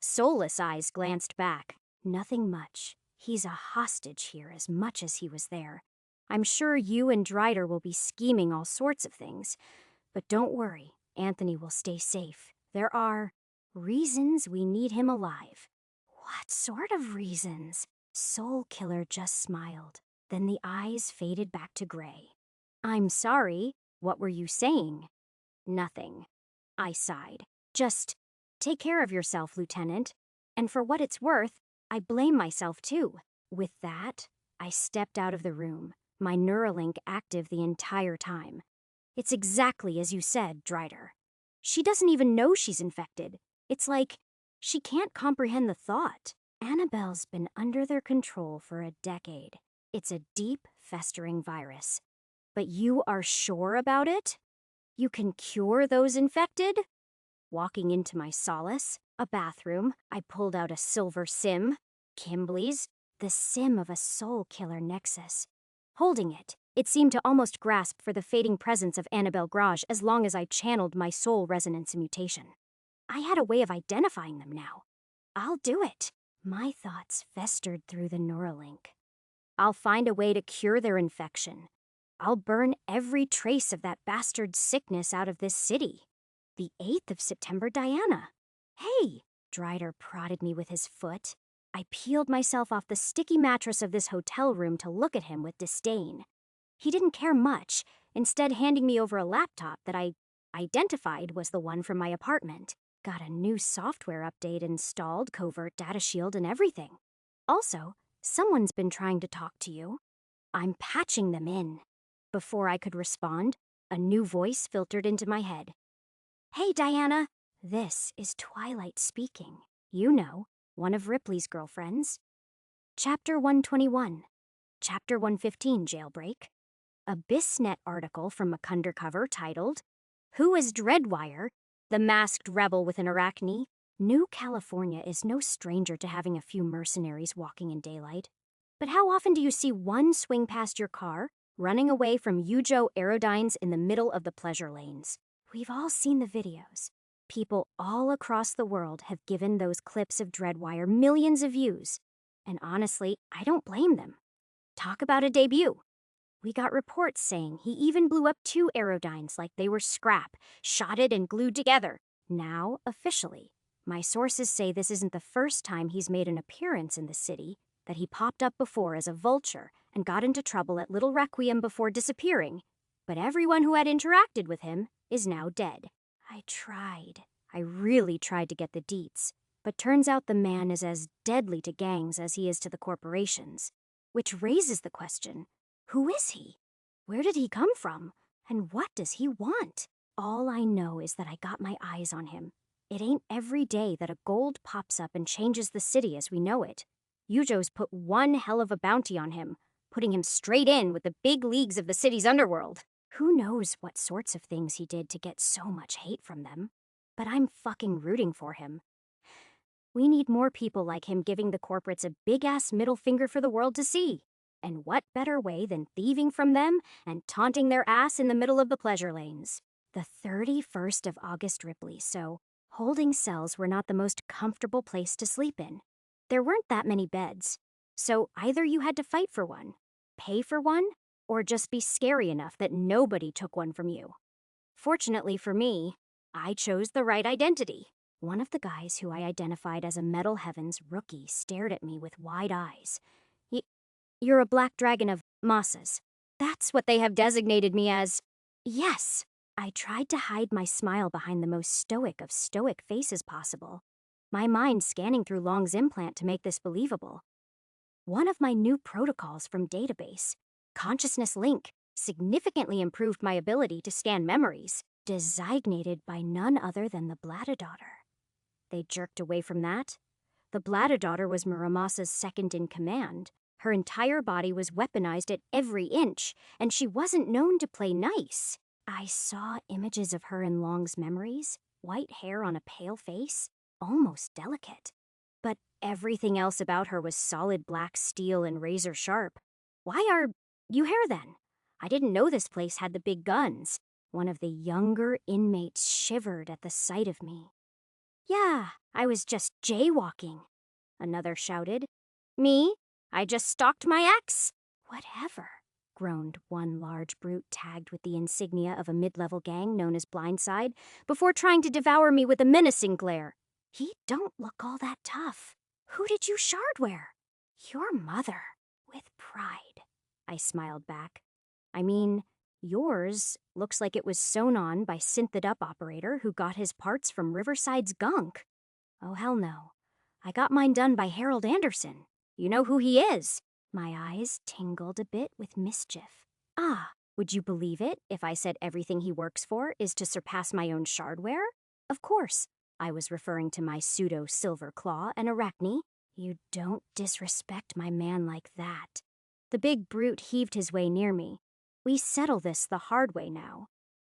Soulless eyes glanced back. Nothing much. He's a hostage here as much as he was there. I'm sure you and Dryder will be scheming all sorts of things. But don't worry, Anthony will stay safe. There are reasons we need him alive. What sort of reasons? Soul Killer just smiled. Then the eyes faded back to gray. I'm sorry. What were you saying? Nothing. I sighed. Just take care of yourself, Lieutenant. And for what it's worth, I blame myself too. With that, I stepped out of the room, my Neuralink active the entire time. It's exactly as you said, Dryder. She doesn't even know she's infected. It's like she can't comprehend the thought. Annabelle's been under their control for a decade. It's a deep, festering virus. But you are sure about it? You can cure those infected? Walking into my solace, a bathroom, I pulled out a silver SIM, Kimbley's, the SIM of a Soul Killer nexus. Holding it, it seemed to almost grasp for the fading presence of Annabelle Grage as long as I channeled my soul resonance mutation. I had a way of identifying them now. I'll do it. My thoughts festered through the Neuralink. I'll find a way to cure their infection. I'll burn every trace of that bastard sickness out of this city. The 8th of September, Diana. Hey, Dryder prodded me with his foot. I peeled myself off the sticky mattress of this hotel room to look at him with disdain. He didn't care much, instead handing me over a laptop that I identified was the one from my apartment. Got a new software update installed, covert data shield and everything. Also, someone's been trying to talk to you. I'm patching them in. Before I could respond, a new voice filtered into my head. Hey, Diana. This is Twilight speaking. You know, one of Ripley's girlfriends. Chapter 121. Chapter 115, Jailbreak. A BISnet article from Undercover titled, Who is Dreadwire? The Masked Rebel with an Arachne? New California is no stranger to having a few mercenaries walking in daylight. But how often do you see one swing past your car, running away from Yujo Aerodynes in the middle of the pleasure lanes? We've all seen the videos. People all across the world have given those clips of Dreadwire millions of views. And honestly, I don't blame them. Talk about a debut. We got reports saying he even blew up 2 Aerodynes like they were scrap, shotted and glued together. Now, officially, my sources say this isn't the first time he's made an appearance in the city, that he popped up before as a vulture and got into trouble at Little Requiem before disappearing. But everyone who had interacted with him is now dead. I really tried to get the deets, but turns out the man is as deadly to gangs as he is to the corporations. Which raises the question, who is he? Where did he come from? And what does he want? All I know is that I got my eyes on him. It ain't every day that a gold pops up and changes the city as we know it. Yujo's put one hell of a bounty on him, putting him straight in with the big leagues of the city's underworld. Who knows what sorts of things he did to get so much hate from them? But I'm fucking rooting for him. We need more people like him giving the corporates a big-ass middle finger for the world to see. And what better way than thieving from them and taunting their ass in the middle of the pleasure lanes? The 31st of August, Ripley, so holding cells were not the most comfortable place to sleep in. There weren't that many beds, so either you had to fight for one, pay for one, or just be scary enough that nobody took one from you. Fortunately for me, I chose the right identity. One of the guys who I identified as a Metal Heavens rookie stared at me with wide eyes. You're a black dragon of Masas. That's what they have designated me as. Yes. I tried to hide my smile behind the most stoic of stoic faces possible, my mind scanning through Long's implant to make this believable. One of my new protocols from database, Consciousness Link, significantly improved my ability to scan memories, designated by none other than the Blattadaughter. They jerked away from that. The Blattadaughter was Muramasa's second in command. Her entire body was weaponized at every inch, and she wasn't known to play nice. I saw images of her in Long's memories, white hair on a pale face, almost delicate. But everything else about her was solid black steel and razor sharp. Why are you here then? I didn't know this place had the big guns. One of the younger inmates shivered at the sight of me. Yeah, I was just jaywalking, another shouted. Me? I just stalked my ex. Whatever, groaned one large brute tagged with the insignia of a mid-level gang known as Blindside before trying to devour me with a menacing glare. He don't look all that tough. Who did you shardware? Your mother, with pride. I smiled back. I mean, yours looks like it was sewn on by synthed-up operator who got his parts from Riverside's gunk. Oh, hell no. I got mine done by Harold Anderson. You know who he is. My eyes tingled a bit with mischief. Ah, would you believe it if I said everything he works for is to surpass my own shardware? Of course. I was referring to my pseudo-silver claw and Arachne. You don't disrespect my man like that. The big brute heaved his way near me. We settle this the hard way now.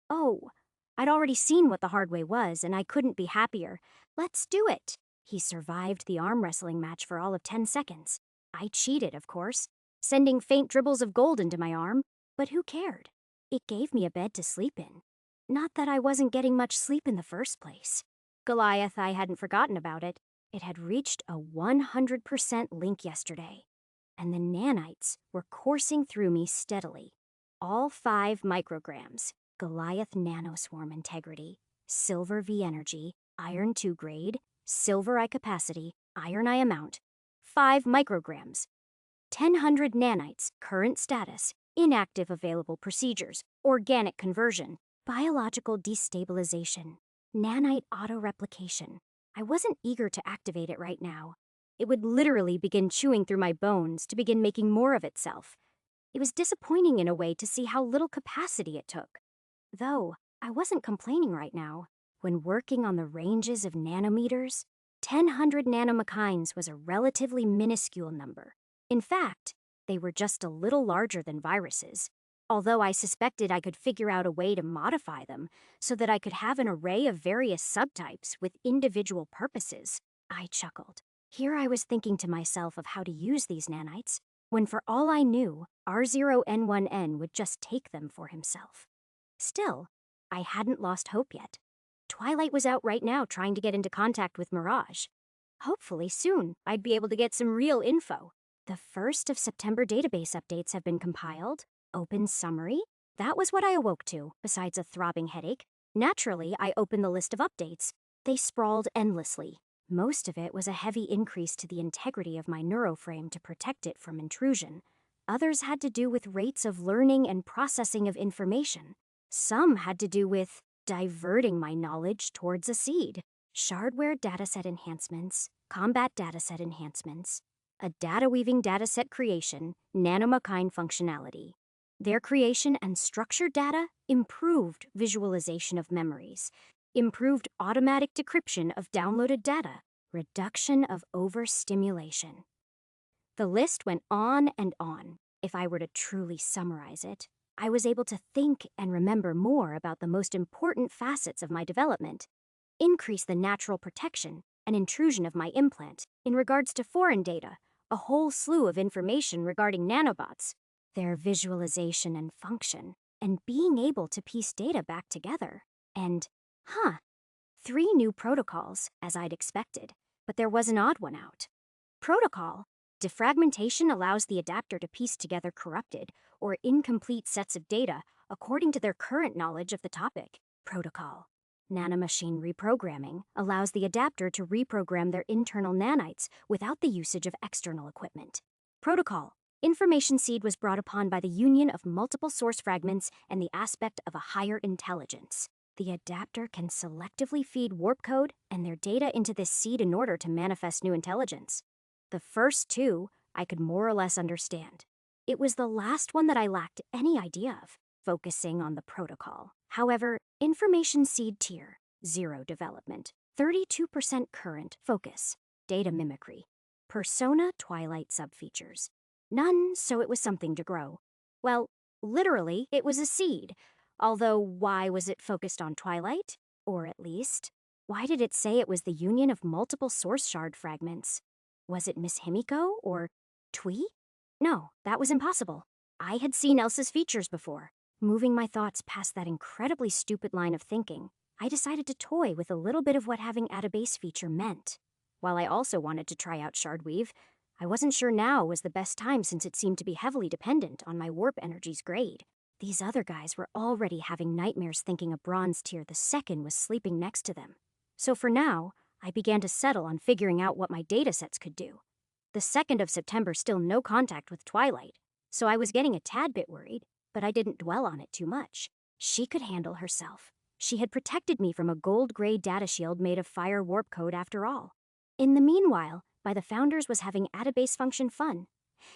Oh, I'd already seen what the hard way was, and I couldn't be happier. Let's do it. He survived the arm wrestling match for all of 10 seconds. I cheated, of course, sending faint dribbles of gold into my arm, but who cared? It gave me a bed to sleep in. Not that I wasn't getting much sleep in the first place. Goliath, I hadn't forgotten about it. It had reached a 100% link yesterday, and the nanites were coursing through me steadily. All 5 micrograms, Goliath nanoswarm integrity, silver V energy, iron 2 grade, silver I capacity, iron I amount. 0.5 micrograms. 1000 nanites, current status, inactive available procedures, organic conversion, biological destabilization, nanite autoreplication. I wasn't eager to activate it right now. It would literally begin chewing through my bones to begin making more of itself. It was disappointing in a way to see how little capacity it took. Though, I wasn't complaining right now. When working on the ranges of nanometers, 1,000 nanomachines was a relatively minuscule number. In fact, they were just a little larger than viruses, although I suspected I could figure out a way to modify them so that I could have an array of various subtypes with individual purposes. I chuckled. Here I was thinking to myself of how to use these nanites, when for all I knew, R0N1N would just take them for himself. Still, I hadn't lost hope yet. Twilight was out right now trying to get into contact with Mirage. Hopefully soon, I'd be able to get some real info. The 1st of September database updates have been compiled. Open summary. That was what I awoke to, besides a throbbing headache. Naturally, I opened the list of updates. They sprawled endlessly. Most of it was a heavy increase to the integrity of my neuroframe to protect it from intrusion. Others had to do with rates of learning and processing of information. Some had to do with diverting my knowledge towards a seed. Shardware dataset enhancements, combat dataset enhancements, a data weaving dataset creation, nanomachine functionality. Their creation and structured data improved visualization of memories, improved automatic decryption of downloaded data, reduction of overstimulation. The list went on and on. If I were to truly summarize it, I was able to think and remember more about the most important facets of my development, increase the natural protection and intrusion of my implant in regards to foreign data, a whole slew of information regarding nanobots, their visualization and function, and being able to piece data back together. And, 3 new protocols, as I'd expected, but there was an odd one out. Protocol. Defragmentation allows the adapter to piece together corrupted or incomplete sets of data according to their current knowledge of the topic. Protocol. Nanomachine reprogramming allows the adapter to reprogram their internal nanites without the usage of external equipment. Protocol. Information seed was brought upon by the union of multiple source fragments and the aspect of a higher intelligence. The adapter can selectively feed warp code and their data into this seed in order to manifest new intelligence. The first 2 I could more or less understand. It was the last one that I lacked any idea of, focusing on the protocol. However, information seed tier, 0 development, 32% current, focus, data mimicry, persona twilight subfeatures. None, so it was something to grow. Well, literally, it was a seed. Although, why was it focused on twilight? Or at least, why did it say it was the union of multiple source shard fragments? Was it Miss Himiko or Twee? No, that was impossible. I had seen Elsa's features before. Moving my thoughts past that incredibly stupid line of thinking, I decided to toy with a little bit of what having a base feature meant. While I also wanted to try out Shardweave, I wasn't sure now was the best time since it seemed to be heavily dependent on my warp energy's grade. These other guys were already having nightmares thinking a bronze tier the second was sleeping next to them. So for now, I began to settle on figuring out what my datasets could do. The 2nd of September still no contact with Twilight, so I was getting a tad bit worried, but I didn't dwell on it too much. She could handle herself. She had protected me from a gold-gray data shield made of fire warp code after all. In the meanwhile, by the founders was having database function fun.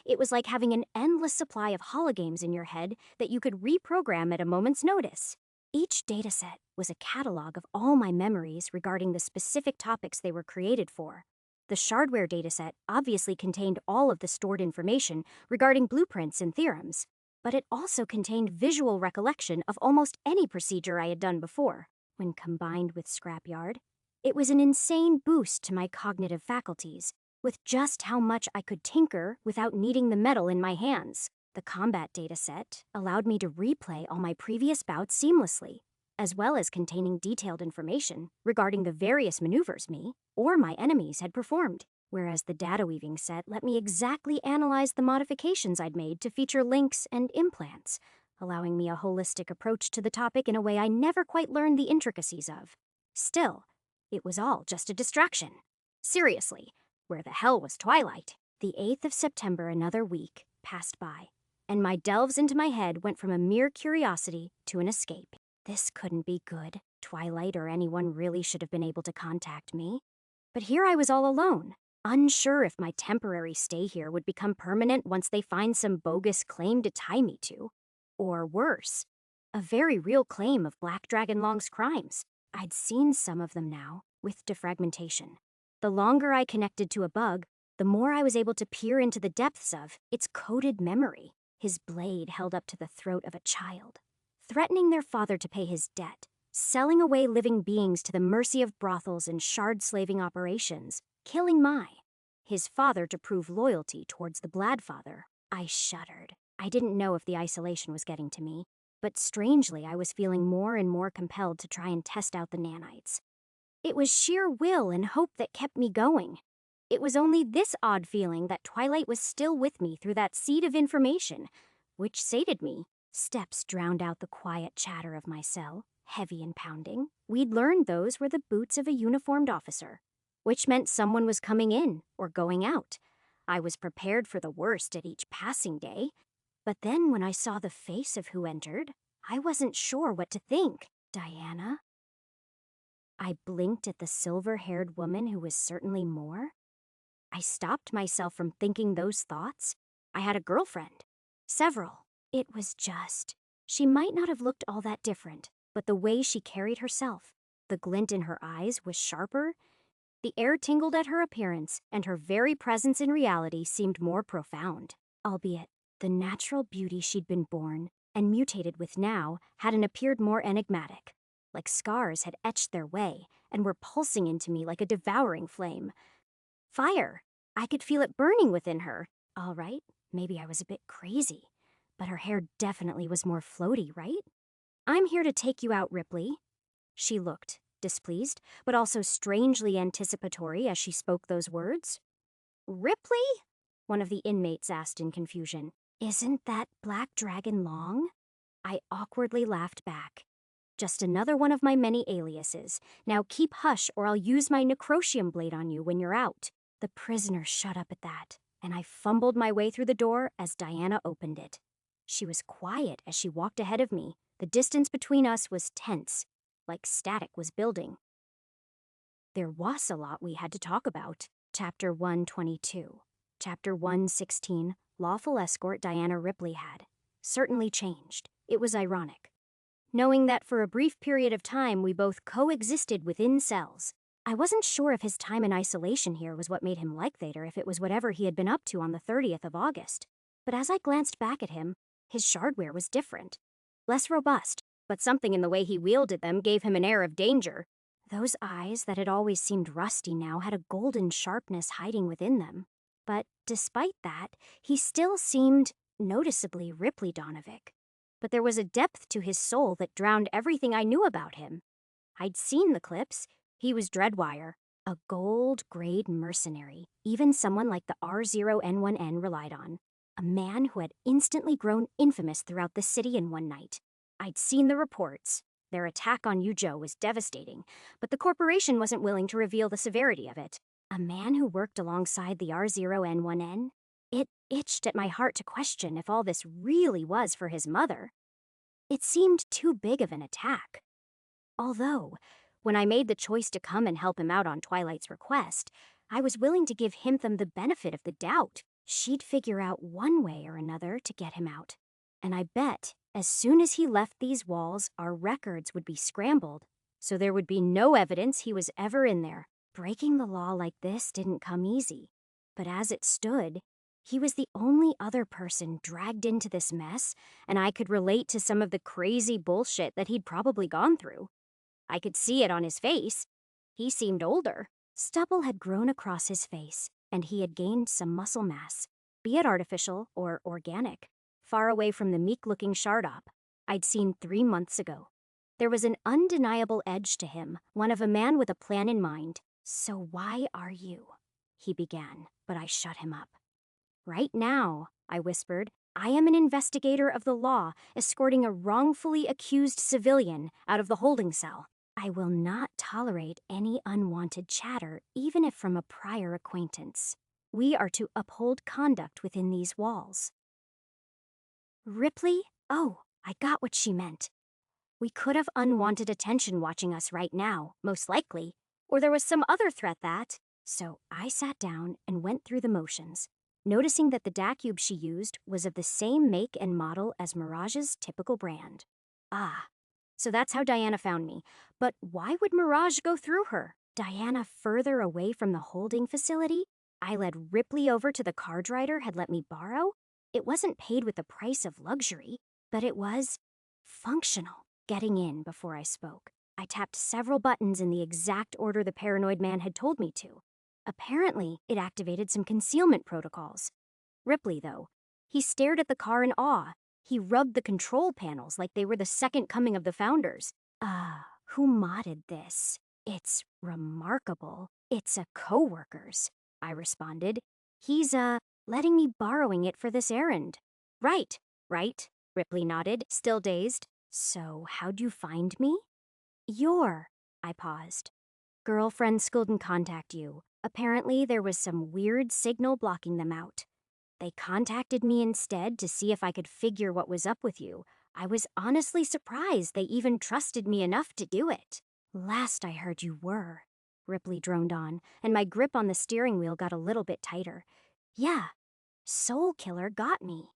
It was like having an endless supply of hologames in your head that you could reprogram at a moment's notice. Each dataset was a catalog of all my memories regarding the specific topics they were created for. The Shardware dataset obviously contained all of the stored information regarding blueprints and theorems, but it also contained visual recollection of almost any procedure I had done before. When combined with Scrapyard, it was an insane boost to my cognitive faculties, with just how much I could tinker without needing the metal in my hands. The combat dataset allowed me to replay all my previous bouts seamlessly, as well as containing detailed information regarding the various maneuvers me or my enemies had performed, whereas the data weaving set let me exactly analyze the modifications I'd made to feature links and implants, allowing me a holistic approach to the topic in a way I never quite learned the intricacies of. Still, it was all just a distraction. Seriously, where the hell was Twilight? The 8th of September, another week, passed by, and my delves into my head went from a mere curiosity to an escape. This couldn't be good. Twilight or anyone really should have been able to contact me. But here I was all alone, unsure if my temporary stay here would become permanent once they find some bogus claim to tie me to. Or worse, a very real claim of Black Dragon Long's crimes. I'd seen some of them now, with defragmentation. The longer I connected to a bug, the more I was able to peer into the depths of its coded memory, his blade held up to the throat of a child, threatening their father to pay his debt, selling away living beings to the mercy of brothels and shard-slaving operations, killing his father to prove loyalty towards the Bladfather. I shuddered. I didn't know if the isolation was getting to me, but strangely I was feeling more and more compelled to try and test out the nanites. It was sheer will and hope that kept me going. It was only this odd feeling that Twilight was still with me through that seed of information, which sated me. Steps drowned out the quiet chatter of my cell, heavy and pounding. We'd learned those were the boots of a uniformed officer, which meant someone was coming in or going out. I was prepared for the worst at each passing day, but then when I saw the face of who entered, I wasn't sure what to think. Diana? I blinked at the silver-haired woman who was certainly more. I stopped myself from thinking those thoughts. I had a girlfriend. Several. It was just... She might not have looked all that different, but the way she carried herself, the glint in her eyes was sharper. The air tingled at her appearance, and her very presence in reality seemed more profound. Albeit, the natural beauty she'd been born and mutated with now hadn't appeared more enigmatic, like scars had etched their way and were pulsing into me like a devouring flame. Fire! I could feel it burning within her. All right, maybe I was a bit crazy, but her hair definitely was more floaty, right? I'm here to take you out, Ripley. She looked displeased, but also strangely anticipatory as she spoke those words. Ripley? One of the inmates asked in confusion. Isn't that Black Dragon Long? I awkwardly laughed back. Just another one of my many aliases. Now keep hush or I'll use my necrotium blade on you when you're out. The prisoner shut up at that, and I fumbled my way through the door as Diana opened it. She was quiet as she walked ahead of me. The distance between us was tense, like static was building. There was a lot we had to talk about. Chapter 122. Chapter 116, Lawful Escort Diana Ripley had. Certainly changed. It was ironic. Knowing that for a brief period of time we both coexisted within cells. I wasn't sure if his time in isolation here was what made him like Theta or if it was whatever he had been up to on the 30th of August. But as I glanced back at him, his shardware was different. Less robust, but something in the way he wielded them gave him an air of danger. Those eyes that had always seemed rusty now had a golden sharpness hiding within them. But despite that, he still seemed noticeably Ripley Donovic. But there was a depth to his soul that drowned everything I knew about him. I'd seen the clips. He was Dreadwire, a gold-grade mercenary, even someone like the R0N1N relied on. A man who had instantly grown infamous throughout the city in one night. I'd seen the reports. Their attack on Yujo was devastating, but the corporation wasn't willing to reveal the severity of it. A man who worked alongside the R0N1N? It itched at my heart to question if all this really was for his mother. It seemed too big of an attack. Although, when I made the choice to come and help him out on Twilight's request, I was willing to give Himtham the benefit of the doubt. She'd figure out one way or another to get him out. And I bet, as soon as he left these walls, our records would be scrambled, so there would be no evidence he was ever in there. Breaking the law like this didn't come easy. But as it stood, he was the only other person dragged into this mess, and I could relate to some of the crazy bullshit that he'd probably gone through. I could see it on his face. He seemed older. Stubble had grown across his face, and he had gained some muscle mass, be it artificial or organic, far away from the meek-looking Shardop I'd seen 3 months ago. There was an undeniable edge to him, one of a man with a plan in mind. So why are you? He began, but I shut him up. Right now, I whispered, I am an investigator of the law, escorting a wrongfully accused civilian out of the holding cell. I will not tolerate any unwanted chatter, even if from a prior acquaintance. We are to uphold conduct within these walls. Ripley? Oh, I got what she meant. We could have unwanted attention watching us right now, most likely. Or there was some other threat that... So I sat down and went through the motions, noticing that the DACube she used was of the same make and model as Mirage's typical brand. Ah, so that's how Diana found me. But why would Mirage go through her? Diana further away from the holding facility? I led Ripley over to the card writer had let me borrow? It wasn't paid with the price of luxury, but it was functional. Getting in before I spoke, I tapped several buttons in the exact order the paranoid man had told me to. Apparently, it activated some concealment protocols. Ripley, though, he stared at the car in awe. He rubbed the control panels like they were the second coming of the founders. Who modded this? It's remarkable. It's a coworker's, I responded. He's, letting me borrowing it for this errand. Right, Ripley nodded, still dazed. So, how'd you find me? I paused. Girlfriend school didn't contact you. Apparently, there was some weird signal blocking them out. They contacted me instead to see if I could figure what was up with you. I was honestly surprised they even trusted me enough to do it. Last I heard you were, Ripley droned on, and my grip on the steering wheel got a little bit tighter. Yeah, Soul Killer got me,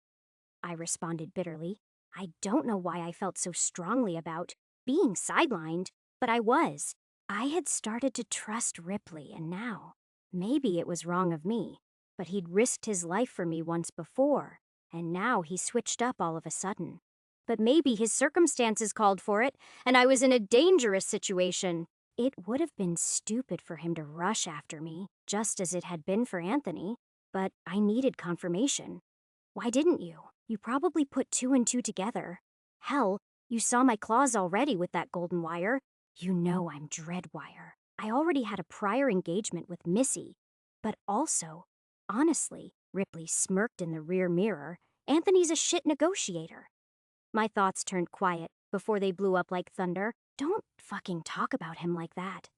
I responded bitterly. I don't know why I felt so strongly about being sidelined, but I was. I had started to trust Ripley, and now, maybe it was wrong of me, but he'd risked his life for me once before, and now he switched up all of a sudden. But maybe his circumstances called for it, and I was in a dangerous situation. It would have been stupid for him to rush after me, just as it had been for Anthony, but I needed confirmation. Why didn't you? You probably put two and two together. Hell, you saw my claws already with that golden wire. You know I'm Dreadwire. I already had a prior engagement with Missy. But also, honestly, Ripley smirked in the rear mirror, Anthony's a shit negotiator. My thoughts turned quiet before they blew up like thunder. Don't fucking talk about him like that,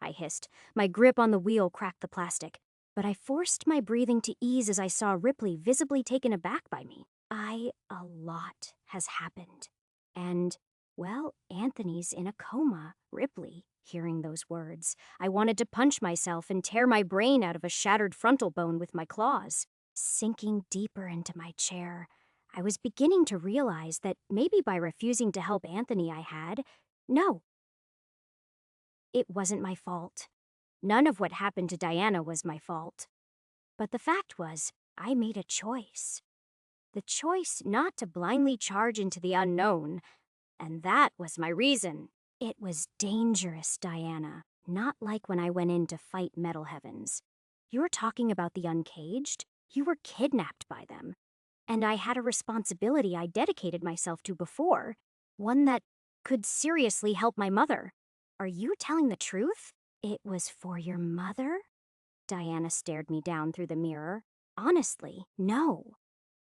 I hissed. My grip on the wheel cracked the plastic. But I forced my breathing to ease as I saw Ripley visibly taken aback by me. A lot has happened. And, well, Anthony's in a coma. Ripley, hearing those words, I wanted to punch myself and tear my brain out of a shattered frontal bone with my claws. Sinking deeper into my chair, I was beginning to realize that maybe by refusing to help Anthony no, it wasn't my fault. None of what happened to Diana was my fault. But the fact was, I made a choice. The choice not to blindly charge into the unknown, and that was my reason. It was dangerous, Diana, not like when I went in to fight Metal Heavens. You're talking about the uncaged? You were kidnapped by them. And I had a responsibility I dedicated myself to before, one that could seriously help my mother. Are you telling the truth? It was for your mother? Diana stared me down through the mirror. Honestly, no.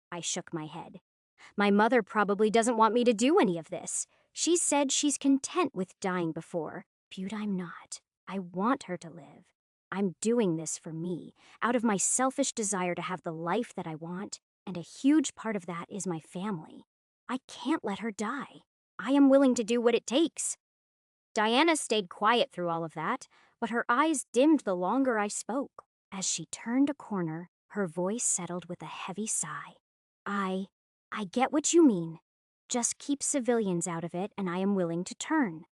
I shook my head. My mother probably doesn't want me to do any of this. She said she's content with dying before. But I'm not. I want her to live. I'm doing this for me, out of my selfish desire to have the life that I want, and a huge part of that is my family. I can't let her die. I am willing to do what it takes. Diana stayed quiet through all of that, but her eyes dimmed the longer I spoke. As she turned a corner, her voice settled with a heavy sigh. I get what you mean. Just keep civilians out of it and I am willing to turn.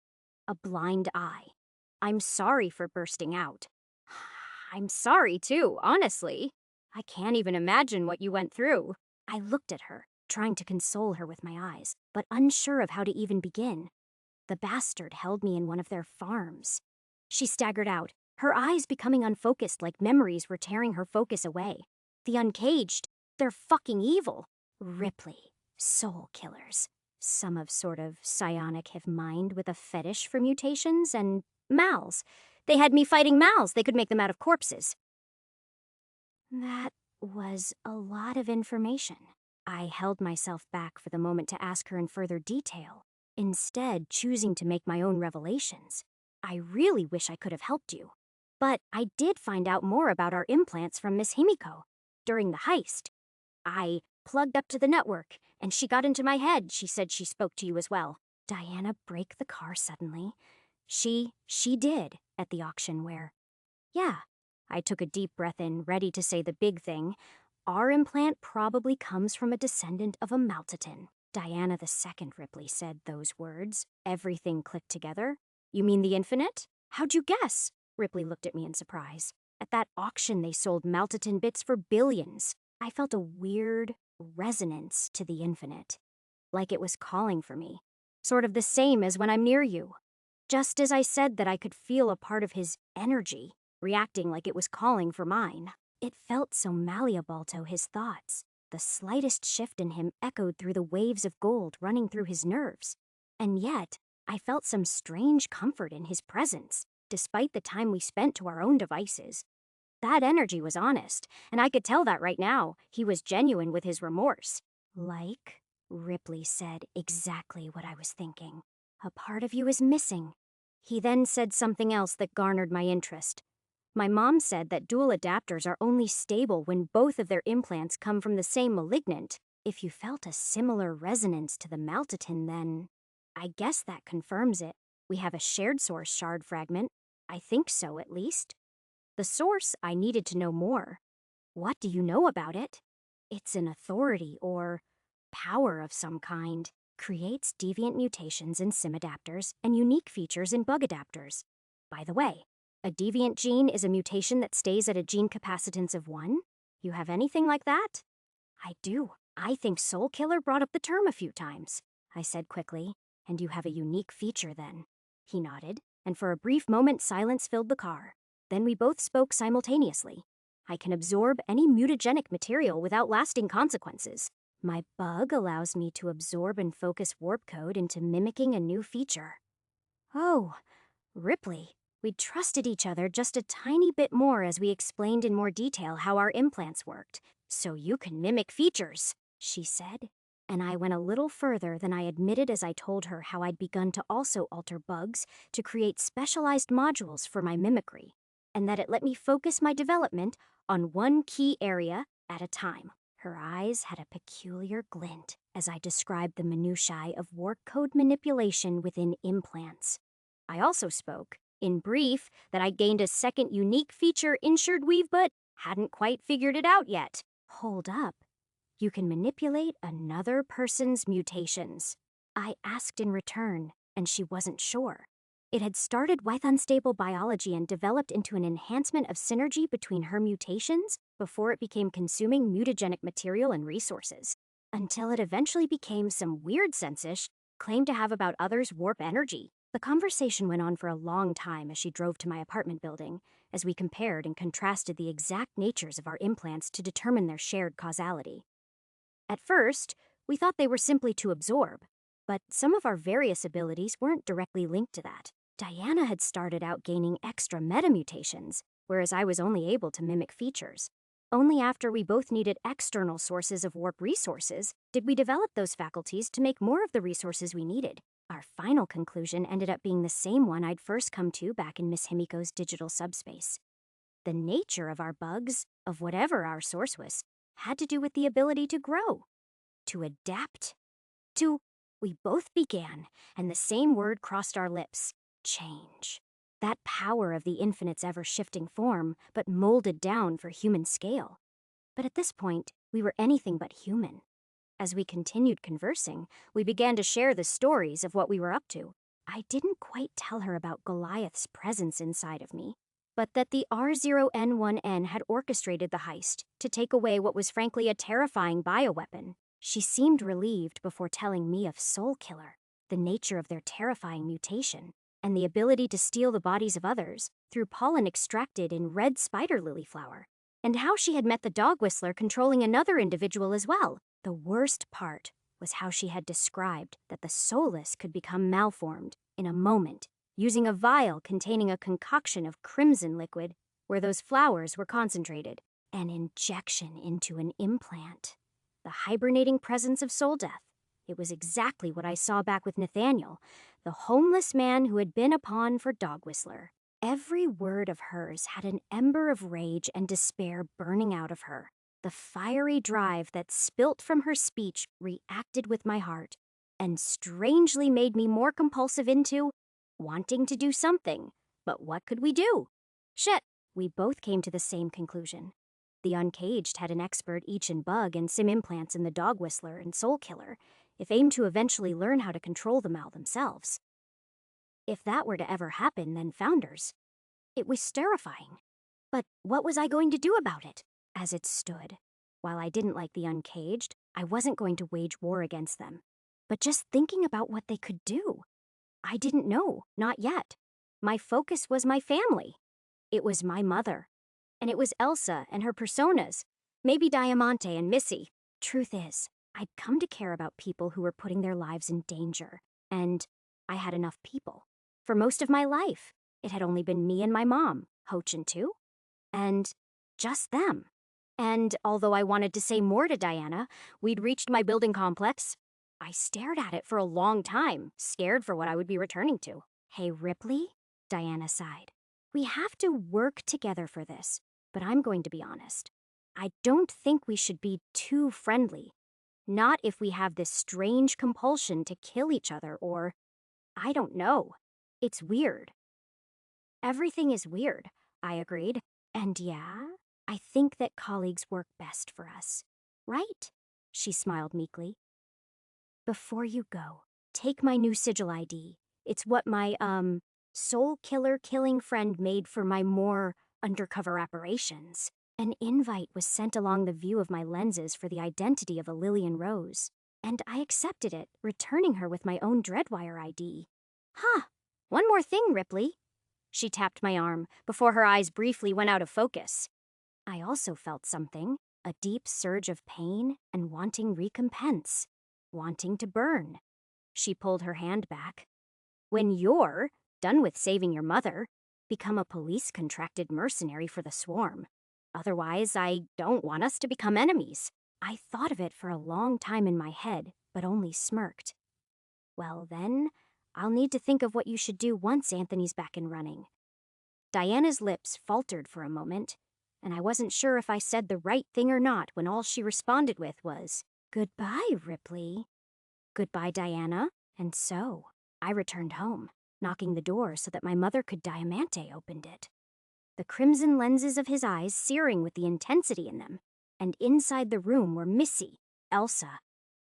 A blind eye. I'm sorry for bursting out. I'm sorry too, honestly. I can't even imagine what you went through. I looked at her, trying to console her with my eyes, but unsure of how to even begin. The bastard held me in one of their farms. She staggered out, her eyes becoming unfocused like memories were tearing her focus away. The uncaged, they're fucking evil. Ripley, soul killers. Some of sort of psionic hive mind with a fetish for mutations and mals. They had me fighting mals. They could make them out of corpses. That was a lot of information. I held myself back for the moment to ask her in further detail, instead choosing to make my own revelations. I really wish I could have helped you. But I did find out more about our implants from Miss Himiko during the heist. I plugged up to the network, and she got into my head. She said she spoke to you as well. Diana braked the car suddenly. She did, at the auction where... Yeah. I took a deep breath in, ready to say the big thing. Our implant probably comes from a descendant of a Maltatin. Diana the Second, Ripley said those words. Everything clicked together. You mean the infinite? How'd you guess? Ripley looked at me in surprise. At that auction, they sold Maltatin bits for billions. I felt a weird resonance to the infinite, like it was calling for me. Sort of the same as when I'm near you. Just as I said that I could feel a part of his energy, reacting like it was calling for mine. It felt so malleable to his thoughts. The slightest shift in him echoed through the waves of gold running through his nerves. And yet, I felt some strange comfort in his presence, despite the time we spent to our own devices. That energy was honest, and I could tell that right now. He was genuine with his remorse. Like, Ripley said exactly what I was thinking. A part of you is missing. He then said something else that garnered my interest. My mom said that dual adapters are only stable when both of their implants come from the same malignant. If you felt a similar resonance to the Maltatin, then... I guess that confirms it. We have a shared source shard fragment. I think so, at least. The source, I needed to know more. What do you know about it? It's an authority or power of some kind. Creates deviant mutations in sim adapters and unique features in bug adapters. By the way, a deviant gene is a mutation that stays at a gene capacitance of 1. You have anything like that? I do. I think Soul Killer brought up the term a few times, I said quickly. And you have a unique feature then. He nodded, and for a brief moment silence filled the car. Then we both spoke simultaneously. I can absorb any mutagenic material without lasting consequences. My bug allows me to absorb and focus warp code into mimicking a new feature. Oh, Ripley. We trusted each other just a tiny bit more as we explained in more detail how our implants worked. So you can mimic features, she said. And I went a little further than I admitted as I told her how I'd begun to also alter bugs to create specialized modules for my mimicry, and that it let me focus my development on one key area at a time. Her eyes had a peculiar glint as I described the minutiae of warp code manipulation within implants. I also spoke, in brief, that I gained a second unique feature in Weave but hadn't quite figured it out yet. Hold up. You can manipulate another person's mutations. I asked in return, and she wasn't sure. It had started with unstable biology and developed into an enhancement of synergy between her mutations before it became consuming mutagenic material and resources, until it eventually became some weird sense-ish claim to have about others' warp energy. The conversation went on for a long time as she drove to my apartment building, as we compared and contrasted the exact natures of our implants to determine their shared causality. At first, we thought they were simply to absorb, but some of our various abilities weren't directly linked to that. Diana had started out gaining extra metamutations, whereas I was only able to mimic features. Only after we both needed external sources of warp resources did we develop those faculties to make more of the resources we needed. Our final conclusion ended up being the same one I'd first come to back in Miss Himiko's digital subspace. The nature of our bugs, of whatever our source was, had to do with the ability to grow, to adapt, we both began, and the same word crossed our lips, change. That power of the infinite's ever-shifting form, but molded down for human scale. But at this point, we were anything but human. As we continued conversing, we began to share the stories of what we were up to. I didn't quite tell her about Goliath's presence inside of me, but that the R0N1N had orchestrated the heist to take away what was frankly a terrifying bioweapon. She seemed relieved before telling me of Soul Killer, the nature of their terrifying mutation, and the ability to steal the bodies of others through pollen extracted in red spider lily flower, and how she had met the dog whistler controlling another individual as well. The worst part was how she had described that the soulless could become malformed in a moment, using a vial containing a concoction of crimson liquid where those flowers were concentrated, an injection into an implant. The hibernating presence of soul death. It was exactly what I saw back with Nathaniel, the homeless man who had been a pawn for Dog Whistler. Every word of hers had an ember of rage and despair burning out of her. The fiery drive that spilt from her speech reacted with my heart and strangely made me more compulsive into wanting to do something. But what could we do? Shit, we both came to the same conclusion. The Uncaged had an expert each in bug and sim implants in the Dog Whistler and Soul Killer, if aimed to eventually learn how to control the Mal themselves. If that were to ever happen, then founders. It was terrifying. But what was I going to do about it? As it stood, while I didn't like the Uncaged, I wasn't going to wage war against them. But just thinking about what they could do, I didn't know, not yet. My focus was my family. It was my mother. And it was Elsa and her personas, maybe Diamante and Missy. Truth is, I'd come to care about people who were putting their lives in danger, and I had enough people. For most of my life, it had only been me and my mom, Hochin too, and just them. And although I wanted to say more to Diana, we'd reached my building complex. I stared at it for a long time, scared for what I would be returning to. Hey, Ripley, Diana sighed. We have to work together for this, but I'm going to be honest. I don't think we should be too friendly. Not if we have this strange compulsion to kill each other or, I don't know. It's weird. Everything is weird, I agreed. And yeah, I think that colleagues work best for us. Right? She smiled meekly. Before you go, take my new sigil ID. It's what my, soul killer killing friend made for my more undercover operations. An invite was sent along the view of my lenses for the identity of a Lillian Rose, and I accepted it, returning her with my own Dreadwire ID. Huh, one more thing, Ripley. She tapped my arm before her eyes briefly went out of focus. I also felt something, a deep surge of pain and wanting recompense, wanting to burn. She pulled her hand back. When you're done with saving your mother, become a police-contracted mercenary for the swarm. Otherwise, I don't want us to become enemies. I thought of it for a long time in my head, but only smirked. Well then, I'll need to think of what you should do once Anthony's back and running. Diana's lips faltered for a moment, and I wasn't sure if I said the right thing or not when all she responded with was, "Goodbye, Ripley." Goodbye, Diana. And so, I returned home, knocking the door so that my mother could Diamante opened it. The crimson lenses of his eyes searing with the intensity in them, and inside the room were Missy, Elsa,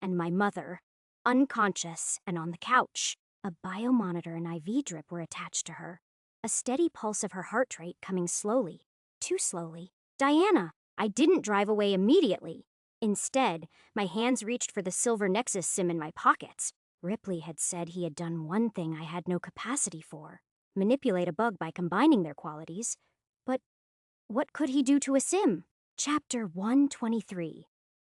and my mother, unconscious and on the couch. A biomonitor and IV drip were attached to her, a steady pulse of her heart rate coming slowly, too slowly. Diana, I didn't drive away immediately. Instead, my hands reached for the silver Nexus SIM in my pockets. Ripley had said he had done one thing I had no capacity for, manipulate a bug by combining their qualities. But what could he do to a SIM? Chapter 123.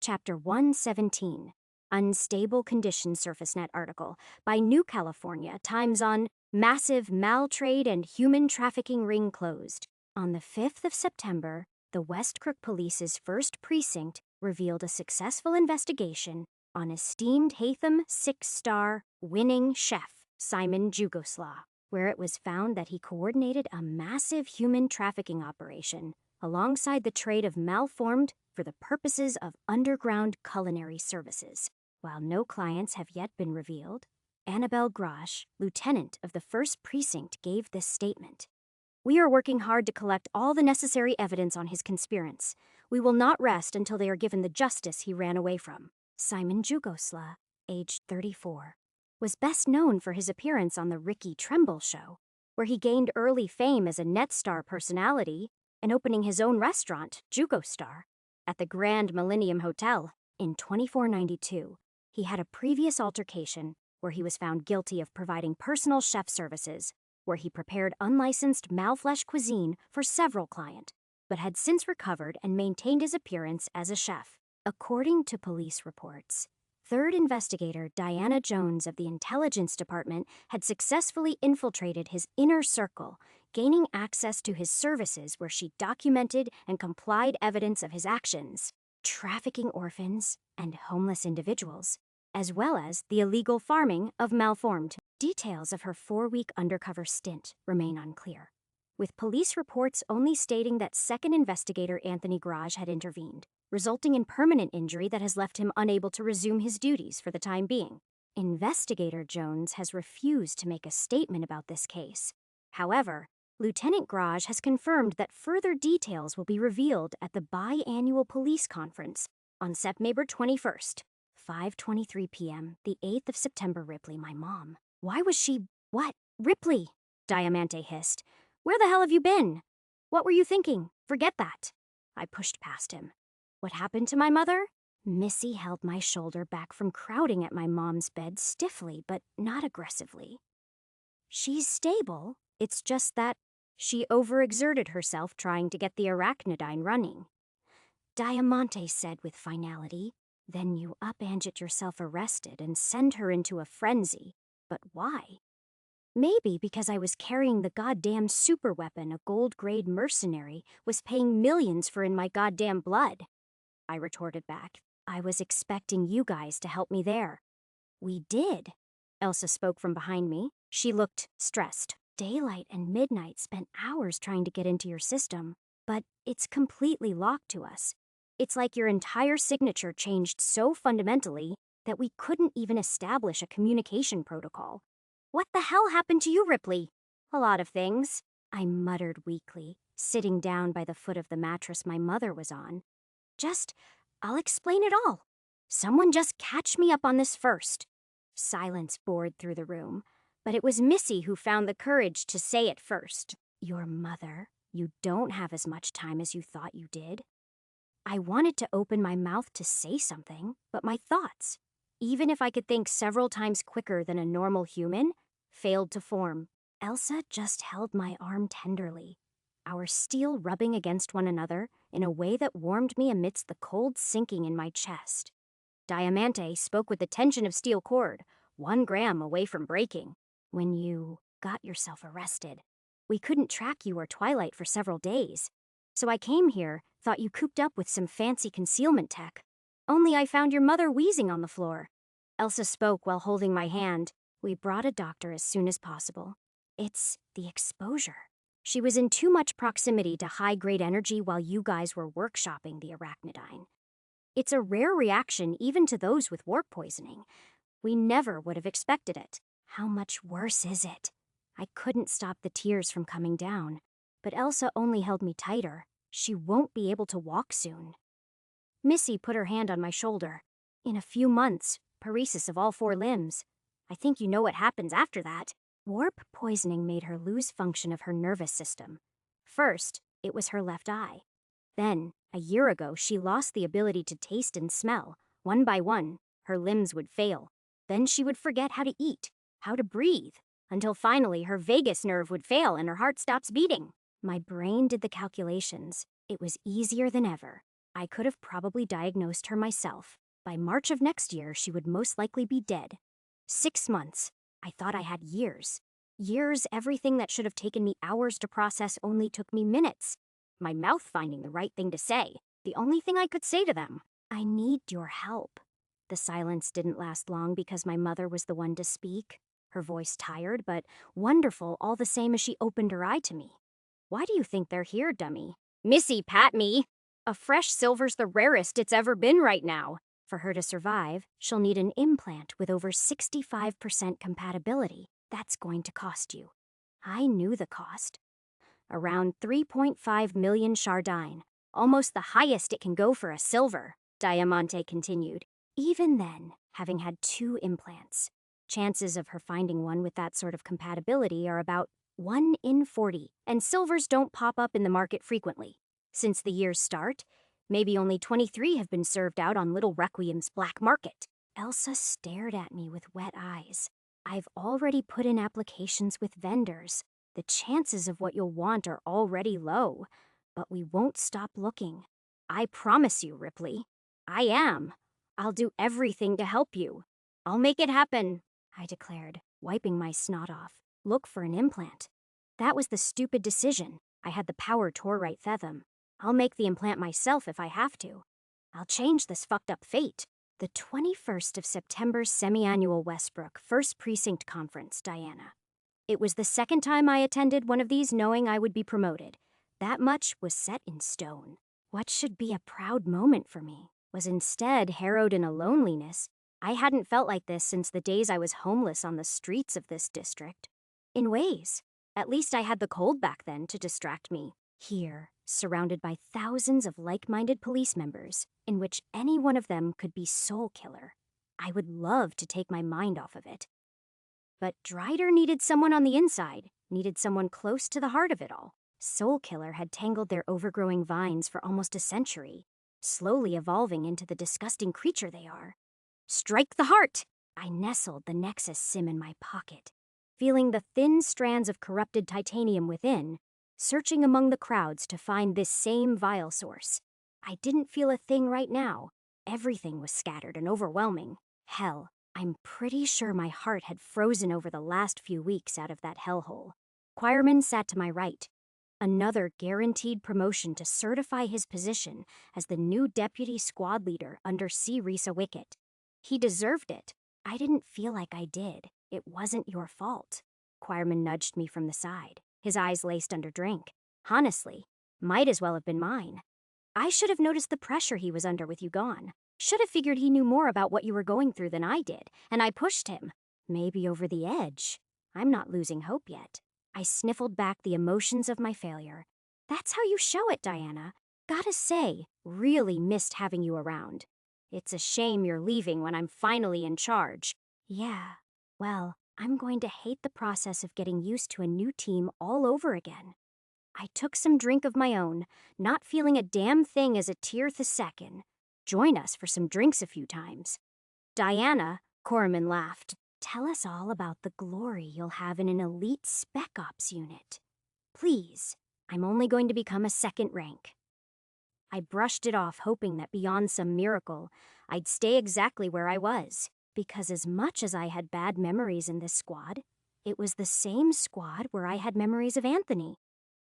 Chapter 117. Unstable Condition SurfaceNet article by New California Times on Massive Maltrade and Human Trafficking Ring Closed. On the 5th of September, the West Crook Police's first precinct revealed a successful investigation on esteemed Hatham six-star winning chef Simon Jugoslaw, where it was found that he coordinated a massive human trafficking operation alongside the trade of malformed for the purposes of underground culinary services. While no clients have yet been revealed, Annabelle Grosh, lieutenant of the 1st Precinct, gave this statement. We are working hard to collect all the necessary evidence on his conspirants. We will not rest until they are given the justice he ran away from. Simon Jugoslaw, aged 34, was best known for his appearance on the Ricky Tremble Show, where he gained early fame as a NetStar personality and opening his own restaurant, Jugostar, at the Grand Millennium Hotel. In 2492, he had a previous altercation where he was found guilty of providing personal chef services, where he prepared unlicensed malflesh cuisine for several clients, but had since recovered and maintained his appearance as a chef. According to police reports, 3rd investigator Diana Jones of the Intelligence Department had successfully infiltrated his inner circle, gaining access to his services where she documented and complied evidence of his actions, trafficking orphans and homeless individuals, as well as the illegal farming of malformed. Details of her 4-week undercover stint remain unclear. with police reports only stating that second investigator Anthony Graj had intervened, resulting in permanent injury that has left him unable to resume his duties for the time being. Investigator Jones has refused to make a statement about this case. However, Lieutenant Graj has confirmed that further details will be revealed at the biannual police conference on September 21st, 5:23 p.m., the 8th of September. Ripley, my mom. Why was she... What? Ripley! Diamante hissed. Where the hell have you been? What were you thinking? Forget that. I pushed past him. What happened to my mother? Missy held my shoulder back from crowding at my mom's bed stiffly, but not aggressively. She's stable. It's just that she overexerted herself trying to get the arachnidine running. Diamante said with finality, then you up-and-get yourself arrested and send her into a frenzy. But why? Maybe because I was carrying the goddamn superweapon a gold-grade mercenary was paying millions for in my goddamn blood. I retorted back. I was expecting you guys to help me there. We did. Elsa spoke from behind me. She looked stressed. Daylight and Midnight spent hours trying to get into your system, but it's completely locked to us. It's like your entire signature changed so fundamentally that we couldn't even establish a communication protocol. What the hell happened to you, Ripley? A lot of things, I muttered weakly, sitting down by the foot of the mattress my mother was on. I'll explain it all. Someone just catch me up on this first. Silence bored through the room, but it was Missy who found the courage to say it first. Your mother, you don't have as much time as you thought you did. I wanted to open my mouth to say something, but my thoughts, even if I could think several times quicker than a normal human, failed to form. Elsa just held my arm tenderly, our steel rubbing against one another in a way that warmed me amidst the cold sinking in my chest. Diamante spoke with the tension of steel cord, 1 gram away from breaking. When you got yourself arrested, we couldn't track you or Twilight for several days. So I came here, thought you cooped up with some fancy concealment tech. Only I found your mother wheezing on the floor. Elsa spoke while holding my hand. We brought a doctor as soon as possible. It's the exposure. She was in too much proximity to high-grade energy while you guys were workshopping the arachnidine. It's a rare reaction even to those with warp poisoning. We never would have expected it. How much worse is it? I couldn't stop the tears from coming down, but Elsa only held me tighter. She won't be able to walk soon. Missy put her hand on my shoulder. In a few months, paresis of all 4 limbs. I think you know what happens after that. Warp poisoning made her lose function of her nervous system. First, it was her left eye. Then, a year ago, she lost the ability to taste and smell. One by one, her limbs would fail. Then she would forget how to eat, how to breathe, until finally her vagus nerve would fail and her heart stops beating. My brain did the calculations. It was easier than ever. I could have probably diagnosed her myself. By March of next year, she would most likely be dead. 6 months. I thought I had years. Years, everything that should have taken me hours to process only took me minutes. My mouth finding the right thing to say. The only thing I could say to them. I need your help. The silence didn't last long because my mother was the one to speak. Her voice tired, but wonderful all the same as she opened her eye to me. Why do you think they're here, dummy? Missy, pat me! A fresh silver's the rarest it's ever been right now. For her to survive, she'll need an implant with over 65% compatibility. That's going to cost you. I knew the cost. Around 3.5 million Chardine, almost the highest it can go for a silver, Diamante continued. Even then, having had 2 implants, chances of her finding one with that sort of compatibility are about 1 in 40, and silvers don't pop up in the market frequently. Since the year's start, maybe only 23 have been served out on Little Requiem's black market. Elsa stared at me with wet eyes. I've already put in applications with vendors. The chances of what you'll want are already low, but we won't stop looking. I promise you, Ripley. I am. I'll do everything to help you. I'll make it happen, I declared, wiping my snot off. Look for an implant. That was the stupid decision. I had the power to right them. I'll make the implant myself if I have to. I'll change this fucked up fate. The 21st of September's semi-annual Westbrook 1st Precinct Conference, Diana. It was the second time I attended one of these knowing I would be promoted. That much was set in stone. What should be a proud moment for me was instead harrowed in a loneliness. I hadn't felt like this since the days I was homeless on the streets of this district. In ways, at least I had the cold back then to distract me. Here, surrounded by thousands of like-minded police members, in which any one of them could be soul killer, I would love to take my mind off of it. But Dryder needed someone on the inside, needed someone close to the heart of it all. Soul Killer had tangled their overgrowing vines for almost a century, slowly evolving into the disgusting creature they are. Strike the heart! I nestled the Nexus SIM in my pocket, feeling the thin strands of corrupted titanium within, searching among the crowds to find this same vile source. I didn't feel a thing right now. Everything was scattered and overwhelming. Hell, I'm pretty sure my heart had frozen over the last few weeks out of that hellhole. Choirman sat to my right. Another guaranteed promotion to certify his position as the new deputy squad leader under C. Risa Wickett. He deserved it. I didn't feel like I did. It wasn't your fault. Choirman nudged me from the side, his eyes laced under drink. Honestly, might as well have been mine. I should have noticed the pressure he was under with you gone. Should have figured he knew more about what you were going through than I did, and I pushed him. Maybe over the edge. I'm not losing hope yet. I sniffled back the emotions of my failure. That's how you show it, Diana. Gotta say, really missed having you around. It's a shame you're leaving when I'm finally in charge. Yeah, well, I'm going to hate the process of getting used to a new team all over again. I took some drink of my own, not feeling a damn thing as a tear the second. Join us for some drinks a few times. Diana, Corman laughed. Tell us all about the glory you'll have in an elite spec ops unit. Please, I'm only going to become a second rank. I brushed it off, hoping that beyond some miracle, I'd stay exactly where I was. Because as much as I had bad memories in this squad, it was the same squad where I had memories of Anthony.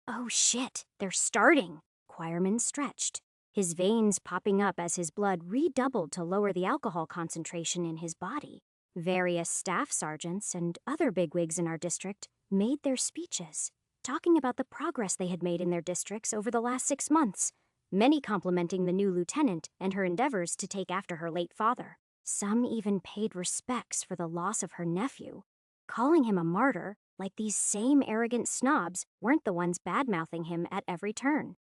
Oh shit, they're starting. Choirman stretched, his veins popping up as his blood redoubled to lower the alcohol concentration in his body. Various staff sergeants and other bigwigs in our district made their speeches, talking about the progress they had made in their districts over the last 6 months, many complimenting the new lieutenant and her endeavors to take after her late father. Some even paid respects for the loss of her nephew, calling him a martyr like these same arrogant snobs weren't the ones bad-mouthing him at every turn.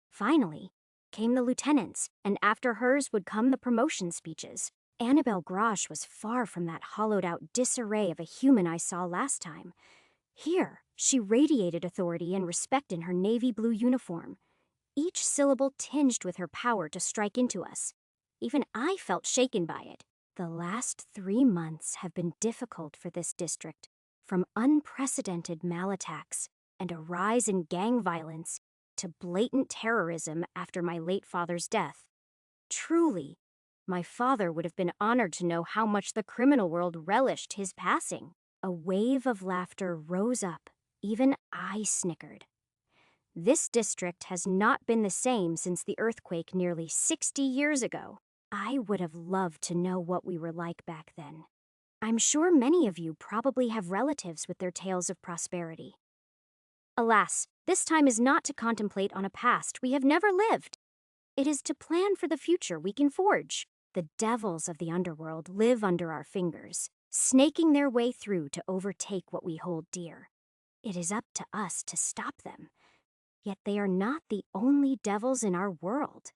Finally, came the lieutenants, and after hers would come the promotion speeches. Annabelle Grosh was far from that hollowed-out disarray of a human I saw last time. Here, she radiated authority and respect in her navy blue uniform, each syllable tinged with her power to strike into us. Even I felt shaken by it. The last 3 months have been difficult for this district, from unprecedented malattacks and a rise in gang violence to blatant terrorism after my late father's death. Truly, my father would have been honored to know how much the criminal world relished his passing. A wave of laughter rose up. Even I snickered. This district has not been the same since the earthquake nearly 60 years ago. I would have loved to know what we were like back then. I'm sure many of you probably have relatives with their tales of prosperity. Alas, this time is not to contemplate on a past we have never lived. It is to plan for the future we can forge. The devils of the underworld live under our fingers, snaking their way through to overtake what we hold dear. It is up to us to stop them. Yet they are not the only devils in our world.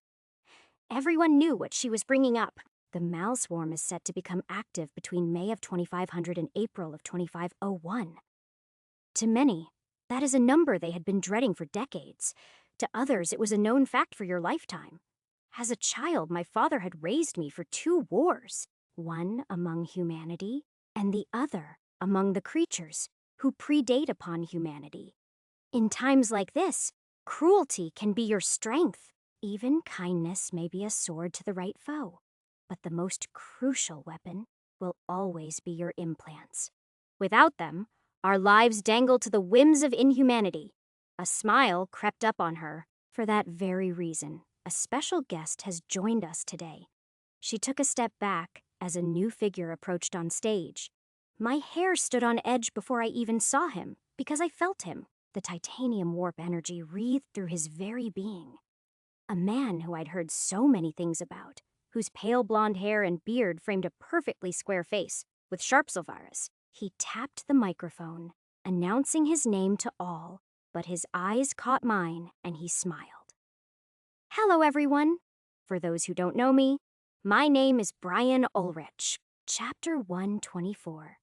Everyone knew what she was bringing up. The Malswarm is set to become active between May of 2500 and April of 2501. To many, that is a number they had been dreading for decades. To others, it was a known fact for your lifetime. As a child, my father had raised me for 2 wars, one among humanity and the other among the creatures who predate upon humanity. In times like this, cruelty can be your strength. Even kindness may be a sword to the right foe, but the most crucial weapon will always be your implants. Without them, our lives dangle to the whims of inhumanity. A smile crept up on her. For that very reason, a special guest has joined us today. She took a step back as a new figure approached on stage. My hair stood on edge before I even saw him, because I felt him. The titanium warp energy wreathed through his very being. A man who I'd heard so many things about, whose pale blonde hair and beard framed a perfectly square face, with Sharpsilvaris. He tapped the microphone, announcing his name to all, but his eyes caught mine and he smiled. Hello, everyone. For those who don't know me, my name is Brian Ulrich. Chapter 124.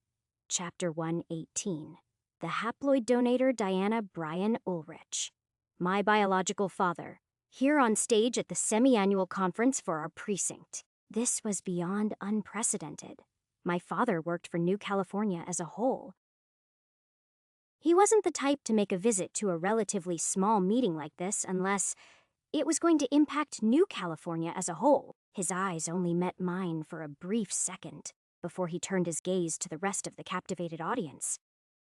Chapter 118. The haploid donator Diana Brian Ulrich. My biological father, here on stage at the semi-annual conference for our precinct. This was beyond unprecedented. My father worked for New California as a whole. He wasn't the type to make a visit to a relatively small meeting like this unless it was going to impact New California as a whole. His eyes only met mine for a brief second before he turned his gaze to the rest of the captivated audience.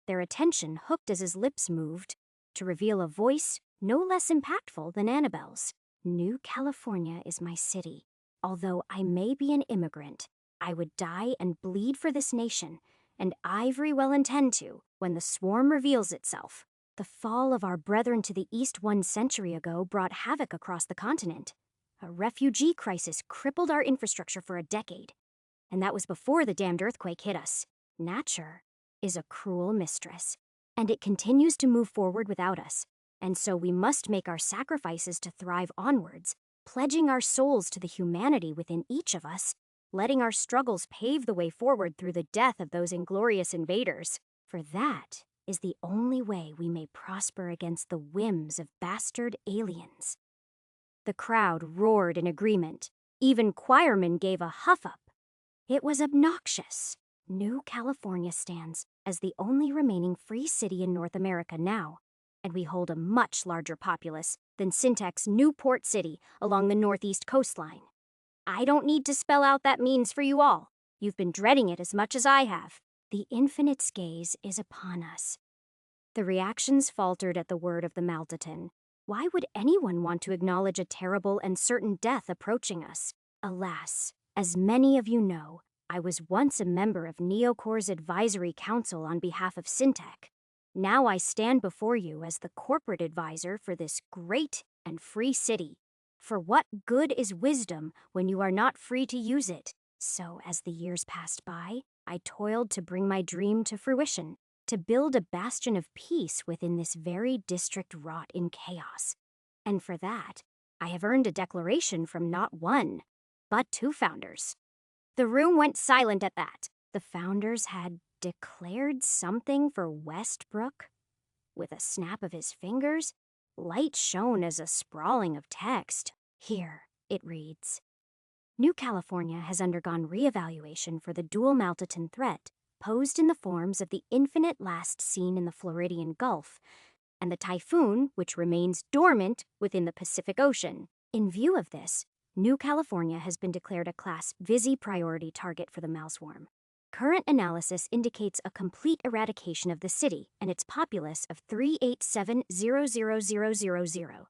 Their attention hooked as his lips moved to reveal a voice no less impactful than Annabelle's. New California is my city. Although I may be an immigrant, I would die and bleed for this nation, and I very well intend to when the swarm reveals itself. The fall of our brethren to the east 1 century ago brought havoc across the continent. A refugee crisis crippled our infrastructure for a decade. And that was before the damned earthquake hit us. Nature is a cruel mistress, and it continues to move forward without us. And so we must make our sacrifices to thrive onwards, pledging our souls to the humanity within each of us, letting our struggles pave the way forward through the death of those inglorious invaders. For that is the only way we may prosper against the whims of bastard aliens. The crowd roared in agreement. Even choirmen gave a huff-up. It was obnoxious. New California stands as the only remaining free city in North America now, and we hold a much larger populace than Syntax's Newport City along the northeast coastline. I don't need to spell out that means for you all. You've been dreading it as much as I have. The infinite's gaze is upon us. The reactions faltered at the word of the Malditon. Why would anyone want to acknowledge a terrible and certain death approaching us? Alas, as many of you know, I was once a member of Neocor's advisory council on behalf of Syntech. Now I stand before you as the corporate advisor for this great and free city. For what good is wisdom when you are not free to use it? So as the years passed by, I toiled to bring my dream to fruition, to build a bastion of peace within this very district wrought in chaos. And for that, I have earned a declaration from not one, but 2 founders. The room went silent at that. The founders had declared something for Westbrook. With a snap of his fingers, light shone as a sprawling of text. Here, it reads, New California has undergone reevaluation for the dual Malditon threat posed in the forms of the infinite last seen in the Floridian Gulf and the typhoon which remains dormant within the Pacific Ocean. In view of this, New California has been declared a Class Visi priority target for the Malswarm. Current analysis indicates a complete eradication of the city and its populace of 387,000,000.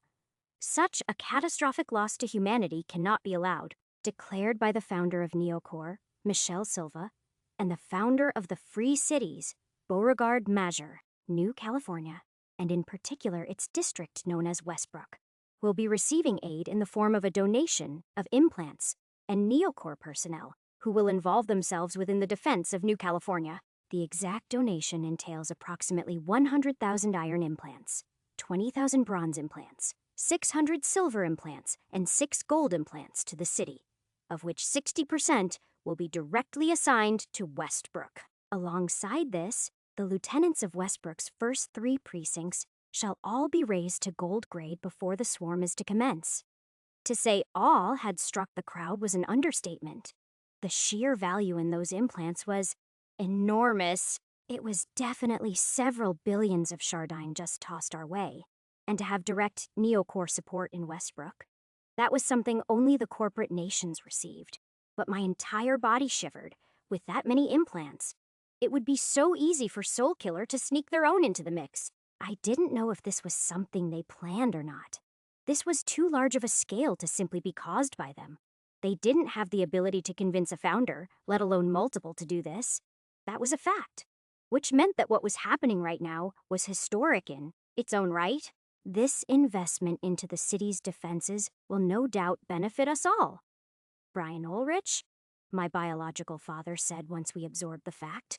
Such a catastrophic loss to humanity cannot be allowed, declared by the founder of Neocor, Michelle Silva, and the founder of the Free Cities, Beauregard Major. New California, and in particular its district known as Westbrook, will be receiving aid in the form of a donation of implants and Neocor personnel who will involve themselves within the defense of New California. The exact donation entails approximately 100,000 iron implants, 20,000 bronze implants, 600 silver implants, and 6 gold implants to the city, of which 60% will be directly assigned to Westbrook. Alongside this, the lieutenants of Westbrook's first 3 precincts shall all be raised to gold grade before the swarm is to commence. To say all had struck the crowd was an understatement. The sheer value in those implants was enormous. It was definitely several billions of Shardine just tossed our way. And to have direct Neocor support in Westbrook, that was something only the corporate nations received. But my entire body shivered. With that many implants, it would be so easy for Soulkiller to sneak their own into the mix. I didn't know if this was something they planned or not. This was too large of a scale to simply be caused by them. They didn't have the ability to convince a founder, let alone multiple, to do this. That was a fact, which meant that what was happening right now was historic in its own right. This investment into the city's defenses will no doubt benefit us all. Brian Ulrich, my biological father said once we absorbed the fact.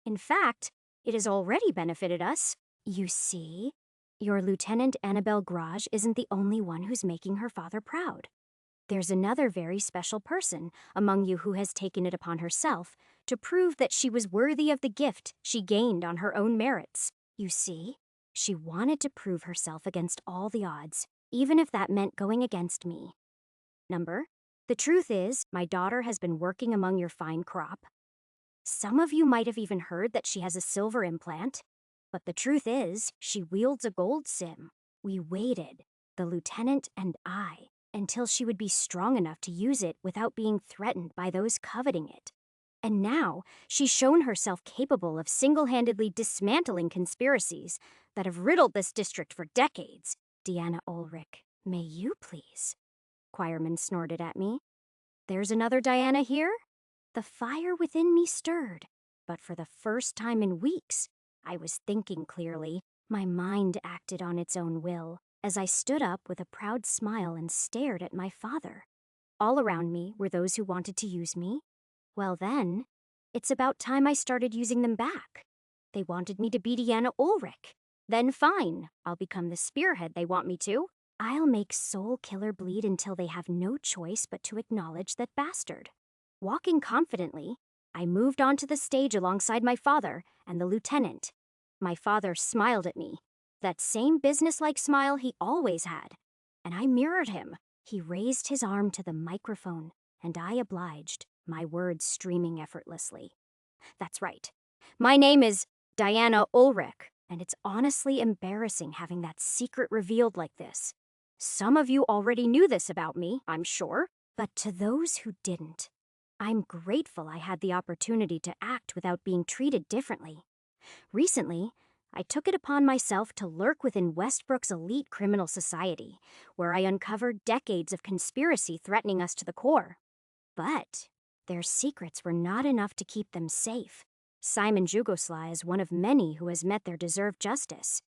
In fact, it has already benefited us. You see, your Lieutenant Annabelle Grage isn't the only one who's making her father proud. There's another very special person among you who has taken it upon herself to prove that she was worthy of the gift she gained on her own merits. You see, she wanted to prove herself against all the odds, even if that meant going against me. Number, the truth is, my daughter has been working among your fine crop. Some of you might have even heard that she has a silver implant, but the truth is, she wields a gold sim. We waited, the lieutenant and I, until she would be strong enough to use it without being threatened by those coveting it. And now, she's shown herself capable of single-handedly dismantling conspiracies that have riddled this district for decades. Deanna Ulrich, may you please? Choirman snorted at me. There's another Diana here? The fire within me stirred, but for the first time in weeks, I was thinking clearly. My mind acted on its own will as I stood up with a proud smile and stared at my father. All around me were those who wanted to use me. Well then, it's about time I started using them back. They wanted me to be Deanna Ulrich. Then fine, I'll become the spearhead they want me to. I'll make Soul Killer bleed until they have no choice but to acknowledge that bastard. Walking confidently, I moved onto the stage alongside my father and the lieutenant. My father smiled at me, that same businesslike smile he always had, and I mirrored him. He raised his arm to the microphone, and I obliged, my words streaming effortlessly. That's right. My name is Diana Ulrich, and it's honestly embarrassing having that secret revealed like this. Some of you already knew this about me, I'm sure, but to those who didn't, I'm grateful I had the opportunity to act without being treated differently. Recently, I took it upon myself to lurk within Westbrook's elite criminal society, where I uncovered decades of conspiracy threatening us to the core. But their secrets were not enough to keep them safe. Simon Jugosla is one of many who has met their deserved justice.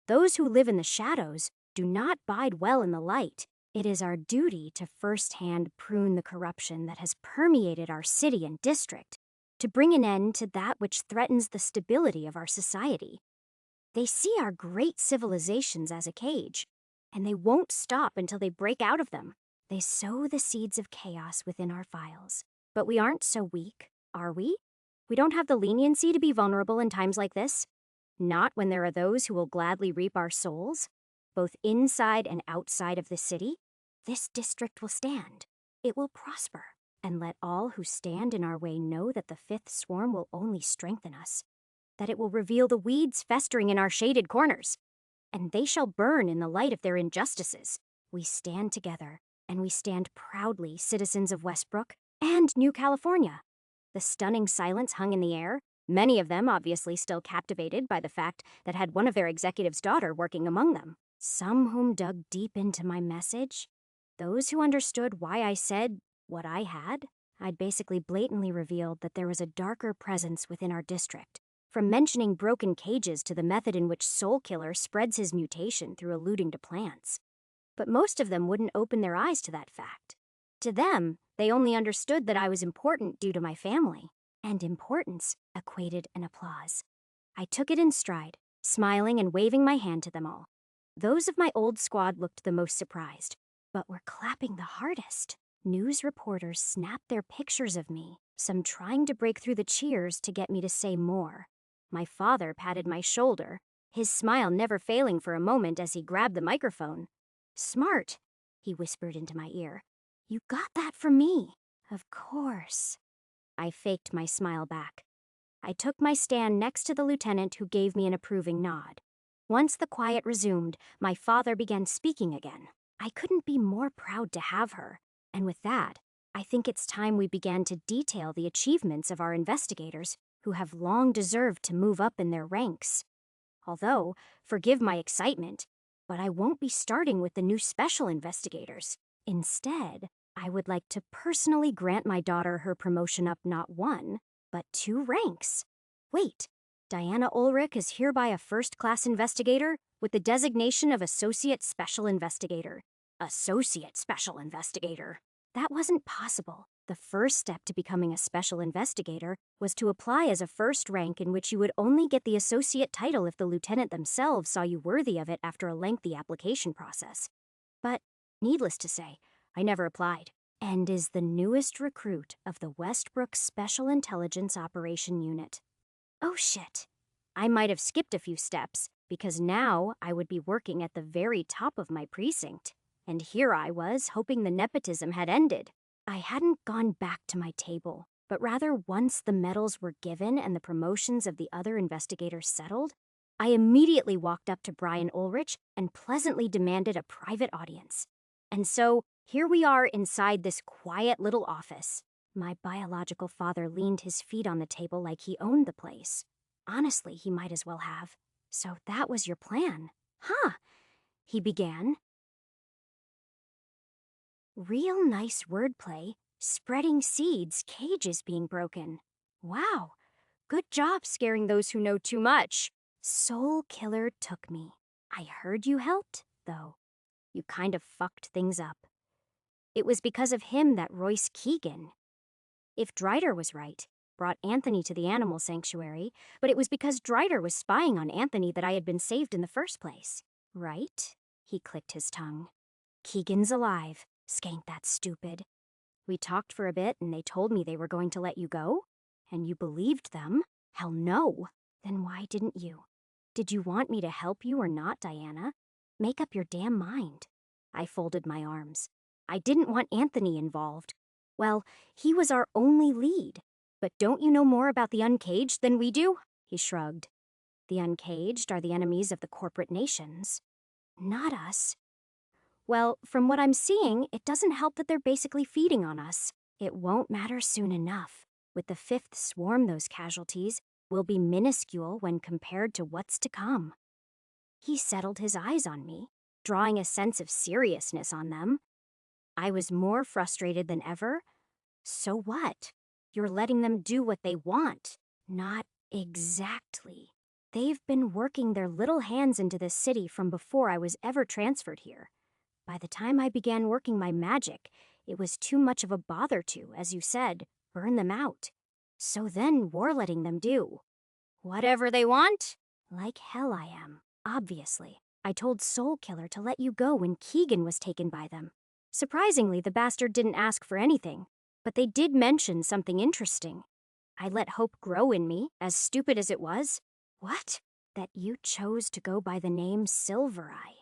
Those who live in the shadows do not bide well in the light. It is our duty to first-hand prune the corruption that has permeated our city and district, to bring an end to that which threatens the stability of our society. They see our great civilizations as a cage, and they won't stop until they break out of them. They sow the seeds of chaos within our files. But we aren't so weak, are we? We don't have the leniency to be vulnerable in times like this. Not when there are those who will gladly reap our souls, both inside and outside of the city. This district will stand. It will prosper. And let all who stand in our way know that the fifth swarm will only strengthen us, that it will reveal the weeds festering in our shaded corners, and they shall burn in the light of their injustices. We stand together, and we stand proudly, citizens of Westbrook and New California. The stunning silence hung in the air, many of them obviously still captivated by the fact that had one of their executive's daughter working among them. Some whom dug deep into my message, those who understood why I said what I had. I'd basically blatantly revealed that there was a darker presence within our district, from mentioning broken cages to the method in which Soul Killer spreads his mutation through alluding to plants. But most of them wouldn't open their eyes to that fact. To them, they only understood that I was important due to my family, and importance equated an applause. I took it in stride, smiling and waving my hand to them all. Those of my old squad looked the most surprised, but were clapping the hardest. News reporters snapped their pictures of me, some trying to break through the cheers to get me to say more. My father patted my shoulder, his smile never failing for a moment as he grabbed the microphone. "Smart," he whispered into my ear. "You got that from me." "Of course." I faked my smile back. I took my stand next to the lieutenant, who gave me an approving nod. Once the quiet resumed, my father began speaking again. I couldn't be more proud to have her. And with that, I think it's time we began to detail the achievements of our investigators, who have long deserved to move up in their ranks. Although, forgive my excitement, but I won't be starting with the new special investigators. Instead, I would like to personally grant my daughter her promotion up not 1, but 2 ranks. Wait, Diana Ulrich is hereby a first-class investigator with the designation of Associate Special Investigator. Associate Special Investigator. That wasn't possible. The first step to becoming a special investigator was to apply as a first rank in which you would only get the associate title if the lieutenant themselves saw you worthy of it after a lengthy application process. But, needless to say, I never applied, and is the newest recruit of the Westbrook Special Intelligence Operation Unit. Oh shit. I might have skipped a few steps, because now I would be working at the very top of my precinct. And here I was, hoping the nepotism had ended. I hadn't gone back to my table, but rather once the medals were given and the promotions of the other investigators settled, I immediately walked up to Brian Ulrich and pleasantly demanded a private audience. And so, here we are inside this quiet little office. My biological father leaned his feet on the table like he owned the place. Honestly, he might as well have. So that was your plan, huh? He began. Real nice wordplay. Spreading seeds, cages being broken. Wow, good job scaring those who know too much. Soul Killer took me. I heard you helped, though. You kind of fucked things up. It was because of him that Royce Keegan, if Drider was right, brought Anthony to the animal sanctuary, but it was because Drider was spying on Anthony that I had been saved in the first place. Right? He clicked his tongue. Keegan's alive. Skank that stupid. We talked for a bit and they told me they were going to let you go? And you believed them? Hell no. Then why didn't you? Did you want me to help you or not, Diana? Make up your damn mind. I folded my arms. I didn't want Anthony involved. Well, he was our only lead. But don't you know more about the Uncaged than we do? He shrugged. The Uncaged are the enemies of the corporate nations. Not us. Well, from what I'm seeing, it doesn't help that they're basically feeding on us. It won't matter soon enough. With the fifth swarm, those casualties will be minuscule when compared to what's to come. He settled his eyes on me, drawing a sense of seriousness on them. I was more frustrated than ever. So what? You're letting them do what they want. Not exactly. They've been working their little hands into this city from before I was ever transferred here. By the time I began working my magic, it was too much of a bother to, as you said, burn them out. So then we're letting them do whatever they want? Like hell I am, obviously. I told Soul Killer to let you go when Keegan was taken by them. Surprisingly, the bastard didn't ask for anything, but they did mention something interesting. I let hope grow in me, as stupid as it was. What? That you chose to go by the name Silver Eye.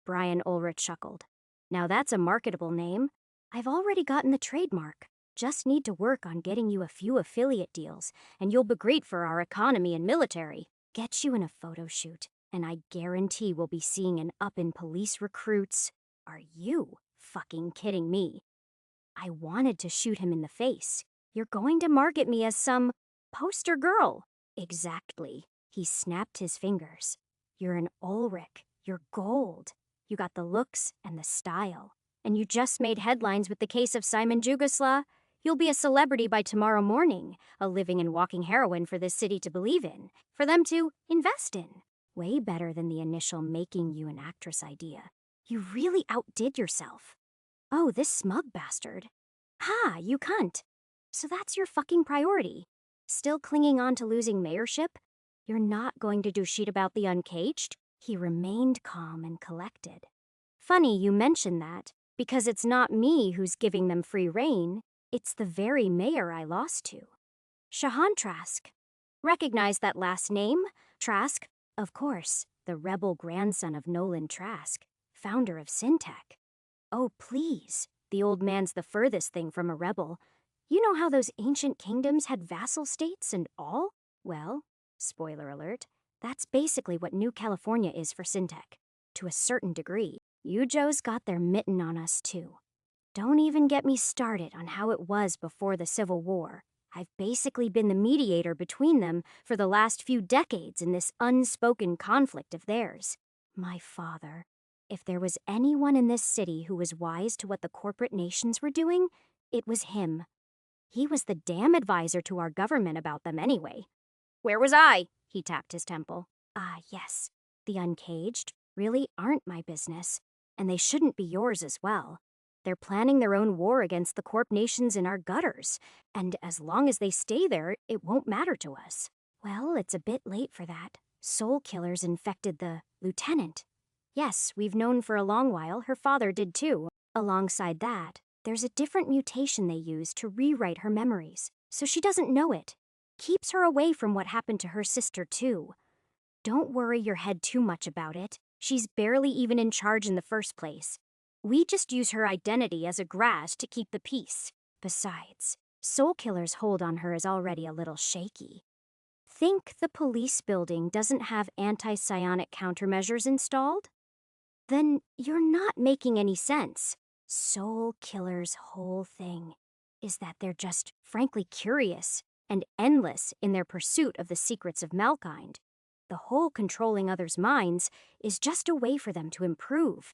Brian Ulrich chuckled. Now that's a marketable name. I've already gotten the trademark. Just need to work on getting you a few affiliate deals, and you'll be great for our economy and military. Get you in a photo shoot, and I guarantee we'll be seeing an up in police recruits. Are you fucking kidding me? I wanted to shoot him in the face. You're going to market me as some poster girl. Exactly. He snapped his fingers. You're an Ulrich. You're gold. You got the looks and the style. And you just made headlines with the case of Simon Jugoslaw. You'll be a celebrity by tomorrow morning, a living and walking heroine for this city to believe in, for them to invest in. Way better than the initial making you an actress idea. You really outdid yourself. Oh, this smug bastard. Ha, you cunt. So that's your fucking priority. Still clinging on to losing mayorship? You're not going to do shit about the Uncaged? He remained calm and collected. Funny you mention that, because it's not me who's giving them free rein. It's the very mayor I lost to. Shahan Trask. Recognize that last name? Trask? Of course, the rebel grandson of Nolan Trask, founder of Syntech. Oh, please. The old man's the furthest thing from a rebel. You know how those ancient kingdoms had vassal states and all? Well, spoiler alert, that's basically what New California is for Syntech. To a certain degree, you Joes got their mitten on us too. Don't even get me started on how it was before the Civil War. I've basically been the mediator between them for the last few decades in this unspoken conflict of theirs. My father. If there was anyone in this city who was wise to what the corporate nations were doing, it was him. He was the damn advisor to our government about them anyway. Where was I? He tapped his temple. Yes. The uncaged really aren't my business, and they shouldn't be yours as well. They're planning their own war against the corp nations in our gutters, and as long as they stay there, it won't matter to us. Well, it's a bit late for that. Soul killers infected the lieutenant. Yes, we've known for a long while. Her father did too. Alongside that, there's a different mutation they use to rewrite her memories, so she doesn't know it. Keeps her away from what happened to her sister too. Don't worry your head too much about it. She's barely even in charge in the first place. We just use her identity as a grasp to keep the peace. Besides, Soul Killer's hold on her is already a little shaky. Think the police building doesn't have anti-psionic countermeasures installed? Then you're not making any sense. Soul Killer's whole thing is that they're just frankly curious and endless in their pursuit of the secrets of Malkind. The whole controlling others' minds is just a way for them to improve.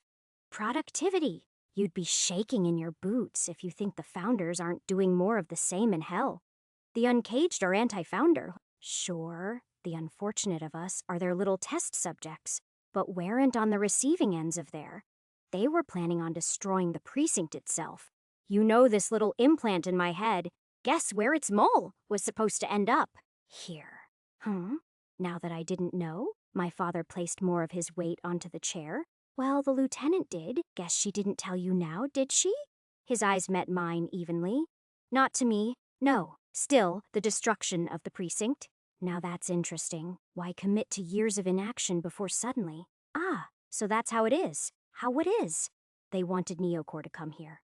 Productivity. You'd be shaking in your boots if you think the founders aren't doing more of the same in hell. The uncaged are anti-founder. Sure, the unfortunate of us are their little test subjects, but weren't on the receiving ends of their. They were planning on destroying the precinct itself. You know this little implant in my head. Guess where its mole was supposed to end up? Here. Now that I didn't know, my father placed more of his weight onto the chair. Well, the lieutenant did. Guess she didn't tell you now, did she? His eyes met mine evenly. Not to me. No. Still, the destruction of the precinct. Now that's interesting. Why commit to years of inaction before suddenly? So that's how it is. How it is. They wanted Neocore to come here.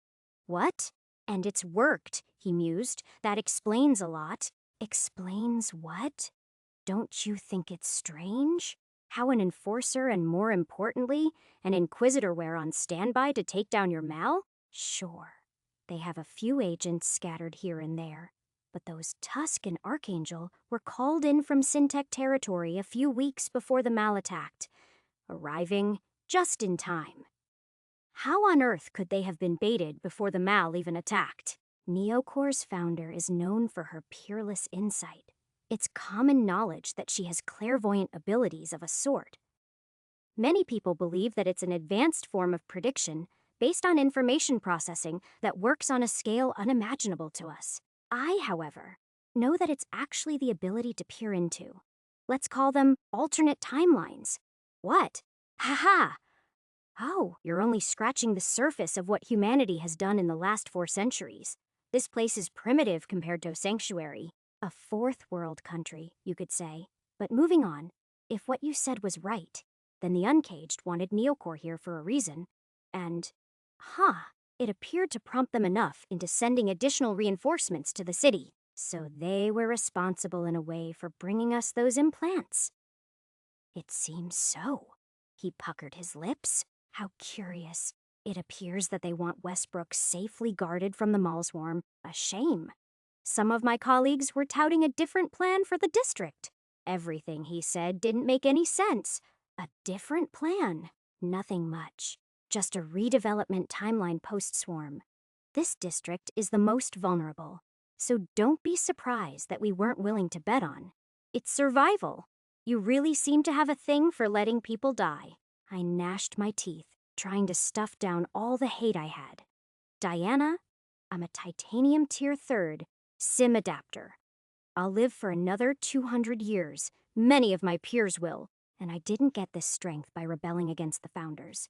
What? And it's worked, he mused. That explains a lot. Explains what? Don't you think it's strange? How an enforcer and, more importantly, an inquisitor were on standby to take down your Mal? Sure. They have a few agents scattered here and there. But those Tusk and Archangel were called in from Syntech territory a few weeks before the Mal attacked, arriving just in time. How on earth could they have been baited before the Mal even attacked? Neocore's founder is known for her peerless insight. It's common knowledge that she has clairvoyant abilities of a sort. Many people believe that it's an advanced form of prediction based on information processing that works on a scale unimaginable to us. I, however, know that it's actually the ability to peer into. Let's call them alternate timelines. What? Haha! Oh, you're only scratching the surface of what humanity has done in the last 4 centuries. This place is primitive compared to a sanctuary. A fourth world country, you could say. But moving on, if what you said was right, then the Uncaged wanted Neocore here for a reason. And, it appeared to prompt them enough into sending additional reinforcements to the city. So they were responsible in a way for bringing us those implants. It seems so. He puckered his lips. How curious. It appears that they want Westbrook safely guarded from the Malswarm. A shame. Some of my colleagues were touting a different plan for the district. Everything he said didn't make any sense. A different plan? Nothing much. Just a redevelopment timeline post-swarm. This district is the most vulnerable, so don't be surprised that we weren't willing to bet on. It's survival. You really seem to have a thing for letting people die. I gnashed my teeth, trying to stuff down all the hate I had. Diana, I'm a Titanium Tier 3rd Sim Adapter. I'll live for another 200 years. Many of my peers will. And I didn't get this strength by rebelling against the founders.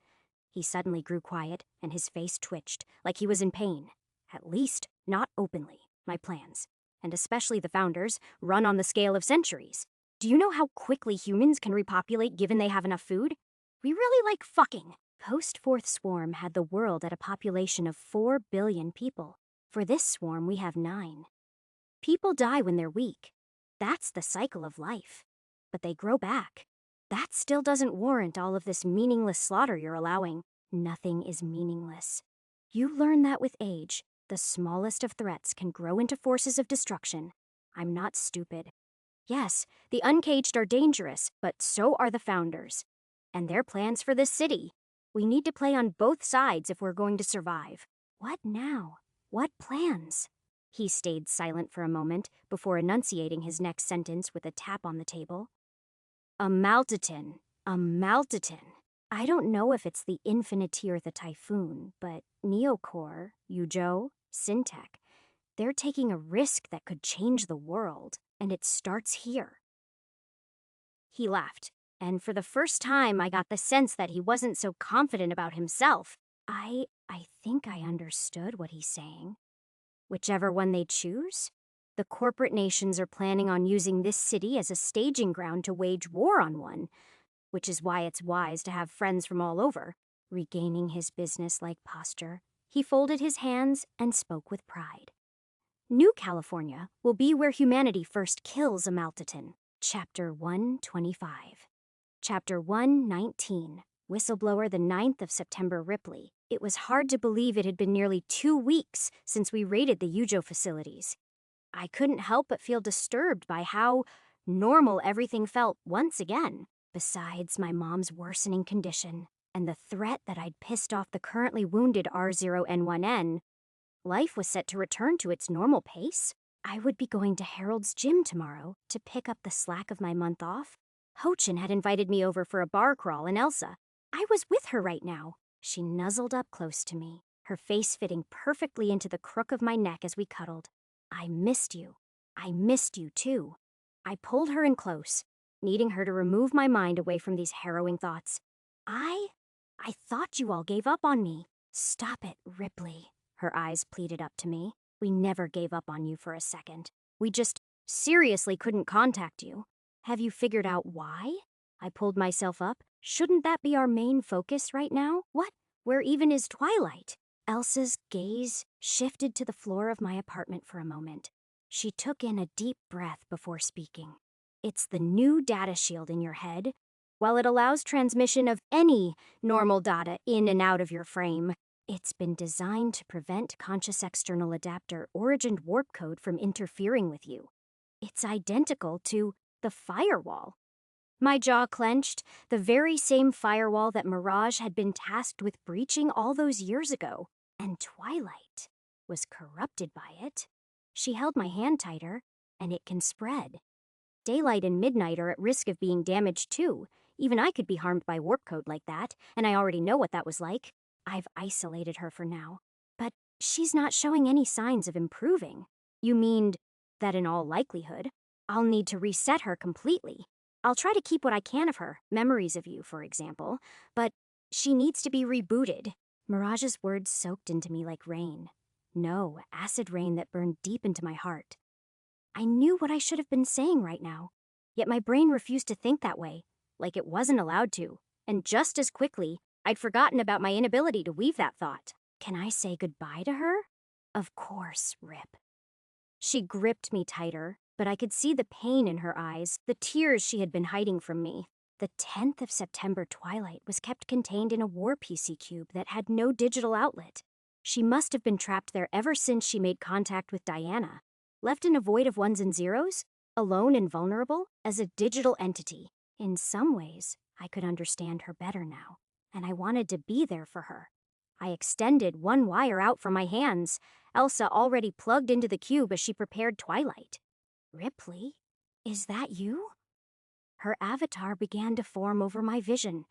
He suddenly grew quiet, and his face twitched, like he was in pain. At least, not openly, my plans. And especially the founders, run on the scale of centuries. Do you know how quickly humans can repopulate given they have enough food? We really like fucking. Post-Fourth Swarm had the world at a population of 4 billion people. For this swarm, we have 9. People die when they're weak. That's the cycle of life. But they grow back. That still doesn't warrant all of this meaningless slaughter you're allowing. Nothing is meaningless. You learn that with age. The smallest of threats can grow into forces of destruction. I'm not stupid. Yes, the Uncaged are dangerous, but so are the founders. And their plans for this city. We need to play on both sides if we're going to survive. What now? What plans? He stayed silent for a moment before enunciating his next sentence with a tap on the table. A maltoton. A maltoton. I don't know if it's the Infinity or the Typhoon, but Neocore, Yujo, Syntech, they're taking a risk that could change the world, and it starts here. He laughed, and for the first time I got the sense that he wasn't so confident about himself. I think I understood what he's saying. Whichever one they choose, the corporate nations are planning on using this city as a staging ground to wage war on one, which is why it's wise to have friends from all over. Regaining his business-like posture, he folded his hands and spoke with pride. New California will be where humanity first kills a maltoton. Chapter 125. Chapter 119. Whistleblower the 9th of September Ripley. It was hard to believe it had been nearly 2 weeks since we raided the Yujo facilities. I couldn't help but feel disturbed by how normal everything felt once again. Besides my mom's worsening condition and the threat that I'd pissed off the currently wounded R0N1N, life was set to return to its normal pace. I would be going to Harold's gym tomorrow to pick up the slack of my month off. Ho-chin had invited me over for a bar crawl in Elsa. I was with her right now. She nuzzled up close to me, her face fitting perfectly into the crook of my neck as we cuddled. I missed you. I missed you too. I pulled her in close, needing her to remove my mind away from these harrowing thoughts. I thought you all gave up on me. Stop it, Ripley. Her eyes pleaded up to me. We never gave up on you for a second. We just seriously couldn't contact you. Have you figured out why? I pulled myself up. Shouldn't that be our main focus right now? What? Where even is Twilight? Elsa's gaze shifted to the floor of my apartment for a moment. She took in a deep breath before speaking. It's the new data shield in your head. While it allows transmission of any normal data in and out of your frame, it's been designed to prevent conscious external adapter origined warp code from interfering with you. It's identical to the firewall. My jaw clenched, the very same firewall that Mirage had been tasked with breaching all those years ago, and Twilight was corrupted by it. She held my hand tighter, and it can spread. Daylight and Midnight are at risk of being damaged too. Even I could be harmed by warp code like that, and I already know what that was like. I've isolated her for now, but she's not showing any signs of improving. You mean that in all likelihood, I'll need to reset her completely. I'll try to keep what I can of her, memories of you, for example, but she needs to be rebooted. Mirage's words soaked into me like rain. No, acid rain that burned deep into my heart. I knew what I should have been saying right now, yet my brain refused to think that way, like it wasn't allowed to. And just as quickly, I'd forgotten about my inability to weave that thought. Can I say goodbye to her? Of course, Rip. She gripped me tighter, but I could see the pain in her eyes, the tears she had been hiding from me. The 10th of September Twilight was kept contained in a war PC cube that had no digital outlet. She must have been trapped there ever since she made contact with Diana, left in a void of ones and zeros, alone and vulnerable as a digital entity. In some ways, I could understand her better now, and I wanted to be there for her. I extended one wire out from my hands, Elsa already plugged into the cube as she prepared Twilight. Ripley, is that you? Her avatar began to form over my vision,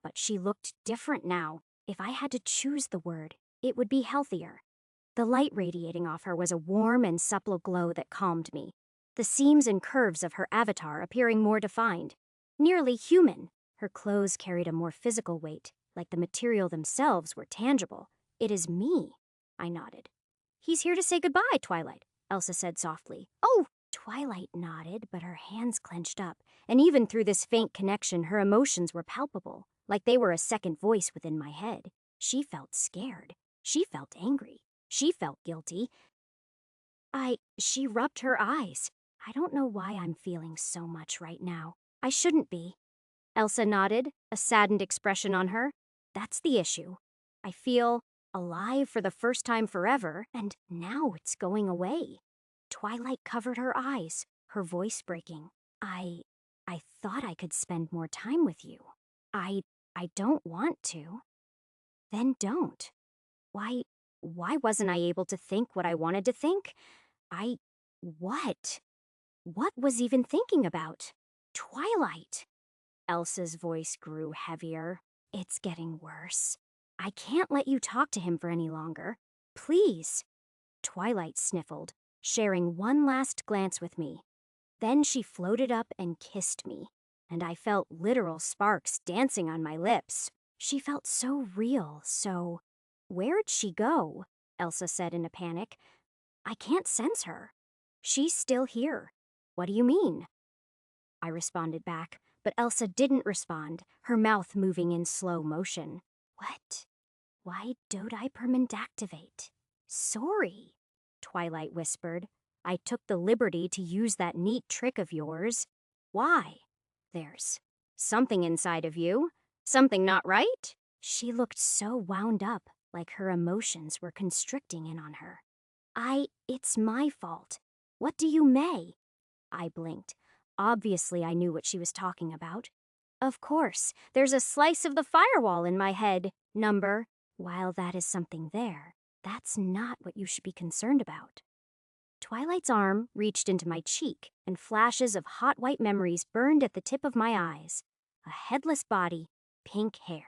but she looked different now. If I had to choose the word, it would be healthier. The light radiating off her was a warm and supple glow that calmed me, the seams and curves of her avatar appearing more defined, nearly human. Her clothes carried a more physical weight, like the material themselves were tangible. It is me, I nodded. He's here to say goodbye, Twilight, Elsa said softly. Oh! Twilight nodded, but her hands clenched up, and even through this faint connection, her emotions were palpable, like they were a second voice within my head. She felt scared. She felt angry. She felt guilty. She rubbed her eyes. I don't know why I'm feeling so much right now. I shouldn't be. Elsa nodded, a saddened expression on her. That's the issue. I feel alive for the first time forever, and now it's going away. Twilight covered her eyes, her voice breaking. I thought I could spend more time with you. I don't want to. Then don't. Why wasn't I able to think what I wanted to think? I... what? What was even thinking about? Twilight. Elsa's voice grew heavier. It's getting worse. I can't let you talk to him for any longer. Please. Twilight sniffled, sharing one last glance with me. Then she floated up and kissed me, and I felt literal sparks dancing on my lips. She felt so real, so... Where'd she go? Elsa said in a panic. I can't sense her. She's still here. What do you mean? I responded back, but Elsa didn't respond, her mouth moving in slow motion. What? Why don't I permanent activate? Sorry, Twilight whispered. I took the liberty to use that neat trick of yours. Why? There's something inside of you. Something not right? She looked so wound up, like her emotions were constricting in on her. It's my fault. What do you may? I blinked. Obviously, I knew what she was talking about. Of course, there's a slice of the firewall in my head, number. While that is something there, that's not what you should be concerned about. Twilight's arm reached into my cheek, and flashes of hot white memories burned at the tip of my eyes. A headless body, pink hair.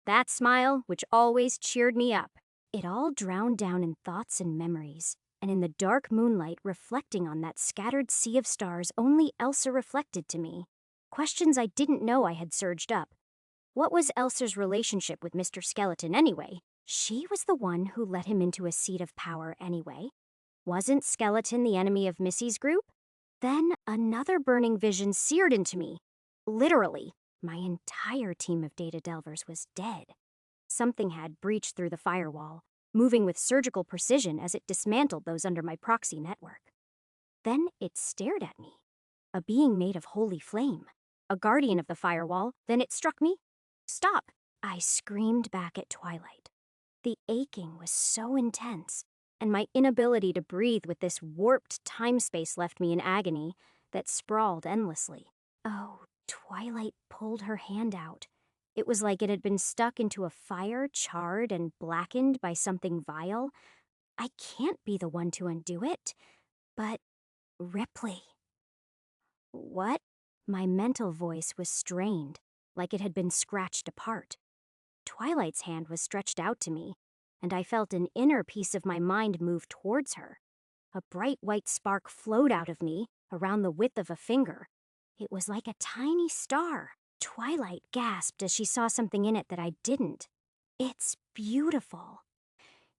That smile, which always cheered me up. It all drowned down in thoughts and memories, and in the dark moonlight reflecting on that scattered sea of stars only Elsa reflected to me. Questions I didn't know I had surged up. What was Elsa's relationship with Mr. Skeleton anyway? She was the one who led him into a seat of power anyway. Wasn't Skeleton the enemy of Missy's group? Then another burning vision seared into me. Literally, my entire team of data delvers was dead. Something had breached through the firewall, moving with surgical precision as it dismantled those under my proxy network. Then it stared at me. A being made of holy flame. A guardian of the firewall. Then it struck me. Stop! I screamed back at Twilight. The aching was so intense, and my inability to breathe with this warped time-space left me in agony that sprawled endlessly. Oh, Twilight pulled her hand out. It was like it had been stuck into a fire, charred and blackened by something vile. I can't be the one to undo it. But Ripley. What? My mental voice was strained, like it had been scratched apart. Twilight's hand was stretched out to me, and I felt an inner piece of my mind move towards her. A bright white spark flowed out of me, around the width of a finger. It was like a tiny star. Twilight gasped as she saw something in it that I didn't. It's beautiful.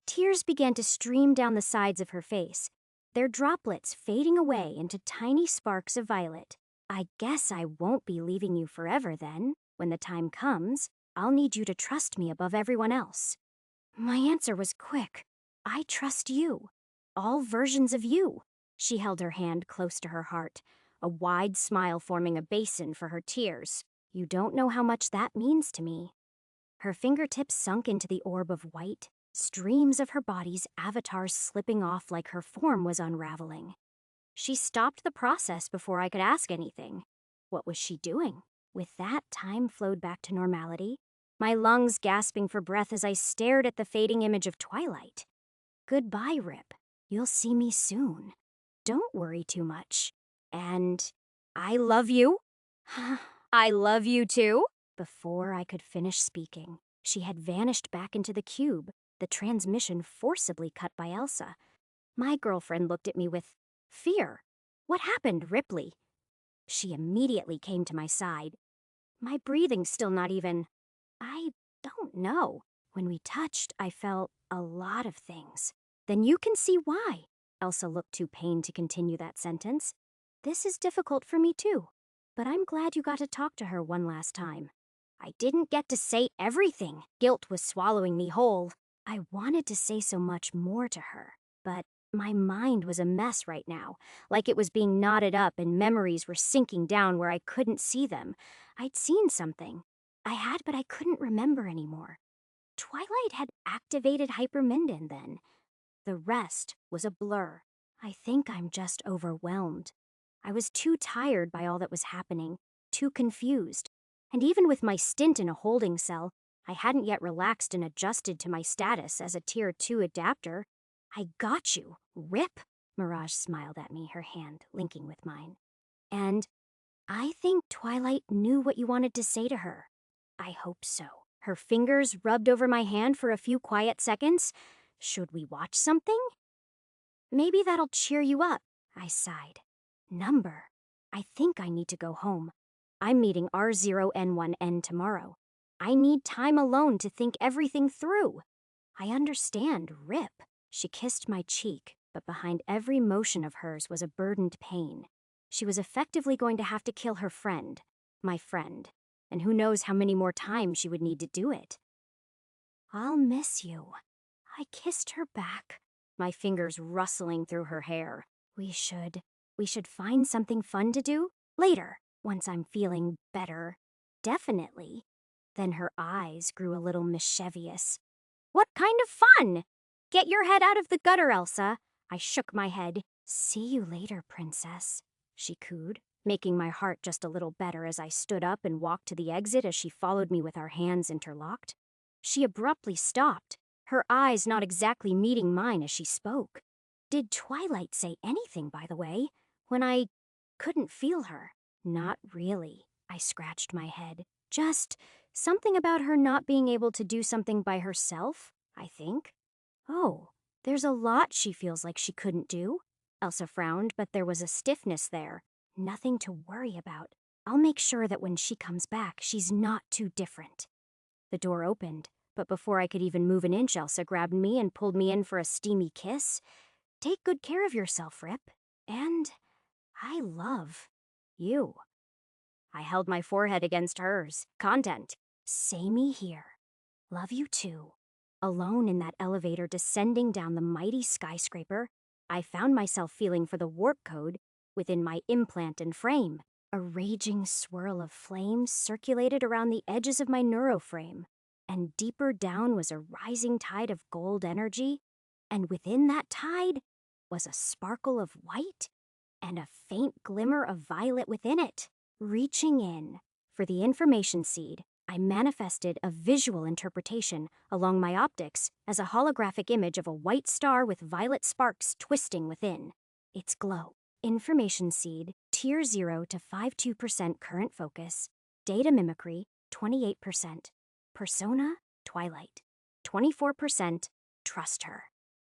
Tears began to stream down the sides of her face, their droplets fading away into tiny sparks of violet. I guess I won't be leaving you forever then. When the time comes, I'll need you to trust me above everyone else. My answer was quick. I trust you. All versions of you. She held her hand close to her heart, a wide smile forming a basin for her tears. You don't know how much that means to me. Her fingertips sunk into the orb of white, streams of her body's avatars slipping off like her form was unraveling. She stopped the process before I could ask anything. What was she doing? With that, time flowed back to normality, my lungs gasping for breath as I stared at the fading image of Twilight. Goodbye, Rip. You'll see me soon. Don't worry too much. And I love you. I love you too. Before I could finish speaking, she had vanished back into the cube, the transmission forcibly cut by Elsa. My girlfriend looked at me with fear. What happened, Ripley? She immediately came to my side. My breathing's still not even... I don't know. When we touched, I felt a lot of things. Then you can see why. Elsa looked too pained to continue that sentence. This is difficult for me too, but I'm glad you got to talk to her one last time. I didn't get to say everything. Guilt was swallowing me whole. I wanted to say so much more to her, but my mind was a mess right now, like it was being knotted up and memories were sinking down where I couldn't see them. I'd seen something. I had, but I couldn't remember anymore. Twilight had activated Hypermenden then. The rest was a blur. I think I'm just overwhelmed. I was too tired by all that was happening, too confused. And even with my stint in a holding cell, I hadn't yet relaxed and adjusted to my status as a Tier 2 adapter. I got you, Rip. Mirage smiled at me, her hand linking with mine. And I think Twilight knew what you wanted to say to her. I hope so. Her fingers rubbed over my hand for a few quiet seconds. Should we watch something? Maybe that'll cheer you up, I sighed. Number. I think I need to go home. I'm meeting R0N1N tomorrow. I need time alone to think everything through. I understand, Rip. She kissed my cheek, but behind every motion of hers was a burdened pain. She was effectively going to have to kill her friend, my friend, and who knows how many more times she would need to do it. I'll miss you. I kissed her back, my fingers rustling through her hair. We should find something fun to do later, once I'm feeling better. Definitely. Then her eyes grew a little mischievous. What kind of fun? Get your head out of the gutter, Elsa. I shook my head. See you later, princess, she cooed, making my heart just a little better as I stood up and walked to the exit as she followed me with our hands interlocked. She abruptly stopped, her eyes not exactly meeting mine as she spoke. Did Twilight say anything, by the way, when I couldn't feel her? Not really, I scratched my head. Just something about her not being able to do something by herself, I think. Oh, there's a lot she feels like she couldn't do. Elsa frowned, but there was a stiffness there. Nothing to worry about. I'll make sure that when she comes back, she's not too different. The door opened, but before I could even move an inch, Elsa grabbed me and pulled me in for a steamy kiss. Take good care of yourself, Rip. And I love you. I held my forehead against hers. Content. Say me here. Love you too. Alone in that elevator descending down the mighty skyscraper, I found myself feeling for the warp code within my implant and frame. A raging swirl of flames circulated around the edges of my neuroframe, and deeper down was a rising tide of gold energy, and within that tide was a sparkle of white and a faint glimmer of violet within it. Reaching in for the information seed, I manifested a visual interpretation along my optics as a holographic image of a white star with violet sparks twisting within. Its glow. Information seed, tier 0 to 52% current focus. Data mimicry, 28%. Persona, Twilight. 24%, trust her.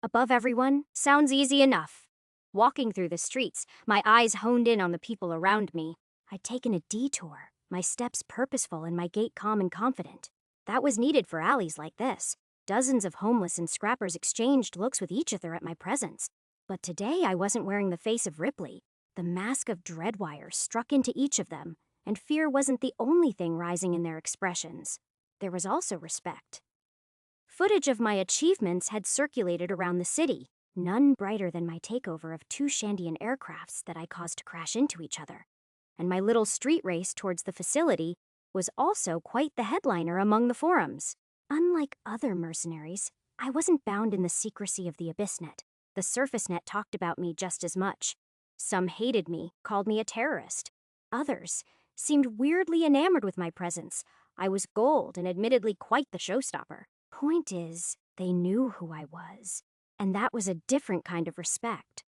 Above everyone, sounds easy enough. Walking through the streets, my eyes honed in on the people around me. I'd taken a detour, my steps purposeful and my gait calm and confident. That was needed for alleys like this. Dozens of homeless and scrappers exchanged looks with each other at my presence. But today I wasn't wearing the face of Ripley. The mask of Dreadwire struck into each of them, and fear wasn't the only thing rising in their expressions. There was also respect. Footage of my achievements had circulated around the city, none brighter than my takeover of 2 Shandian aircrafts that I caused to crash into each other. And my little street race towards the facility was also quite the headliner among the forums. Unlike other mercenaries, I wasn't bound in the secrecy of the AbyssNet. The SurfaceNet talked about me just as much. Some hated me, called me a terrorist. Others seemed weirdly enamored with my presence. I was gold and admittedly quite the showstopper. Point is, they knew who I was, and that was a different kind of respect.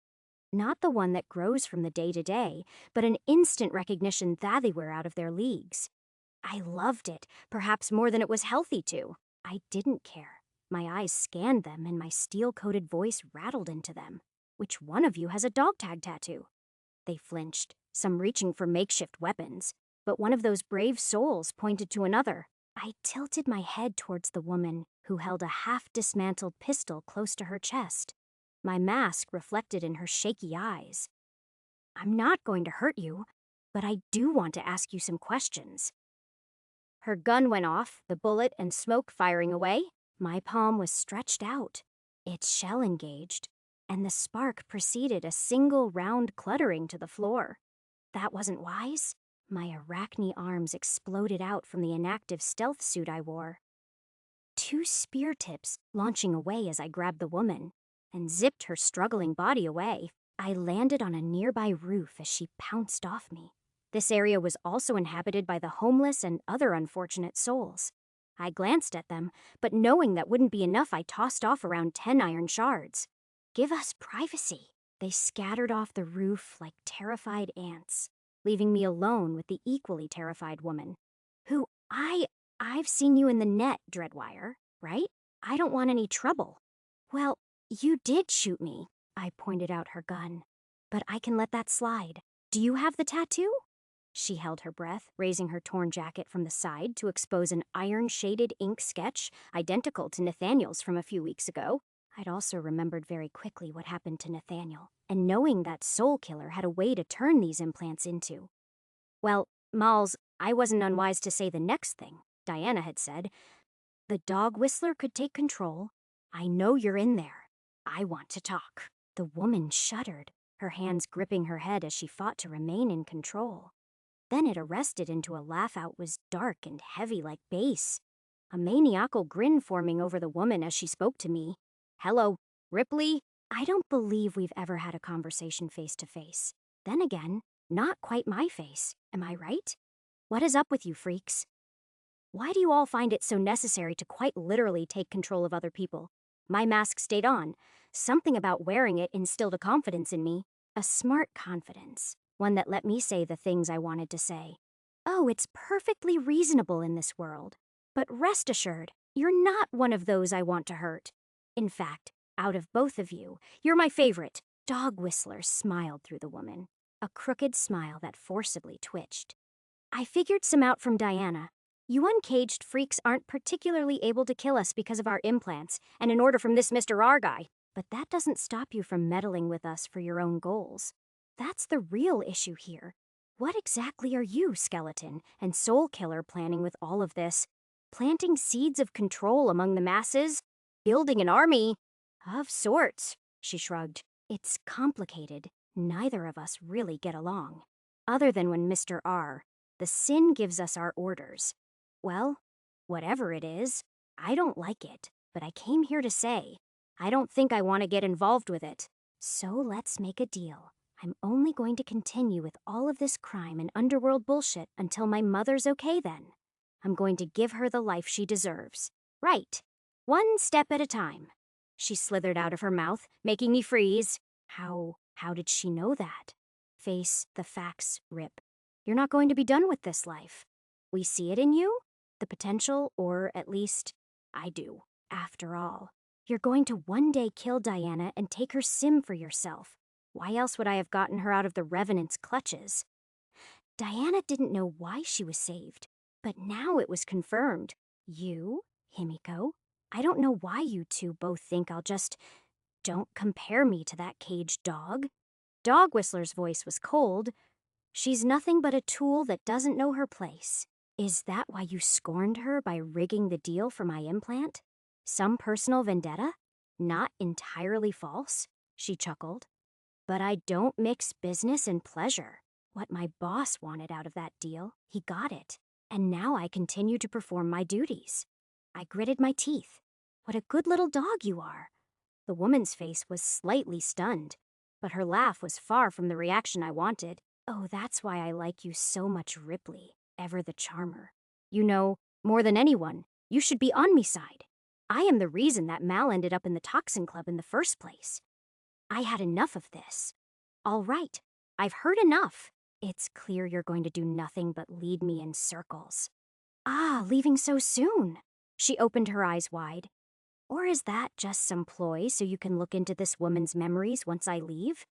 Not the one that grows from the day-to-day, but an instant recognition that they were out of their leagues. I loved it, perhaps more than it was healthy to. I didn't care. My eyes scanned them and my steel-coated voice rattled into them. Which one of you has a dog tag tattoo? They flinched, some reaching for makeshift weapons, but one of those brave souls pointed to another. I tilted my head towards the woman who held a half-dismantled pistol close to her chest. My mask reflected in her shaky eyes. I'm not going to hurt you, but I do want to ask you some questions. Her gun went off, the bullet and smoke firing away. My palm was stretched out, its shell engaged, and the spark preceded a single round cluttering to the floor. That wasn't wise. My arachne arms exploded out from the inactive stealth suit I wore. 2 spear tips launching away as I grabbed the woman and zipped her struggling body away. I landed on a nearby roof as she pounced off me. This area was also inhabited by the homeless and other unfortunate souls. I glanced at them, but knowing that wouldn't be enough, I tossed off around 10 iron shards. Give us privacy. They scattered off the roof like terrified ants, leaving me alone with the equally terrified woman, who I've seen you in the net, Dreadwire, right? I don't want any trouble. Well, you did shoot me, I pointed out her gun. But I can let that slide. Do you have the tattoo? She held her breath, raising her torn jacket from the side to expose an iron-shaded ink sketch identical to Nathaniel's from a few weeks ago. I'd also remembered very quickly what happened to Nathaniel, and knowing that Soul Killer had a way to turn these implants into. Well, Malls, I wasn't unwise to say the next thing, Diana had said. The dog whistler could take control. I know you're in there. I want to talk. The woman shuddered, her hands gripping her head as she fought to remain in control. Then it arrested into a laugh-out was dark and heavy like bass, a maniacal grin forming over the woman as she spoke to me. Hello, Ripley. I don't believe we've ever had a conversation face-to-face. Then again, not quite my face, am I right? What is up with you freaks? Why do you all find it so necessary to quite literally take control of other people? My mask stayed on. Something about wearing it instilled a confidence in me. A smart confidence. One that let me say the things I wanted to say. Oh, it's perfectly reasonable in this world. But rest assured, you're not one of those I want to hurt. In fact, out of both of you, you're my favorite. Dog Whistler smiled through the woman, a crooked smile that forcibly twitched. I figured some out from Diana. You uncaged freaks aren't particularly able to kill us because of our implants, and an order from this Mr. R guy. But that doesn't stop you from meddling with us for your own goals. That's the real issue here. What exactly are you, Skeleton, and Soul Killer planning with all of this? Planting seeds of control among the masses? Building an army? Of sorts, she shrugged. It's complicated. Neither of us really get along. Other than when Mr. R, the Sin, gives us our orders. Well, whatever it is, I don't like it, but I came here to say, I don't think I want to get involved with it. So let's make a deal. I'm only going to continue with all of this crime and underworld bullshit until my mother's okay then. I'm going to give her the life she deserves. Right. One step at a time. She slithered out of her mouth, making me freeze. How did she know that? Face the facts, Rip. You're not going to be done with this life. We see it in you, the potential, or at least, I do. After all, you're going to one day kill Diana and take her sim for yourself. Why else would I have gotten her out of the Revenant's clutches? Diana didn't know why she was saved, but now it was confirmed. You, Himiko, I don't know why you two both think I'll just... Don't compare me to that caged dog. Dog Whistler's voice was cold. She's nothing but a tool that doesn't know her place. Is that why you scorned her by rigging the deal for my implant? Some personal vendetta? Not entirely false? She chuckled. But I don't mix business and pleasure. What my boss wanted out of that deal, he got it. And now I continue to perform my duties. I gritted my teeth. What a good little dog you are. The woman's face was slightly stunned, but her laugh was far from the reaction I wanted. Oh, that's why I like you so much, Ripley, ever the charmer. You know, more than anyone, you should be on me side. I am the reason that Mal ended up in the Toxin Club in the first place. I had enough of this. All right, I've heard enough. It's clear you're going to do nothing but lead me in circles. Ah, leaving so soon. She opened her eyes wide. Or is that just some ploy so you can look into this woman's memories once I leave?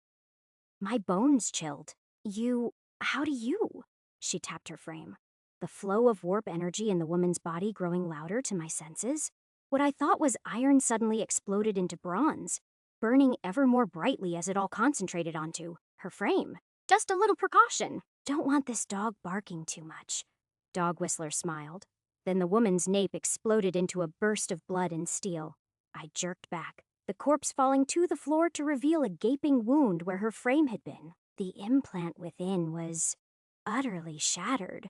My bones chilled. How do you? She tapped her frame. The flow of warp energy in the woman's body growing louder to my senses. What I thought was iron suddenly exploded into bronze, burning ever more brightly as it all concentrated onto her frame. Just a little precaution. Don't want this dog barking too much. Dog Whistler smiled. Then the woman's nape exploded into a burst of blood and steel. I jerked back, the corpse falling to the floor to reveal a gaping wound where her frame had been. The implant within was utterly shattered.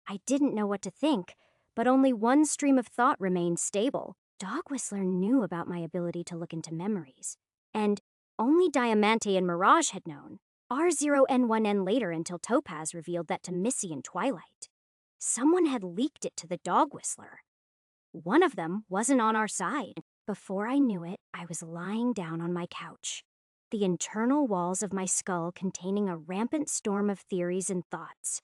I didn't know what to think, but only one stream of thought remained stable. Dog Whistler knew about my ability to look into memories, and only Diamante and Mirage had known. R0N1N later until Topaz revealed that to Missy and Twilight. Someone had leaked it to the Dog Whistler. One of them wasn't on our side. Before I knew it, I was lying down on my couch. the internal walls of my skull containing a rampant storm of theories and thoughts.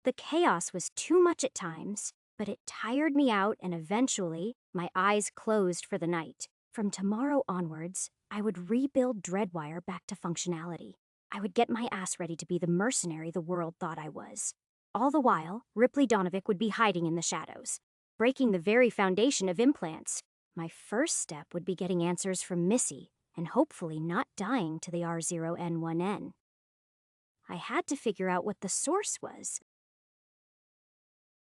The chaos was too much at times, but it tired me out, and eventually, my eyes closed for the night. From tomorrow onwards, I would rebuild Dreadwire back to functionality. I would get my ass ready to be the mercenary the world thought I was. All the while, Ripley Donovic would be hiding in the shadows, breaking the very foundation of implants. My first step would be getting answers from Missy, and hopefully not dying to the R0N1N. I had to figure out what the source was,